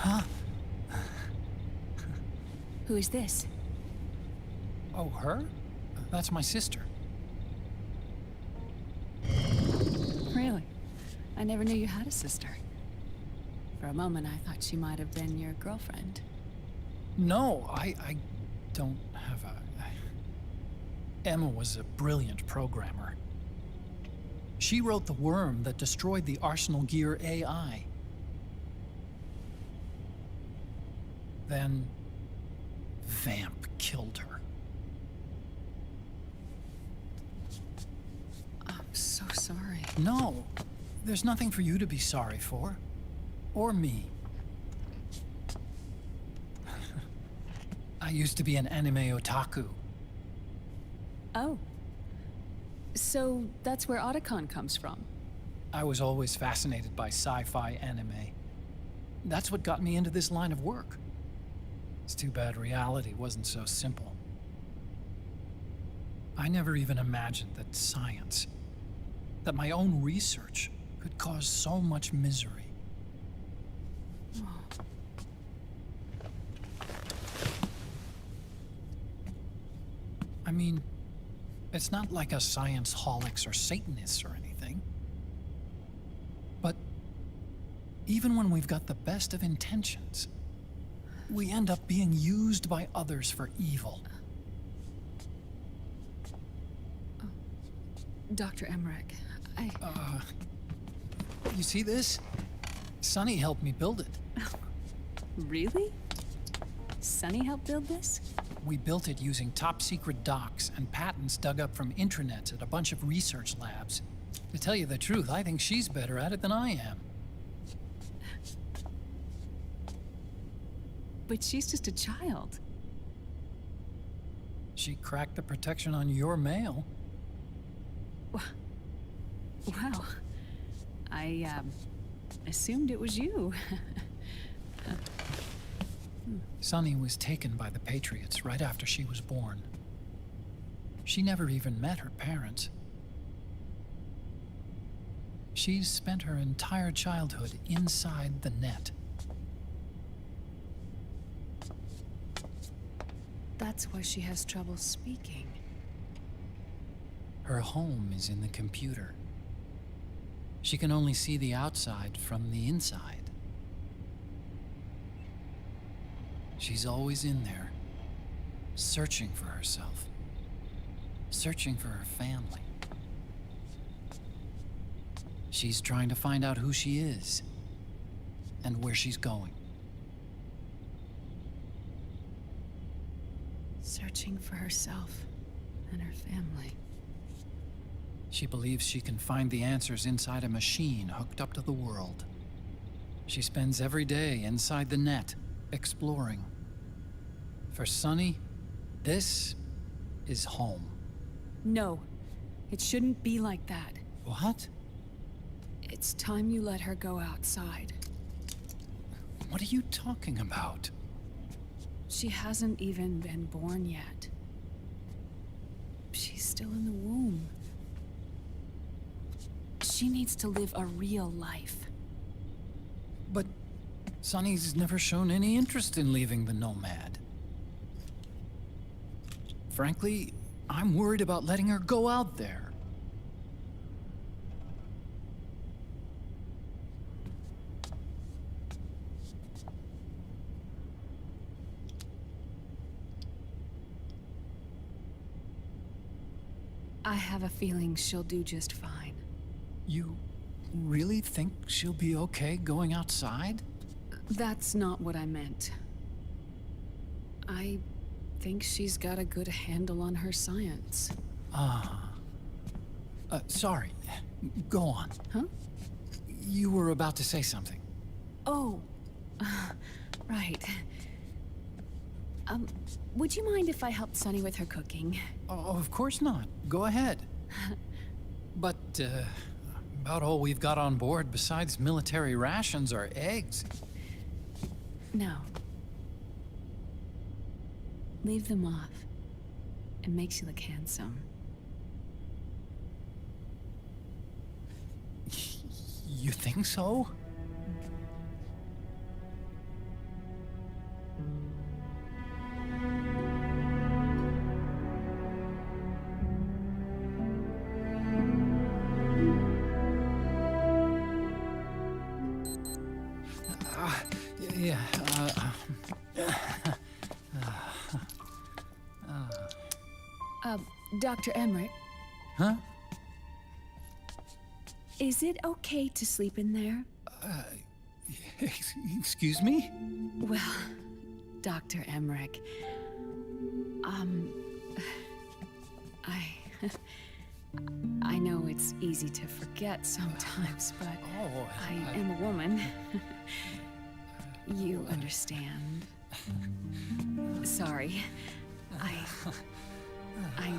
Huh? Who is this? Oh, her? That's my sister. Really? I never knew you had a sister. For a moment, I thought she might have been your girlfriend. No, I don't have a... Emma was a brilliant programmer. She wrote the worm that destroyed the Arsenal Gear AI. Then, Vamp killed her. I'm so sorry. No, there's nothing for you to be sorry for. Or me. I used to be an anime otaku. Oh. So that's where Otacon comes from? I was always fascinated by sci-fi anime. That's what got me into this line of work. It's too bad reality wasn't so simple. I never even imagined that science, that my own research, could cause so much misery. I mean, it's not like us science-holics or Satanists or anything. But even when we've got the best of intentions, we end up being used by others for evil. Dr. Emmerich, You see this? Sonny helped me build it. Really? Sonny helped build this? We built it using top-secret docs and patents dug up from intranets at a bunch of research labs. To tell you the truth, I think she's better at it than I am. But she's just a child. She cracked the protection on your mail. Wow. I, assumed it was you. Sunny was taken by the Patriots right after she was born. She never even met her parents. She's spent her entire childhood inside the net. That's why she has trouble speaking. Her home is in the computer. She can only see the outside from the inside. She's always in there, searching for herself, searching for her family. She's trying to find out who she is and where she's going. Searching for herself and her family. She believes she can find the answers inside a machine hooked up to the world. She spends every day inside the net, exploring. For Sunny, this is home. No, it shouldn't be like that. What? It's time you let her go outside. What are you talking about? She hasn't even been born yet. She's still in the womb. She needs to live a real life. But Sunny's never shown any interest in leaving the Nomad. Frankly, I'm worried about letting her go out there. I have a feeling she'll do just fine. You really think she'll be okay going outside? That's not what I meant. I think she's got a good handle on her science. Sorry. Go on. Huh? You were about to say something. Oh, right. Would you mind if I helped Sunny with her cooking? Oh, of course not. Go ahead. But, about all we've got on board besides military rations are eggs. No. Leave them off. It makes you look handsome. You think so? Yeah, Dr. Emmerich, Huh? is it okay to sleep in there? Excuse me? Well, Dr. Emmerich, I know it's easy to forget sometimes, but I am a woman. You understand. Sorry. I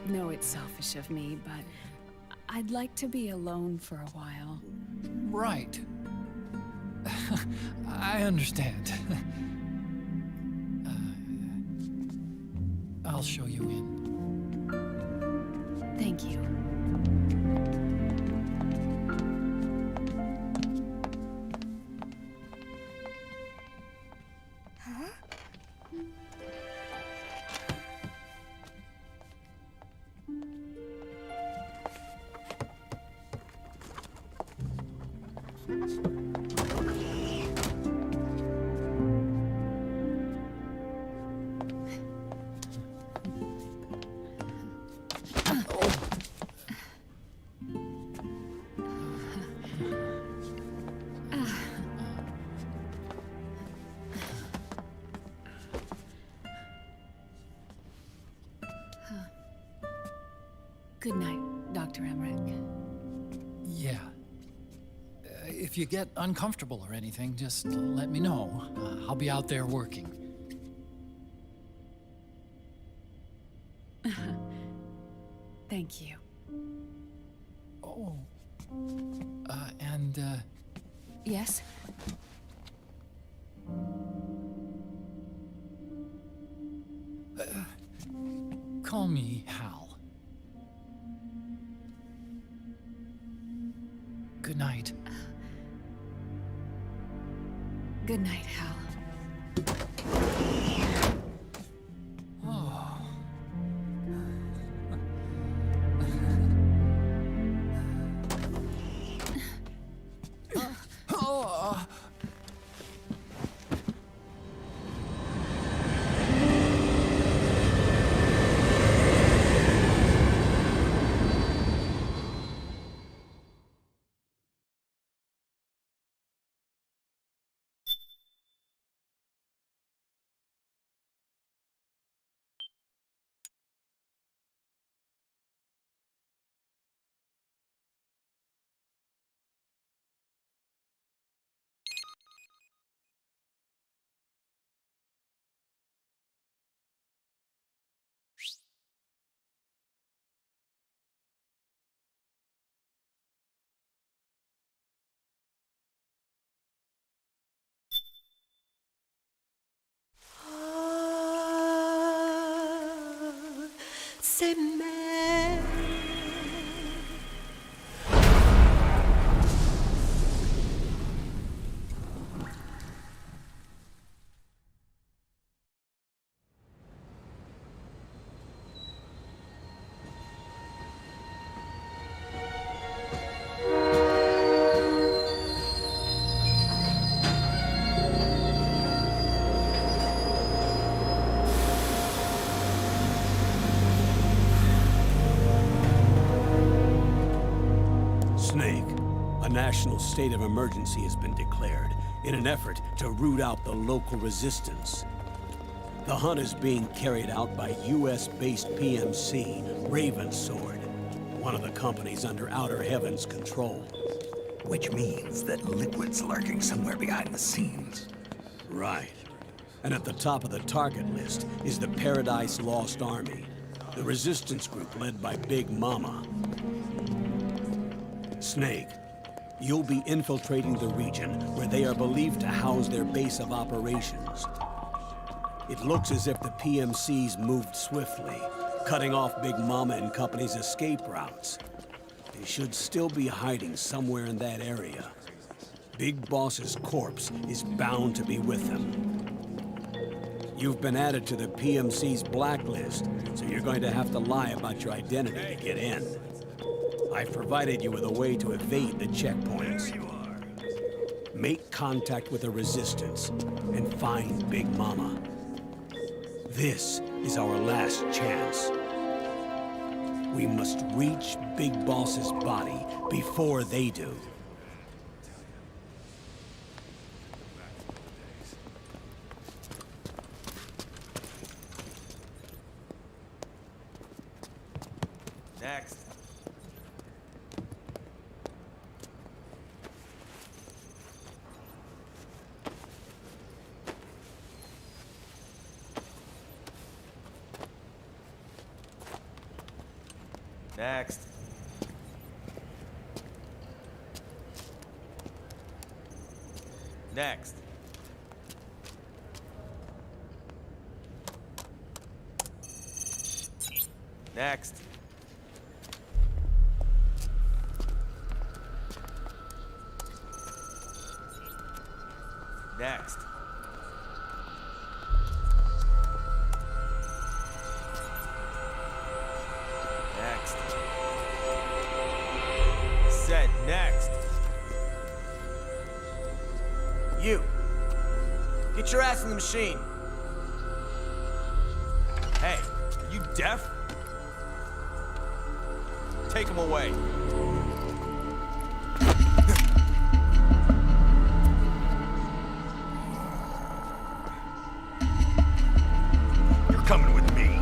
know it's selfish of me, but I'd like to be alone for a while. Right. I understand. I'll show you in. Thank you. Good night, Dr. Emmerich. Yeah. If you get uncomfortable or anything, just let me know. I'll be out there working. Thank you. Oh. And, Yes? Call me Hal. Good night. Good night, Hal. Oh. Oh. C'est Snake, a national state of emergency has been declared in an effort to root out the local resistance. The hunt is being carried out by US-based PMC, Ravensword, one of the companies under Outer Heaven's control. Which means that Liquid's lurking somewhere behind the scenes. Right. And at the top of the target list is the Paradise Lost Army, the resistance group led by Big Mama. Snake, you'll be infiltrating the region where they are believed to house their base of operations. It looks as if the PMCs moved swiftly, cutting off Big Mama and company's escape routes. They should still be hiding somewhere in that area. Big Boss's corpse is bound to be with them. You've been added to the PMC's blacklist, so you're going to have to lie about your identity to get in. I've provided you with a way to evade the checkpoints. make contact with the Resistance, and find Big Mama. This is our last chance. We must reach Big Boss's body before they do. Next. Next. Next. Next. Next. Next. Said next. You. Get your ass in the machine. Hey, are you deaf? Take him away. You're coming with me.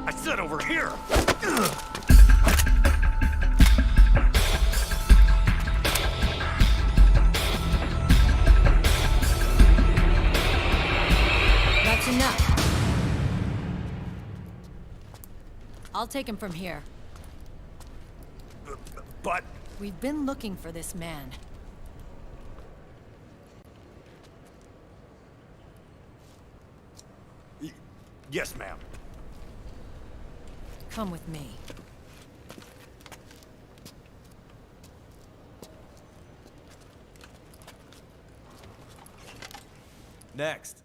I said over here. That's enough. I'll take him from here. But... We've been looking for this man. Yes, ma'am. Come with me. Next.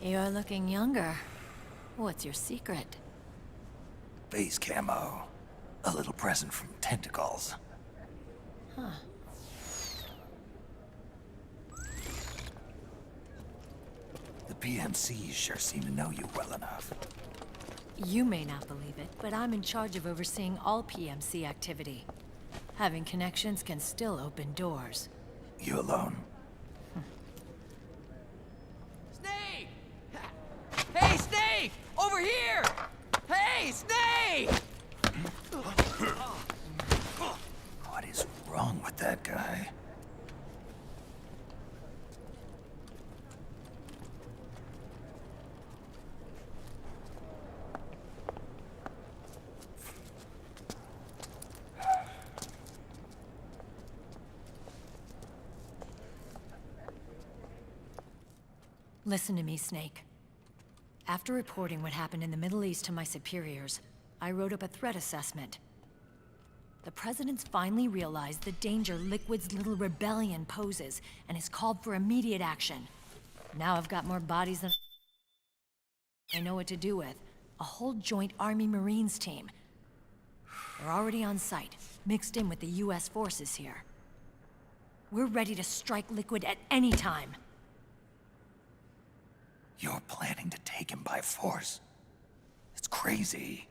You're looking younger. What's your secret? Base camo. A little present from tentacles. Huh. The PMCs sure seem to know you well enough. You may not believe it, but I'm in charge of overseeing all PMC activity. Having connections can still open doors. You alone? Snake! Hey, Snake! Over here! Hey, Snake! What is wrong with that guy? Listen to me, Snake. After reporting what happened in the Middle East to my superiors, I wrote up a threat assessment. The President's finally realized the danger Liquid's little rebellion poses and has called for immediate action. Now I've got more bodies than I know what to do with. A whole joint Army Marines team. They're already on site, mixed in with the US forces here. We're ready to strike Liquid at any time. You're planning to take him by force? It's crazy.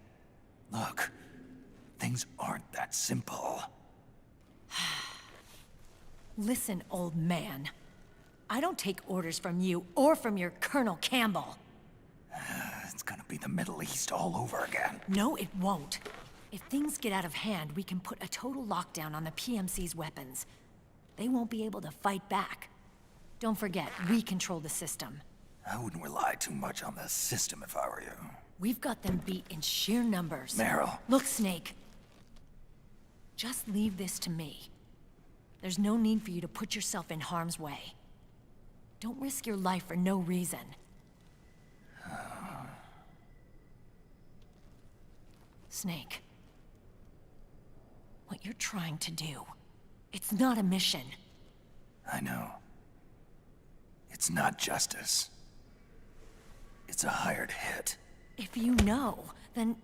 Look, things aren't that simple. Listen, old man. I don't take orders from you or from your Colonel Campbell. It's gonna be the Middle East all over again. No, it won't. If things get out of hand, we can put a total lockdown on the PMC's weapons. They won't be able to fight back. Don't forget, we control the system. I wouldn't rely too much on the system if I were you. We've got them beat in sheer numbers. Meryl. Look, Snake. Just leave this to me. There's no need for you to put yourself in harm's way. Don't risk your life for no reason. Snake. What you're trying to do, it's not a mission. I know. It's not justice. It's a hired hit. If you know, then...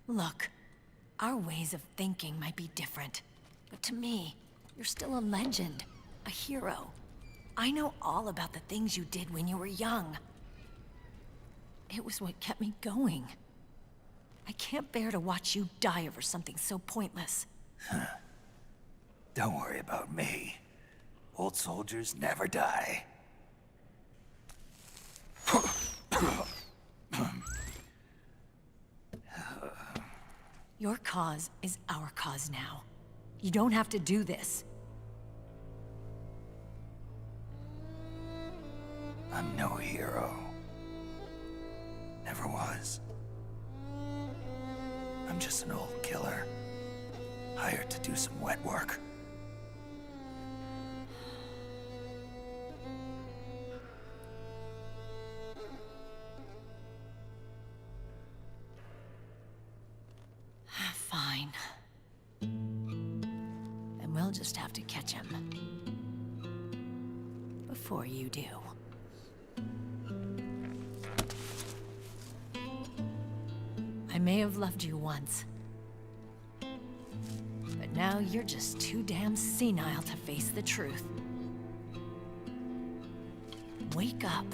Look, our ways of thinking might be different, but to me, you're still a legend, a hero. I know all about the things you did when you were young. It was what kept me going. I can't bear to watch you die over something so pointless. Don't worry about me. Old soldiers never die. Your cause is our cause now. You don't have to do this. I'm no hero. Never was. I'm just an old killer, hired to do some wet work. Fine. Then we'll just have to catch him. Before you do. I may have loved you once. But now you're just too damn senile to face the truth. Wake up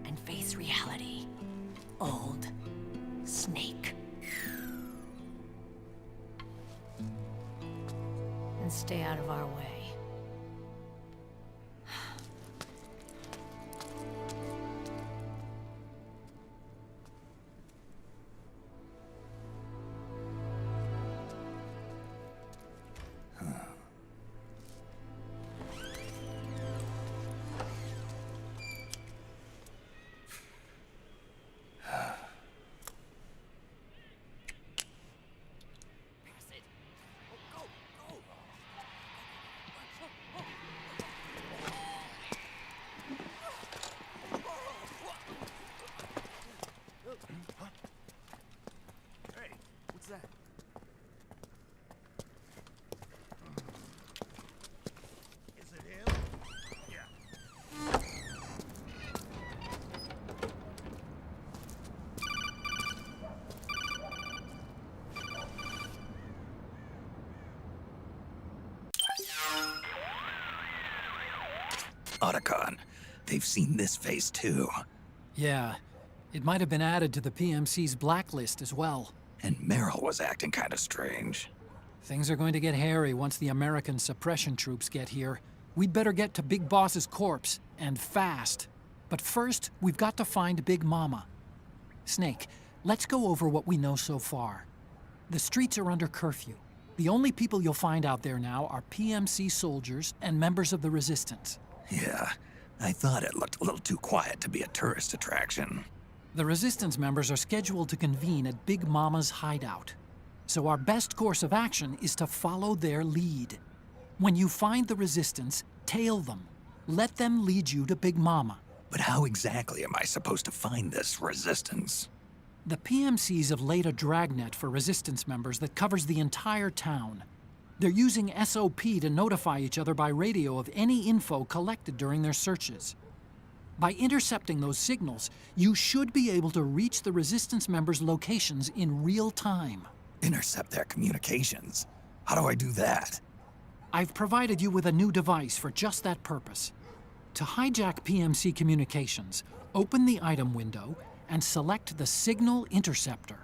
and face reality. Old Snake. And stay out of our way. Hey, what's that? Is it him? Yeah. Otacon, they've seen this face too. Yeah, it might have been added to the PMC's blacklist as well. And Merrill was acting kind of strange. Things are going to get hairy once the American suppression troops get here. We'd better get to Big Boss's corpse, and fast. But first, we've got to find Big Mama. Snake, let's go over what we know so far. The streets are under curfew. The only people you'll find out there now are PMC soldiers and members of the Resistance. Yeah, I thought it looked a little too quiet to be a tourist attraction. The Resistance members are scheduled to convene at Big Mama's hideout. So our best course of action is to follow their lead. When you find the Resistance, tail them. Let them lead you to Big Mama. But how exactly am I supposed to find this Resistance? The PMCs have laid a dragnet for Resistance members that covers the entire town. They're using SOP to notify each other by radio of any info collected during their searches. By intercepting those signals, you should be able to reach the Resistance members' locations in real time. Intercept their communications? How do I do that? I've provided you with a new device for just that purpose. To hijack PMC communications, open the item window and select the Signal Interceptor.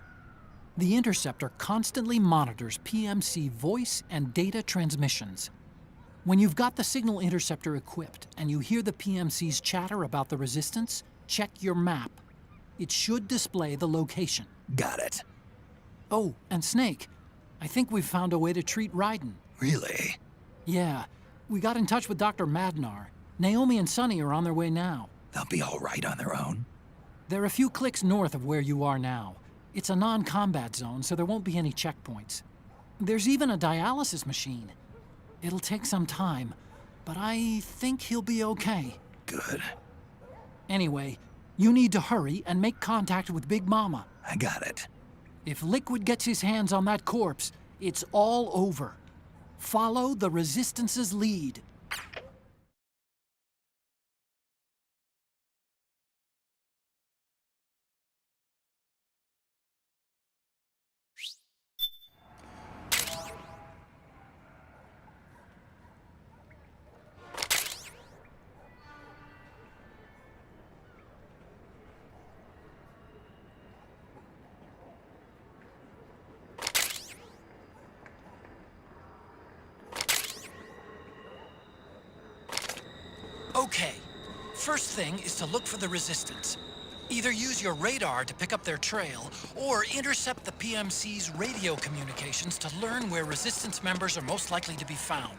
The interceptor constantly monitors PMC voice and data transmissions. When you've got the Signal Interceptor equipped and you hear the PMC's chatter about the Resistance, check your map. It should display the location. Got it. Oh, and Snake, I think we've found a way to treat Raiden. Really? Yeah, we got in touch with Dr. Madnar. Naomi and Sonny are on their way now. They'll be all right on their own? They're a few clicks north of where you are now. It's a non-combat zone, so there won't be any checkpoints. There's even a dialysis machine. It'll take some time, but I think he'll be okay. Good. Anyway, you need to hurry and make contact with Big Mama. I got it. If Liquid gets his hands on that corpse, it's all over. Follow the Resistance's lead. Okay, first thing is to look for the Resistance. Either use your radar to pick up their trail, or intercept the PMC's radio communications to learn where Resistance members are most likely to be found.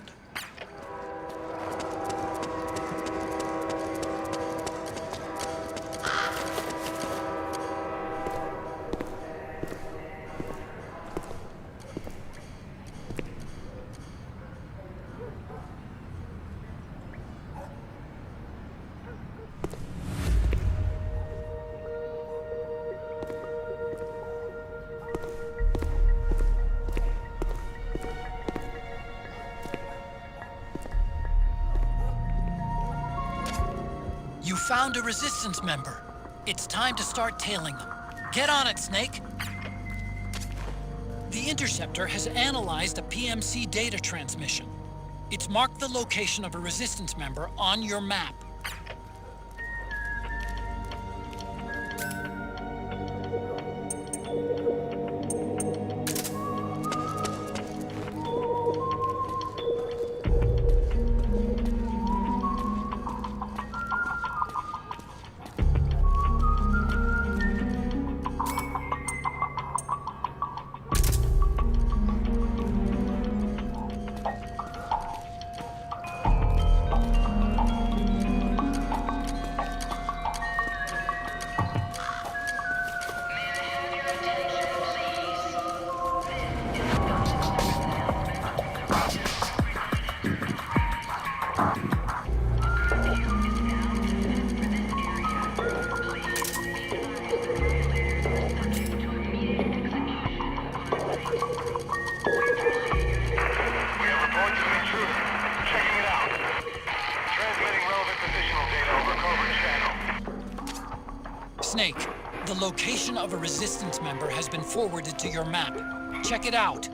You found a Resistance member. It's time to start tailing them. Get on it, Snake. The Interceptor has analyzed a PMC data transmission. It's marked the location of a Resistance member on your map. Snake, the location of a Resistance member has been forwarded to your map. Check it out.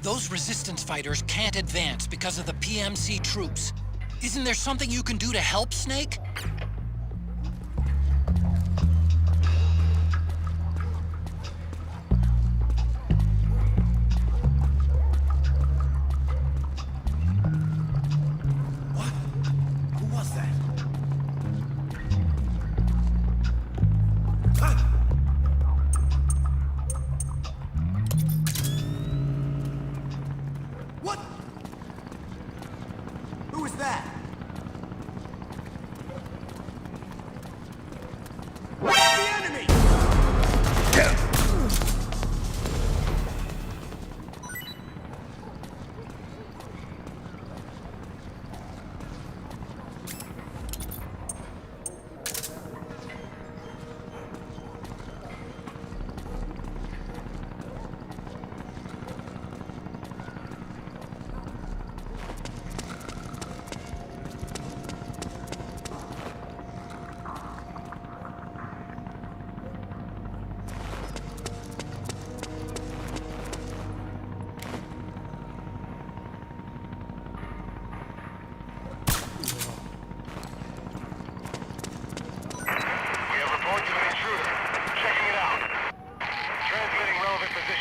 Those Resistance fighters can't advance because of the PMC troops. Isn't there something you can do to help, Snake? What? Who was that? What? Who was that?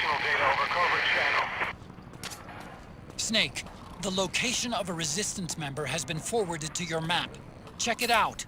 Additional data over covert channel. Snake, the location of a resistance member has been forwarded to your map. Check it out.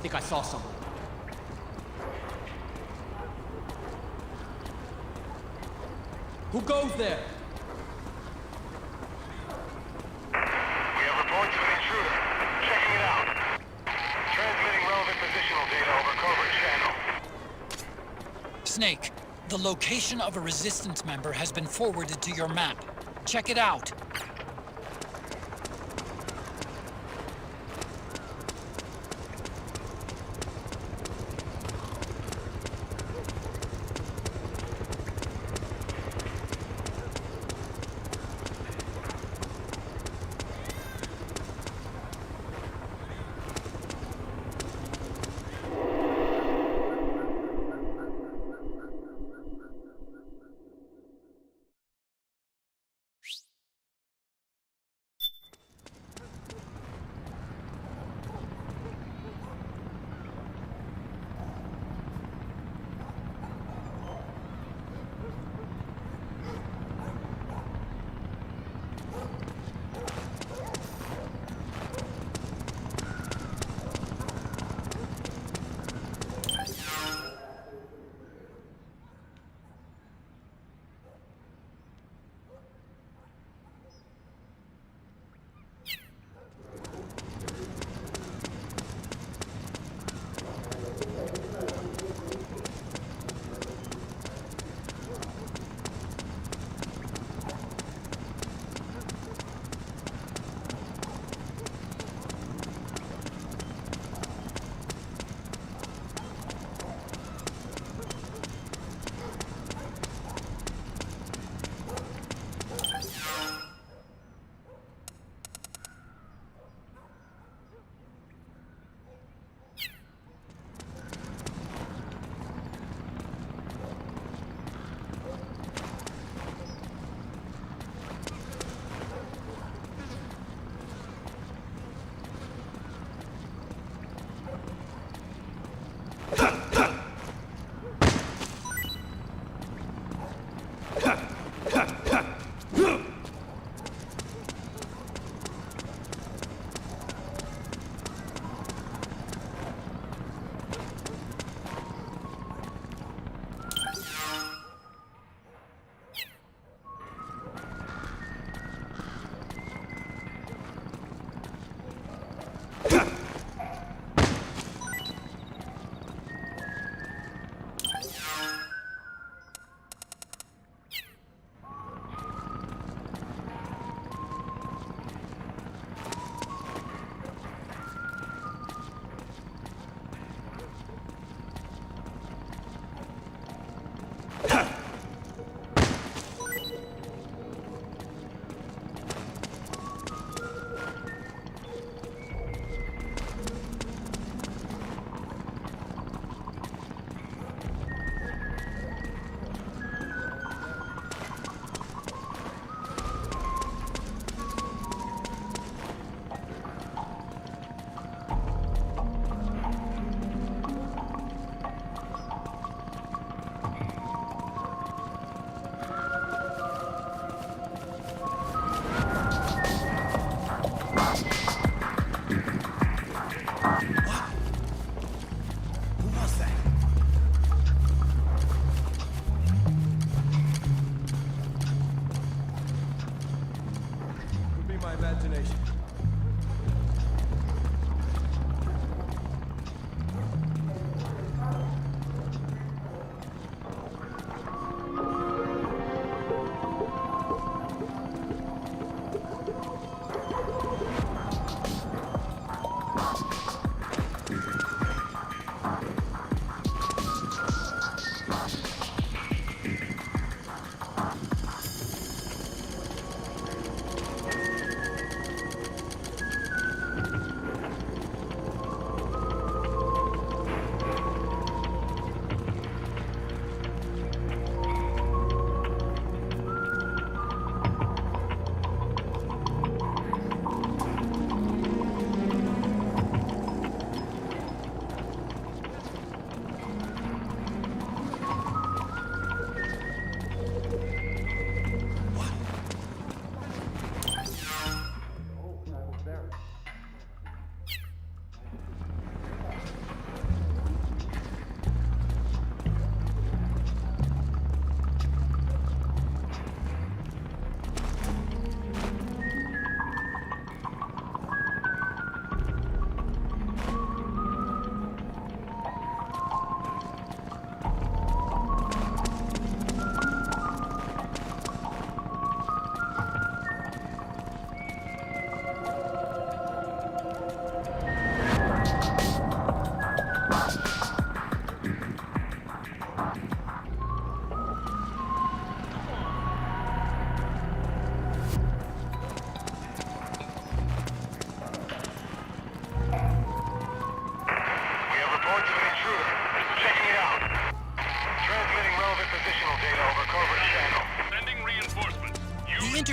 think I saw someone. Who goes there? We have reports of an intruder. Checking it out. Transmitting relevant positional data over covert channel. Snake, the location of a Resistance member has been forwarded to your map. Check it out.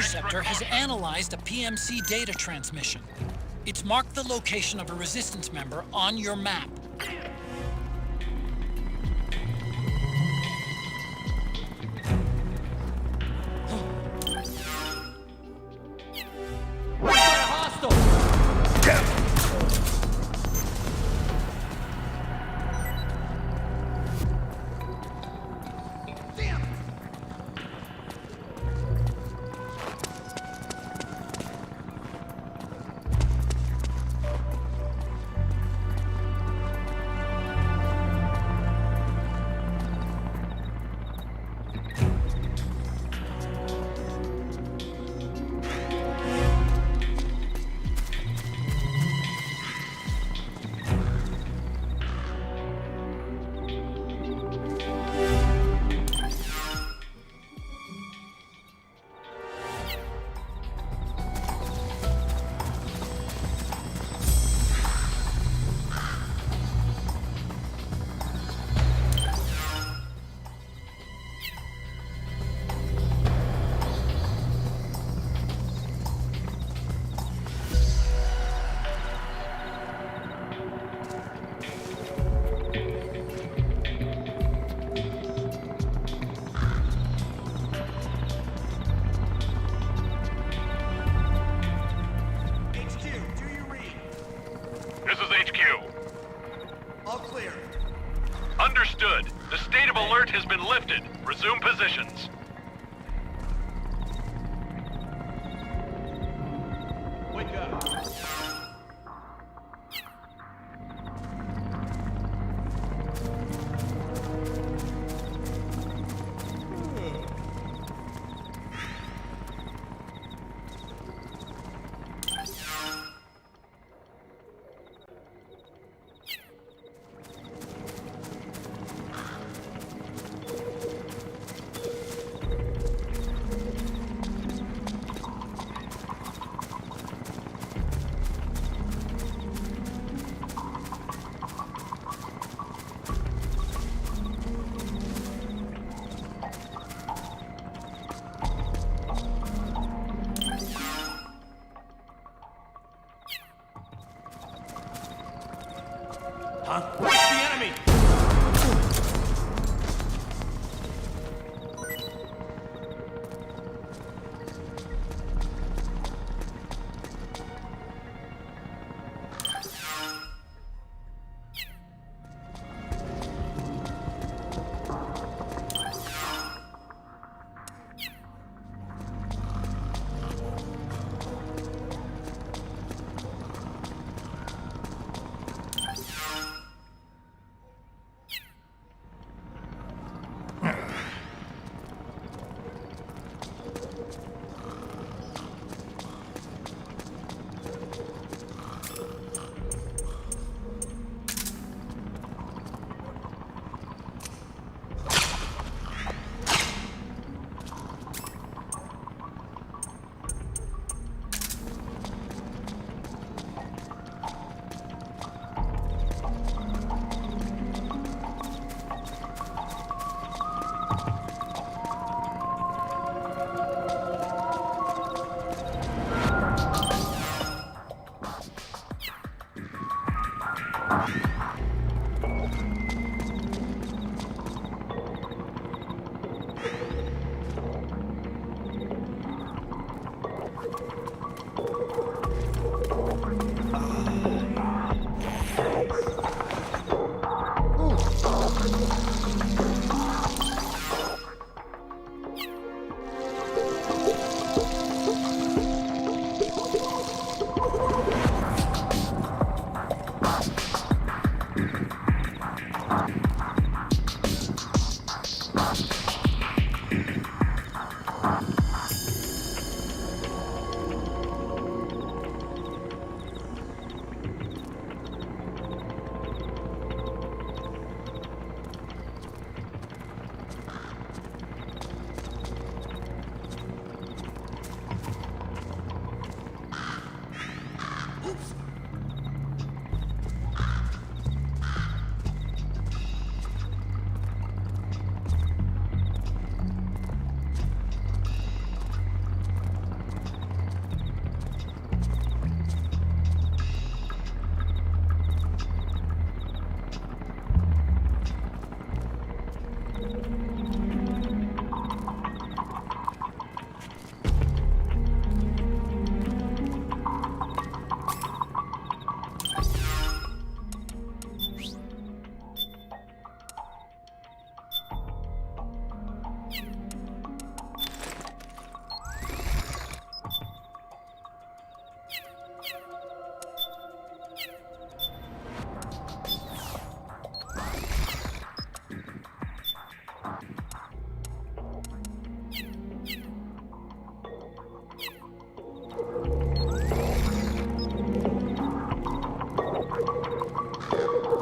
interceptor has analyzed a PMC data transmission. It's marked the location of a resistance member on your map. Understood. The state of alert has been lifted. Resume positions. Wake up. Huh? It's the enemy!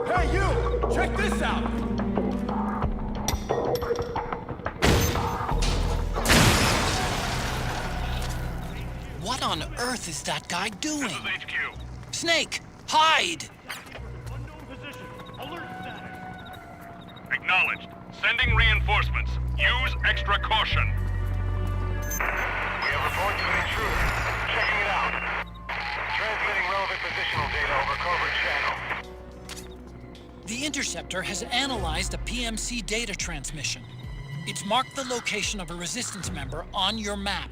Hey, you! Check this out! What on earth is that guy doing? This is HQ. Snake, hide! Acknowledged. Sending reinforcements. Use extra caution. We have reports of an intruder. Checking it out. Transmitting relevant positional data over covert channel. The interceptor has analyzed a PMC data transmission. It's marked the location of a resistance member on your map.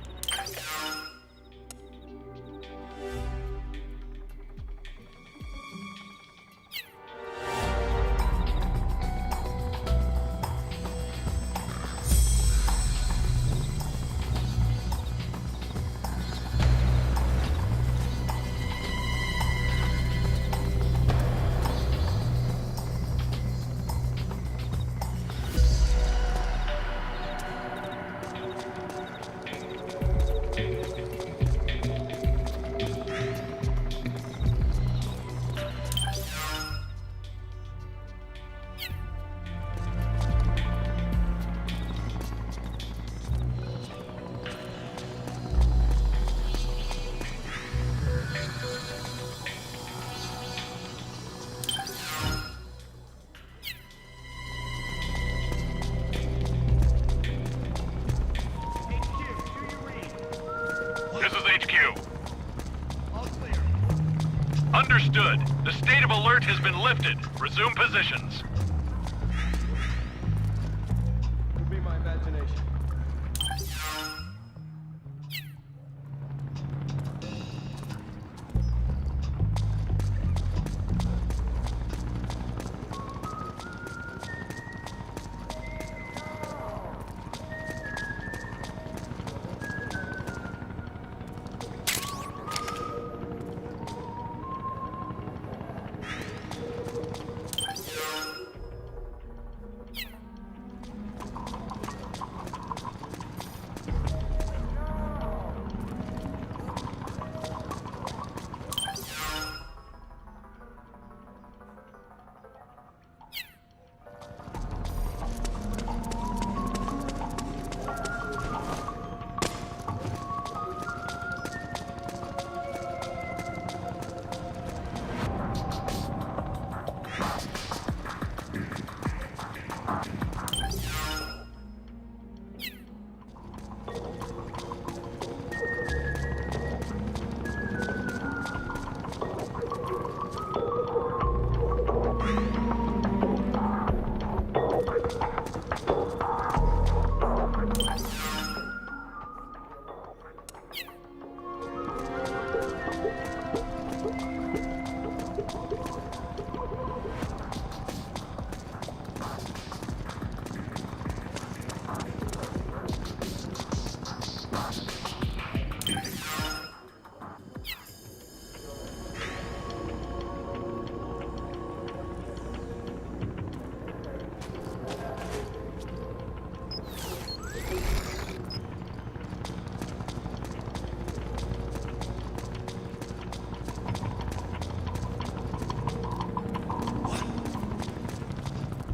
This is HQ. Understood. The state of alert has been lifted. Resume positions. Could be my imagination.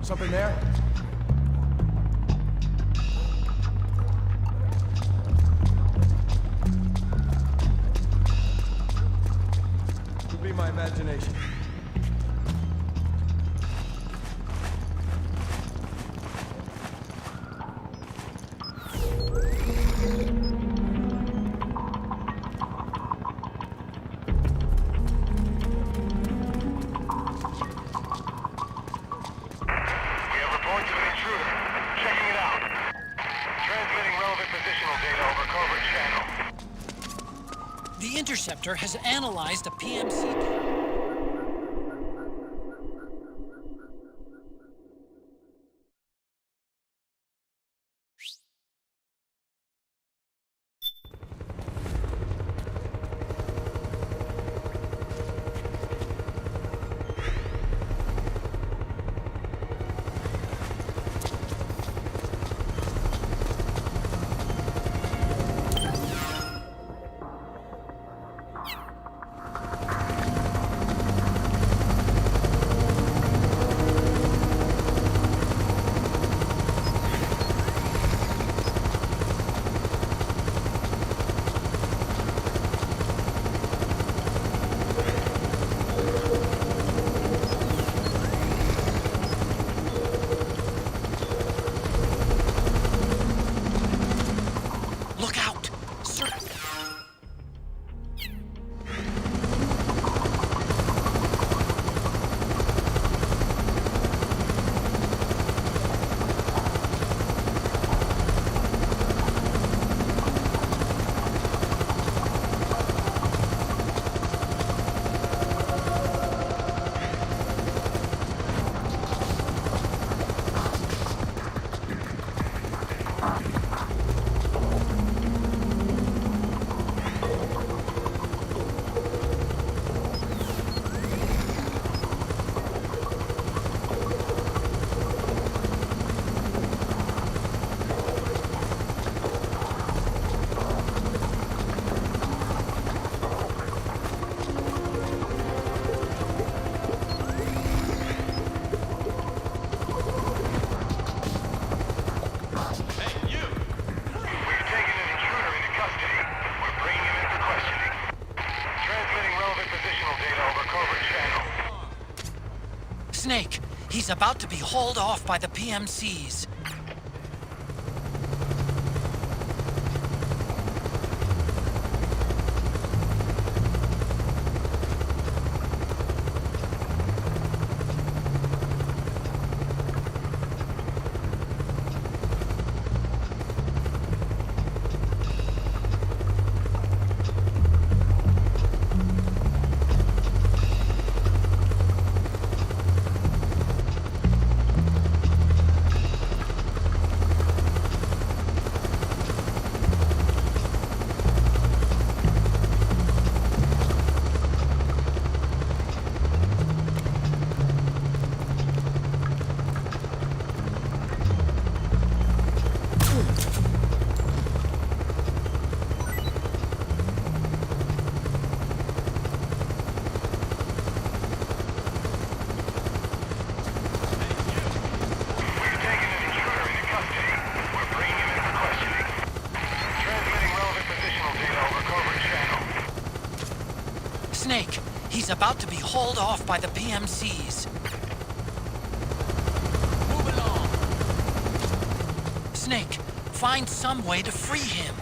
Something there? Could be my imagination. data over covert channel. The interceptor has analyzed a PMC. Snake, he's about to be hauled off by the PMCs. Snake, he's about to be hauled off by the PMCs. Move along. Snake, find some way to free him.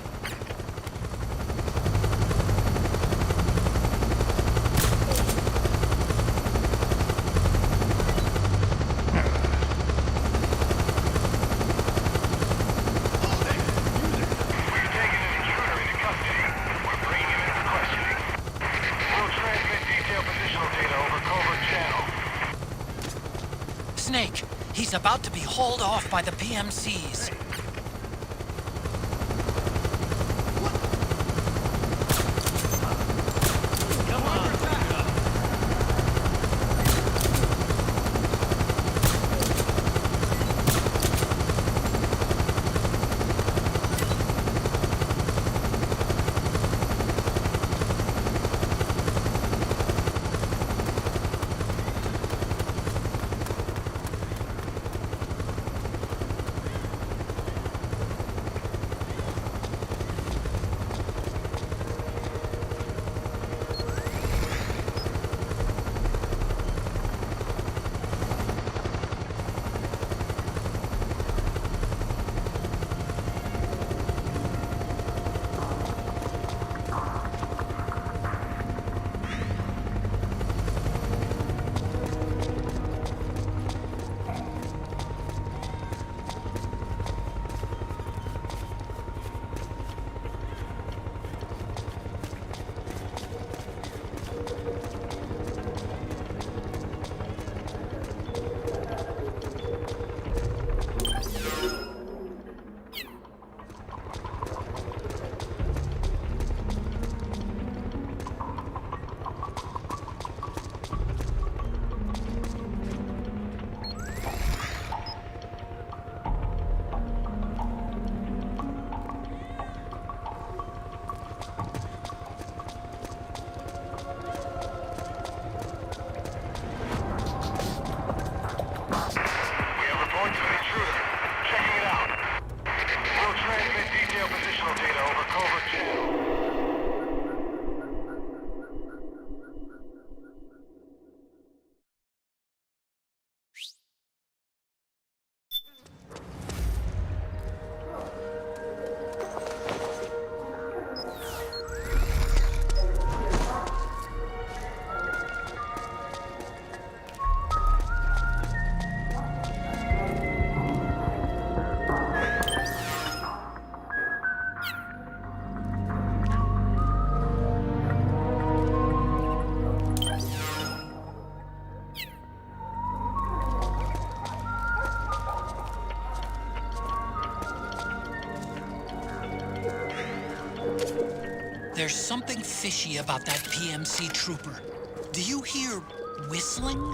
Snake, he's about to be hauled off by the PMCs. There's something fishy about that PMC trooper. Do you hear whistling?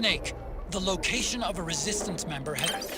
Snake, the location of a resistance member has...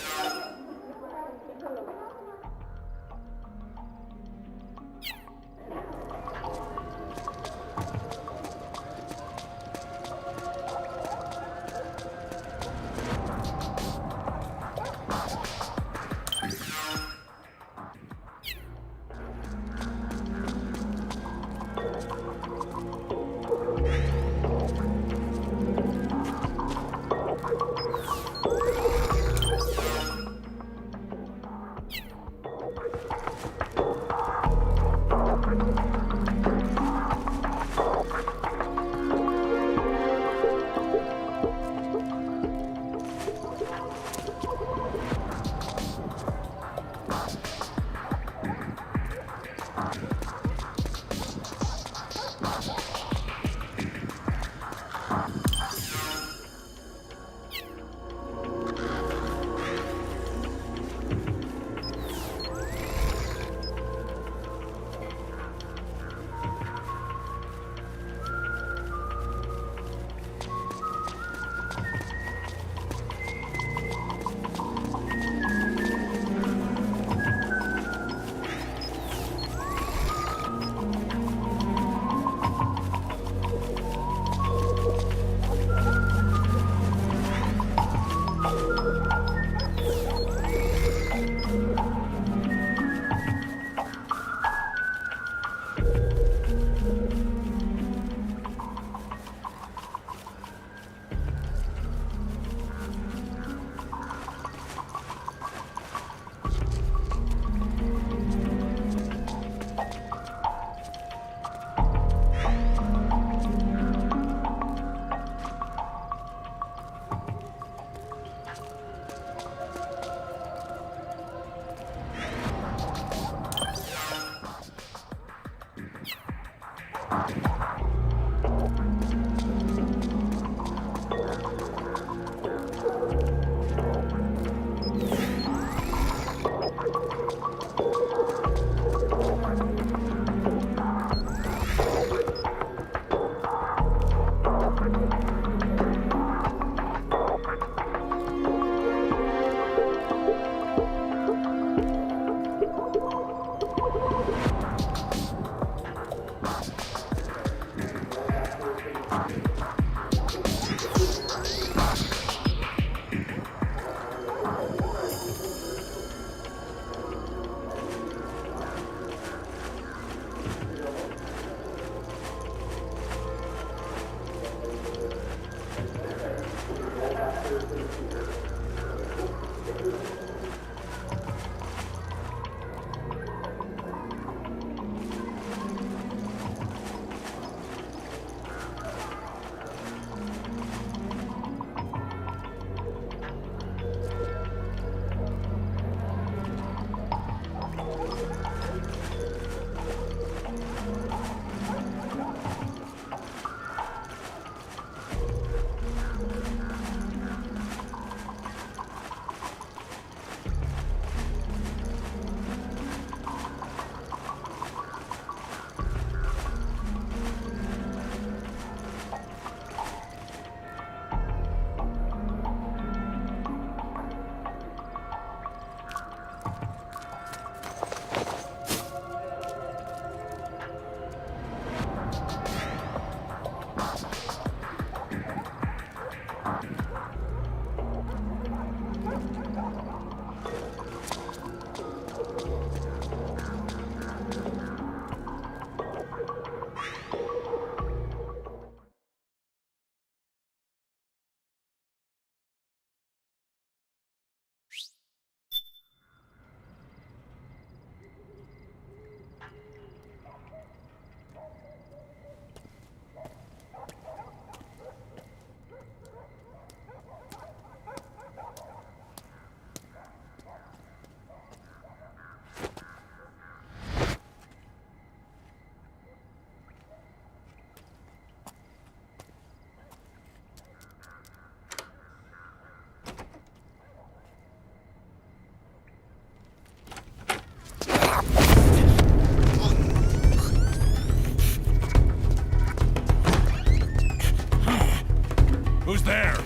Who's there?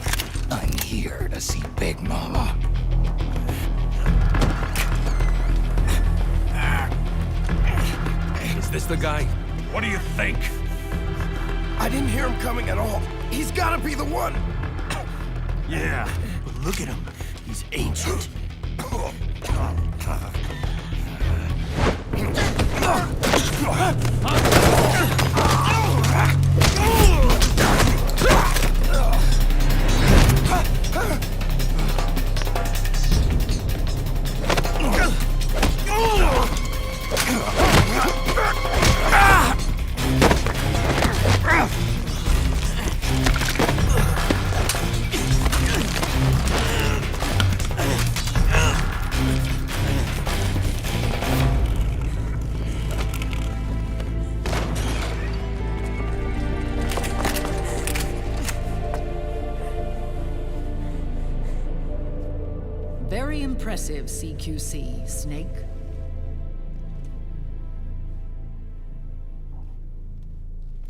I'm here to see Big Mama. Is this the guy? What do you think? I didn't hear him coming at all. He's gotta be the one. Yeah, but look at him. He's ancient. Very impressive, CQC, Snake.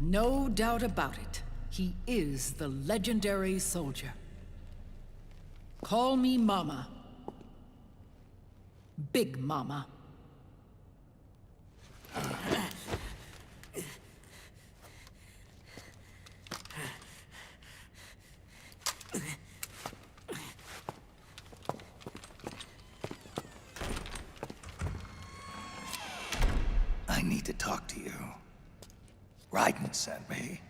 No doubt about it. He is the legendary soldier. Call me Mama. Big Mama. I need to talk to you. Raiden sent me.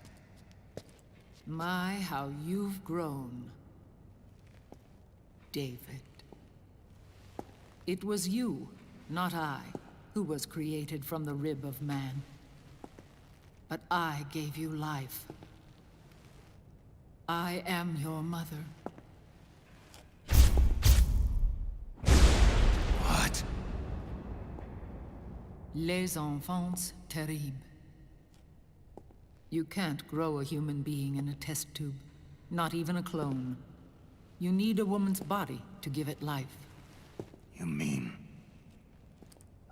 My, how you've grown, David. It was you, not I, who was created from the rib of man. But I gave you life. I am your mother. What? Les enfants terribles. You can't grow a human being in a test tube, not even a clone. You need a woman's body to give it life. You mean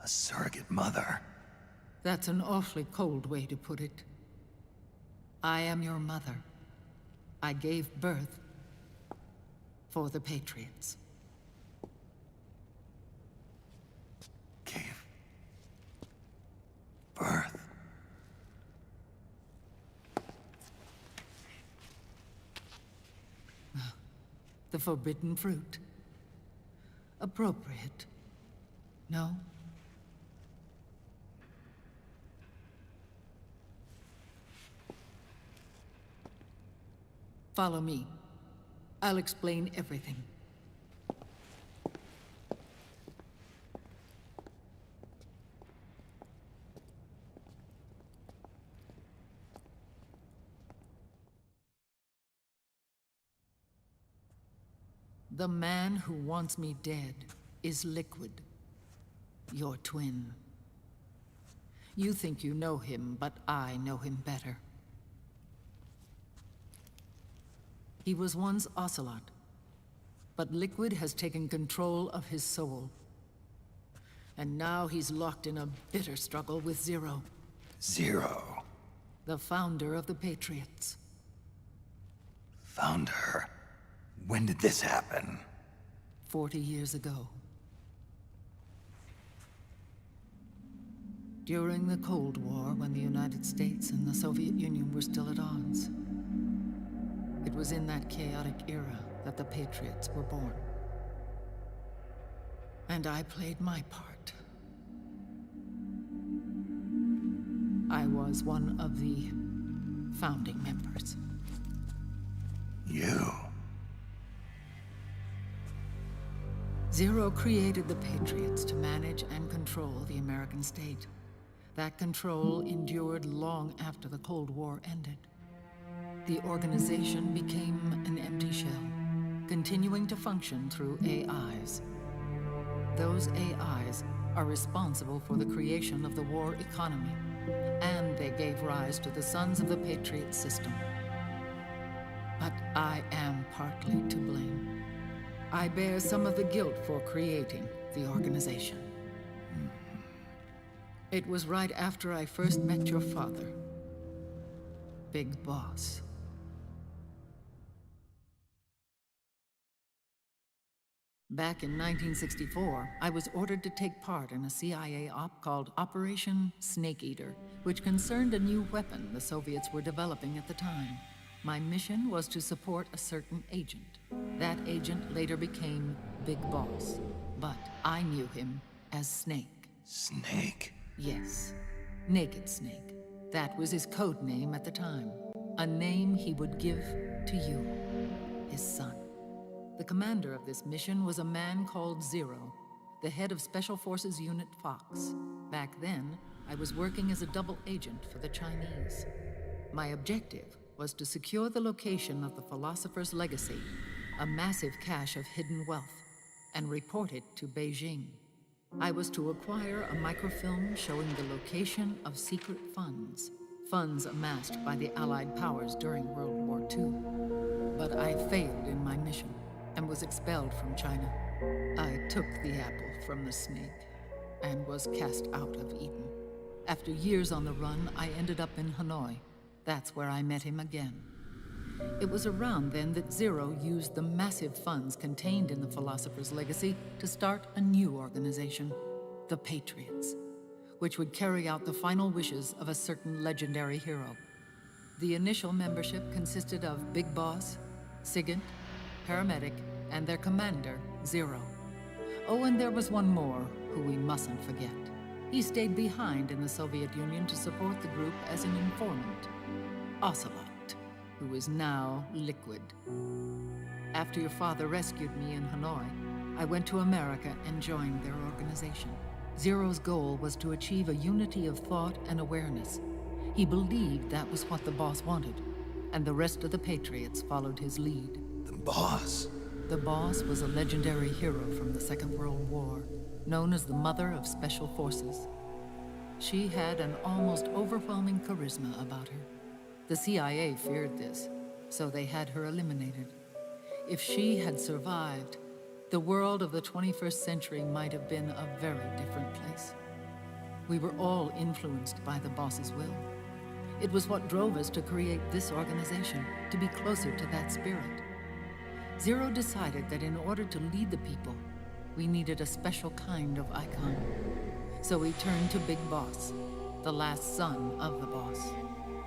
a surrogate mother? That's an awfully cold way to put it. I am your mother. I gave birth for the Patriots. Gave birth? The forbidden fruit. Appropriate. No? Follow me. I'll explain everything. The man who wants me dead is liquid. your twin. You think you know him, but I know him better. He was once Ocelot, but Liquid has taken control of his soul. And now he's locked in a bitter struggle with Zero. Zero? The founder of the Patriots. Founder? When did this happen? 40 years ago. During the Cold War, when the United States and the Soviet Union were still at odds. It was in that chaotic era that the Patriots were born. And I played my part. I was one of the founding members. You? Zero created the Patriots to manage and control the American state. That control endured long after the Cold War ended. The organization became an empty shell, continuing to function through AIs. Those AIs are responsible for the creation of the war economy, and they gave rise to the Sons of the Patriot system. But I am partly to blame. I bear some of the guilt for creating the organization. It was right after I first met your father, Big Boss. Back in 1964, I was ordered to take part in a CIA op called Operation Snake Eater, which concerned a new weapon the Soviets were developing at the time. My mission was to support a certain agent. That agent later became Big Boss, but I knew him as Snake. Snake? Yes, Naked Snake. That was his code name at the time. A name he would give to you, his son. The commander of this mission was a man called Zero, the head of Special Forces Unit Fox. Back then, I was working as a double agent for the Chinese. My objective was to secure the location of the Philosopher's Legacy, a massive cache of hidden wealth, and report it to Beijing. I was to acquire a microfilm showing the location of secret funds, funds amassed by the Allied powers during World War II. But I failed in my mission and was expelled from China. I took the apple from the snake and was cast out of Eden. After years on the run, I ended up in Hanoi. That's where I met him again. It was around then that Zero used the massive funds contained in the Philosopher's Legacy to start a new organization, the Patriots, which would carry out the final wishes of a certain legendary hero. The initial membership consisted of Big Boss, Sigint, Paramedic, and their commander, Zero. Oh, and there was one more who we mustn't forget. He stayed behind in the Soviet Union to support the group as an informant, Ocelot, who is now Liquid. After your father rescued me in Hanoi, I went to America and joined their organization. Zero's goal was to achieve a unity of thought and awareness. He believed that was what the boss wanted, and the rest of the Patriots followed his lead. The boss? The boss was a legendary hero from the Second World War, known as the Mother of Special Forces. She had an almost overwhelming charisma about her. The CIA feared this, so they had her eliminated. If she had survived, the world of the 21st century might have been a very different place. We were all influenced by the boss's will. It was what drove us to create this organization, to be closer to that spirit. Zero decided that in order to lead the people, we needed a special kind of icon. So we turned to Big Boss, the last son of the boss.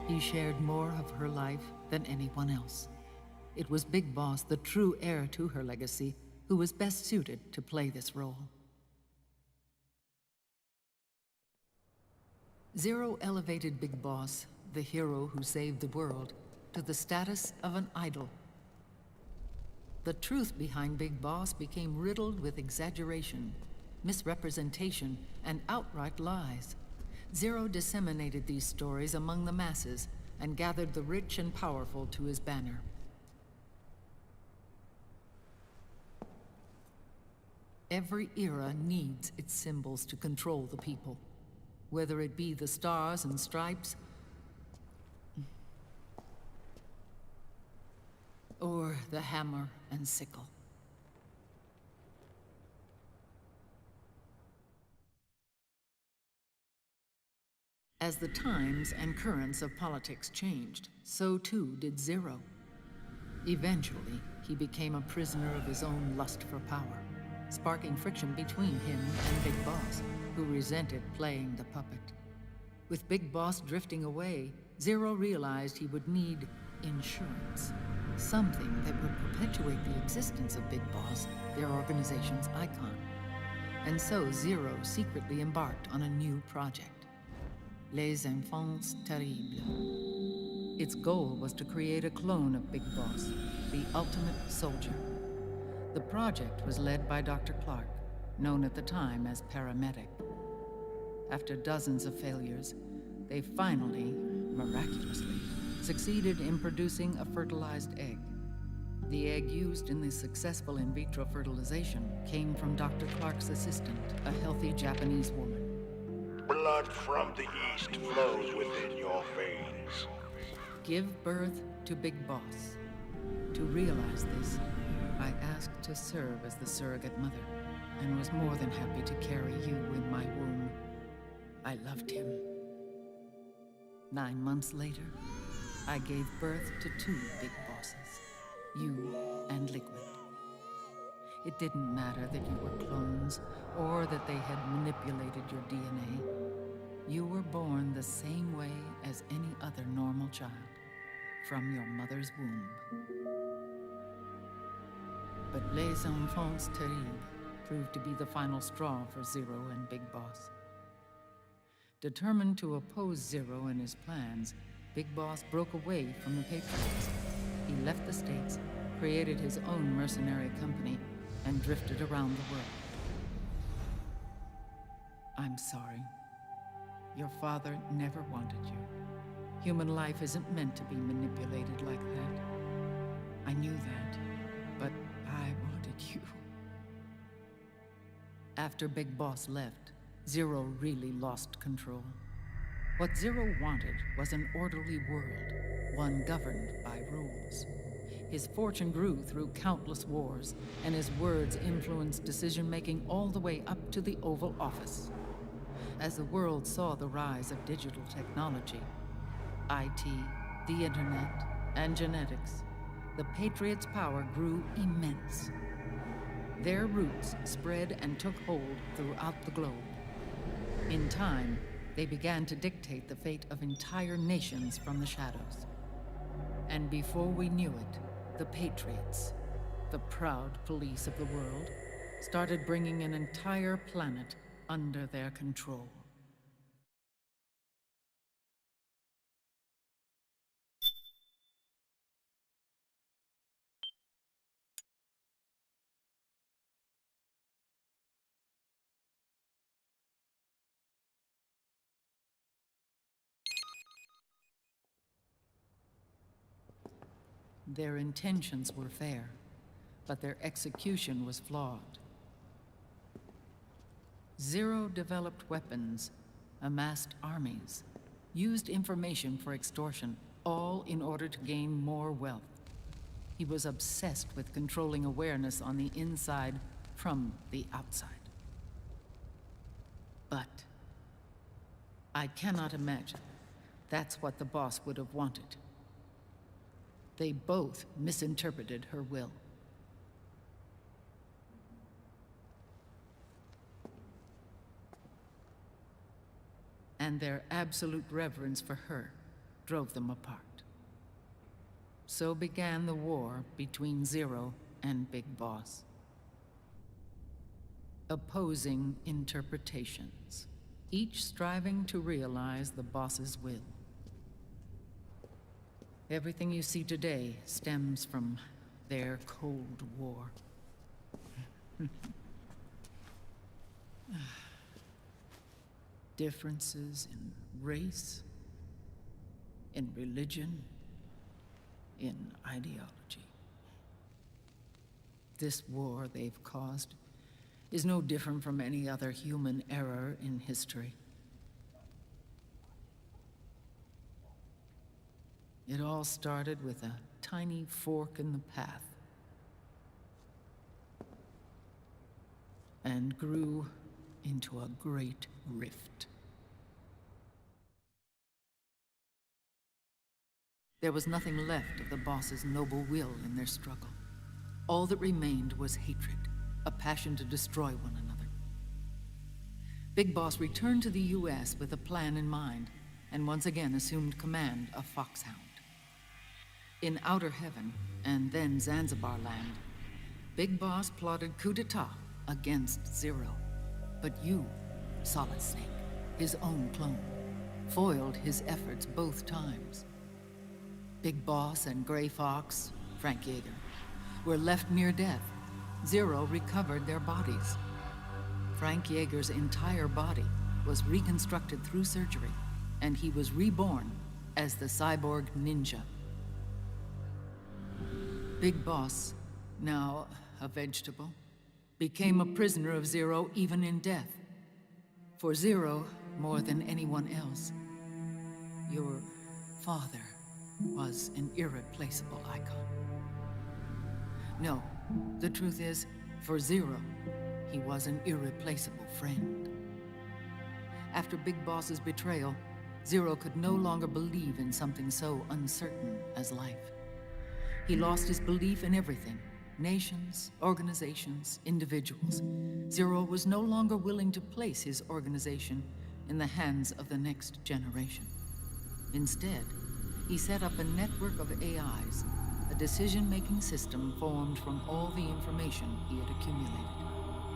He shared more of her life than anyone else. It was Big Boss, the true heir to her legacy, who was best suited to play this role. Zero elevated Big Boss, the hero who saved the world, to the status of an idol. The truth behind Big Boss became riddled with exaggeration, misrepresentation, and outright lies. Zero disseminated these stories among the masses and gathered the rich and powerful to his banner. Every era needs its symbols to control the people, whether it be the stars and stripes, or the hammer and sickle. As the times and currents of politics changed, so too did Zero. Eventually, he became a prisoner of his own lust for power, sparking friction between him and Big Boss, who resented playing the puppet. With Big Boss drifting away, Zero realized he would need insurance. Something that would perpetuate the existence of Big Boss, their organization's icon. And so Zero secretly embarked on a new project. Les Enfants Terribles. Its goal was to create a clone of Big Boss, the ultimate soldier. The project was led by Dr. Clark, known at the time as Paramedic. After dozens of failures, they finally, miraculously, succeeded in producing a fertilized egg. The egg used in the successful in vitro fertilization came from Dr. Clark's assistant, a healthy Japanese woman. Blood from the east flows within your veins. Give birth to Big Boss. To realize this, I asked to serve as the surrogate mother, and was more than happy to carry you in my womb. I loved him. 9 months later, I gave birth to 2 Big Bosses, you and Liquid. It didn't matter that you were clones, or that they had manipulated your DNA. You were born the same way as any other normal child, from your mother's womb. But Les Enfants Terribles proved to be the final straw for Zero and Big Boss. Determined to oppose Zero and his plans, Big Boss broke away from the Patriots. He left the States, created his own mercenary company, and drifted around the world. I'm sorry. Your father never wanted you. Human life isn't meant to be manipulated like that. I knew that, but I wanted you. After Big Boss left, Zero really lost control. What Zero wanted was an orderly world, one governed by rules. His fortune grew through countless wars, and his words influenced decision-making all the way up to the Oval Office. As the world saw the rise of digital technology, IT, the internet, and genetics, the Patriots' power grew immense. Their roots spread and took hold throughout the globe. In time, they began to dictate the fate of entire nations from the shadows. And before we knew it, the Patriots, the proud police of the world, started bringing an entire planet under their control. Their intentions were fair, but their execution was flawed. Zero developed weapons, amassed armies, used information for extortion, all in order to gain more wealth. He was obsessed with controlling awareness on the inside from the outside. But I cannot imagine that's what the boss would have wanted. They both misinterpreted her will. And their absolute reverence for her drove them apart. So began the war between Zero and Big Boss. Opposing interpretations, each striving to realize the boss's will. Everything you see today stems from their Cold War. Differences in race, in religion, in ideology. This war they've caused is no different from any other human error in history. It all started with a tiny fork in the path, and grew into a great rift. There was nothing left of the boss's noble will in their struggle. All that remained was hatred, a passion to destroy one another. Big Boss returned to the US with a plan in mind, and once again assumed command of Foxhound. In Outer Heaven, and then Zanzibar Land, Big Boss plotted coup d'etat against Zero. But you, Solid Snake, his own clone, foiled his efforts both times. Big Boss and Gray Fox, Frank Yeager, were left near death. Zero recovered their bodies. Frank Yeager's entire body was reconstructed through surgery, and he was reborn as the cyborg ninja. Big Boss, now a vegetable, became a prisoner of Zero even in death. For Zero, more than anyone else, your father was an irreplaceable icon. No, the truth is, for Zero, he was an irreplaceable friend. After Big Boss's betrayal, Zero could no longer believe in something so uncertain as life. He lost his belief in everything. Nations, organizations, individuals. Zero was no longer willing to place his organization in the hands of the next generation. Instead, he set up a network of AIs, a decision-making system formed from all the information he had accumulated.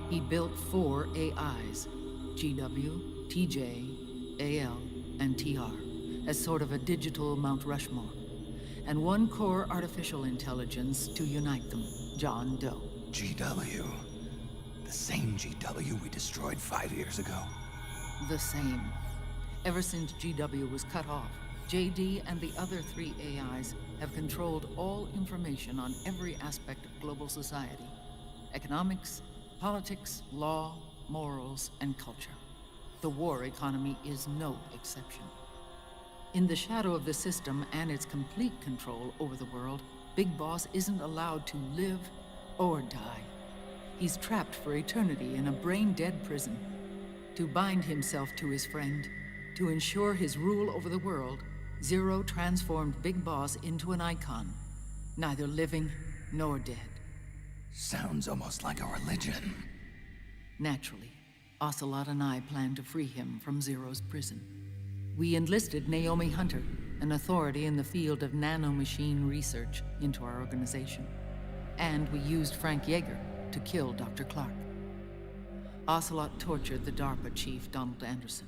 He built 4 AIs, GW, TJ, AL, and TR, as sort of a digital Mount Rushmore, and 1 core artificial intelligence to unite them, John Doe. GW. The same GW we destroyed 5 years ago. The same. Ever since GW was cut off, JD and the other 3 AIs have controlled all information on every aspect of global society. Economics, politics, law, morals, and culture. The war economy is no exception. In the shadow of the system and its complete control over the world, Big Boss isn't allowed to live or die. He's trapped for eternity in a brain-dead prison. To bind himself to his friend, to ensure his rule over the world, Zero transformed Big Boss into an icon, neither living nor dead. Sounds almost like a religion. Naturally, Ocelot and I plan to free him from Zero's prison. We enlisted Naomi Hunter, an authority in the field of nanomachine research, into our organization. And we used Frank Yeager to kill Dr. Clark. Ocelot tortured the DARPA chief, Donald Anderson,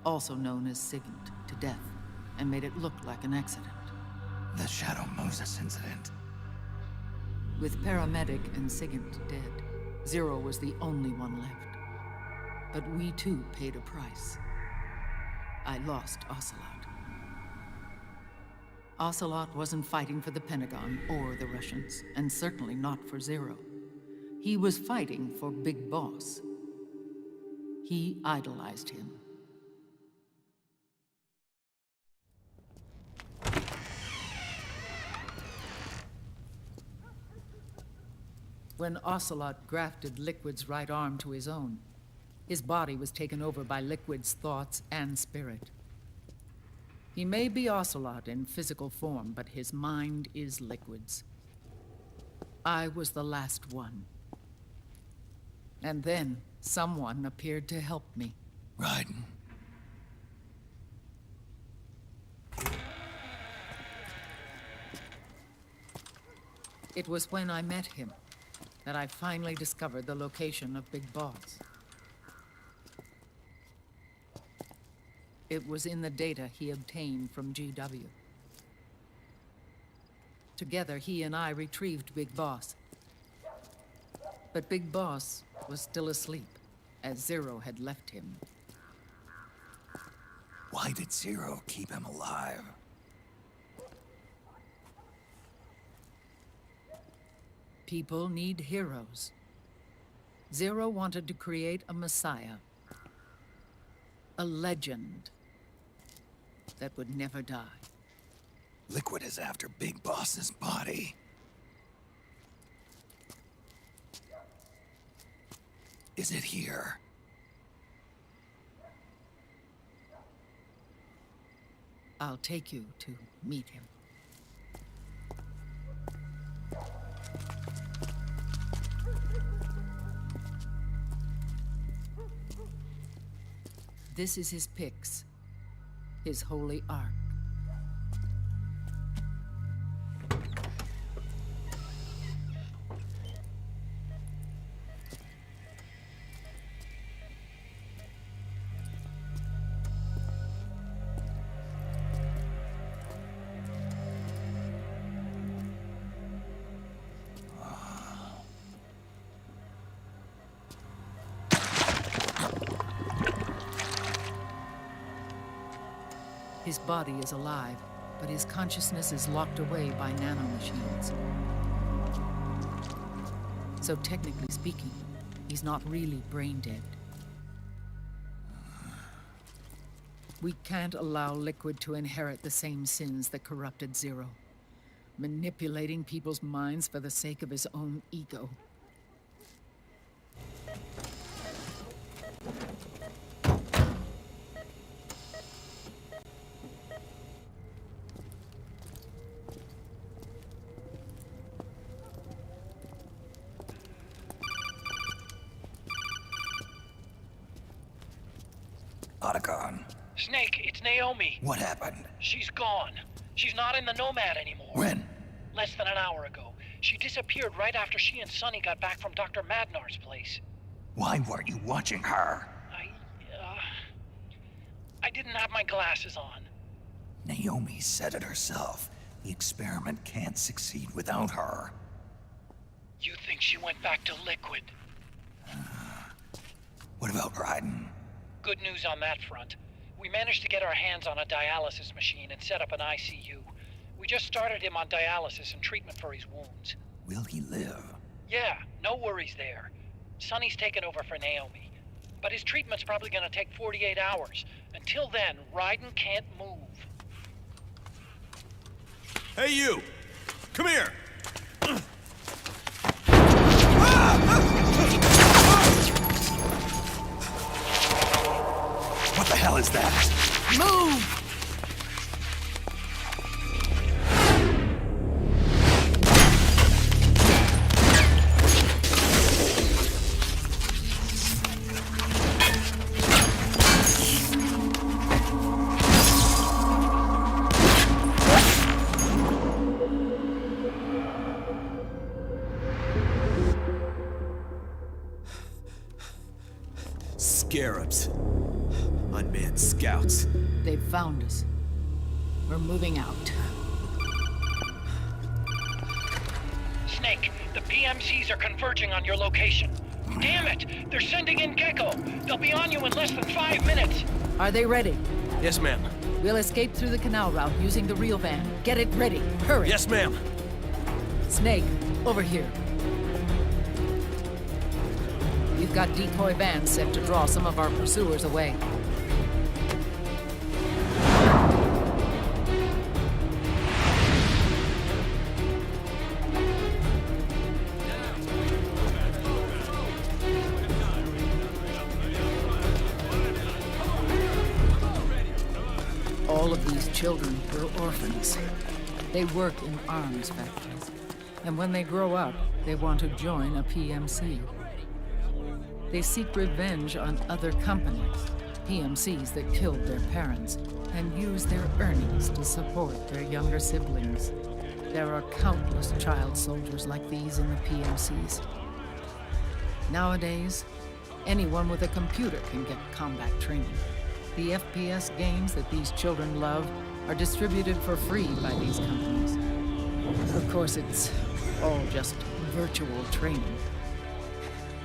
also known as Sigint, to death, and made it look like an accident. The Shadow Moses incident. With Paramedic and Sigint dead, Zero was the only one left. But we too paid a price. I lost Ocelot. Ocelot wasn't fighting for the Pentagon or the Russians, and certainly not for Zero. He was fighting for Big Boss. He idolized him. When Ocelot grafted Liquid's right arm to his own, his body was taken over by Liquid's thoughts and spirit. He may be Ocelot in physical form, but his mind is Liquid's. I was the last one. And then someone appeared to help me. Raiden. It was when I met him that I finally discovered the location of Big Boss. It was in the data he obtained from GW. Together, he and I retrieved Big Boss. But Big Boss was still asleep, as Zero had left him. Why did Zero keep him alive? People need heroes. Zero wanted to create a messiah. A legend that would never die. Liquid is after Big Boss's body. Is it here? I'll take you to meet him. This is his pyx, his holy ark. His body is alive, but his consciousness is locked away by nanomachines. So technically speaking, he's not really brain dead. We can't allow Liquid to inherit the same sins that corrupted Zero. Manipulating people's minds for the sake of his own ego. Otacon. Snake, it's Naomi. What happened? She's gone. She's not in the Nomad anymore. When? Less than an hour ago. She disappeared right after she and Sonny got back from Dr. Madnar's place. Why weren't you watching her? I didn't have my glasses on. Naomi said it herself. The experiment can't succeed without her. You think she went back to Liquid? What about Raiden? Good news on that front. We managed to get our hands on a dialysis machine and set up an ICU. We just started him on dialysis and treatment for his wounds. Will he live? Yeah, no worries there. Sonny's taken over for Naomi. But his treatment's probably gonna take 48 hours. Until then, Raiden can't move. Hey, you! Come here! What the hell is that? Move! Scarabs. Unmanned scouts. They've found us. We're moving out. Snake, the PMCs are converging on your location. Damn it! They're sending in Gecko! They'll be on you in less than 5 minutes! Are they ready? Yes, ma'am. We'll escape through the canal route using the real van. Get it ready. Hurry! Yes, ma'am. Snake, over here. We've got decoy vans set to draw some of our pursuers away. All of these children were orphans. They work in arms factories. And when they grow up, they want to join a PMC. They seek revenge on other companies, PMCs that killed their parents, and use their earnings to support their younger siblings. There are countless child soldiers like these in the PMCs. Nowadays, anyone with a computer can get combat training. The FPS games that these children love are distributed for free by these companies. Of course, it's all just virtual training.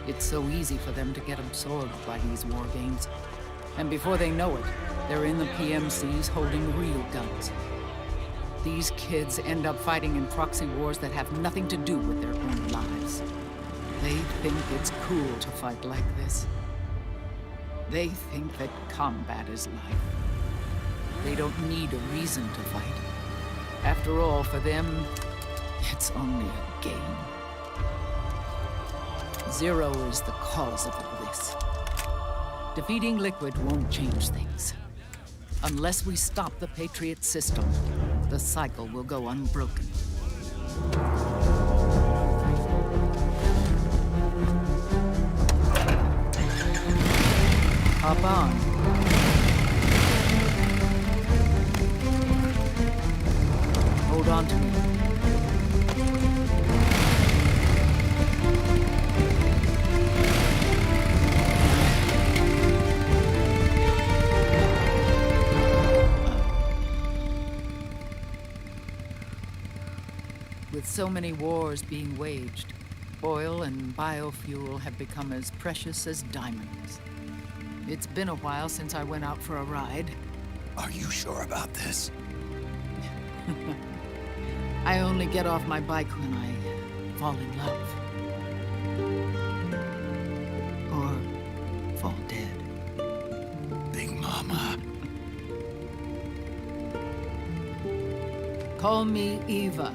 It's so easy for them to get absorbed by these war games. And before they know it, they're in the PMCs holding real guns. These kids end up fighting in proxy wars that have nothing to do with their own lives. They think it's cool to fight like this. They think that combat is life. They don't need a reason to fight. After all, for them, it's only a game. Zero is the cause of all this. Defeating Liquid won't change things. Unless we stop the Patriot system, the cycle will go unbroken. Hop on. Hold on to me. With so many wars being waged, oil and biofuel have become as precious as diamonds. It's been a while since I went out for a ride. Are you sure about this? I only get off my bike when I fall in love. Or fall dead. Big Mama. Call me Eva.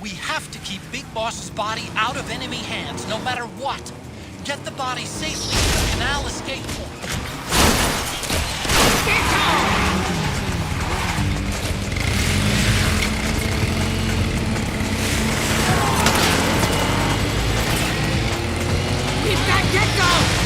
We have to keep Big Boss's body out of enemy hands, no matter what. Get the body safely to the canal escape point. Keep that get-go!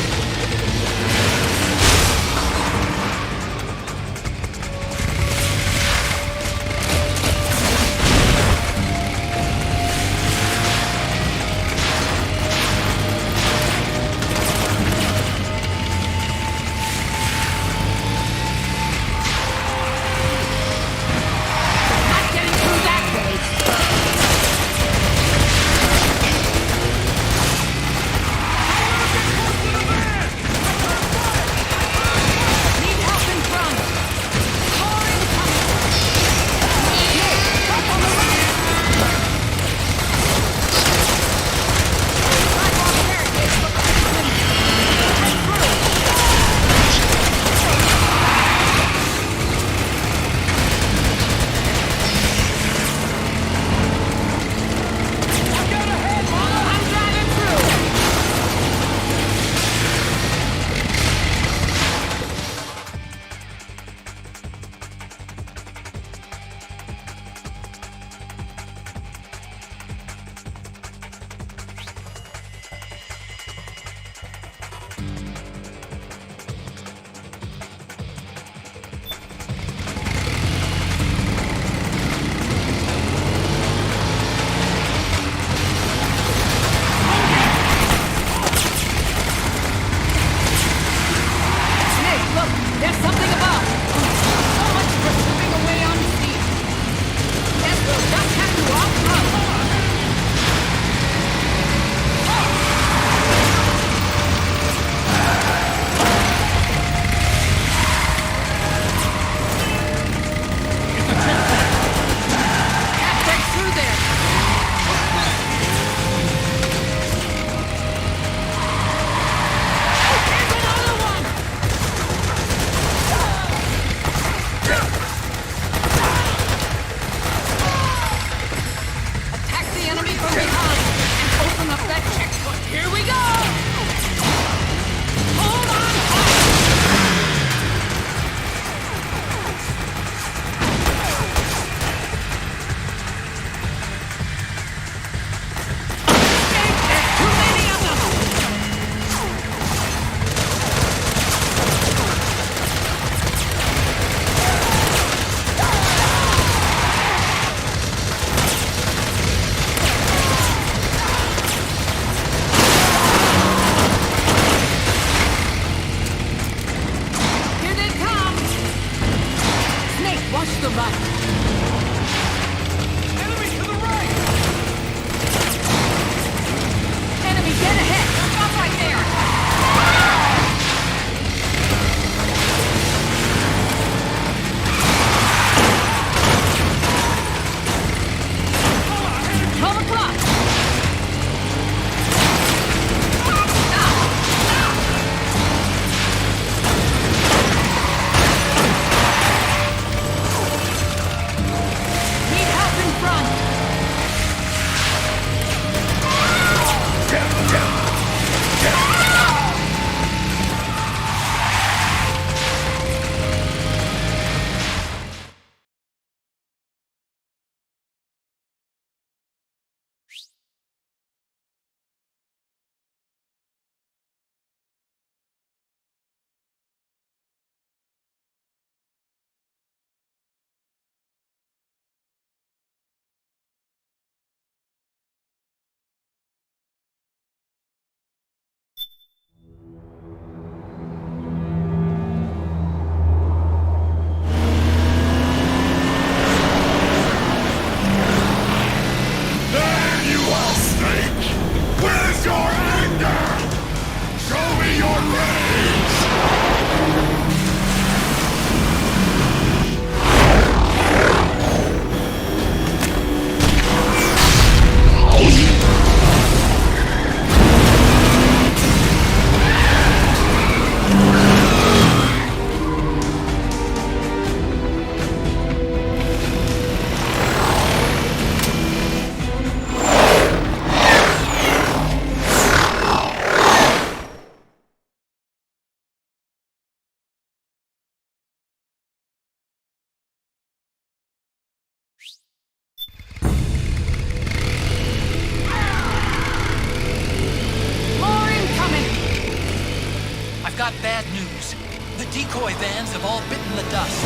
got bad news. The decoy vans have all bitten the dust,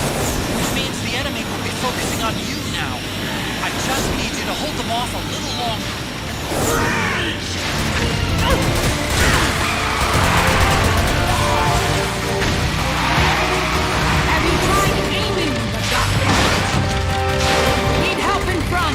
which means the enemy will be focusing on you now. I just need you to hold them off a little longer. Have you tried aiming the doctor? Need help in front.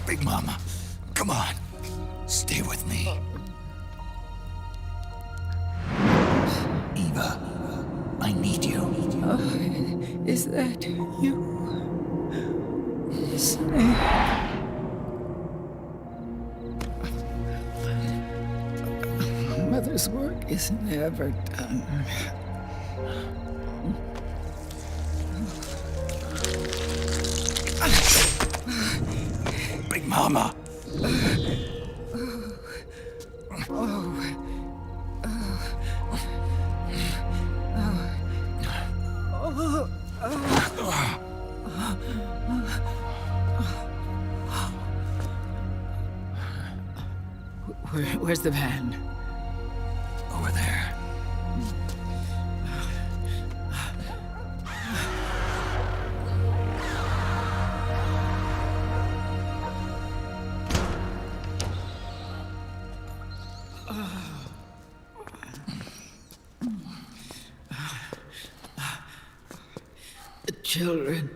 Big Mama, come on. Stay with me. Eva, I need you. Is that you? Snake. Mother's work is never done. Big Mama! Where's the van? Over there. The children.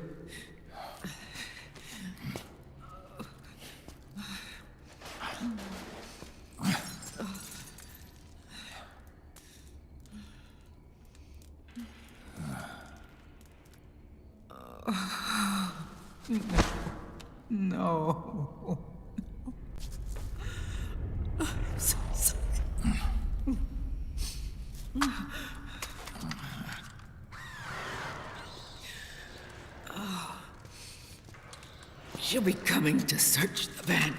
No. I'm so sorry. She'll be coming to search the van.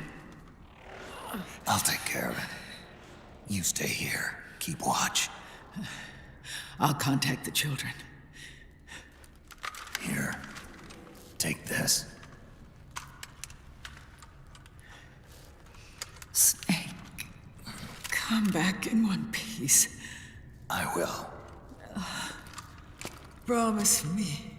I'll take care of it. You stay here. Keep watch. I'll contact the children. Here. Take this. Snake, come back in one piece. I will. Promise me.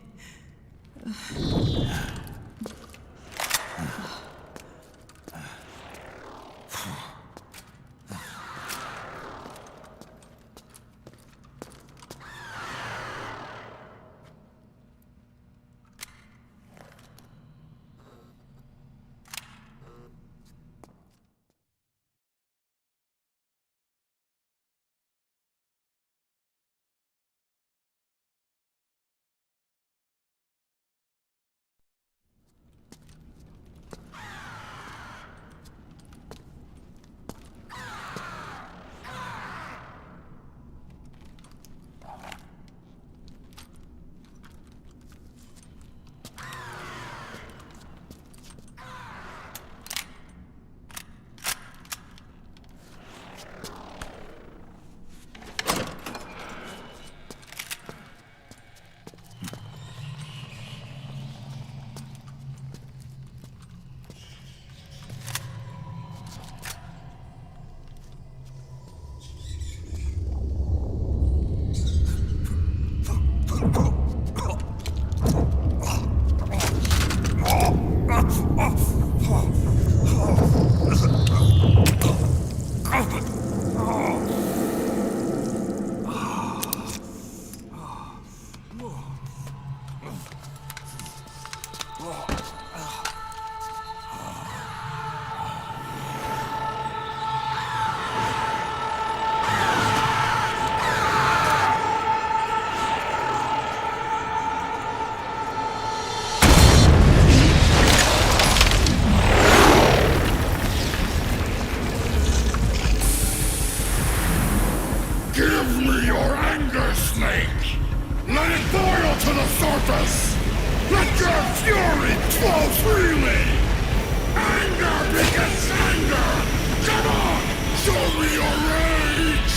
Give me your anger, Snake! Let it boil to the surface! Let your fury flow freely! Anger begets anger! Come on! Show me your rage!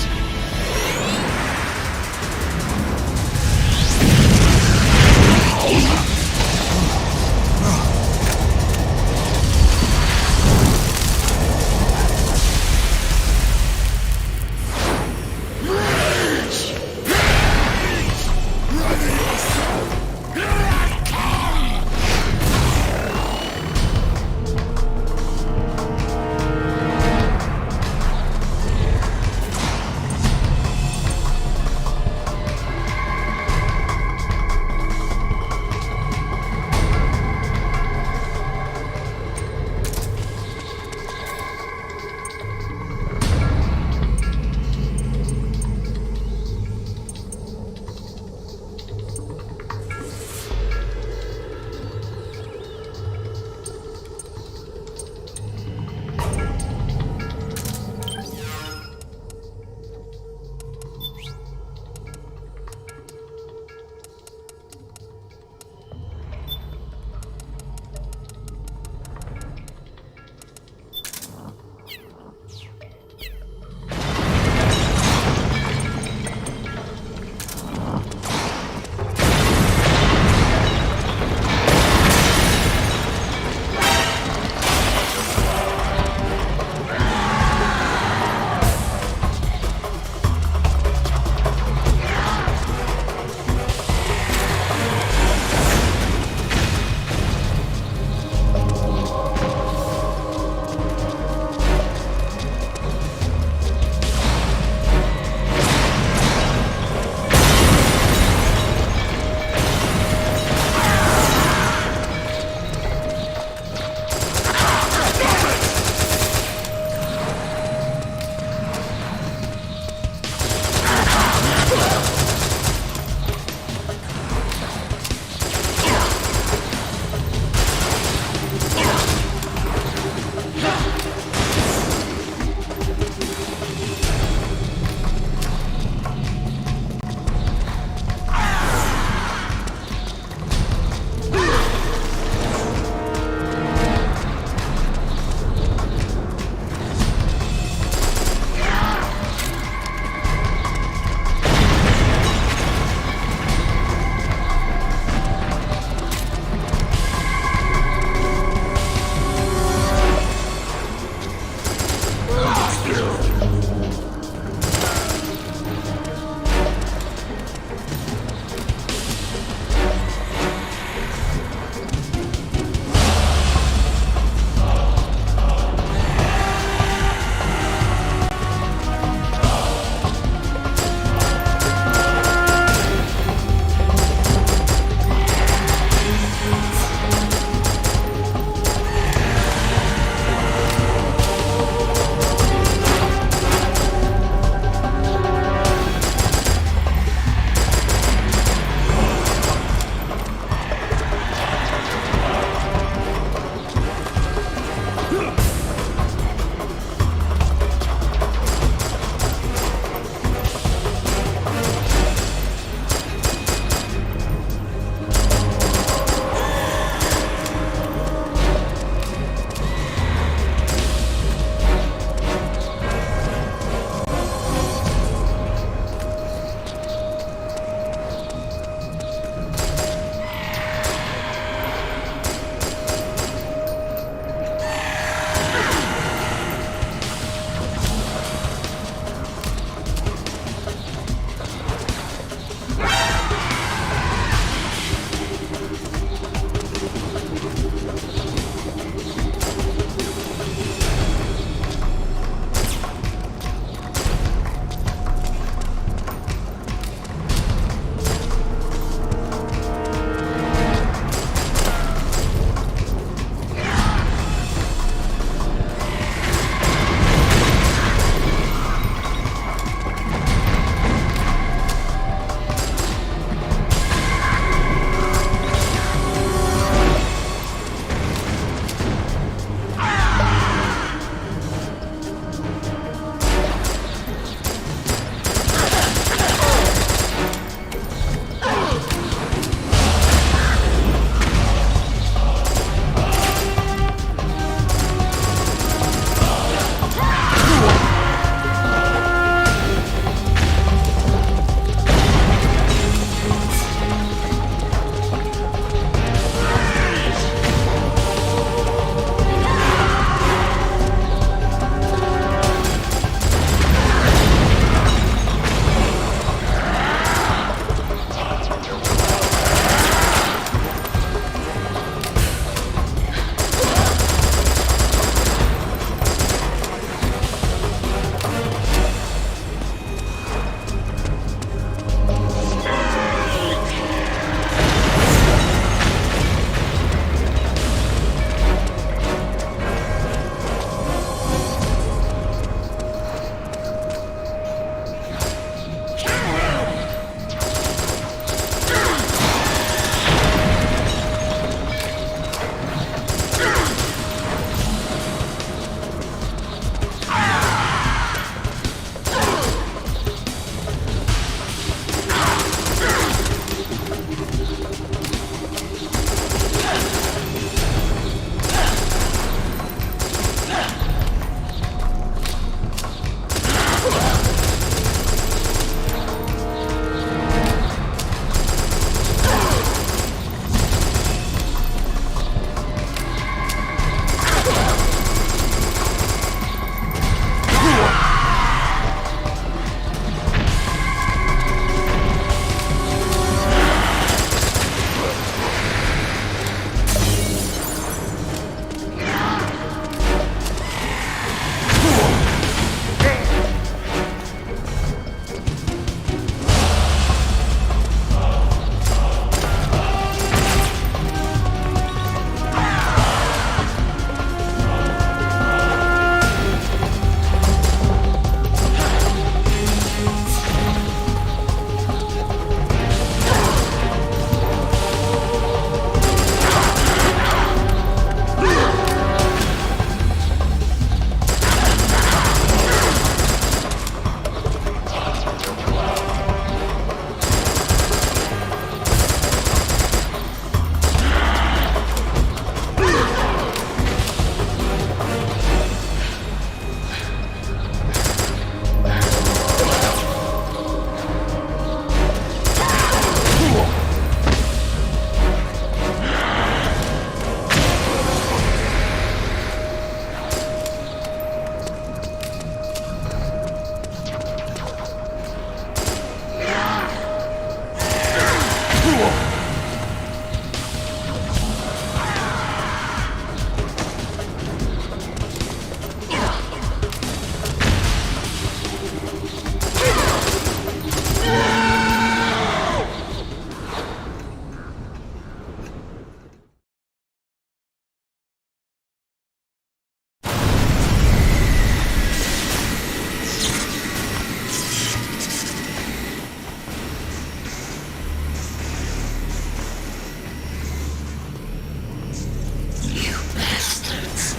You bastards!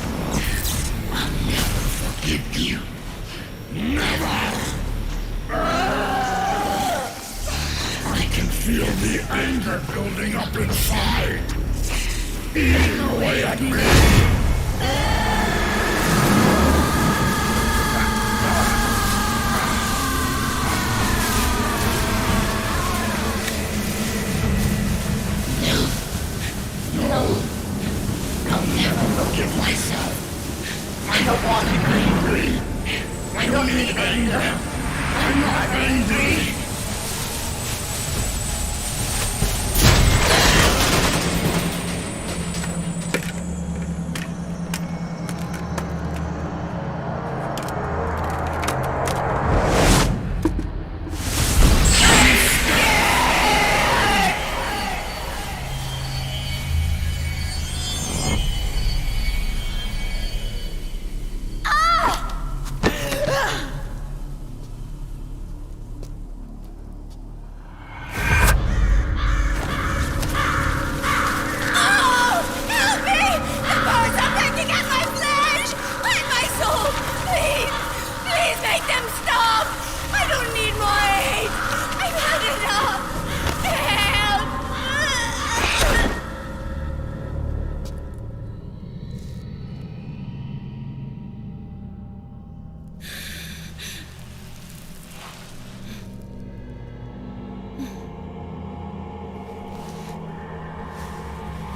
I'll never forgive you. Never! I can feel the anger building up inside, eating away at me. No, I'll never forgive myself. I don't want to be angry. I don't need anger. I'm not angry.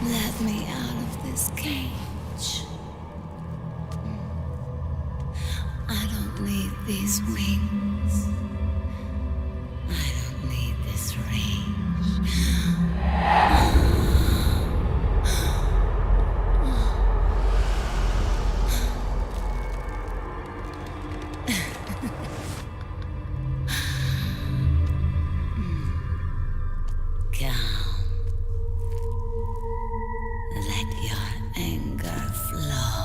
Let me out of this cage. I don't need these wings. I don't need this range. Calm. Let your anger flow.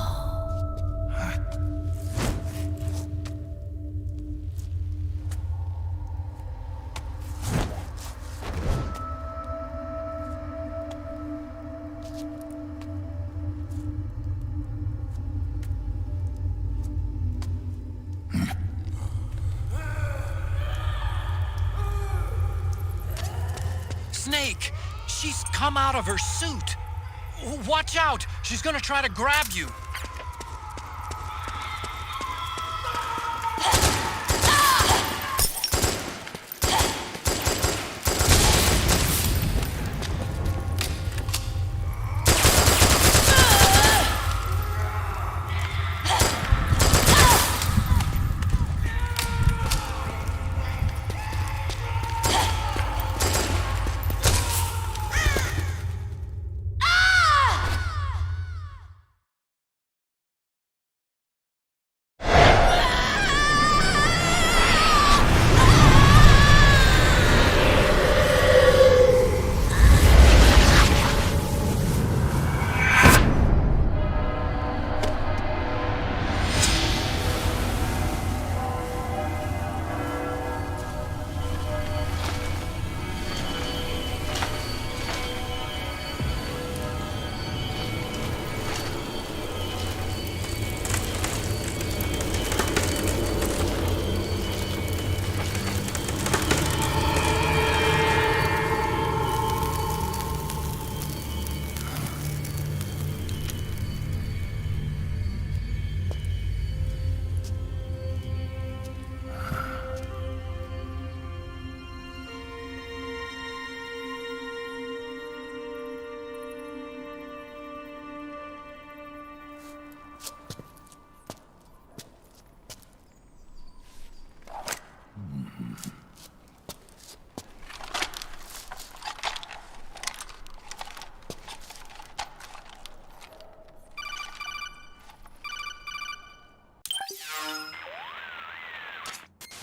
Snake! She's come out of her suit! Watch out! She's gonna try to grab you!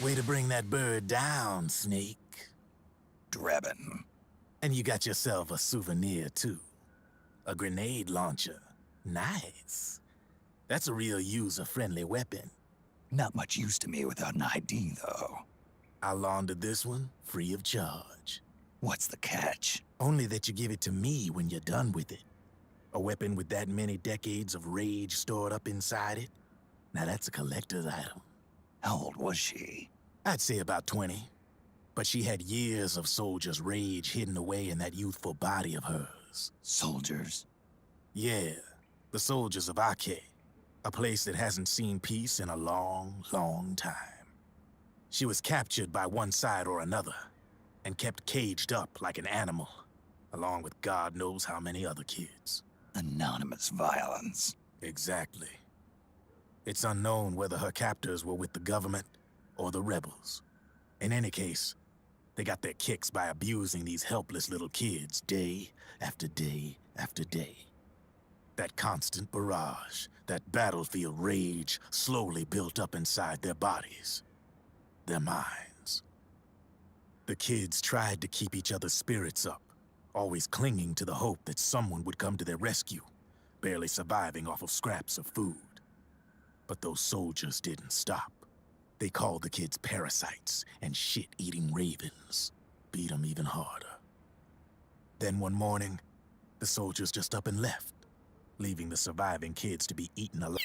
Way to bring that bird down, Snake. Drebin. And you got yourself a souvenir, too. A grenade launcher. Nice. That's a real user-friendly weapon. Not much use to me without an ID, though. I'll launder this one free of charge. What's the catch? Only that you give it to me when you're done with it. A weapon with that many decades of rage stored up inside it? Now that's a collector's item. How old was she? I'd say about 20. But she had years of soldiers' rage hidden away in that youthful body of hers. Soldiers? Yeah, the soldiers of Ake. A place that hasn't seen peace in a long, long time. She was captured by one side or another, and kept caged up like an animal, along with God knows how many other kids. Anonymous violence. Exactly. It's unknown whether her captors were with the government or the rebels. In any case, they got their kicks by abusing these helpless little kids day after day after day. That constant barrage, that battlefield rage slowly built up inside their bodies, their minds. The kids tried to keep each other's spirits up, always clinging to the hope that someone would come to their rescue, barely surviving off of scraps of food. But those soldiers didn't stop. They called the kids parasites and shit-eating ravens, beat them even harder. Then one morning, the soldiers just up and left, leaving the surviving kids to be eaten alive.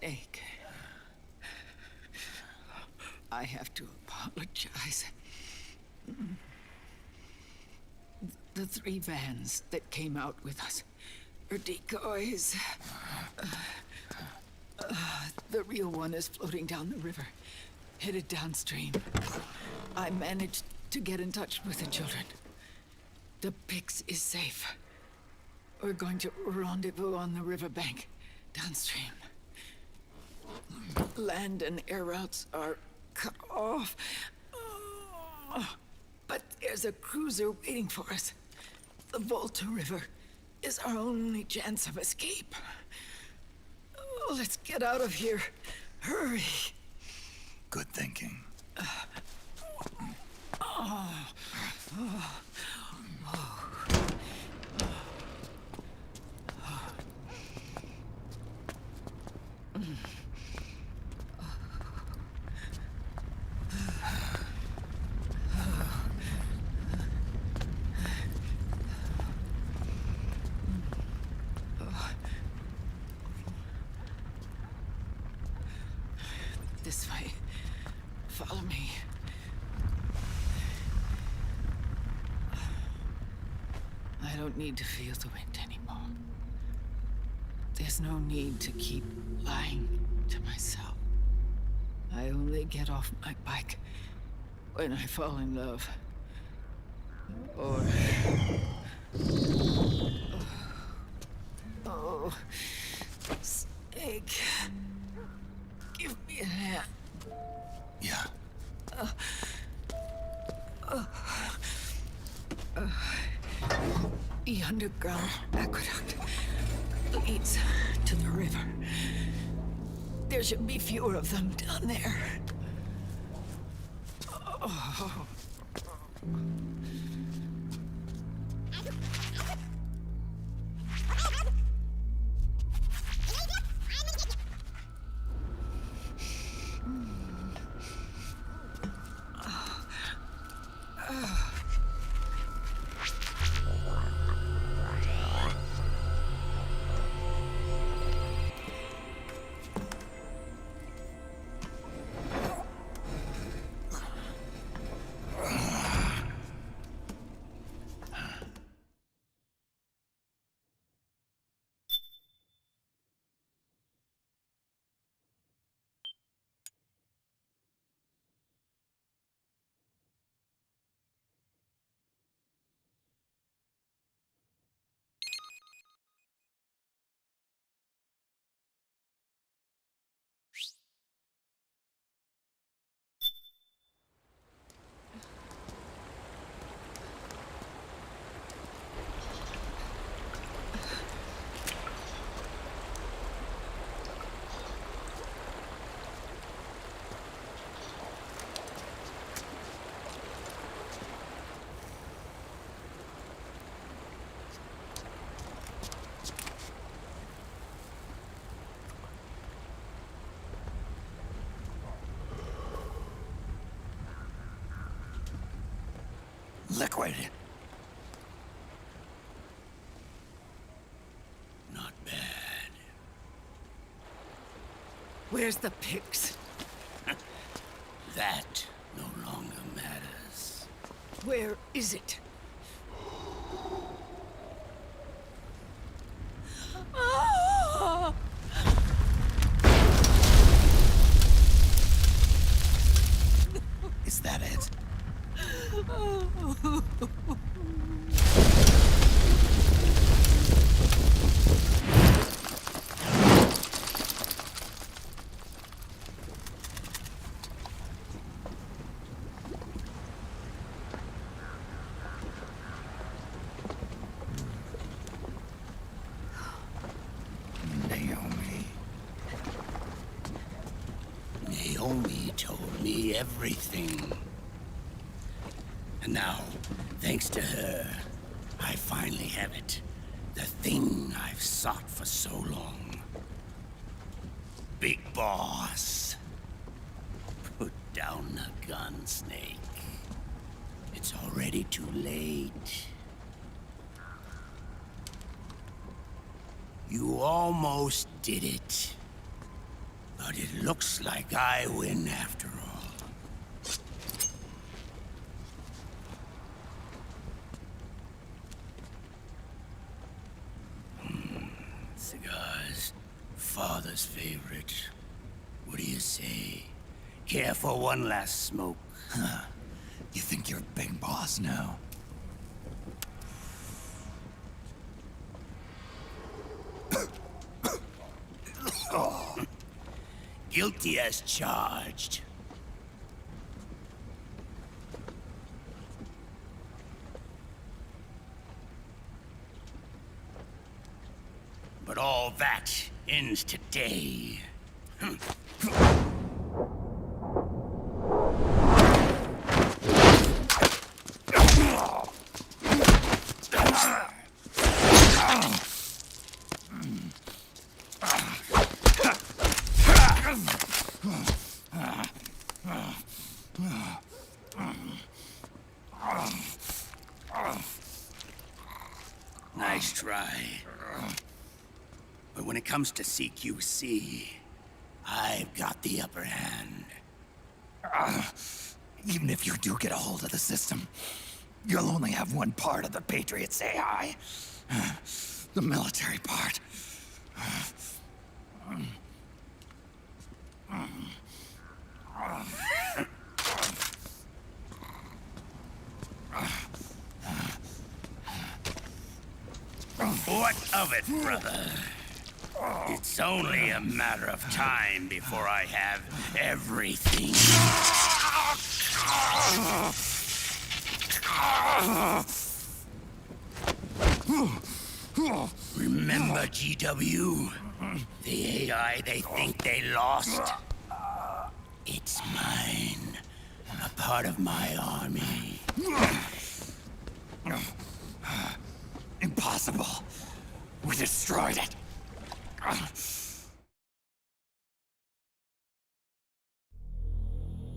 Snake. I have to apologize. The 3 vans that came out with us are decoys. The real one is floating down the river, headed downstream. I managed to get in touch with the children. The Pix is safe. We're going to rendezvous on the riverbank, downstream. Land and air routes are cut off. But there's a cruiser waiting for us. The Volta River is our only chance of escape. Let's get out of here. Hurry. Good thinking. This way. Follow me. I don't need to feel the wind anymore. There's no need to keep lying to myself. I only get off my bike when I fall in love. Or... Oh... Snake... Give me a hand. Yeah. The underground aqueduct leads to the river. There should be fewer of them down there. Oh. Liquid. Not bad. Where's the Pix? That no longer matters. Where is it? Ah! Is that it? Naomi told me everything. And now, thanks to her, I finally have it. The thing I've sought for so long. Big Boss. Put down the gun, Snake. It's already too late. You almost did it. But it looks like I win after all. Cigars. Father's favorite. What do you say? Care for one last smoke? Huh. You think you're big boss now? Guilty as charged. But all that ends today. Nice try. But when it comes to CQC, I've got the upper hand. Even if you do get a hold of the system, you'll only have one part of the Patriots AI. The military part. What of it, brother? It's only a matter of time before I have everything. Remember GW? The AI they think they lost? It's mine. A part of my army. Impossible. We destroyed it.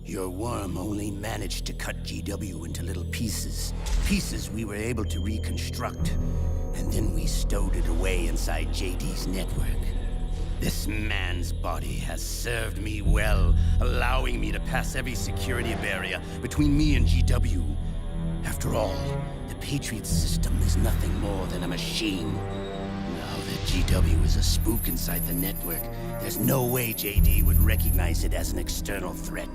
Your worm only managed to cut GW into little pieces. Pieces we were able to reconstruct. And then we stowed it away inside JD's network. This man's body has served me well, allowing me to pass every security barrier between me and GW. After all, the Patriots system is nothing more than a machine. Now that GW is a spook inside the network, there's no way JD would recognize it as an external threat.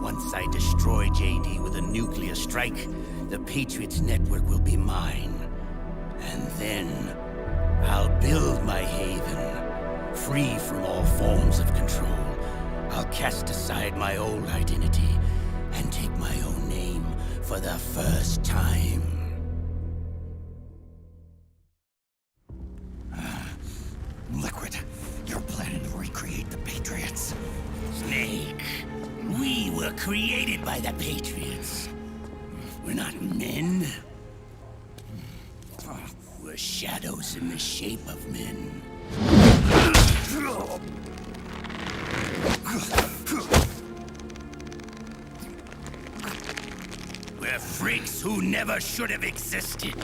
Once I destroy JD with a nuclear strike, the Patriots network will be mine. And then, I'll build my haven, free from all forms of control. I'll cast aside my old identity and take my own name for the first time. Liquid, you're planning to recreate the Patriots. Snake, we were created by the Patriots. We're not men. We're shadows in the shape of men. We're freaks who never should have existed.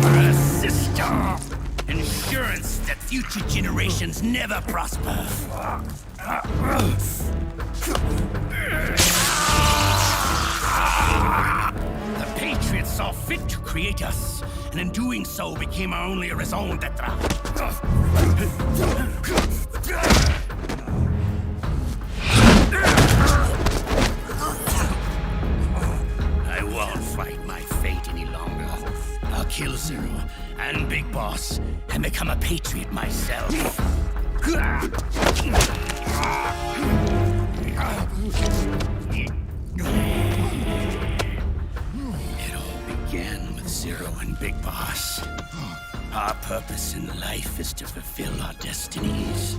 We're a system. Insurance that future generations never prosper. The Patriots saw fit to create us, and in doing so became our only raison d'etre. I won't fight my fate any longer. I'll kill Zero and Big Boss and become a Patriot myself. It all began with Zero and Big Boss. Our purpose in life is to fulfill our destinies.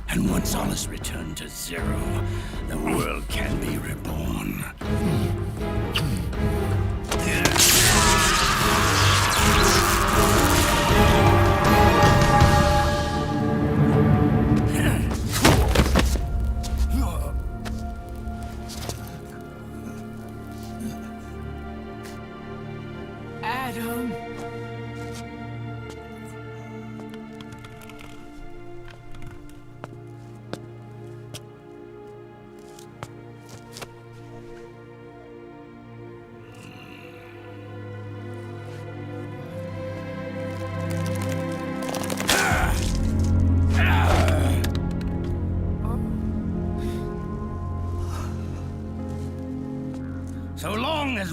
And once all is returned to Zero, the world can be reborn. Adam.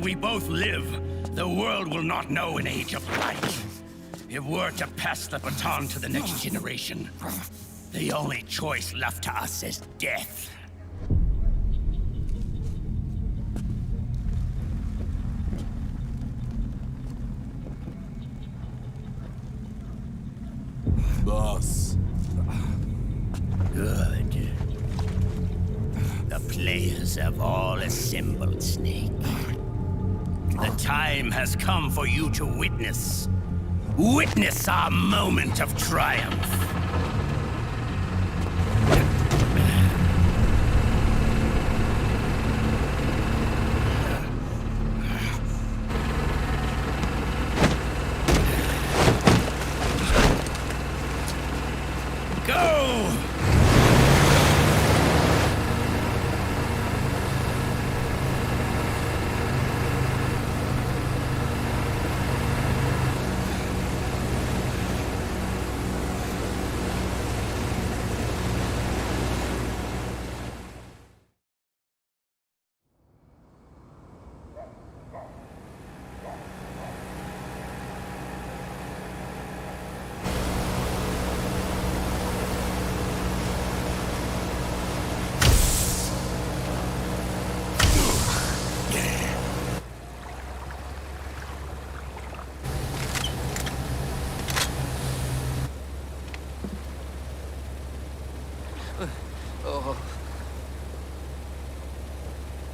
we both live, the world will not know an age of light. If we're to pass the baton to the next generation, the only choice left to us is death. Boss. Good. The players have all assembled, Snake. The time has come for you to witness. Witness our moment of triumph. Go!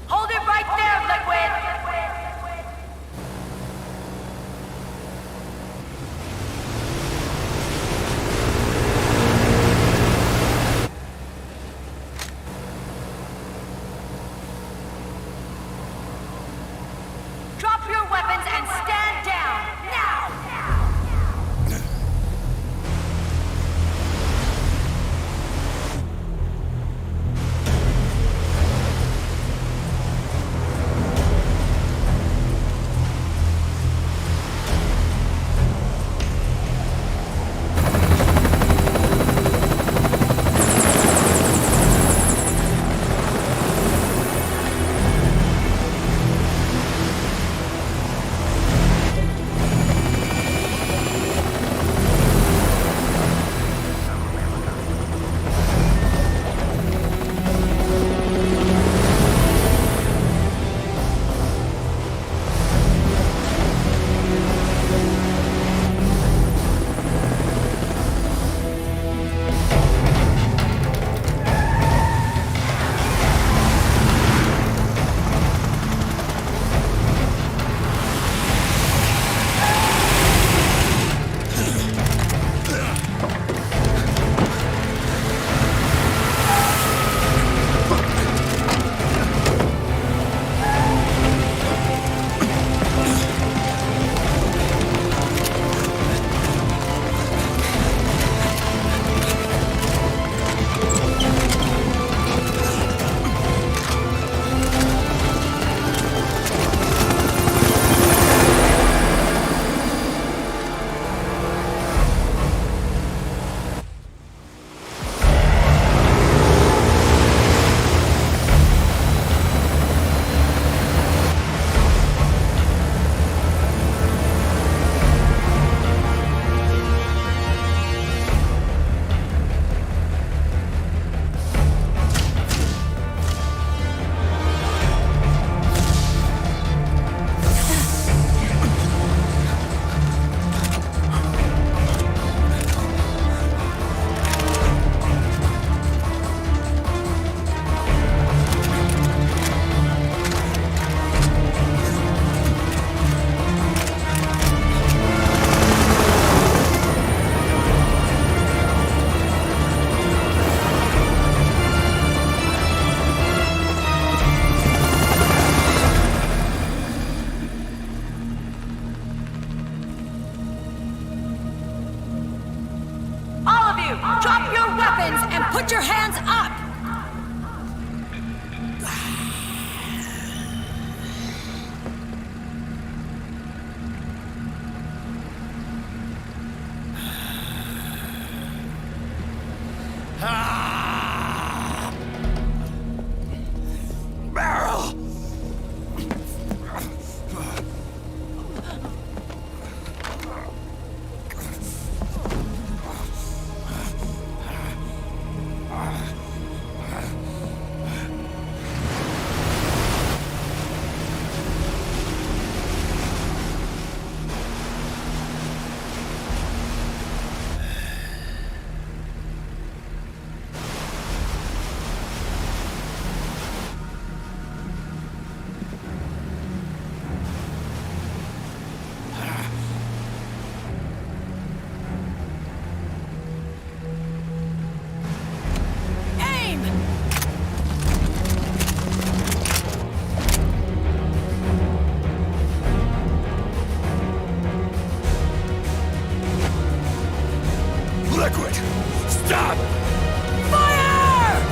Hold it right there, Liquid! Drop your weapons and stand down, now! Drop your weapons and put your hands up! Liquid! Stop! Fire!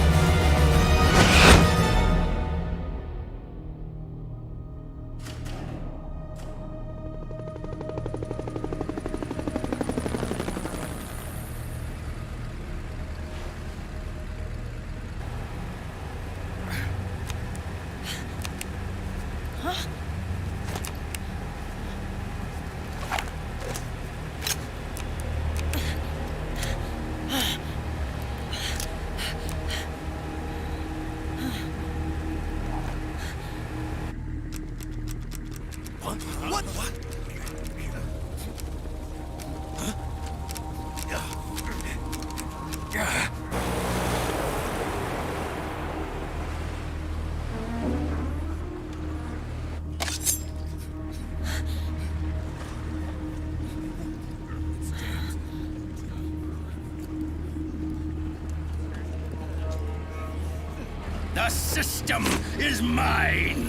The system is mine.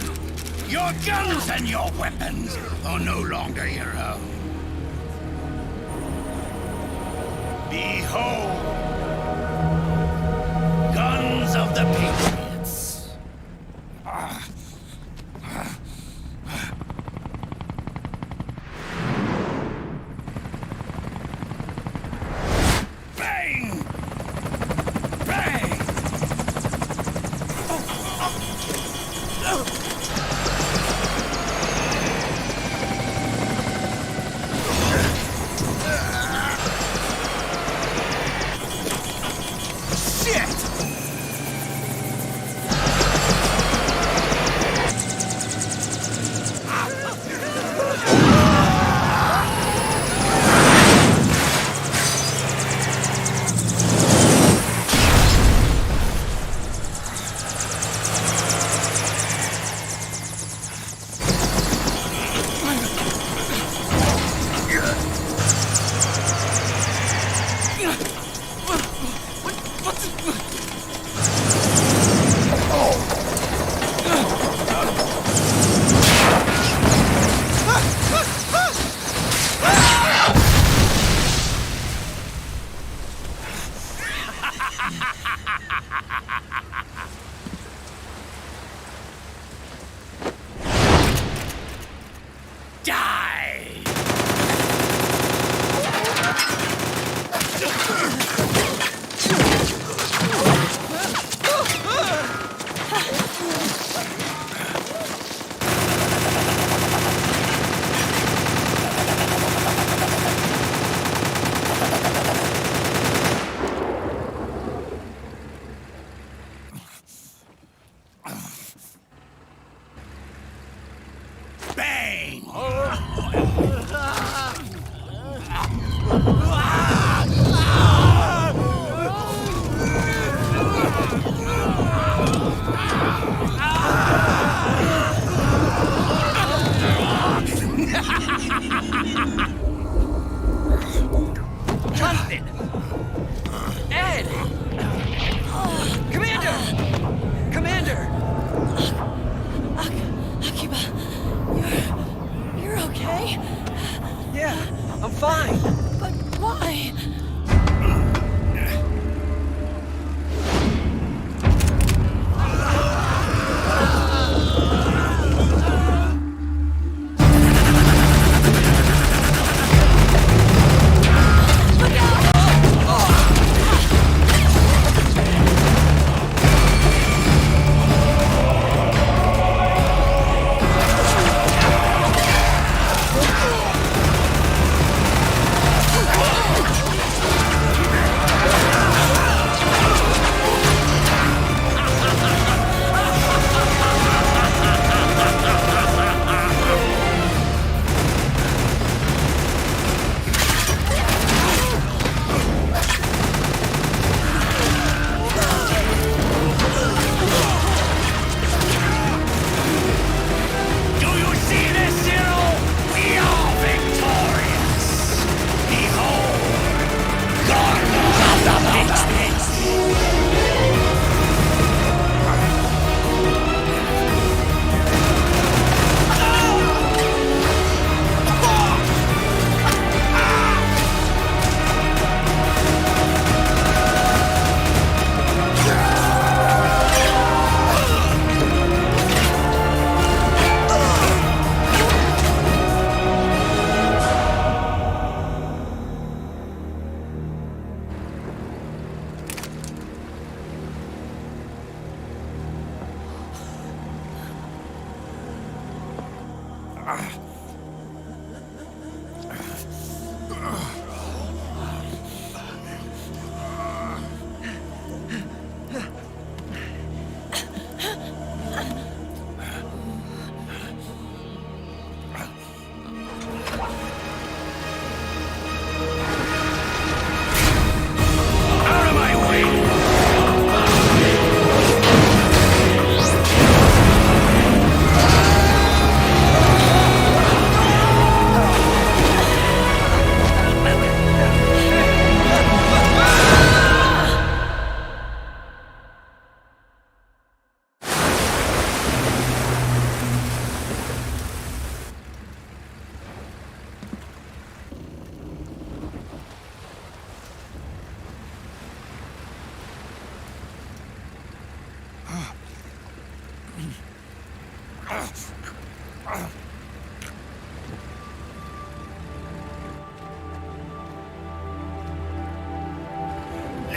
Your guns and your weapons are no longer your own. Behold, guns of the Patriots. Bang! Bang! Jonathan! Ed! Commander! Commander! Akiba, you're okay? Yeah, I'm fine. But why?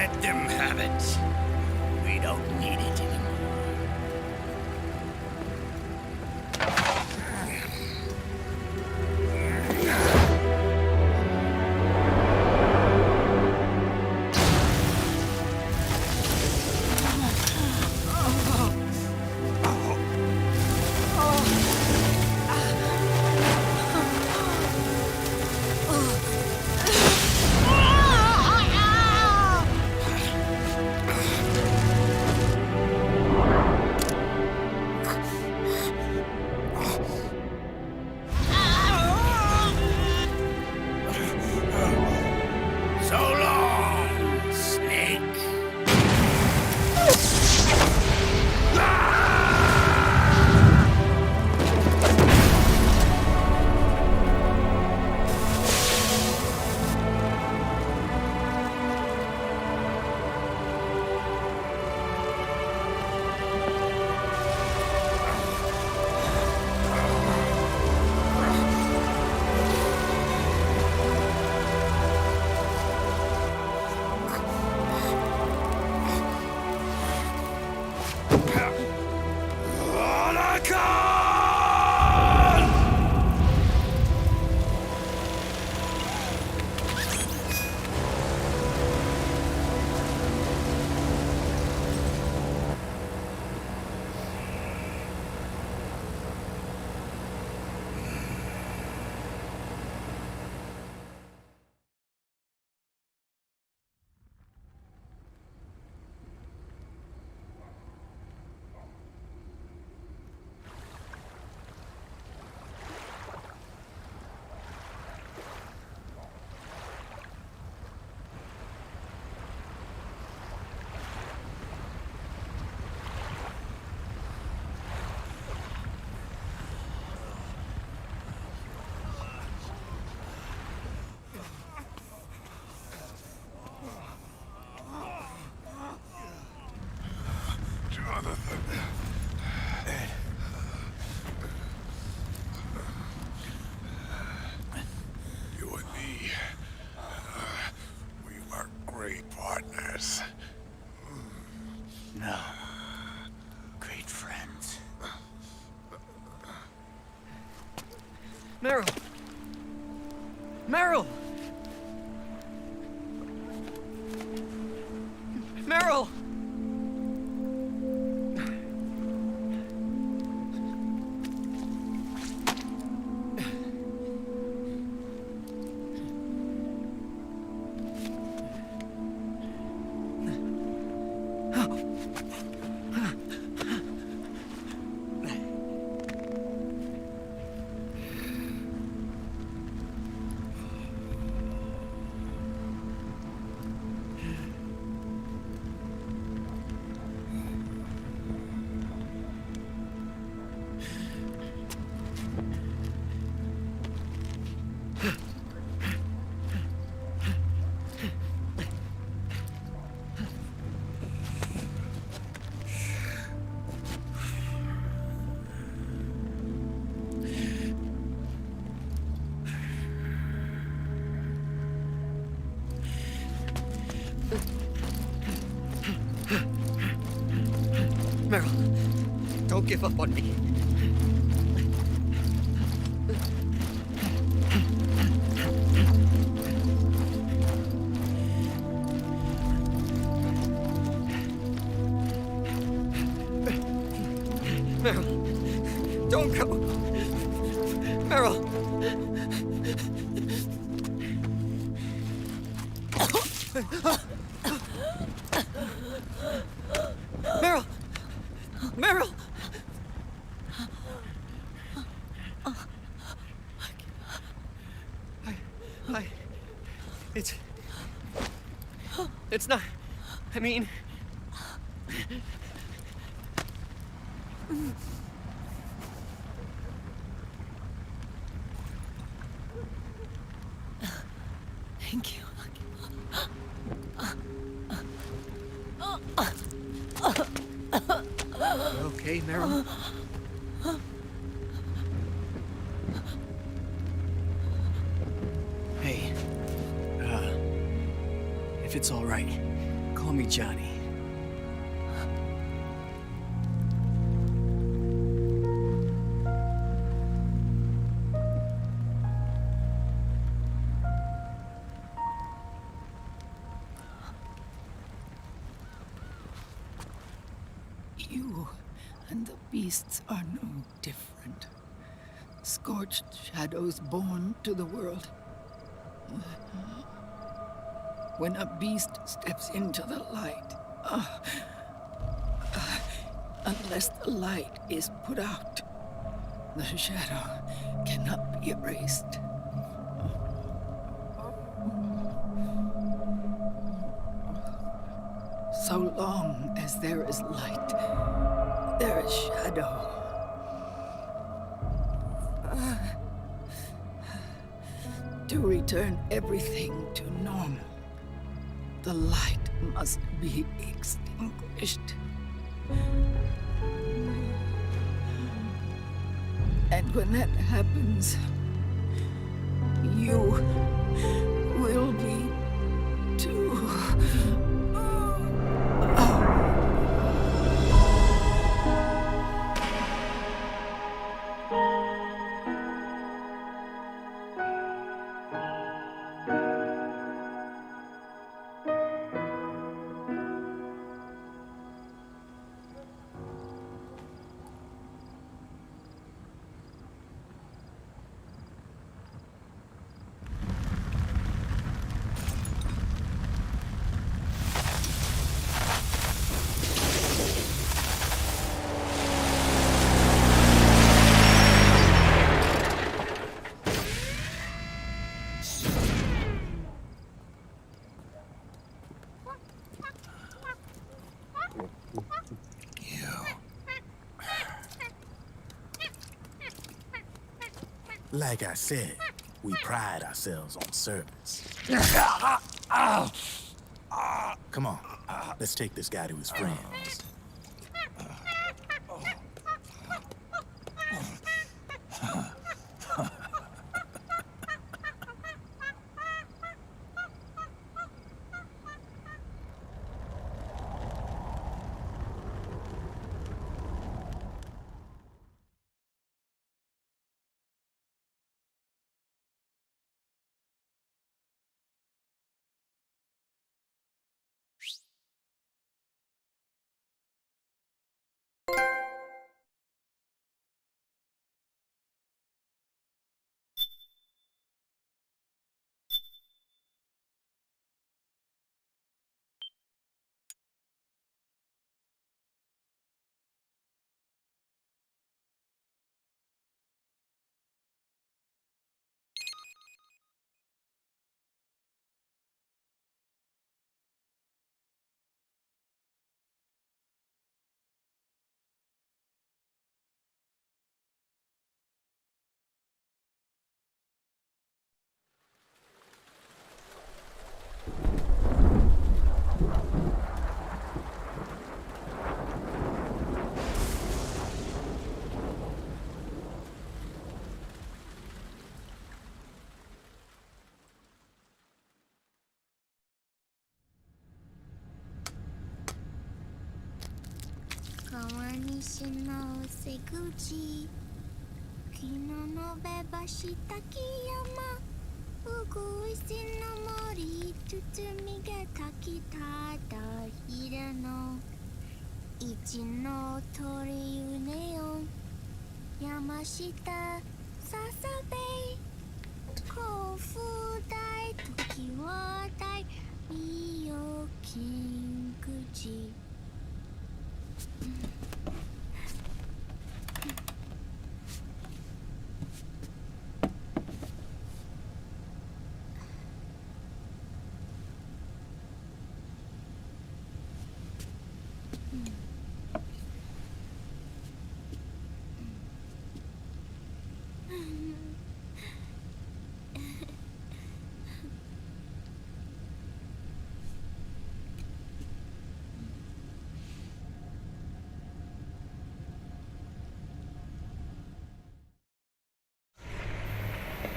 Let them have it. We don't need it anymore. So long, Snake. You and me, we were great partners. No. Great friends. Meryl! Meryl! Meryl! Meryl, don't give up on me. Meryl, don't go. Meryl. Meryl! Meryl! It's not... I mean... Thank you. Okay, Meryl? Hey, if it's all right, Call me Johnny. You and the beasts are no different. Scorched shadows born to the world. When a beast steps into the light, unless the light is put out, the shadow cannot be erased. So long as there is light, there is shadow. To return everything to normal, the light must be extinguished. And when that happens, you will be too. Like I said, we pride ourselves on service. Come on, let's take this guy to his friends.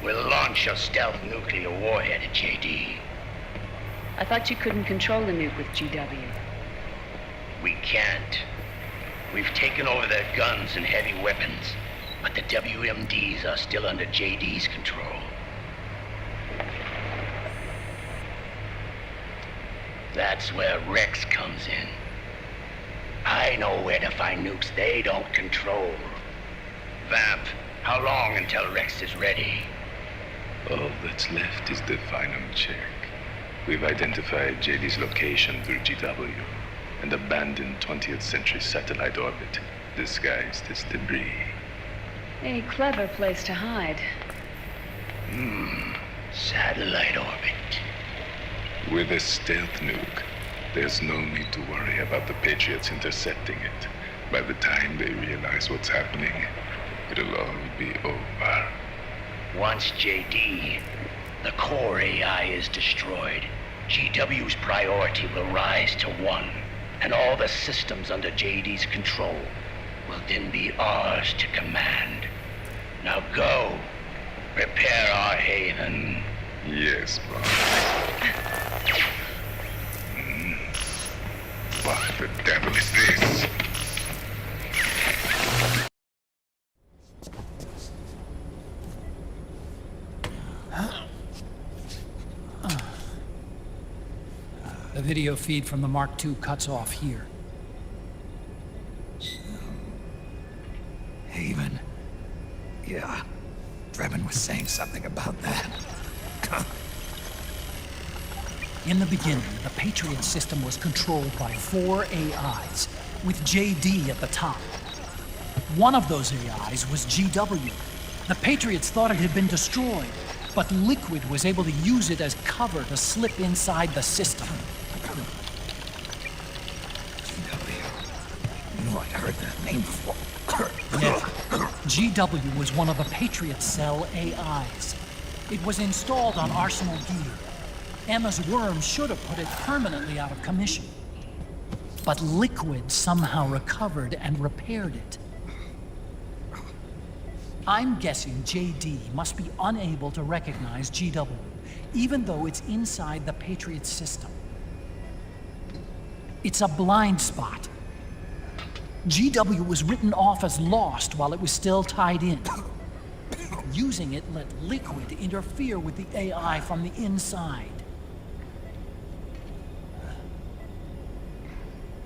We'll launch a stealth nuclear warhead at JD. I thought you couldn't control the nuke with GW. We can't. We've taken over their guns and heavy weapons, but the WMDs are still under JD's control. That's where Rex comes in. I know where to find nukes they don't control. Vamp, how long until Rex is ready? All that's left is the final check. We've identified JD's location through GW, an abandoned 20th century satellite orbit, disguised as debris. A clever place to hide. Satellite orbit. With a stealth nuke, there's no need to worry about the Patriots intercepting it. By the time they realize what's happening, it'll all be over. Once JD, the core AI is destroyed, GW's priority will rise to 1, and all the systems under JD's control will then be ours to command. Now go, prepare our haven. Yes, boss. What the devil is this? The video feed from the Mark II cuts off here. Haven. Yeah. Drebin was saying something about that. In the beginning, the Patriot system was controlled by 4 AIs, with JD at the top. One of those AIs was GW. The Patriots thought it had been destroyed, but Liquid was able to use it as cover to slip inside the system. You know, I heard that name before. Yeah. GW was one of the Patriot Cell AIs. It was installed on Arsenal gear. Emma's worm should have put it permanently out of commission. But Liquid somehow recovered and repaired it. I'm guessing JD must be unable to recognize GW, even though it's inside the Patriot system. It's a blind spot. GW was written off as lost while it was still tied in. Using it let Liquid interfere with the AI from the inside.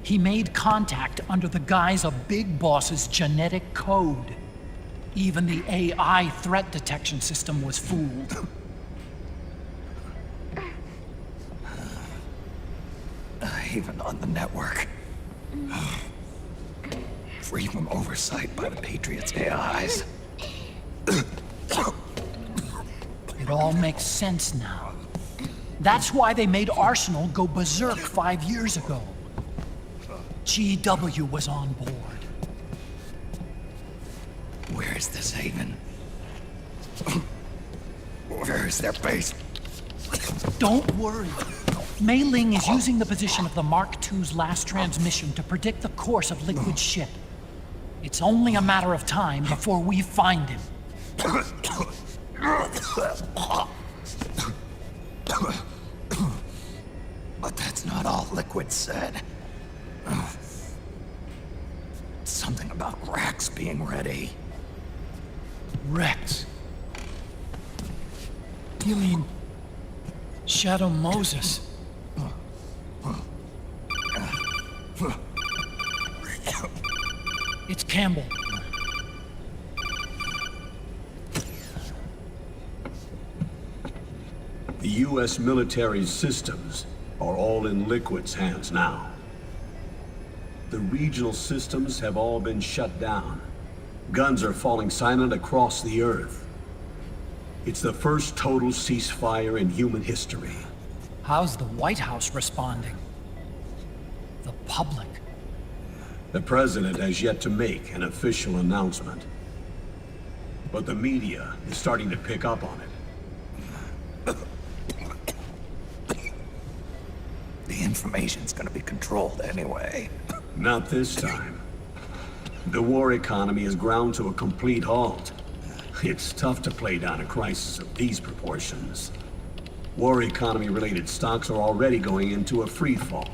He made contact under the guise of Big Boss's genetic code. Even the AI threat detection system was fooled. Even on the network. Free from oversight by the Patriots' AIs. It all makes sense now. That's why they made Arsenal go berserk 5 years ago. GW was on board. Where is this haven? Where is their base? Don't worry. Mei Ling is using the position of the Mark II's last transmission to predict the course of Liquid's ship. It's only a matter of time before we find him. But that's not all Liquid said. Something about Rex being ready. Rex? You mean Shadow Moses? It's Campbell. The U.S. military's systems are all in Liquid's hands now. The regional systems have all been shut down. Guns are falling silent across the Earth. It's the first total ceasefire in human history. How's the White House responding? The public? The president has yet to make an official announcement. But the media is starting to pick up on it. The information's gonna be controlled anyway. Not this time. The war economy is ground to a complete halt. It's tough to play down a crisis of these proportions. War economy-related stocks are already going into a free fall.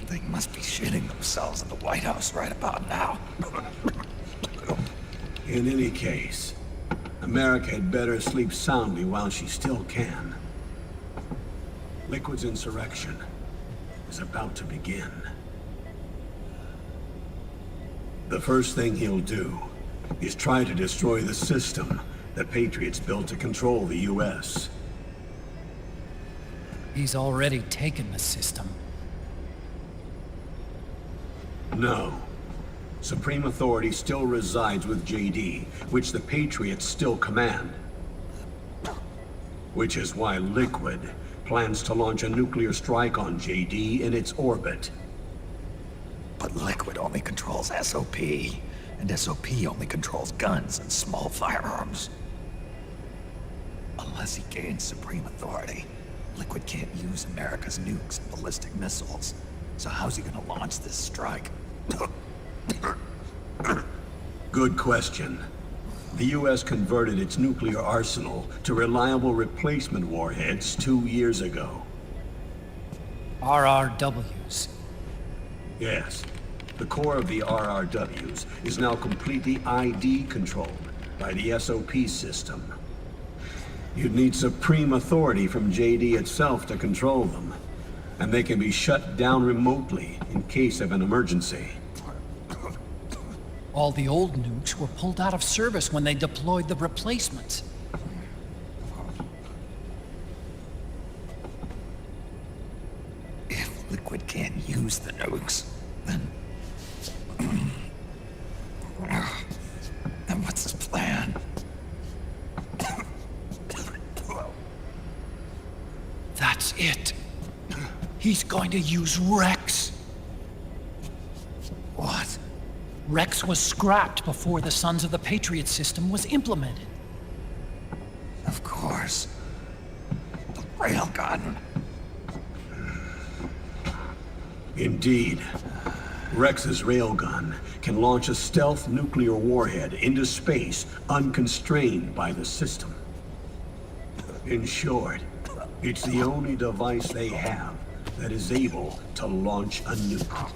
They must be shitting themselves in the White House right about now. In any case, America had better sleep soundly while she still can. Liquid's insurrection is about to begin. The first thing he'll do is try to destroy the system the Patriots built to control the U.S. He's already taken the system. No. Supreme authority still resides with JD, which the Patriots still command. Which is why Liquid plans to launch a nuclear strike on JD in its orbit. But Liquid only controls SOP, and SOP only controls guns and small firearms. Unless he gains supreme authority, Liquid can't use America's nukes and ballistic missiles. So how's he gonna launch this strike? Good question. The U.S. converted its nuclear arsenal to reliable replacement warheads 2 years ago. RRWs. Yes. The core of the RRWs is now completely ID controlled by the SOP system. You'd need supreme authority from JD itself to control them, and they can be shut down remotely in case of an emergency. All the old nukes were pulled out of service when they deployed the replacements. If Liquid can't use the nukes, then what's his plan? That's it. He's going to use Rex. What? Rex was scrapped before the Sons of the Patriot system was implemented. Of course. The railgun. Indeed. Rex's railgun can launch a stealth nuclear warhead into space unconstrained by the system. In short, it's the only device they have that is able to launch a nuke.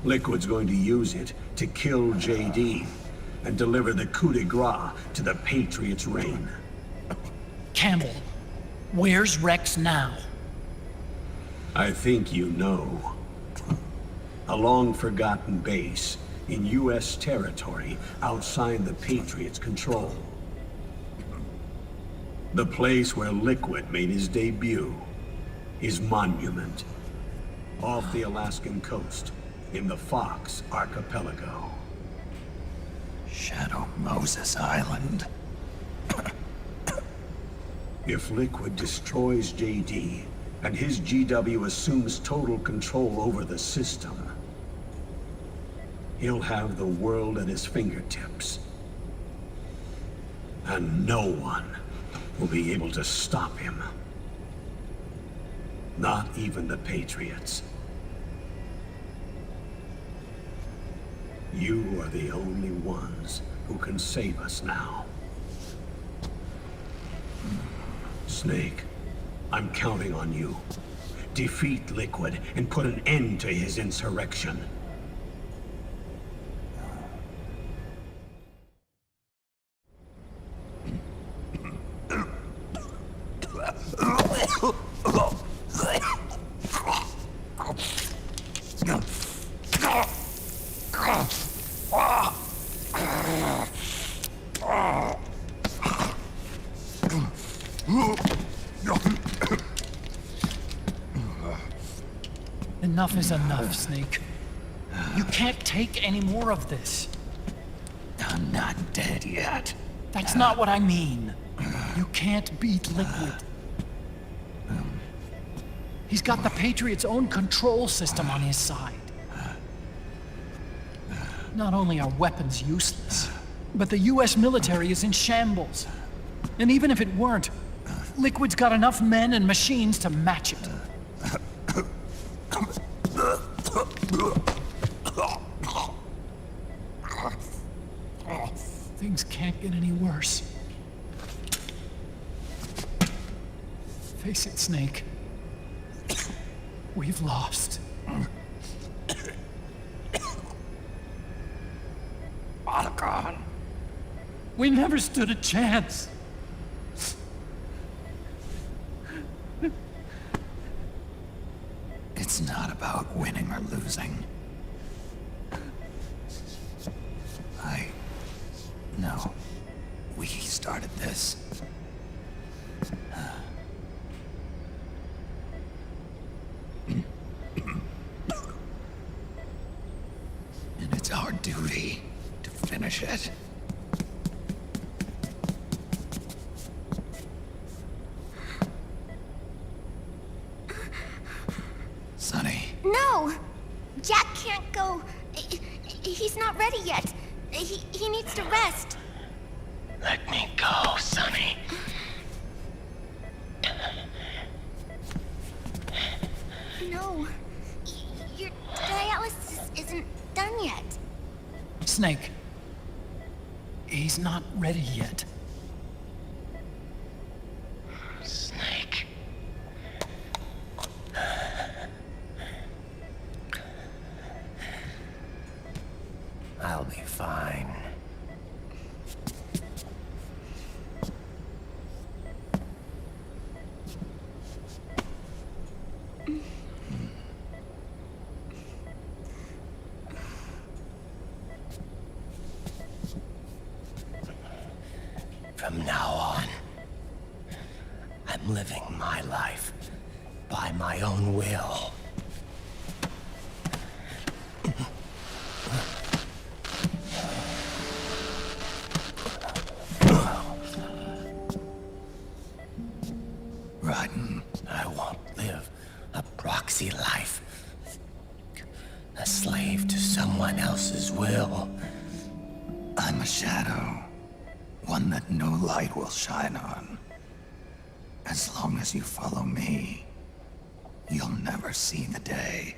Liquid's going to use it to kill JD and deliver the coup de grace to the Patriots' reign. Campbell, where's Rex now? I think you know. A long-forgotten base in U.S. territory outside the Patriots' control. The place where Liquid made his debut, his monument, off the Alaskan coast in the Fox Archipelago. Shadow Moses Island. If Liquid destroys JD, and his GW assumes total control over the system, he'll have the world at his fingertips. And no one will be able to stop him. Not even the Patriots. You are the only ones who can save us now. Snake, I'm counting on you. Defeat Liquid and put an end to his insurrection. Enough is enough, Snake. You can't take any more of this. I'm not dead yet. That's not what I mean. You can't beat Liquid. He's got the Patriots' own control system on his side. Not only are weapons useless, but the US military is in shambles. And even if it weren't, Liquid's got enough men and machines to match it. Things can't can't get any worse. Face it, Snake. We've lost. Otacon. We never stood a chance. It's not about winning or losing. No. We started this. And it's our duty to finish it. Sonny. No! Jack can't go. He's not ready yet. He needs to rest. Let me go, Sonny. No. Your dialysis isn't done yet. Snake. He's not ready yet. Snake. I'll be fine. From now on, I'm living my life by my own will. Raiden. I won't live a proxy life. A slave to someone else's will. I'm a shadow. One that no light will shine on. As long as you follow me, you'll never see the day.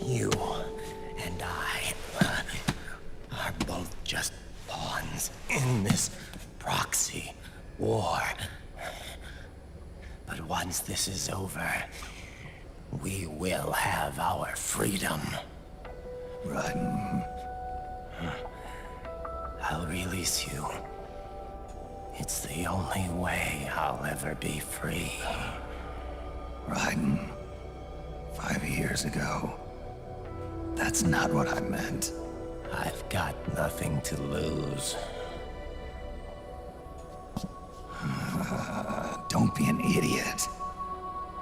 You and I are both just pawns in this proxy war. But once this is over, we will have our freedom. Raiden. I'll release you. It's the only way I'll ever be free. Raiden. 5 years ago. That's not what I meant. I've got nothing to lose. Don't be an idiot.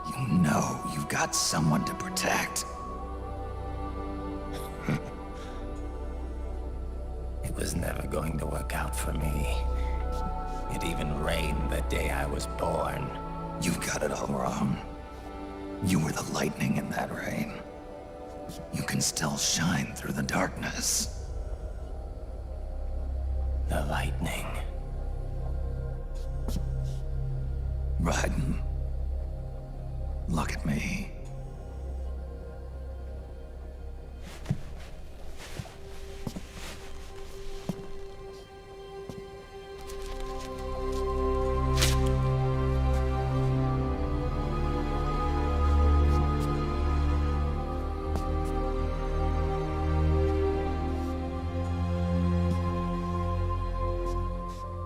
You know you've got someone to protect. It was never going to work out for me. It even rained the day I was born. You've got it all wrong. You were the lightning in that rain. You can still shine through the darkness. The lightning. Raiden. Look at me.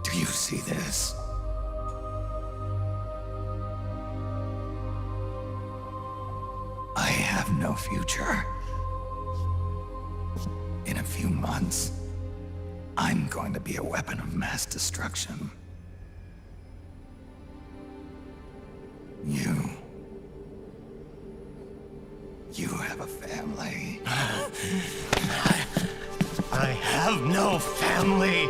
Do you see this? I have no future. In a few months, I'm going to be a weapon of mass destruction. You have a family. I have no family.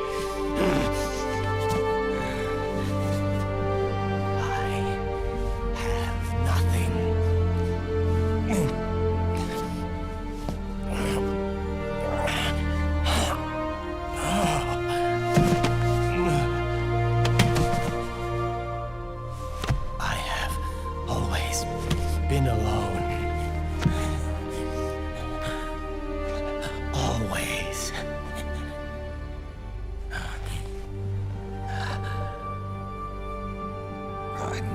Biden.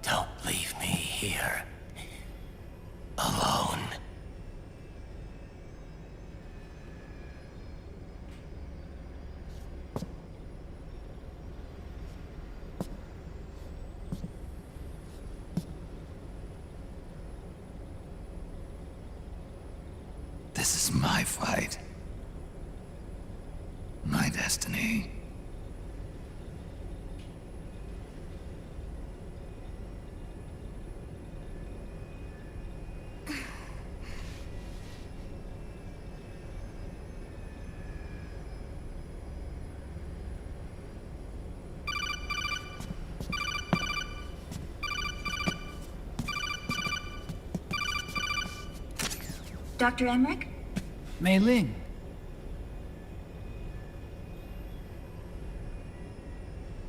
Don't leave me here. Alone. This is my fight. My destiny. Dr. Emmerich? Mei Ling.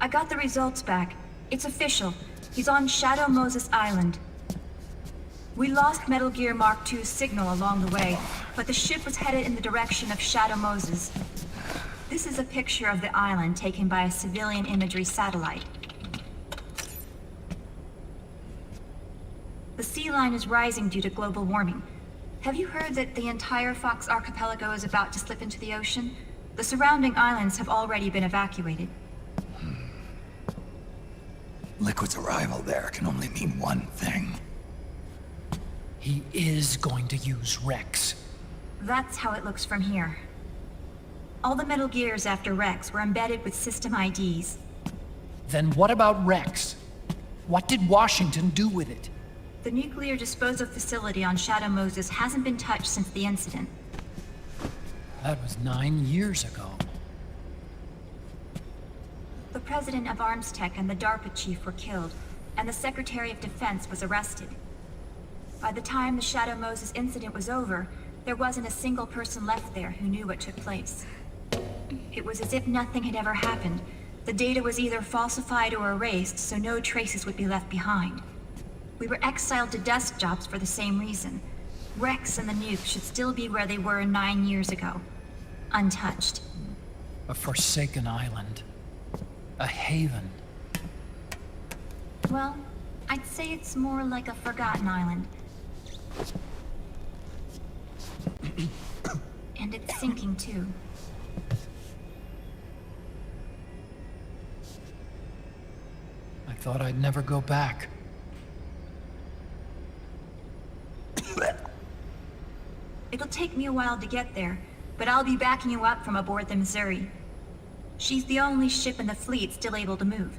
I got the results back. It's official. He's on Shadow Moses Island. We lost Metal Gear Mark II's signal along the way, but the ship was headed in the direction of Shadow Moses. This is a picture of the island taken by a civilian imagery satellite. The sea line is rising due to global warming. Have you heard that the entire Fox archipelago is about to slip into the ocean? The surrounding islands have already been evacuated. Liquid's arrival there can only mean one thing. He is going to use Rex. That's how it looks from here. All the Metal Gears after Rex were embedded with system IDs. Then what about Rex? What did Washington do with it? The nuclear disposal facility on Shadow Moses hasn't been touched since the incident. That was 9 years ago. The president of Arms Tech and the DARPA chief were killed, and the Secretary of Defense was arrested. By the time the Shadow Moses incident was over, there wasn't a single person left there who knew what took place. It was as if nothing had ever happened. The data was either falsified or erased, so no traces would be left behind. We were exiled to desk jobs for the same reason. Rex and the nuke should still be where they were 9 years ago. Untouched. A forsaken island. A haven. Well, I'd say it's more like a forgotten island. And it's sinking too. I thought I'd never go back. It'll take me a while to get there, but I'll be backing you up from aboard the Missouri. She's the only ship in the fleet still able to move,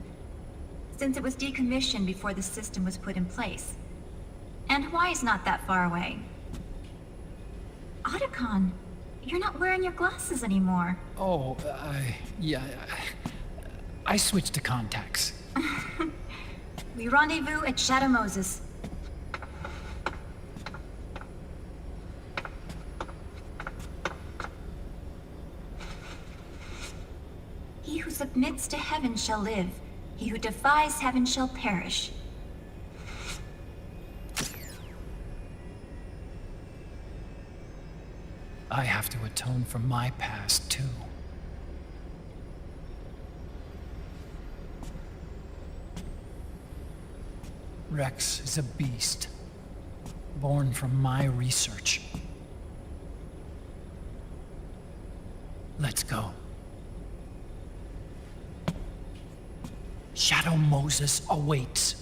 since it was decommissioned before the system was put in place. And Hawaii's not that far away. Otacon, you're not wearing your glasses anymore. Oh, yeah, I switched to contacts. We rendezvous at Shadow Moses. He who submits to heaven shall live. He who defies heaven shall perish. I have to atone for my past, too. Rex is a beast, born from my research. Let's go. Shadow Moses awaits.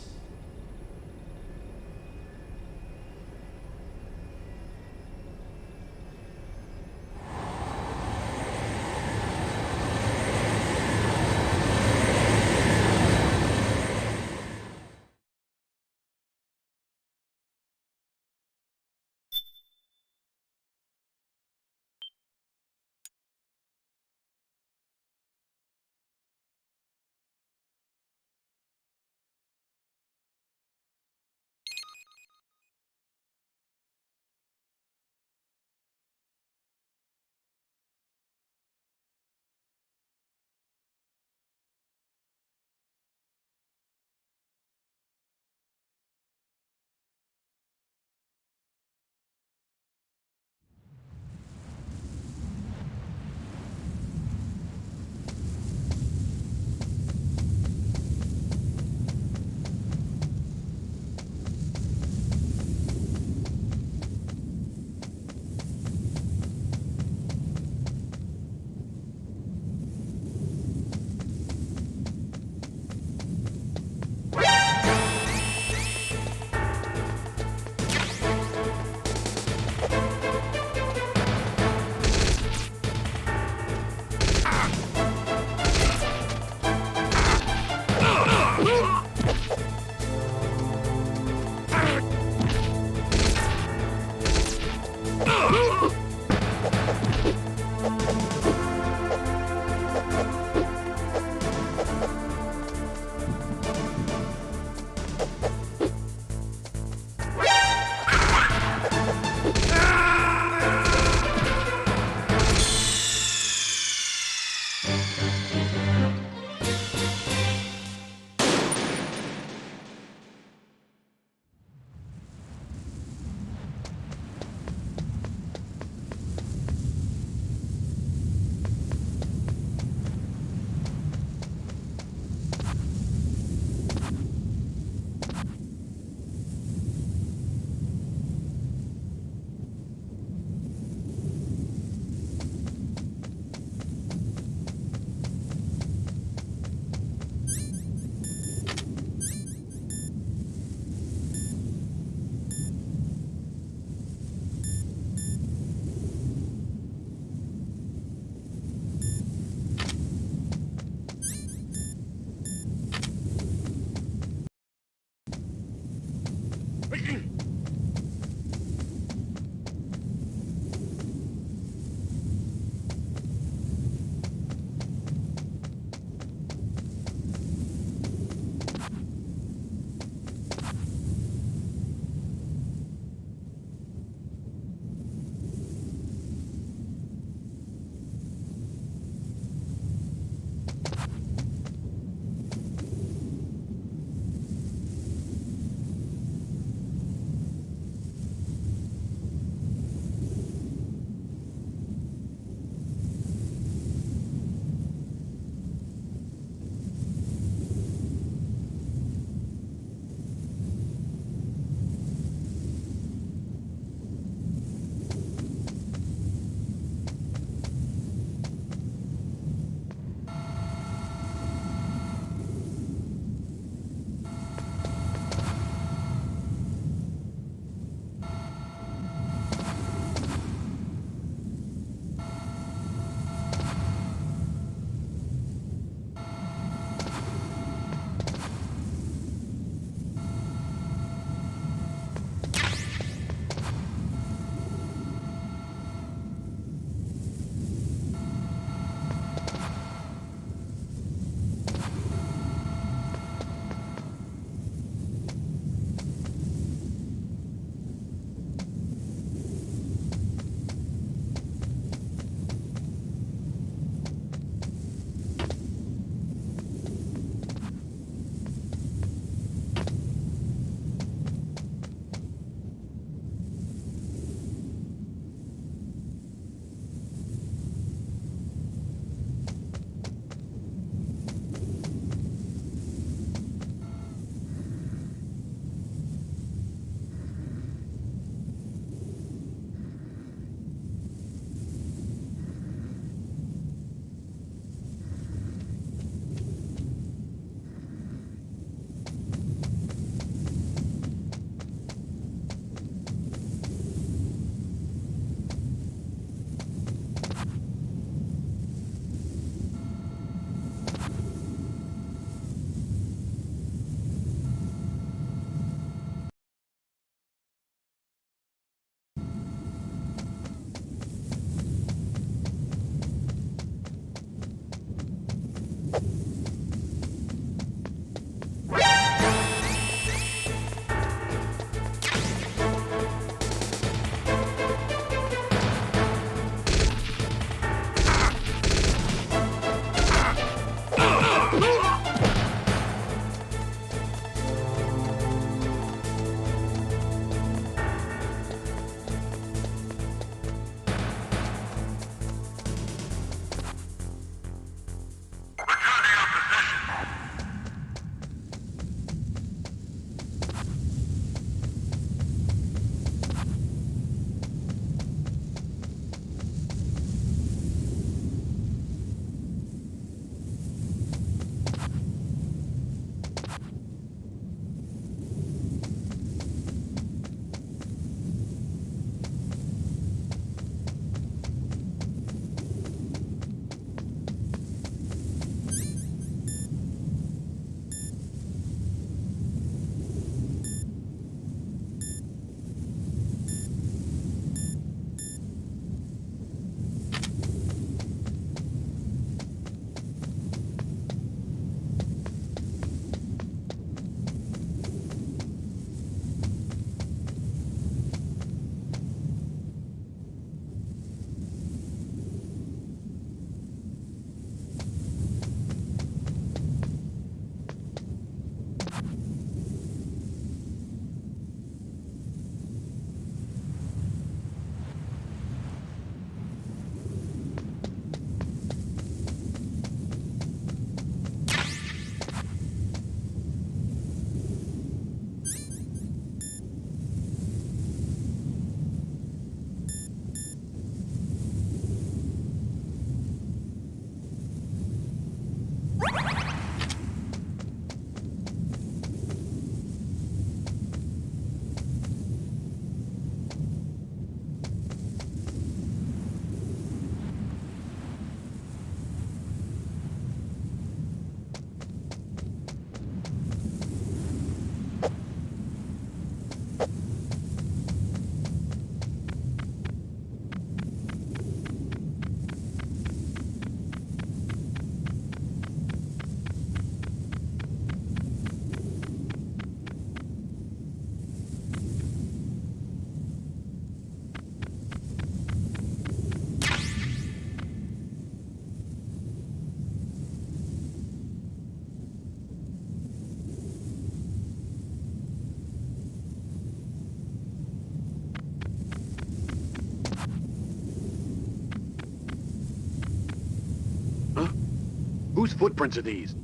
Whose footprints are these?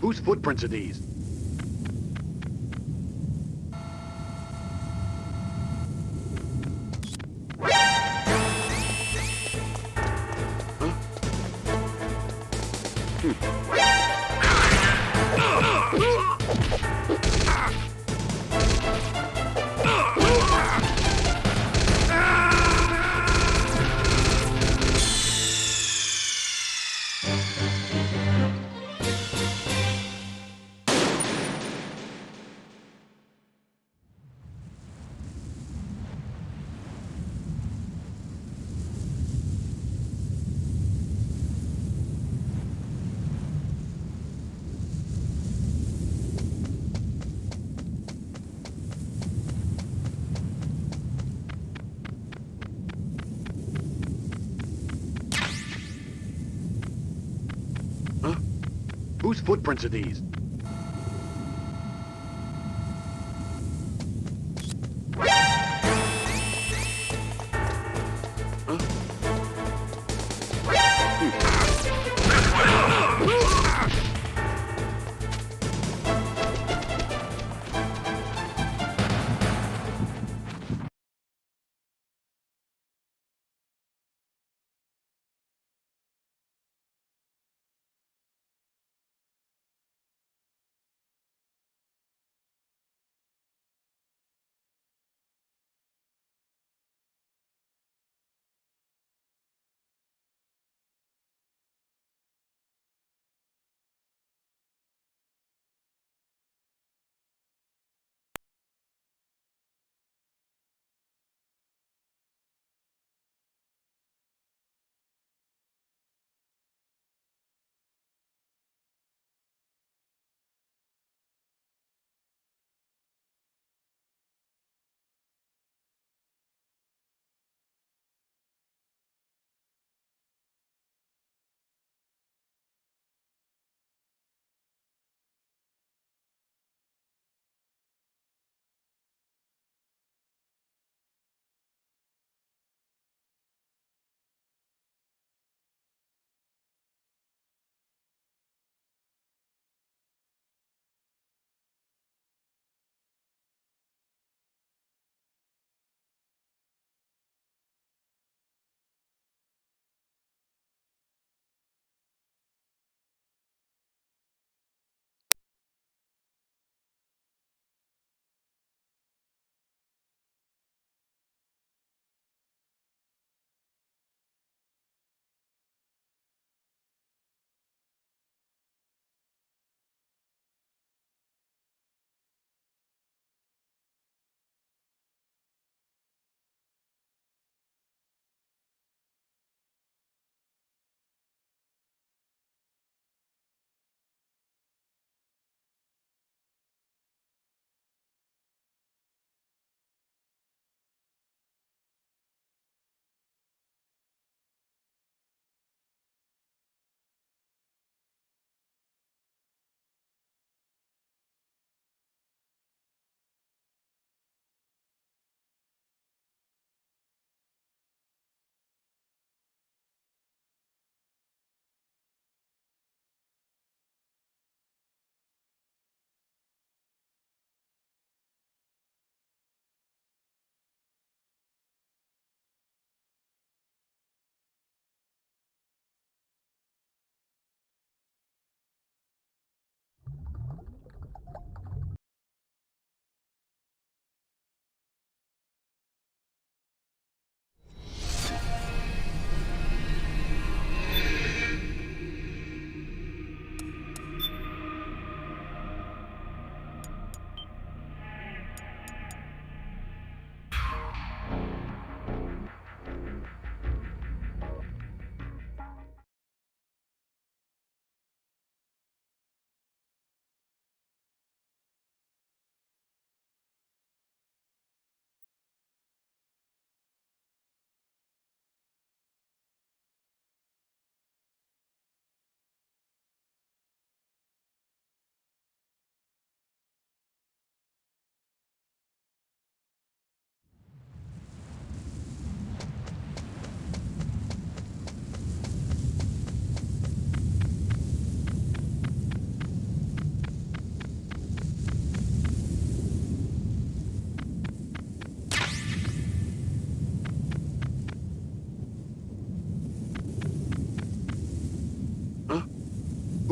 Whose footprints are these? Whose footprints are these?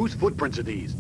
Whose footprints are these?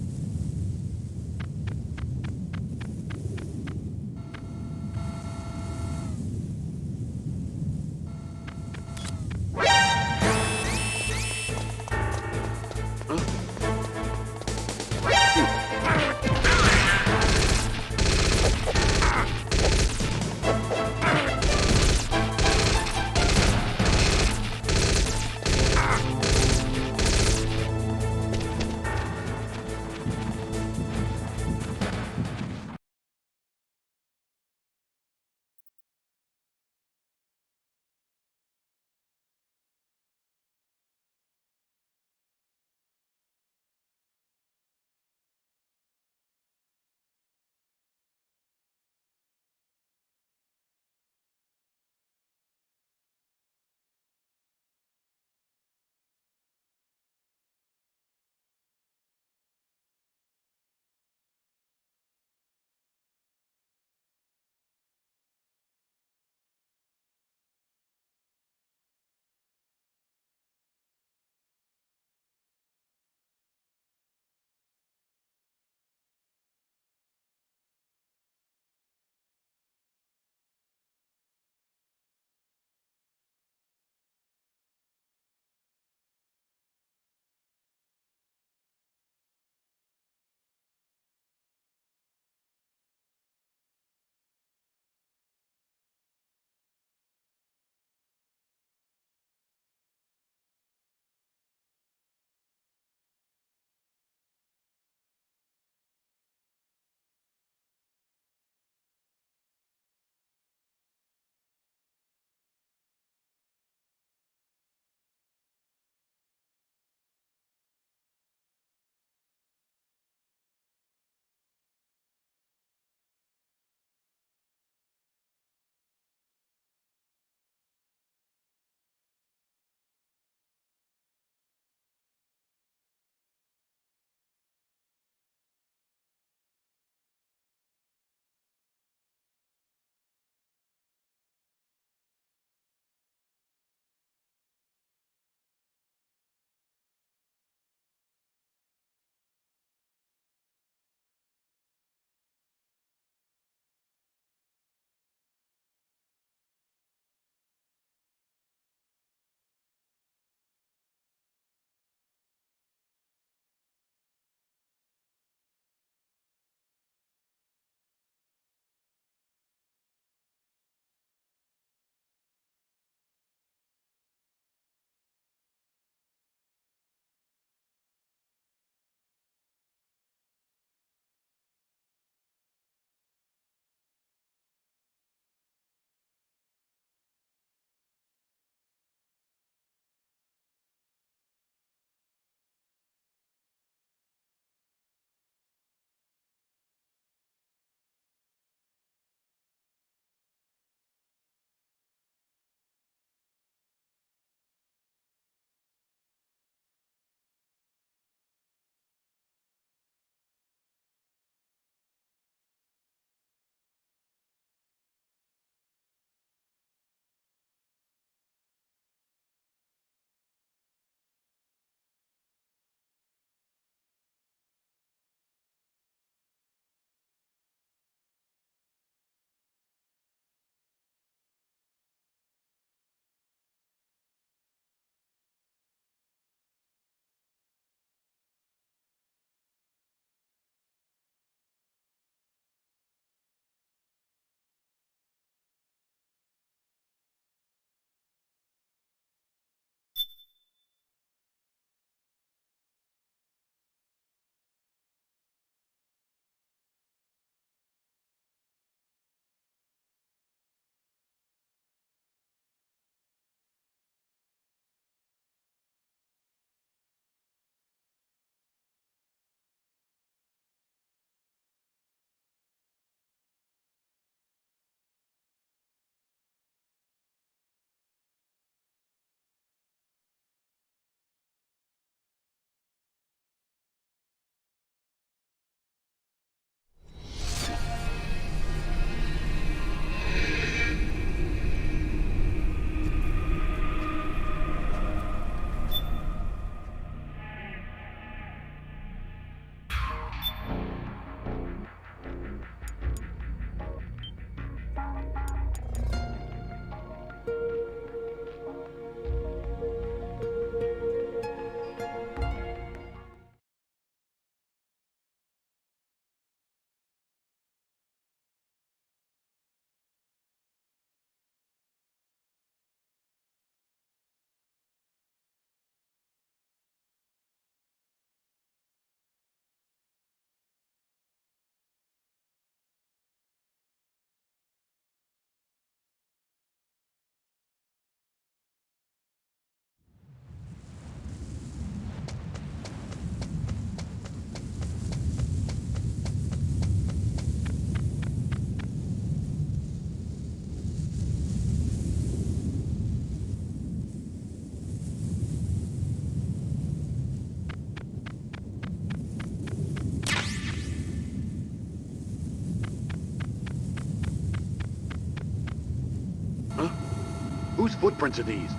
Whose footprints are these?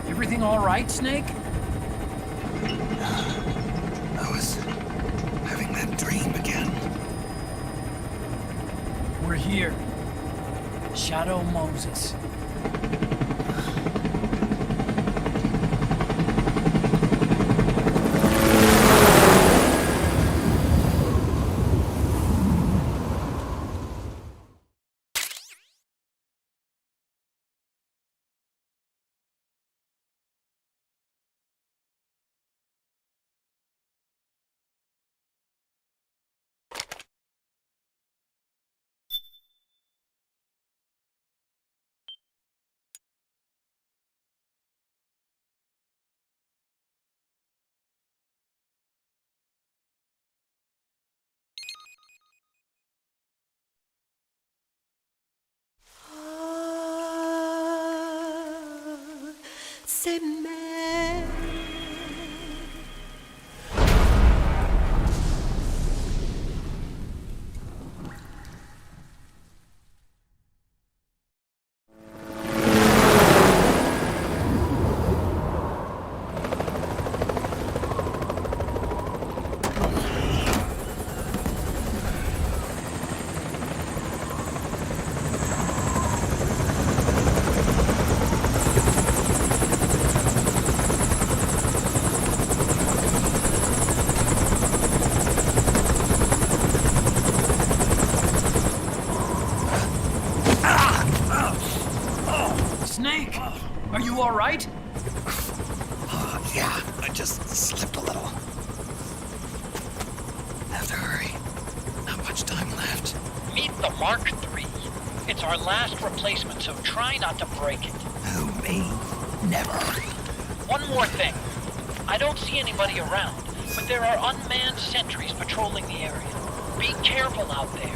Everything all right, Snake? I was having that dream again. We're here. Shadow Moses. C'est mais Snake, are you all right? Yeah, I just slipped a little. Have to hurry. Not much time left. Meet the Mark III. It's our last replacement, so try not to break it. Who, me? Never. One more thing. I don't see anybody around, but there are unmanned sentries patrolling the area. Be careful out there.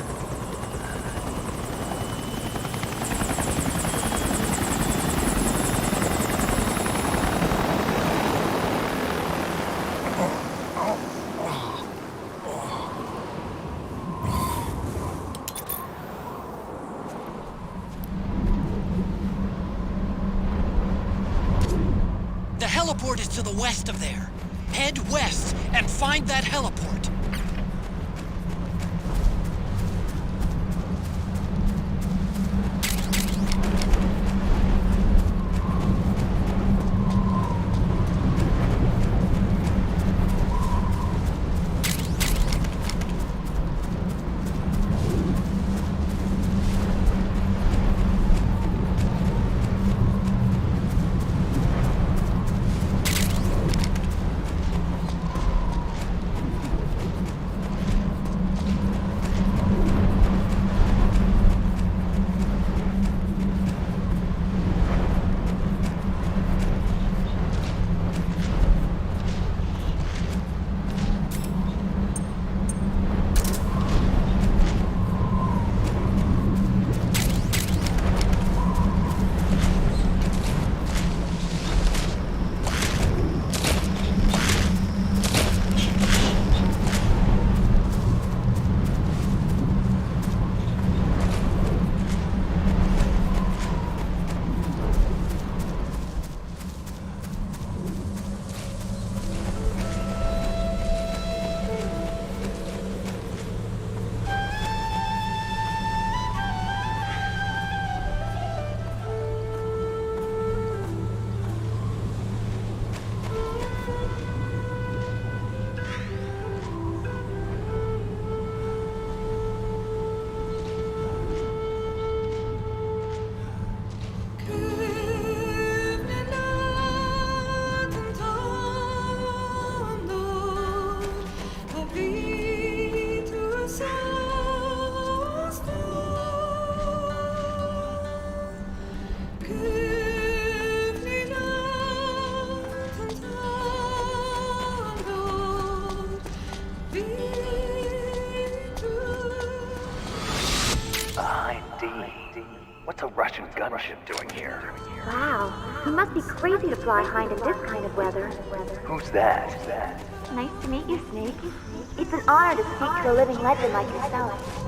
The heliport is to the west of there. Head west and find that heliport. What's a Russian gunship doing here? Wow, he must be crazy to fly hind in this kind of weather. Who's that? Nice to meet you, Snake. It's an honor to speak to a living legend like yourself.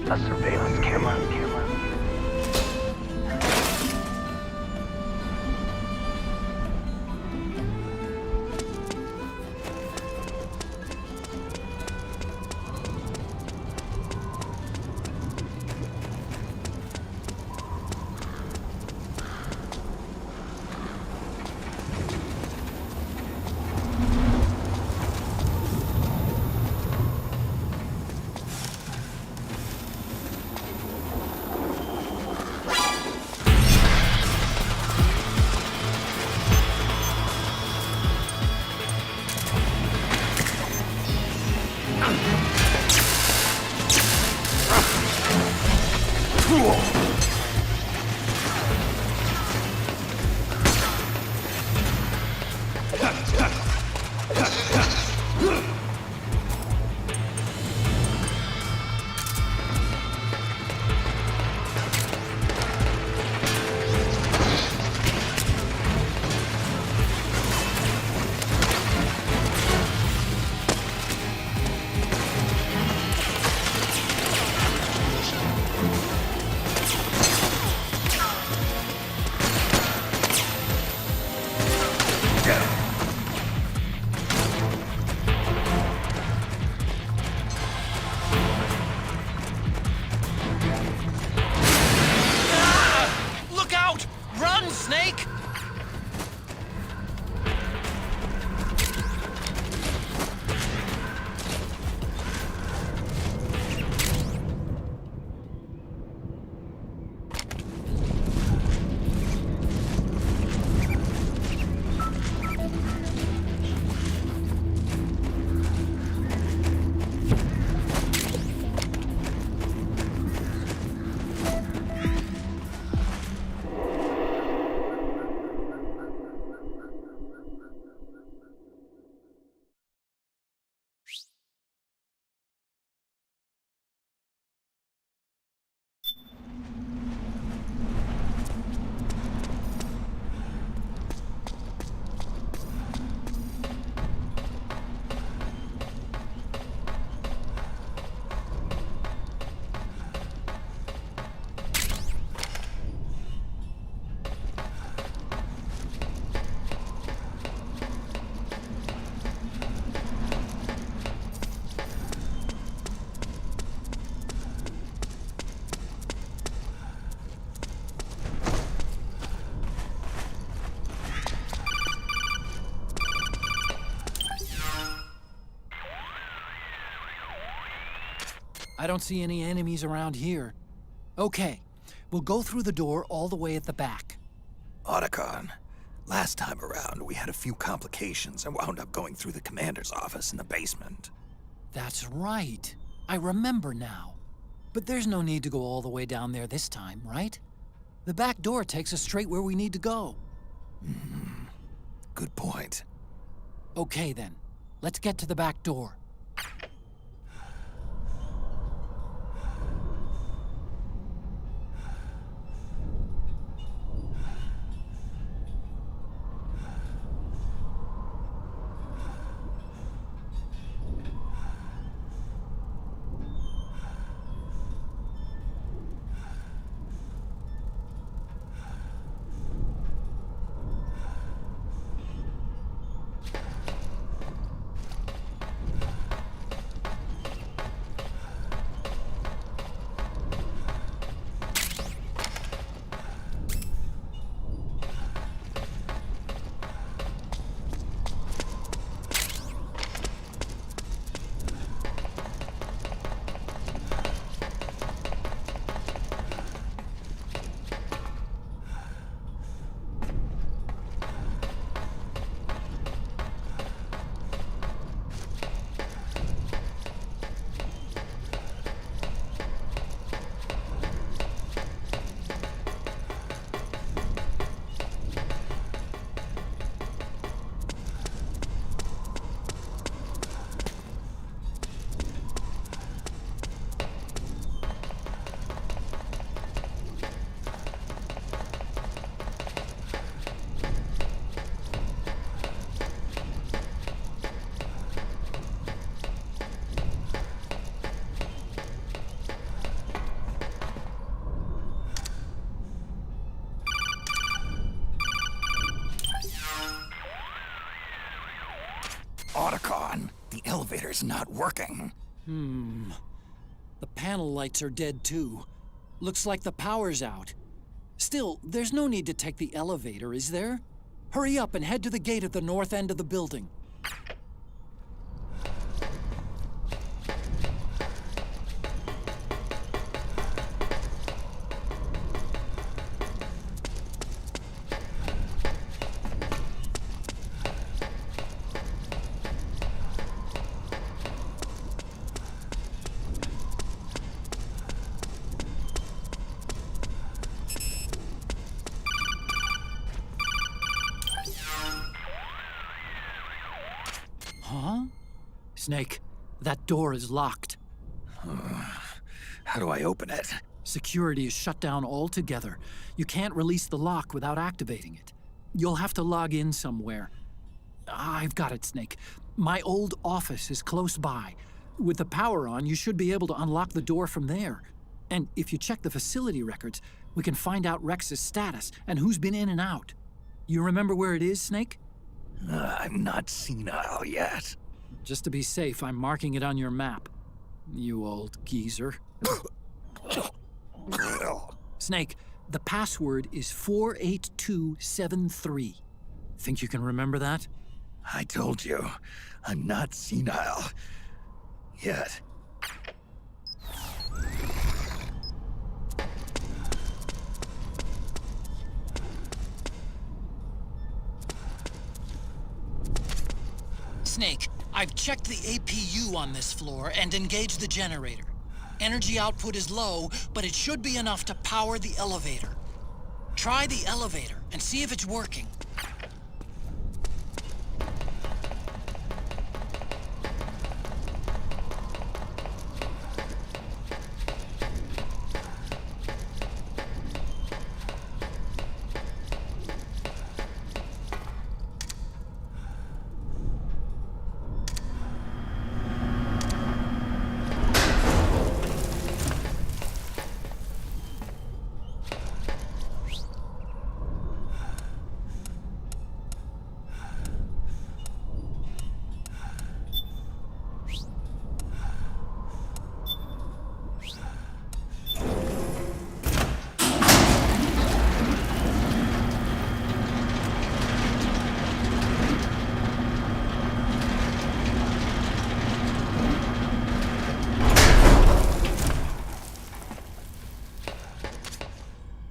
A surveillance camera? Snake! I don't see any enemies around here. Okay, we'll go through the door all the way at the back. Otacon, last time around we had a few complications and wound up going through the commander's office in the basement. That's right. I remember now. But there's no need to go all the way down there this time, right? The back door takes us straight where we need to go. Good point. Okay then, let's get to the back door. Otacon, the elevator's not working. The panel lights are dead too. Looks like the power's out. Still, there's no need to take the elevator, is there? Hurry up and head to the gate at the north end of the building. Huh? Snake, that door is locked. How do I open it? Security is shut down altogether. You can't release the lock without activating it. You'll have to log in somewhere. I've got it, Snake. My old office is close by. With the power on, you should be able to unlock the door from there. And if you check the facility records, we can find out Rex's status and who's been in and out. You remember where it is, Snake? I'm not senile yet. Just to be safe, I'm marking it on your map. You old geezer. Snake, the password is 48273. Think you can remember that? I told you, I'm not senile yet. Snake, I've checked the APU on this floor and engaged the generator. Energy output is low, but it should be enough to power the elevator. Try the elevator and see if it's working.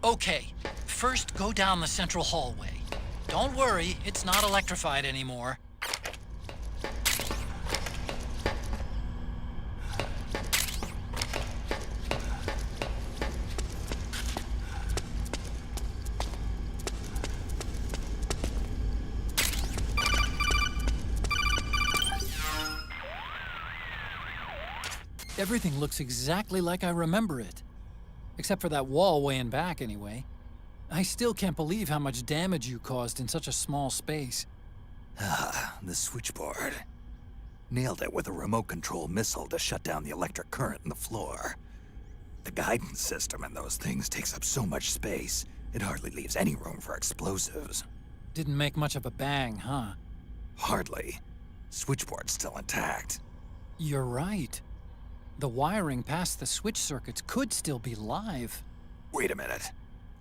Okay, first go down the central hallway. Don't worry, it's not electrified anymore. Everything looks exactly like I remember it. Except for that wall way in back, anyway. I still can't believe how much damage you caused in such a small space. Ah, the switchboard. Nailed it with a remote control missile to shut down the electric current in the floor. The guidance system in those things takes up so much space, it hardly leaves any room for explosives. Didn't make much of a bang, huh? Hardly. Switchboard's still intact. You're right. The wiring past the switch circuits could still be live. Wait a minute.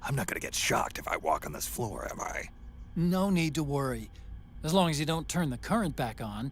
I'm not gonna get shocked if I walk on this floor, am I? No need to worry. As long as you don't turn the current back on.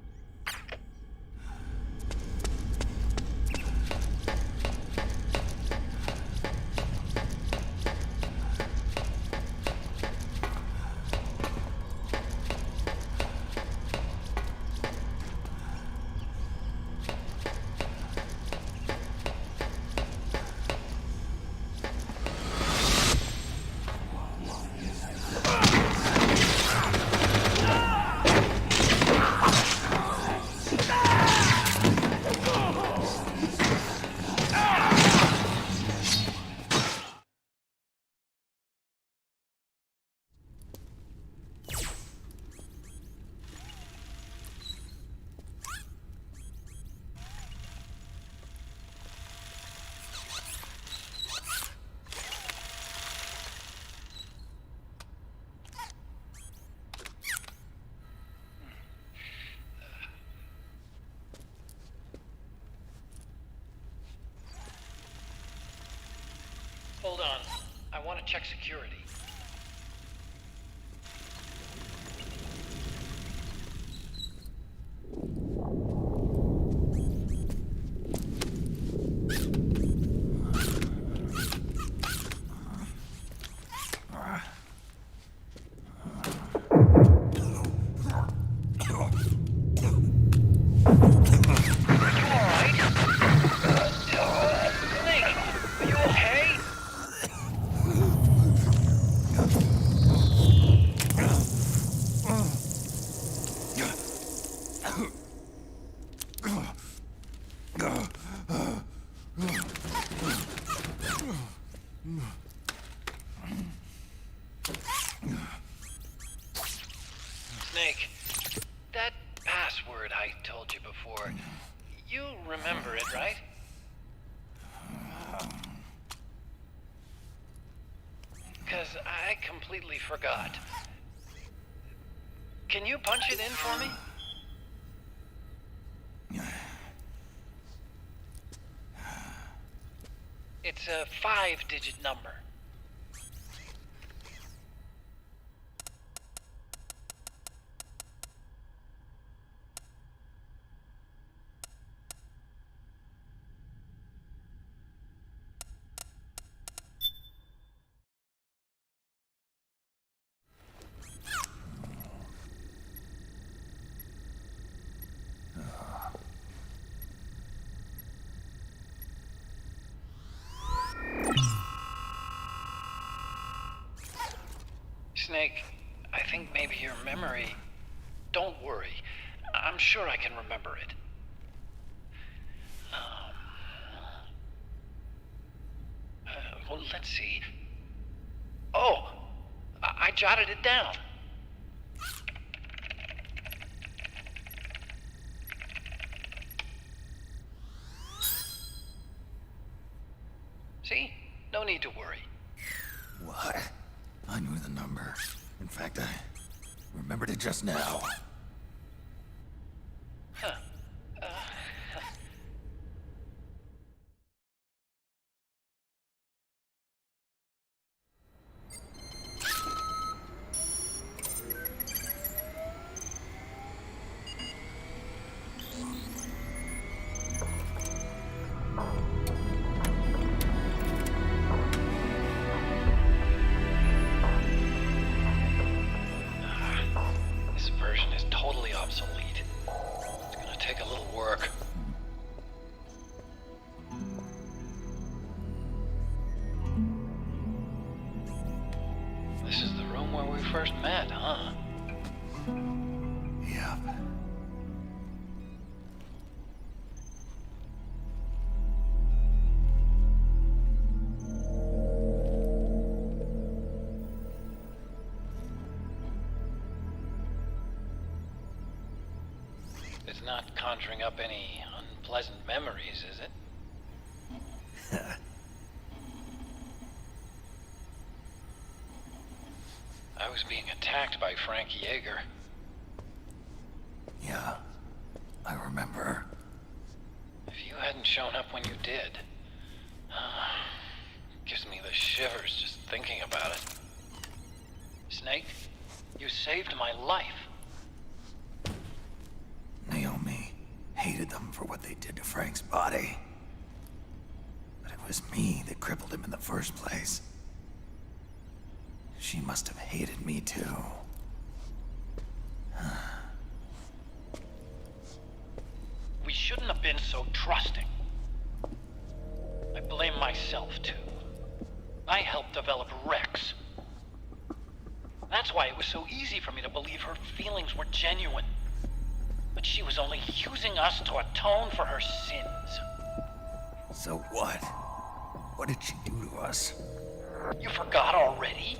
Hold on. I want to check security. Snake, that password I told you before, you remember it, right? Because I completely forgot. Can you punch it in for me? It's a 5-digit number. Snake, I think maybe your memory... Don't worry. I'm sure I can remember it. Well, let's see. Oh! I jotted it down. See? No need to worry. What? I knew the number. In fact, I remembered it just now. Huh. This version is totally obsolete. It's gonna take a little work. This is the room where we first met, huh? Yep. It's not conjuring up any unpleasant memories, is it? I was being attacked by Frank Yeager. Yeah, I remember. If you hadn't shown up when you did, gives me the shivers just thinking about it. Snake, you saved my life. Naomi hated them for what they did to Frank's body. But it was me that crippled him in the first place. She must have hated me too. We shouldn't have been so trusting. I blame myself too. I helped develop Rex. That's why it was so easy for me to believe her feelings were genuine. But she was only using us to atone for her sins. So what? What did she do to us? You forgot already?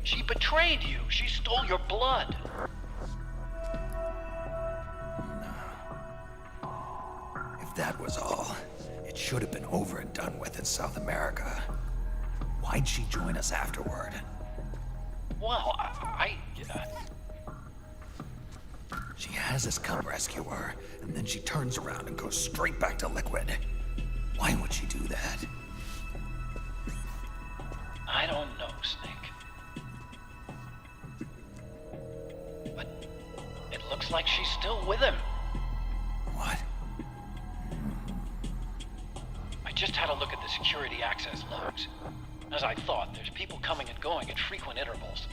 She betrayed you. She stole your blood. If that was all, it should have been over and done with in South America. Why'd she join us afterward? Well, She has us come rescue her, and then she turns around and goes straight back to Liquid. Why would she do that? I don't know, Snake. But it looks like she's still with him. What? I just had a look at the security access logs. As I thought, there's people coming and going at frequent intervals.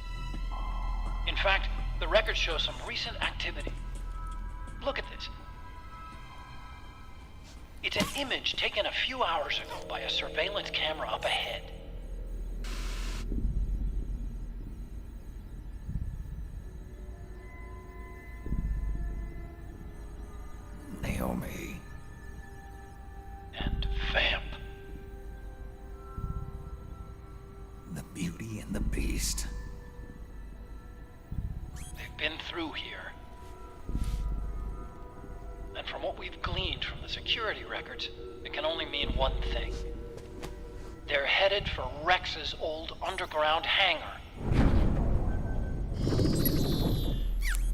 In fact, the record shows some recent activity. Look at this. It's an image taken a few hours ago by a surveillance camera up ahead. Naomi. And Vamp. The Beauty and the Beast. They've been through here. And from what we've gleaned from the security records, it can only mean one thing. They're headed for Rex's old underground hangar.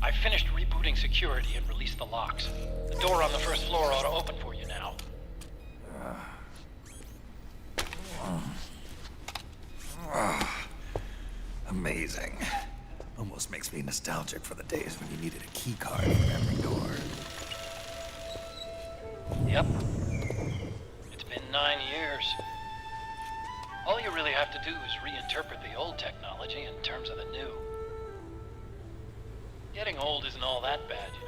I finished rebooting security and released the locks. The door on the first floor ought to open for you now. Amazing. Almost makes me nostalgic for the days when you needed a key card for every door. Yep. It's been 9 years. All you really have to do is reinterpret the old technology in terms of the new. Getting old isn't all that bad, you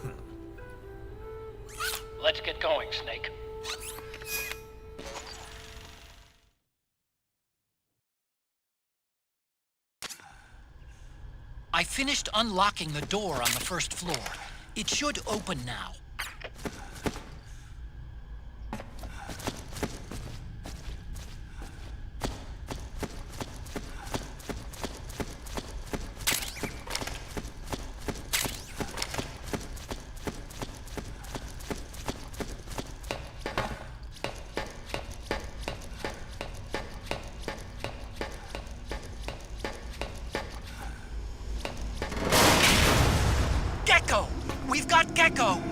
know. Let's get going, Snake. I finished unlocking the door on the first floor. It should open now. Gecko! We've got Gecko!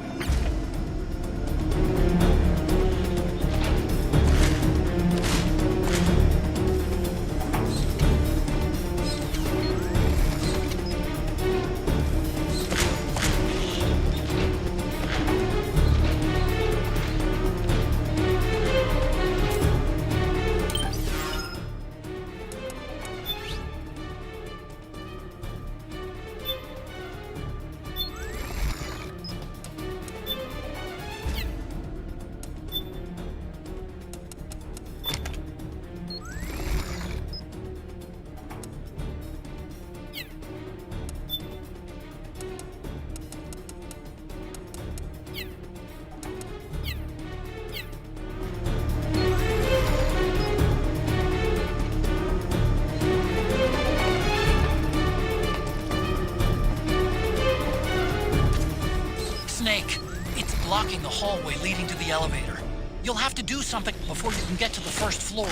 blocking the hallway leading to the elevator. You'll have to do something before you can get to the first floor.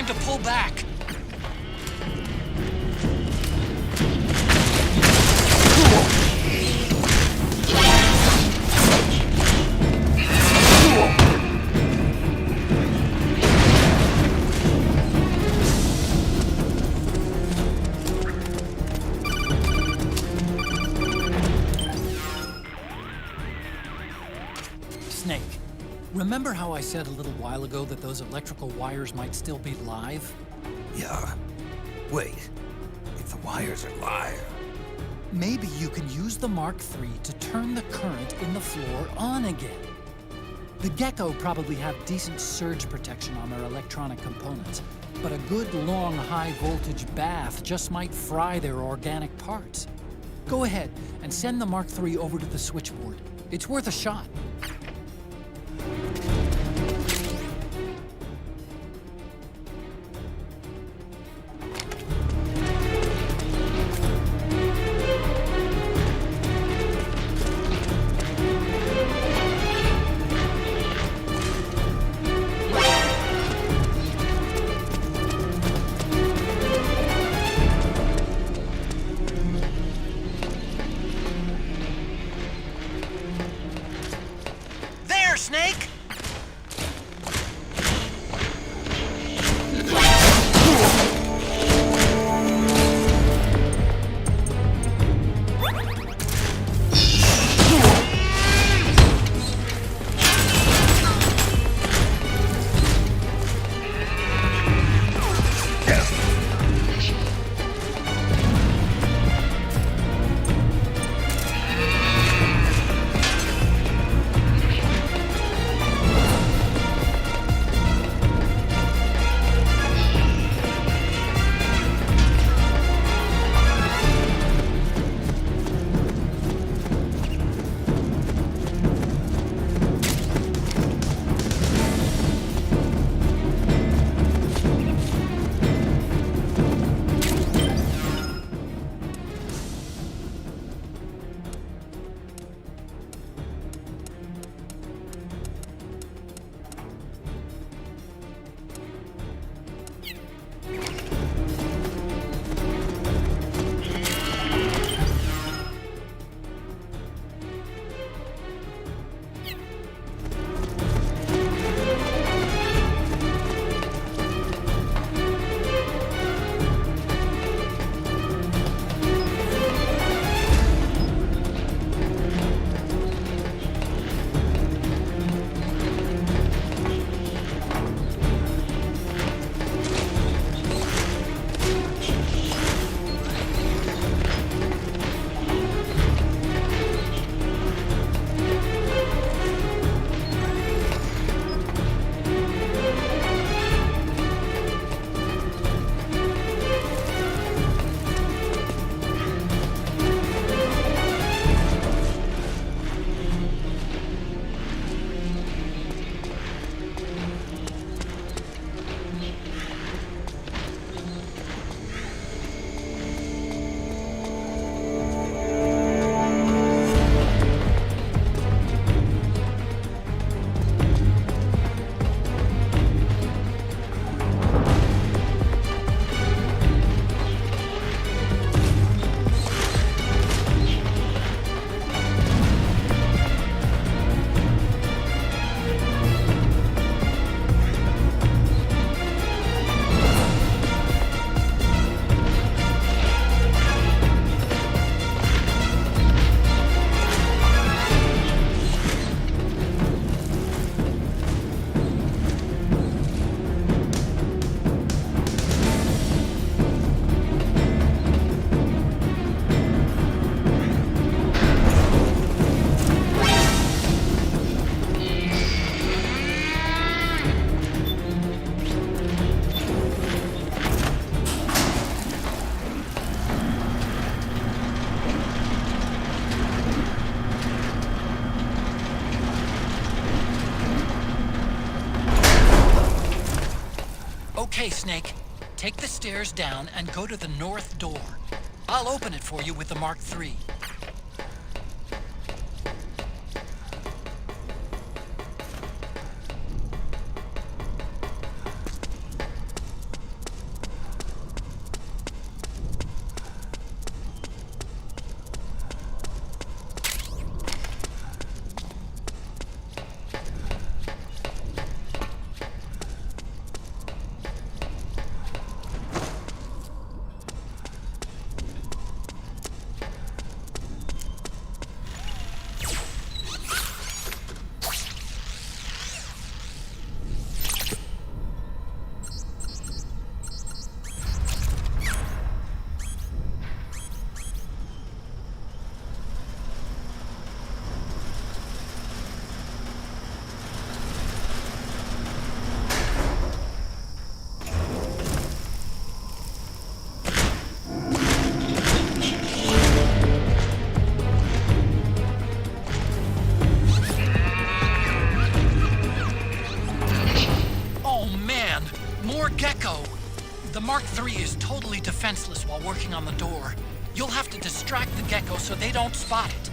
To pull back. Snake. Remember how I said a little while ago that those electrical wires might still be live? Yeah. Wait. If the wires are live... Maybe you can use the Mark III to turn the current in the floor on again. The Gecko probably have decent surge protection on their electronic components, but a good long high-voltage bath just might fry their organic parts. Go ahead and send the Mark III over to the switchboard. It's worth a shot. Okay, Snake. Take the stairs down and go to the north door. I'll open it for you with the Mark III. The Mark III is totally defenseless while working on the door. You'll have to distract the gecko so they don't spot it.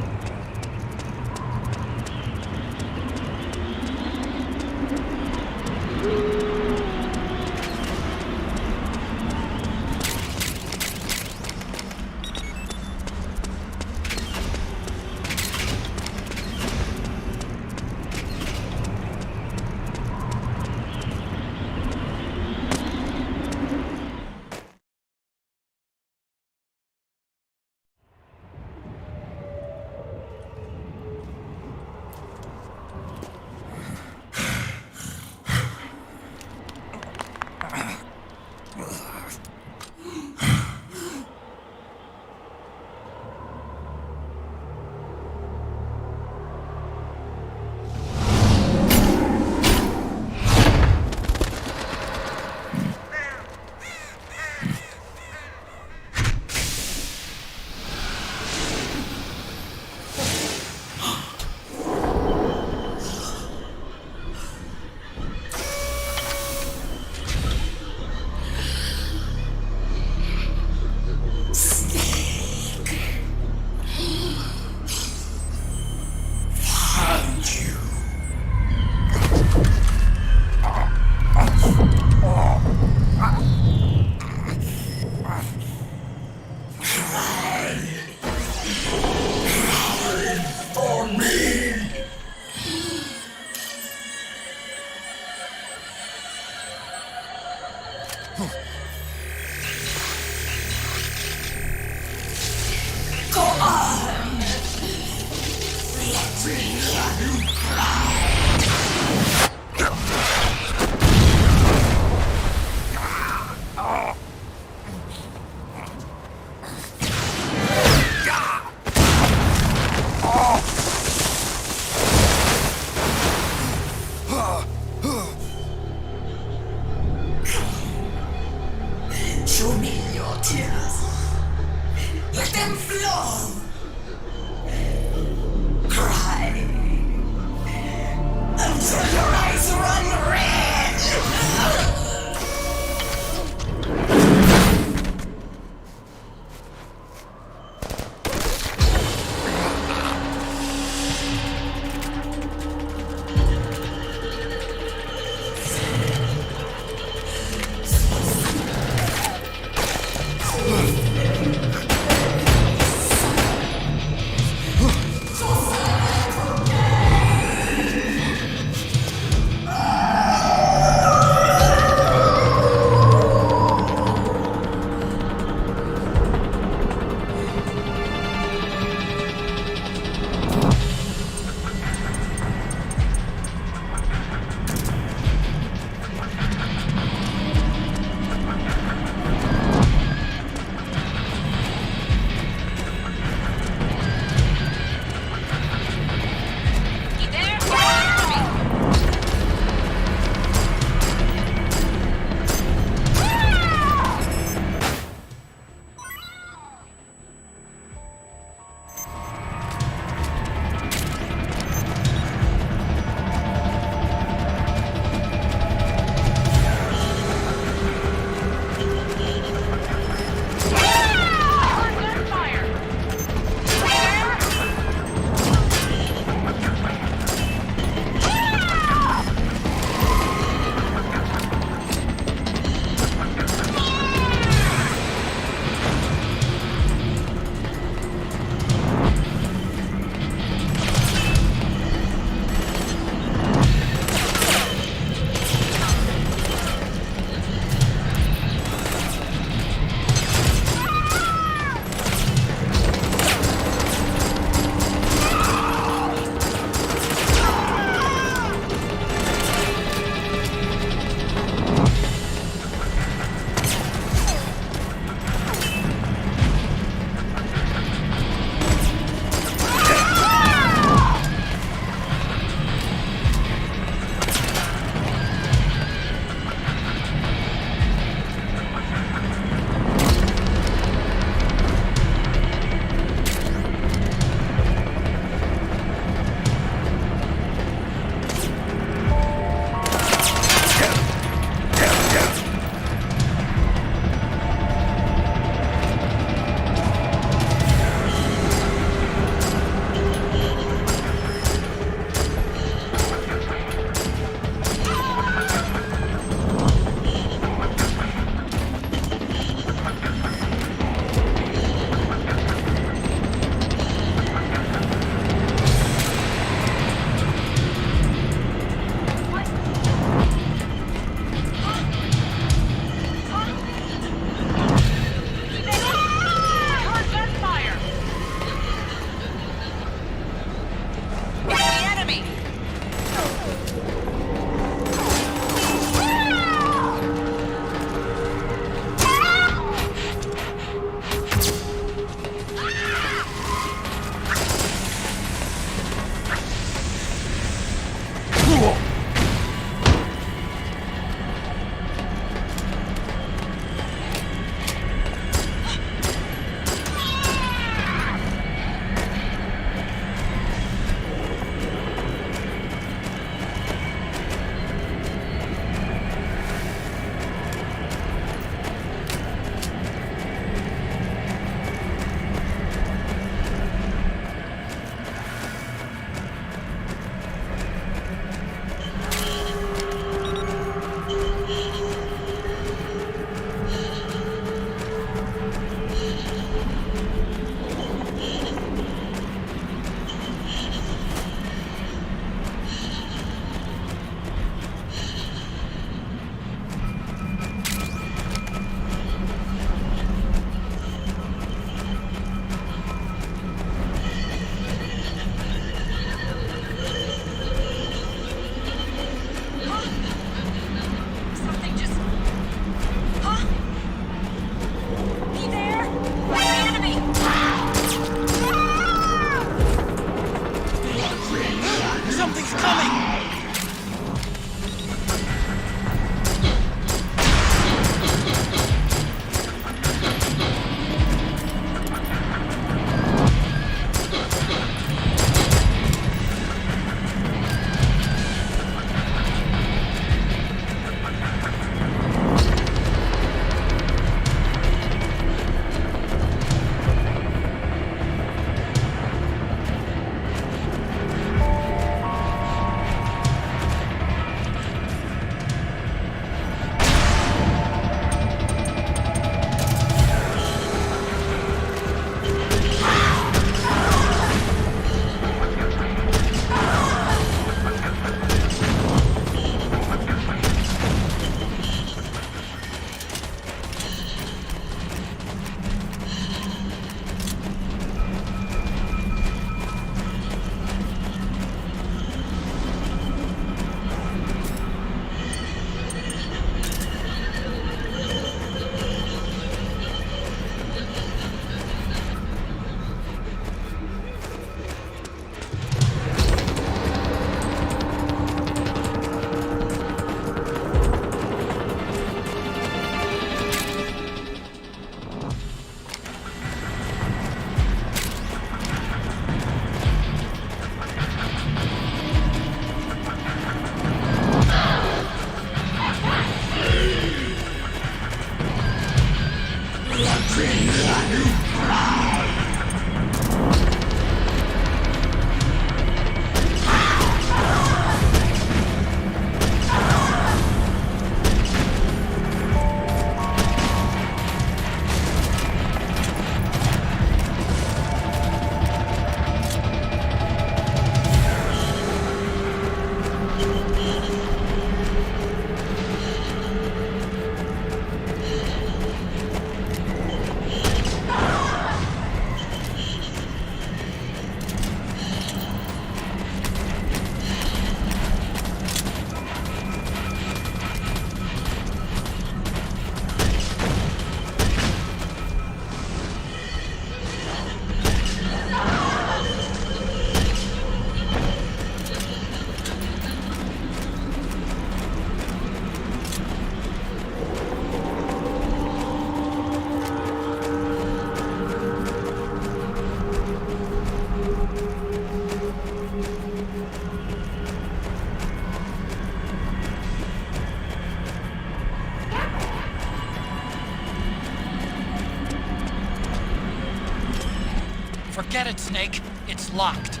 Forget it, Snake. It's locked.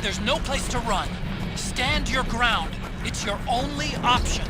There's no place to run. Stand your ground. It's your only option.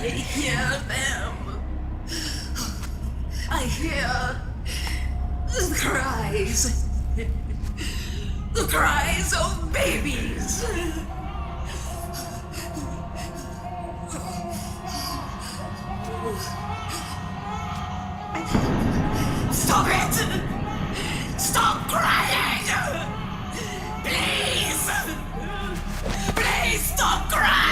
I hear them. I hear the cries. The cries of babies. Stop it! Stop crying! Please! Please stop crying!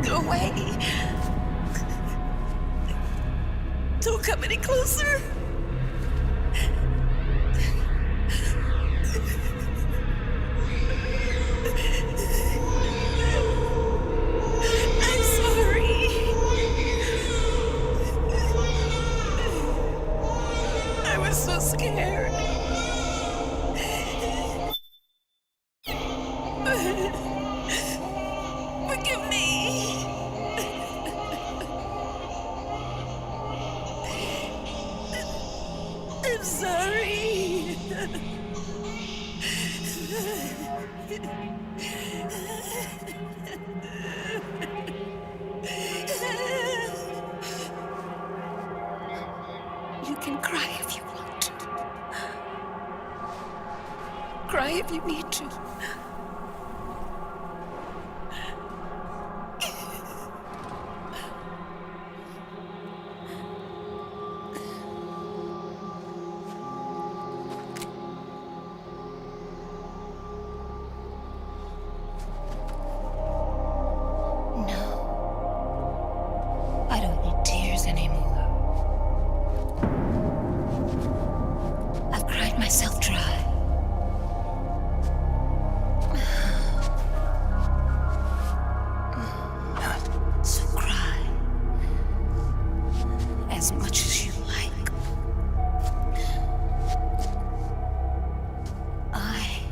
Go away. Don't come any closer. I'm sorry. I was so scared. Forgive me. I'm sorry. You can cry if you want to. Cry if you need to. I don't need tears anymore. I've cried myself dry. So cry as much as you like. I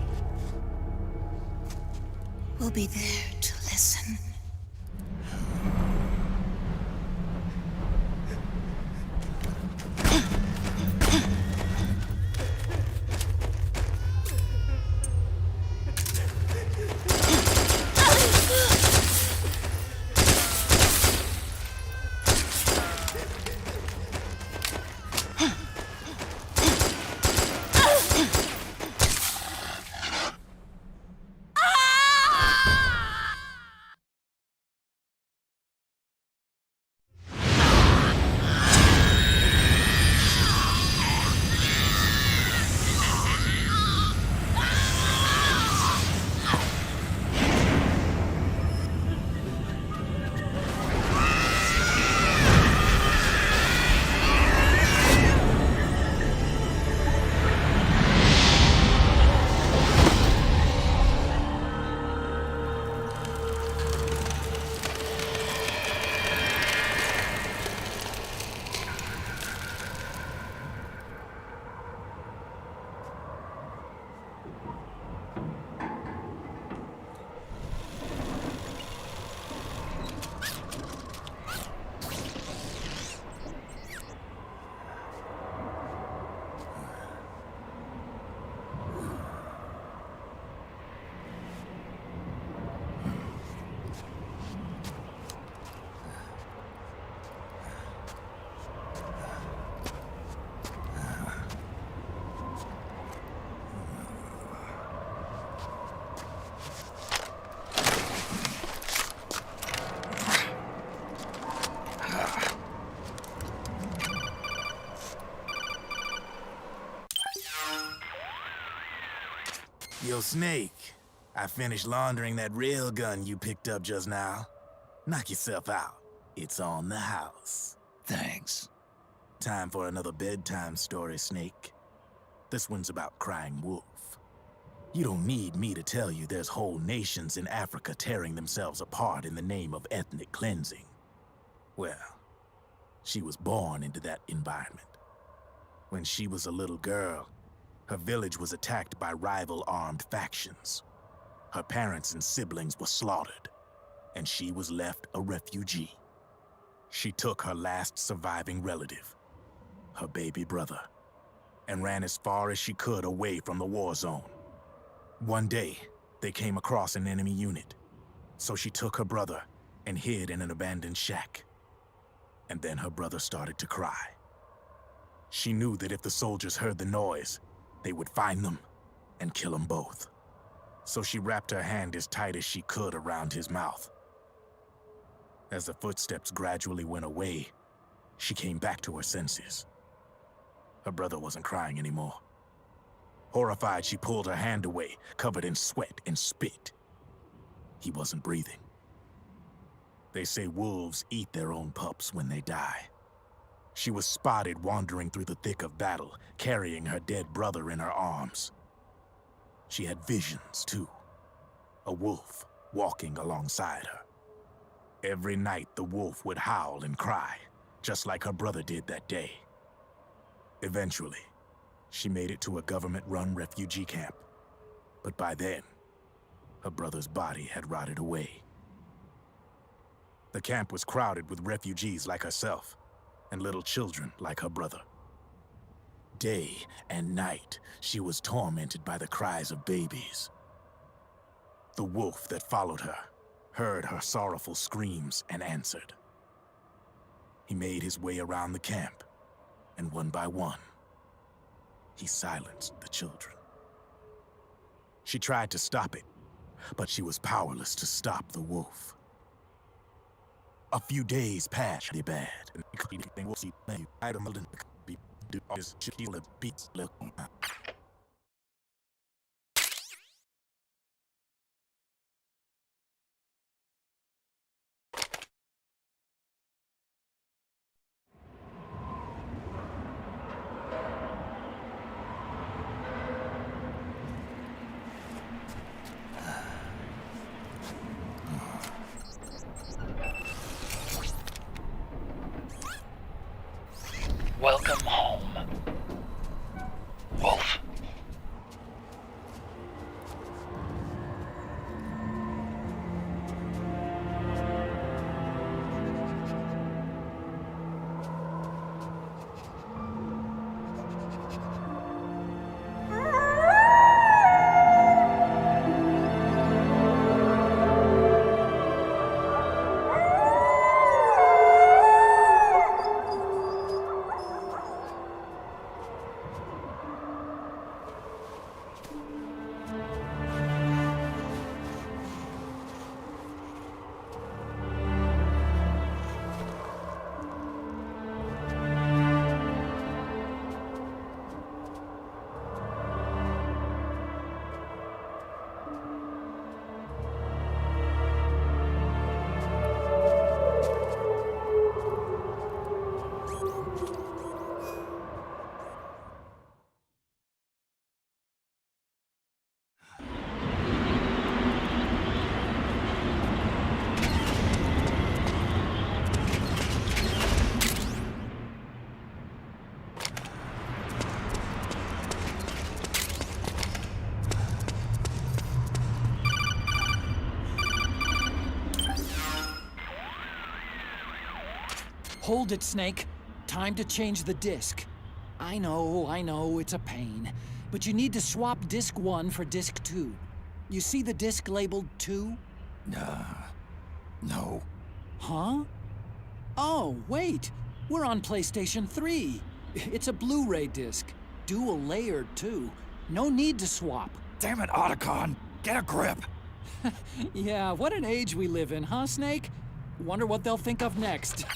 will be there to listen. Yo, Snake, I finished laundering that railgun you picked up just now. Knock yourself out. It's on the house. Thanks. Time for another bedtime story, Snake. This one's about crying wolf. You don't need me to tell you there's whole nations in Africa tearing themselves apart in the name of ethnic cleansing. Well, she was born into that environment. When she was a little girl, her village was attacked by rival armed factions. Her parents and siblings were slaughtered, and she was left a refugee. She took her last surviving relative, her baby brother, and ran as far as she could away from the war zone. One day, they came across an enemy unit, so she took her brother and hid in an abandoned shack. And then her brother started to cry. She knew that if the soldiers heard the noise, they would find them and kill them both. So she wrapped her hand as tight as she could around his mouth. As the footsteps gradually went away, she came back to her senses. Her brother wasn't crying anymore. Horrified, she pulled her hand away, covered in sweat and spit. He wasn't breathing. They say wolves eat their own pups when they die. She was spotted wandering through the thick of battle, carrying her dead brother in her arms. She had visions, too. A wolf walking alongside her. Every night, the wolf would howl and cry, just like her brother did that day. Eventually, she made it to a government-run refugee camp. But by then, her brother's body had rotted away. The camp was crowded with refugees like herself, and little children like her brother. Day and night, she was tormented by the cries of babies. The wolf that followed her heard her sorrowful screams and answered. He made his way around the camp, and one by one, he silenced the children. She tried to stop it, but she was powerless to stop the wolf. A few days passed bad. Welcome home, Wolf. Hold it, Snake. Time to change the disc. I know, it's a pain. But you need to swap disc 1 for disc 2. You see the disc labeled 2? No. Huh? Oh, wait. We're on PlayStation 3. It's a Blu-ray disc. Dual layered, too. No need to swap. Damn it, Otacon! Get a grip! Yeah, what an age we live in, huh, Snake? Wonder what they'll think of next.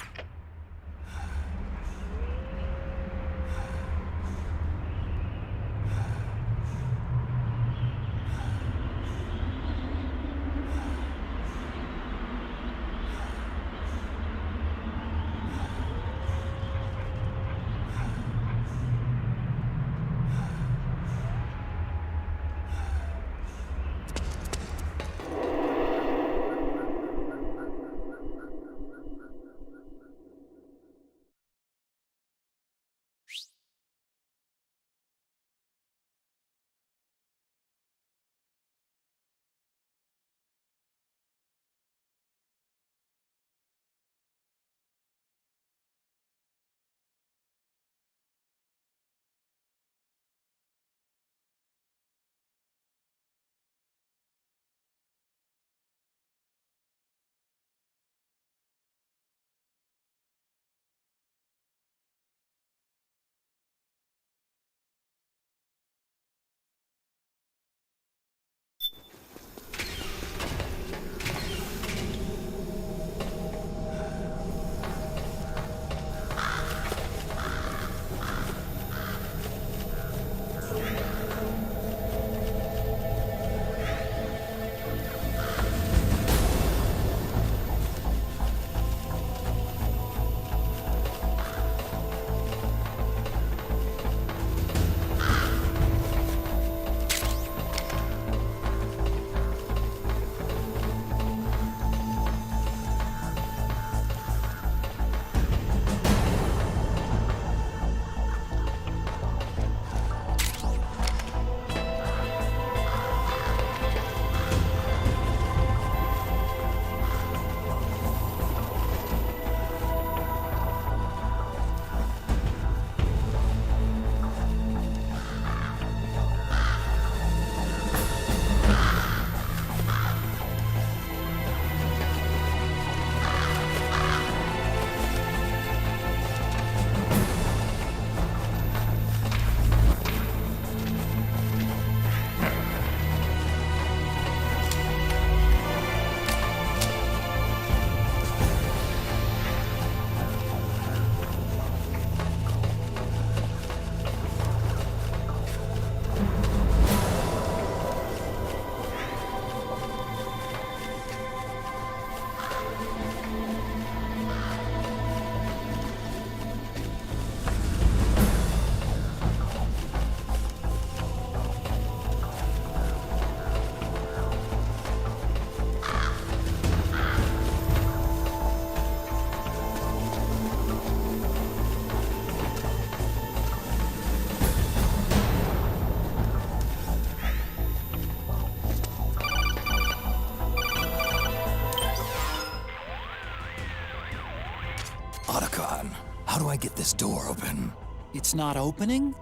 I get this door open? It's not opening?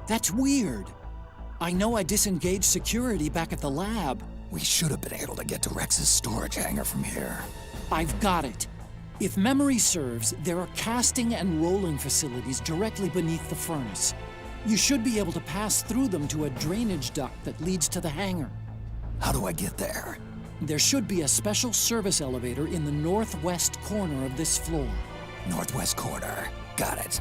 That's weird. I know I disengaged security back at the lab. We should have been able to get to Rex's storage hangar from here. I've got it. If memory serves, there are casting and rolling facilities directly beneath the furnace. You should be able to pass through them to a drainage duct that leads to the hangar. How do I get there? There should be a special service elevator in the northwest corner of this floor. Northwest corner. Got it.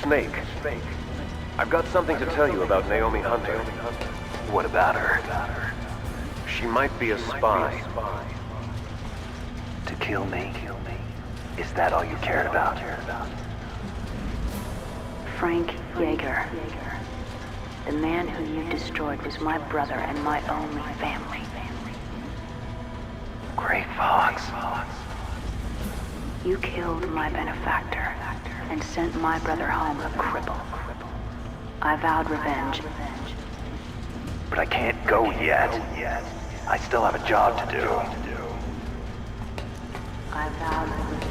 Snake. I've got something to tell you about Naomi Hunter. What about her? She might be a spy. To kill me? Is that all you cared about? Frank Yeager. The man who you destroyed was my brother and my only family. Gray Fox. You killed my benefactor and sent my brother home a cripple. I vowed revenge. But I can't go yet. I still have a job to do. I vowed revenge.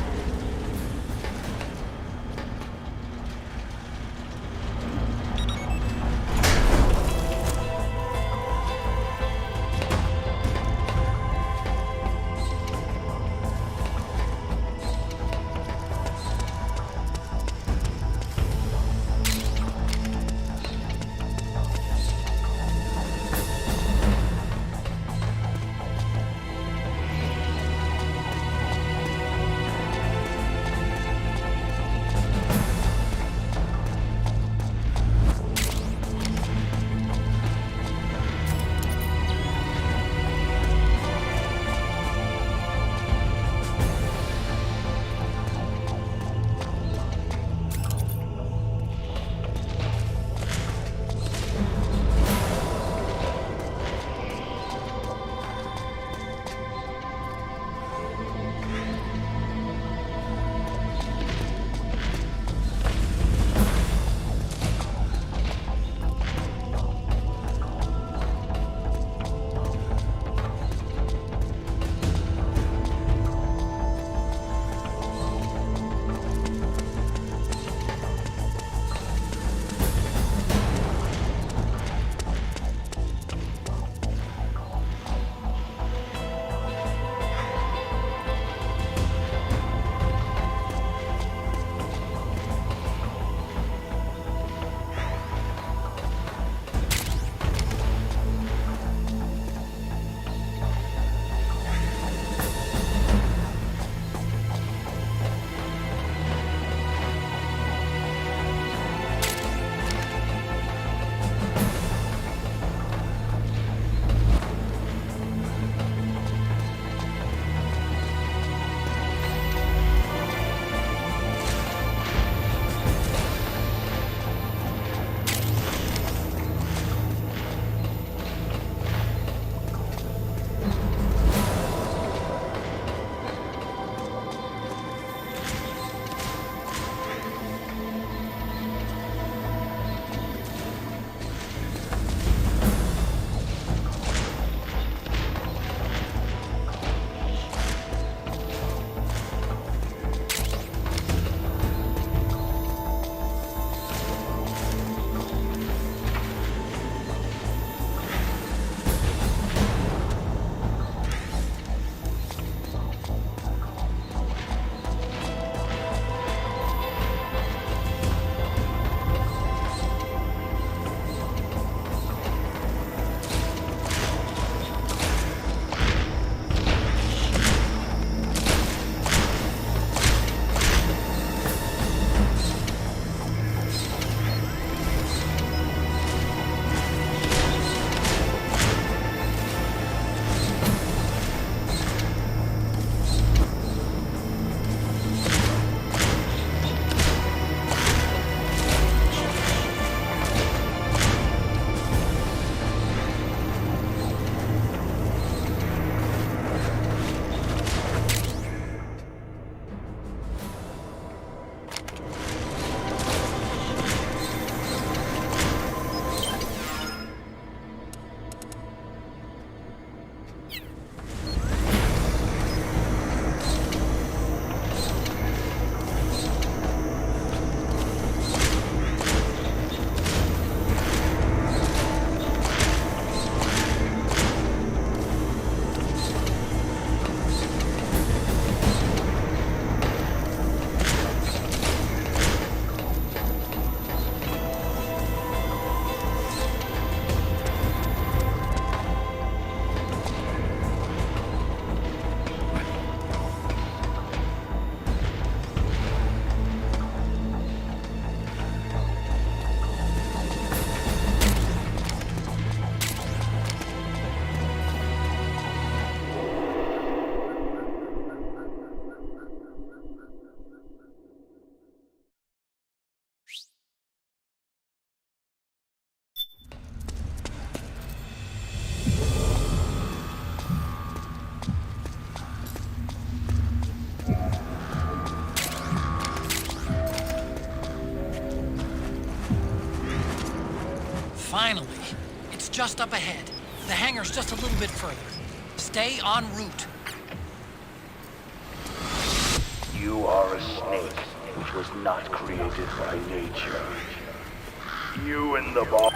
just up ahead. The hangar's just a little bit further. Stay en route. You are a snake which was not created by nature. You and the ball.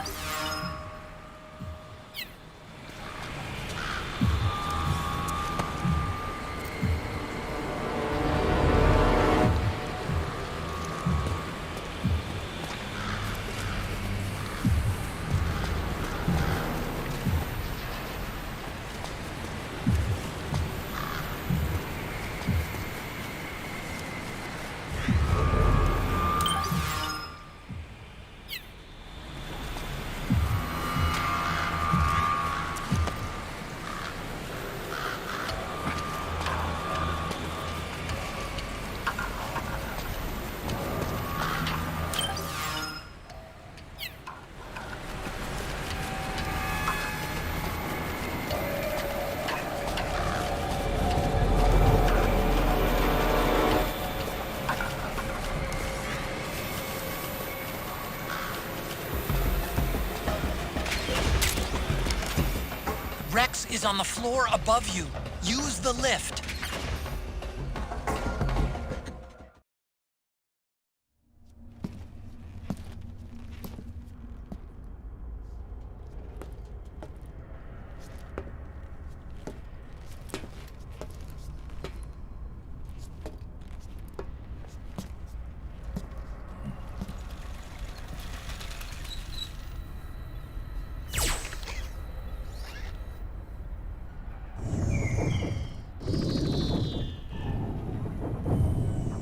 Rex is on the floor above you. Use the lift.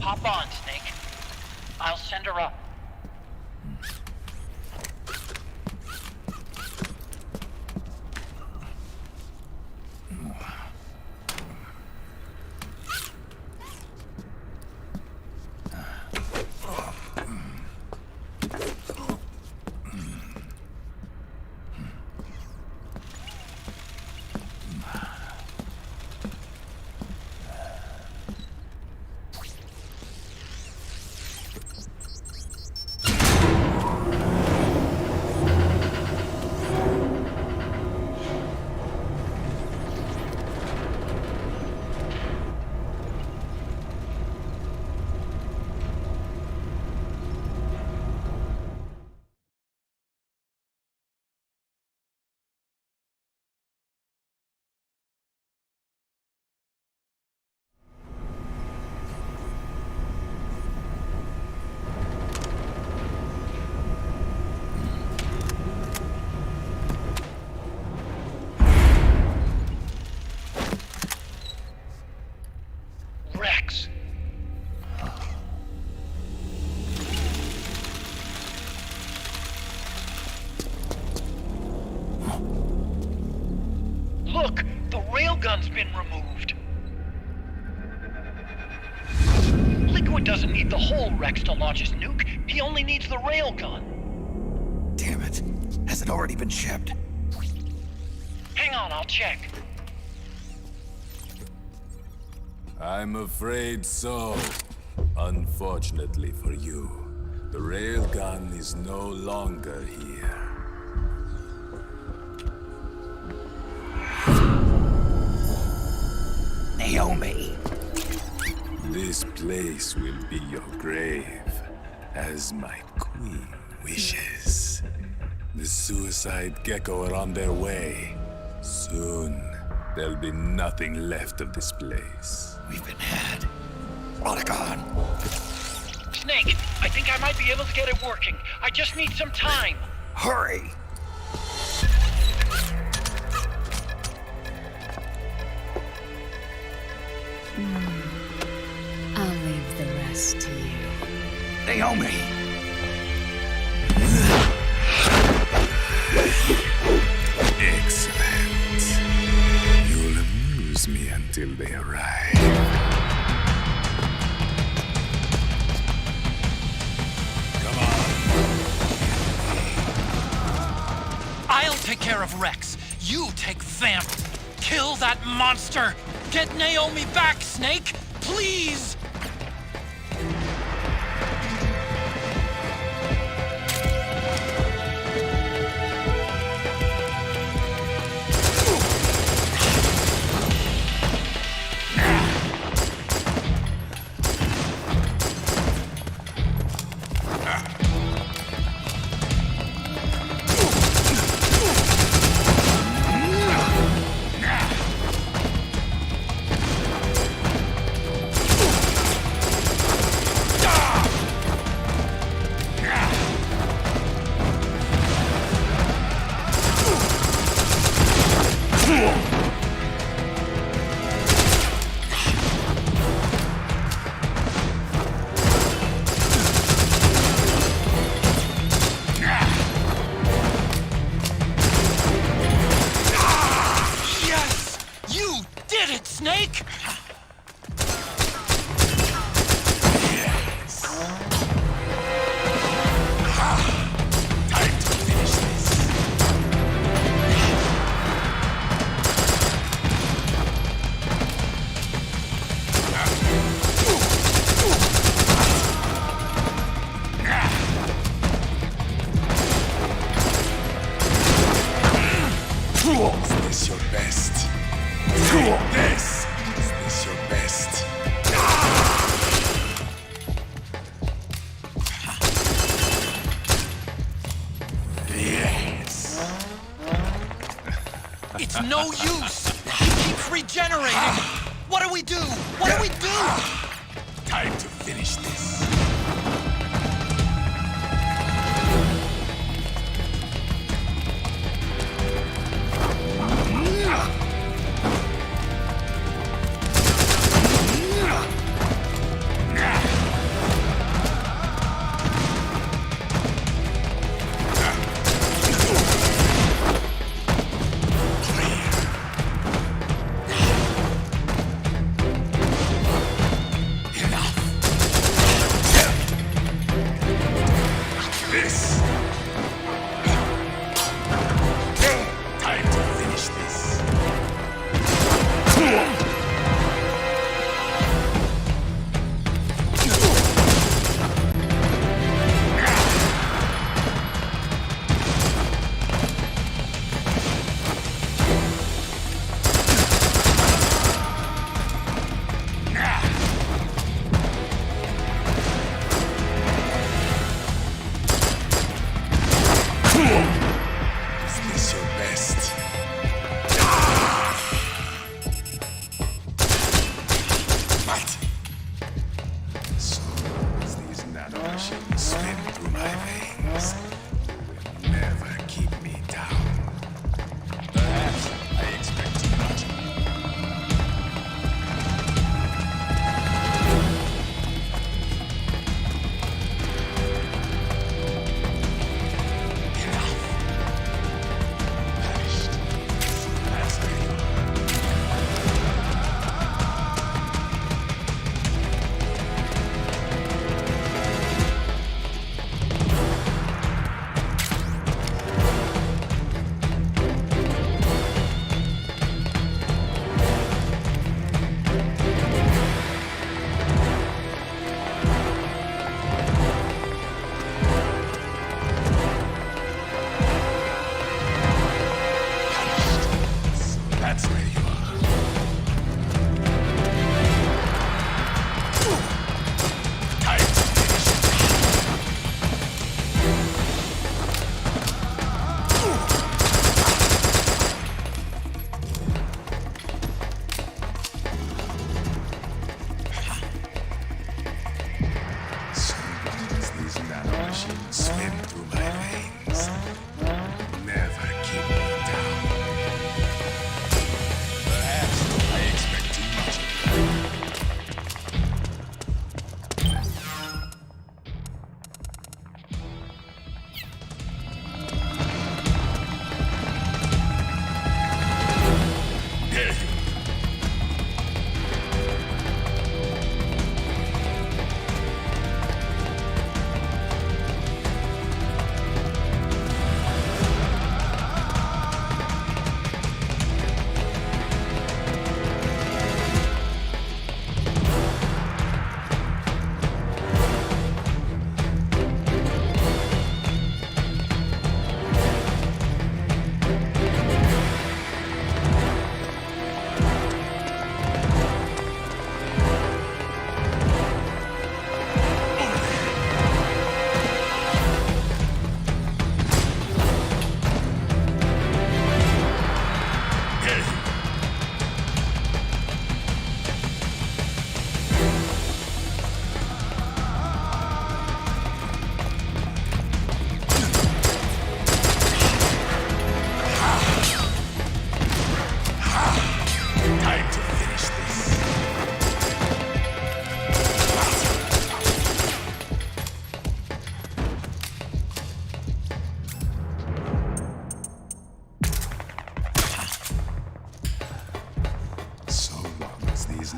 Hop on, Snake. I'll send her up. Rex. Look, the railgun's been removed. Liquid doesn't need the whole Rex to launch his nuke. He only needs the railgun. Damn it. Has it already been shipped? Hang on, I'll check. I'm afraid so. Unfortunately for you, the railgun is no longer here. Naomi! This place will be your grave, as my queen wishes. The suicide gecko are on their way. Soon, there'll be nothing left of this place. We've been had. Rodigon! Snake, I think I might be able to get it working. I just need some time. Hurry! I'll leave the rest to you. Naomi! Excellent. You'll amuse me until they arrive. Come on. I'll take care of Rex. You take Vamp. Kill that monster. Get Naomi back, Snake. Please. no use! He keeps regenerating! What do we do? What do we do? Time to finish this.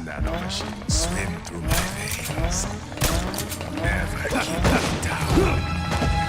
nanomachines swim through my veins. Never keep them down.